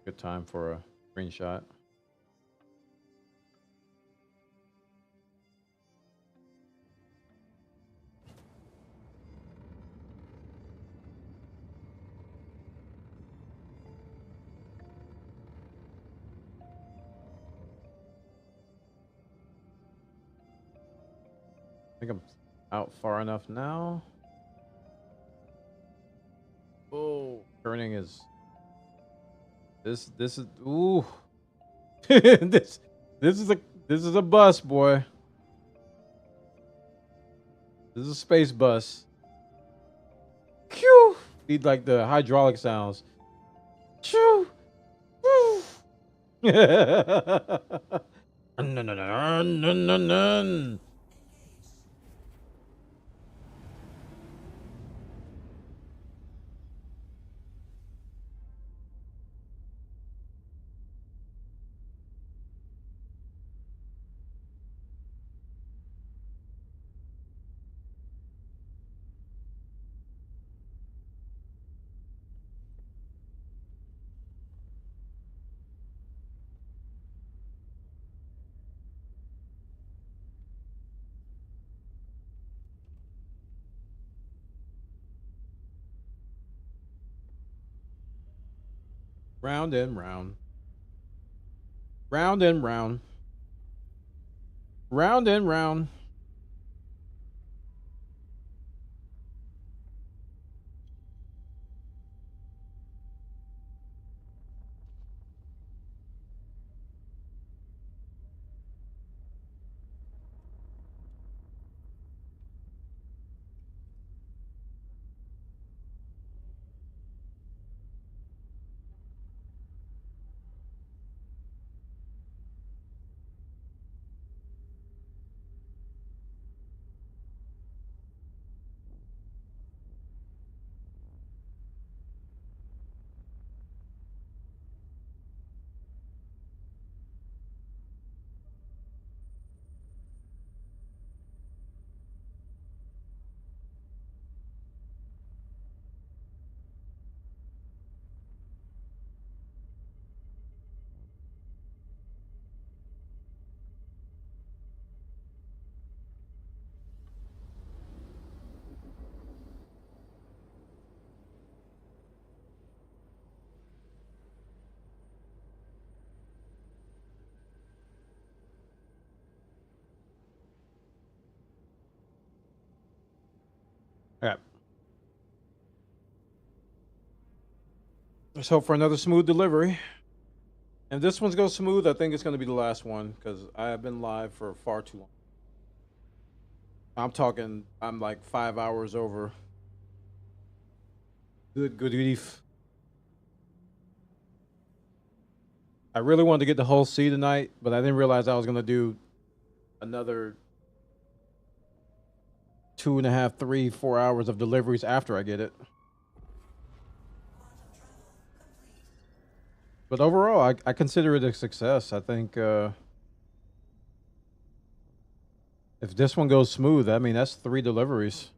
Good time for a screenshot. I think I'm out far enough now. Oh, turning is this is ooh. this is a bus, boy. This is a space bus. Phew! Need like the hydraulic sounds. Choo! Woo! Round and round. Round and round. Round and round. Okay. Let's hope for another smooth delivery. And if this one's goes smooth, I think it's going to be the last one because I have been live for far too long. I'm like 5 hours over. Good grief. I really wanted to get the whole C tonight, but I didn't realize I was going to do another 2.5, 3, 4 hours of deliveries after I get it. But overall, I consider it a success. I think if this one goes smooth, I mean, that's 3 deliveries.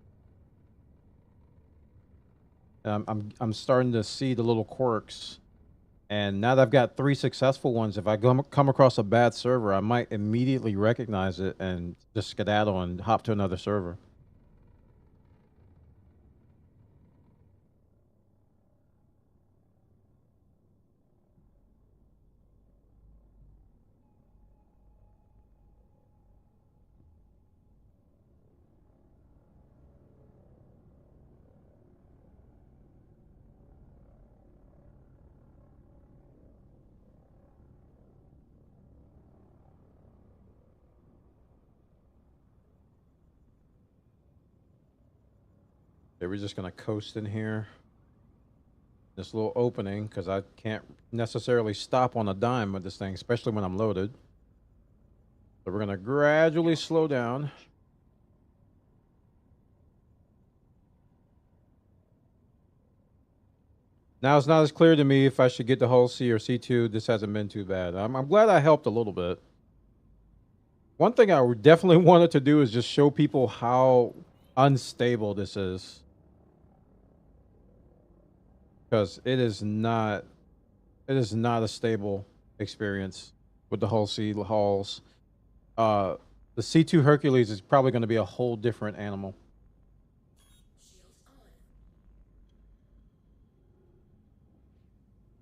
And I'm starting to see the little quirks. And now that I've got 3 successful ones, if I come across a bad server, I might immediately recognize it and just skedaddle and hop to another server. Okay, we're just going to coast in here. This little opening, because I can't necessarily stop on a dime with this thing, especially when I'm loaded. So we're going to gradually slow down. Now it's not as clear to me if I should get the whole C or C2. This hasn't been too bad. I'm glad I helped a little bit. One thing I definitely wanted to do is just show people how unstable this is. Because it is not a stable experience with the whole C hauls. The C2 Hercules is probably going to be a whole different animal.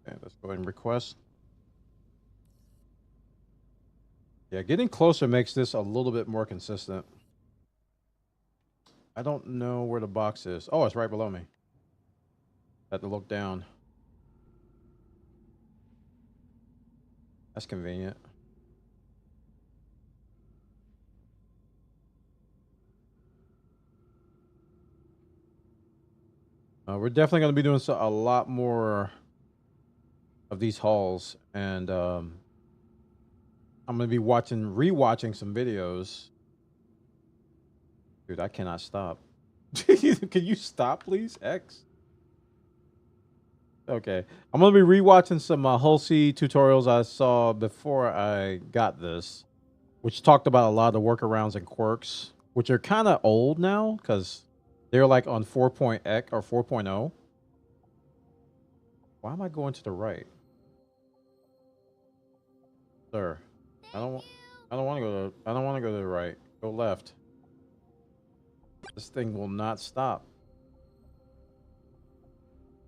Okay, let's go ahead and request. Yeah, getting closer makes this a little bit more consistent. I don't know where the box is. Oh, it's right below me. Have to look down. That's convenient. We're definitely going to be doing a lot more of these hauls, and I'm going to be rewatching some videos. Dude, I cannot stop. Can you stop, please? X. Okay, I'm gonna be rewatching some Hull C tutorials I saw before I got this, which talked about a lot of the workarounds and quirks, which are kind of old now because they're like on 4.x or 4.0. Why am I going to the right, sir? I don't want to go to. I don't want to go to the right. Go left. This thing will not stop.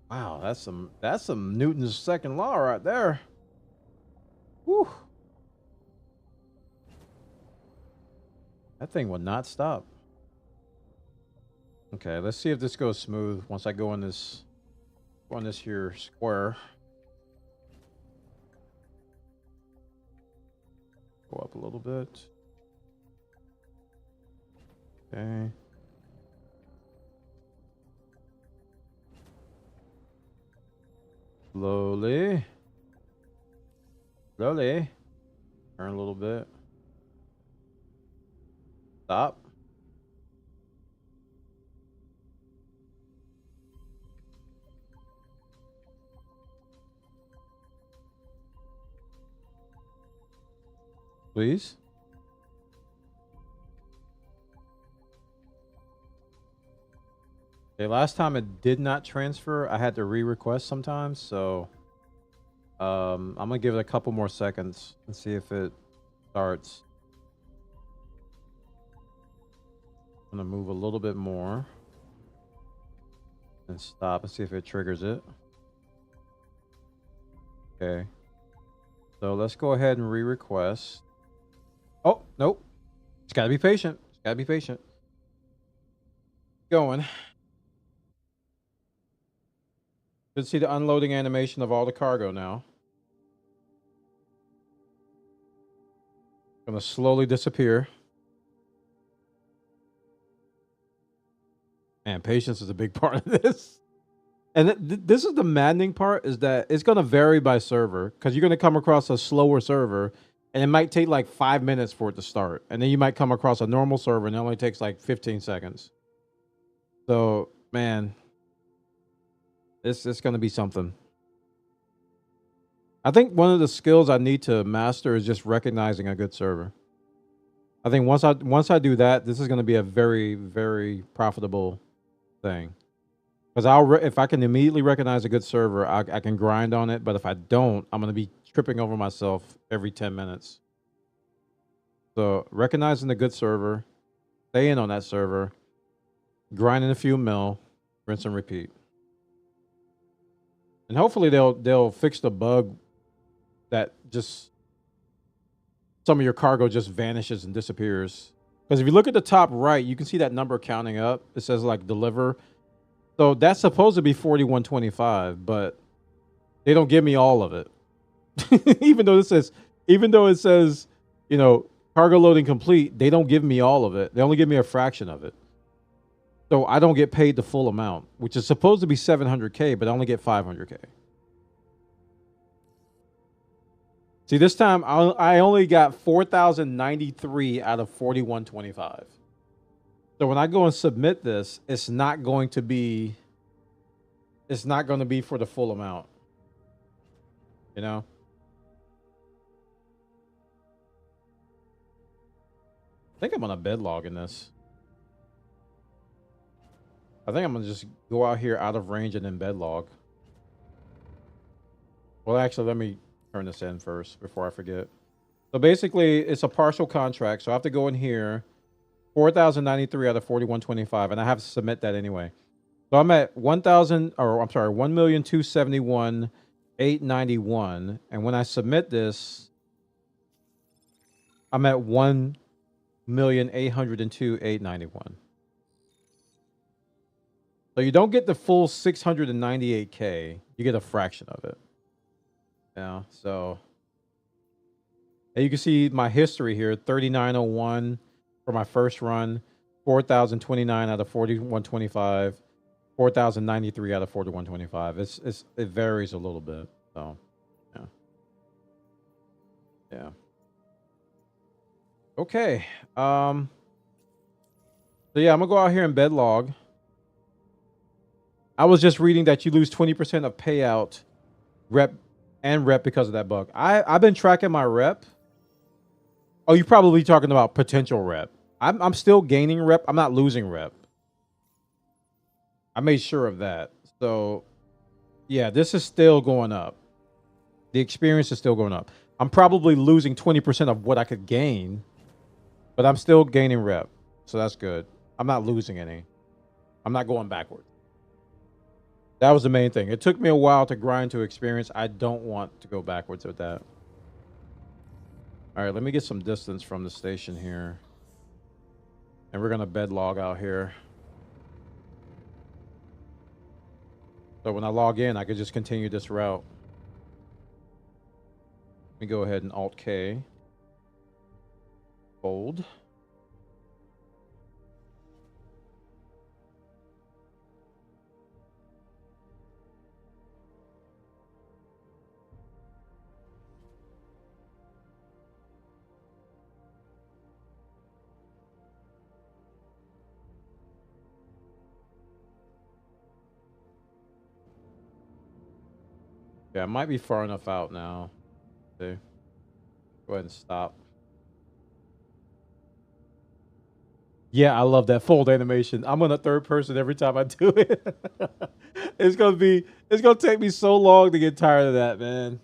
Wow, that's some Newton's second law right there. Whew. That thing will not stop. Okay, let's see if this goes smooth once I go in this here square. Go up a little bit. Okay. Slowly. Slowly. Turn a little bit. Stop. Please. Okay, last time it did not transfer. I had to re-request sometimes, so I'm gonna give it a couple more seconds and see if it starts. I'm gonna move a little bit more and stop and see if it triggers it. Okay, so let's go ahead and re-request. Oh, nope. Just gotta be patient. Just gotta be patient. Going. You can see the unloading animation of all the cargo now. Gonna slowly disappear. Man, patience is a big part of this. And this is the maddening part, is that it's going to vary by server, because you're going to come across a slower server and it might take like 5 minutes for it to start. And then you might come across a normal server and it only takes like 15 seconds. So, man, it's going to be something. I think one of the skills I need to master is just recognizing a good server. I think once I do that, this is going to be a very, very profitable thing. Because if I can immediately recognize a good server, I can grind on it. But if I don't, I'm going to be tripping over myself every 10 minutes. So recognizing a good server, staying on that server, grinding a few mil, rinse and repeat. And hopefully they'll fix the bug that just some of your cargo just vanishes and disappears. Because if you look at the top right, you can see that number counting up. It says like deliver. So that's supposed to be 4125, but they don't give me all of it. even though it says, you know, cargo loading complete, they don't give me all of it. They only give me a fraction of it. So I don't get paid the full amount, which is supposed to be 700K, but I only get 500K. See, this time I only got 4,093 out of 4125. So when I go and submit this, it's not going to be for the full amount. You know? I think I'm on a bed log in this. I think I'm going to just go out here out of range and then bed log. Well, actually, let me turn this in first before I forget. So basically, it's a partial contract. So I have to go in here. 4,093 out of 4125, and I have to submit that anyway. So I'm at 1,271,891, and when I submit this, I'm at 1,802,891. So you don't get the full 698K, you get a fraction of it. Yeah, so and you can see my history here, 3901. For my first run, 4,029 out of 4125, 4,093 out of 4125. It varies a little bit. So, yeah. Okay. So yeah, I'm gonna go out here and bed log. I was just reading that you lose 20% of payout rep because of that bug. I've been tracking my rep. Oh, you're probably talking about potential rep. I'm still gaining rep. I'm not losing rep. I made sure of that. So, yeah, this is still going up. The experience is still going up. I'm probably losing 20% of what I could gain, but I'm still gaining rep. So that's good. I'm not losing any. I'm not going backward. That was the main thing. It took me a while to grind to experience. I don't want to go backwards with that. All right, let me get some distance from the station here. And we're going to bed log out here. So when I log in, I could just continue this route. Let me go ahead and Alt-K. Fold. Yeah, I might be far enough out now. Okay. Go ahead and stop. Yeah, I love that fold animation. I'm on a third person every time I do it. It's gonna take me so long to get tired of that, man.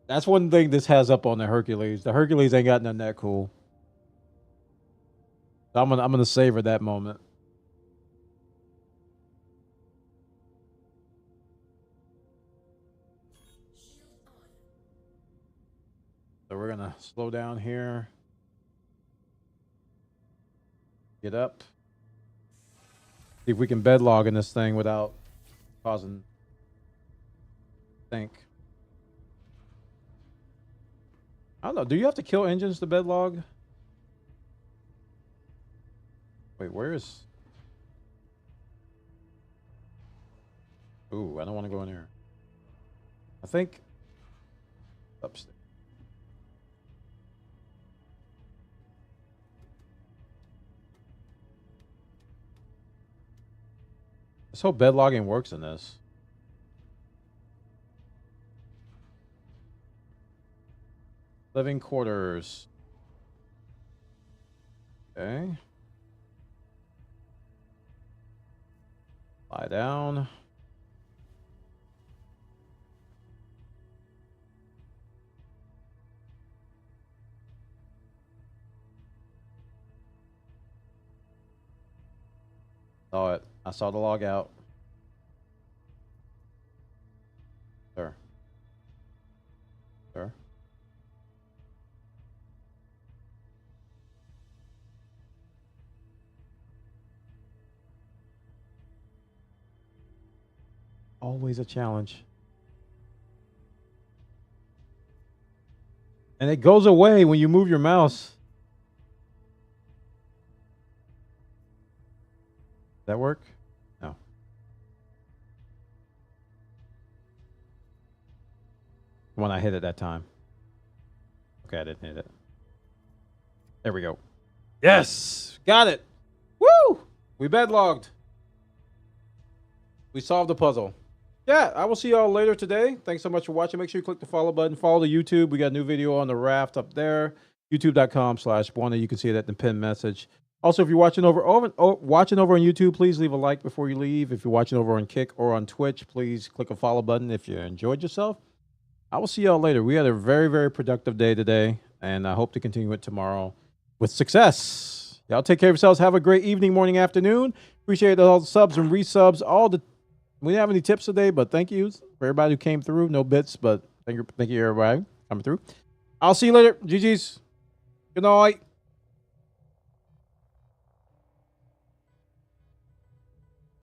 That's one thing this has up on the Hercules. The Hercules ain't got nothing that cool. So I'm gonna savor that moment. So we're gonna slow down here. Get up. See if we can bed log in this thing without causing think. I don't know. Do you have to kill engines to bed log? Wait, where's... Ooh, I don't want to go in here. I think upstairs. Let's hope bed logging works in this. Living quarters. Okay. Lie down. Saw it. I saw the log out. Sir. Sir. Always a challenge. And it goes away when you move your mouse. Does that work? No. When I hit it that time. Okay, I didn't hit it. There we go. Yes! Got it! Woo! We bed logged. We solved the puzzle. Yeah, I will see y'all later today. Thanks so much for watching. Make sure you click the follow button. Follow the YouTube. We got a new video on the raft up there. YouTube.com/Bwana. You can see it at the pinned message. Also, if you're watching over on YouTube, please leave a like before you leave. If you're watching over on Kick or on Twitch, please click a follow button if you enjoyed yourself. I will see y'all later. We had a very, very productive day today, and I hope to continue it tomorrow with success. Y'all take care of yourselves. Have a great evening, morning, afternoon. Appreciate all the subs and resubs. We didn't have any tips today, but thank you for everybody who came through. No bits, but thank you everybody coming through. I'll see you later. GG's. Good night.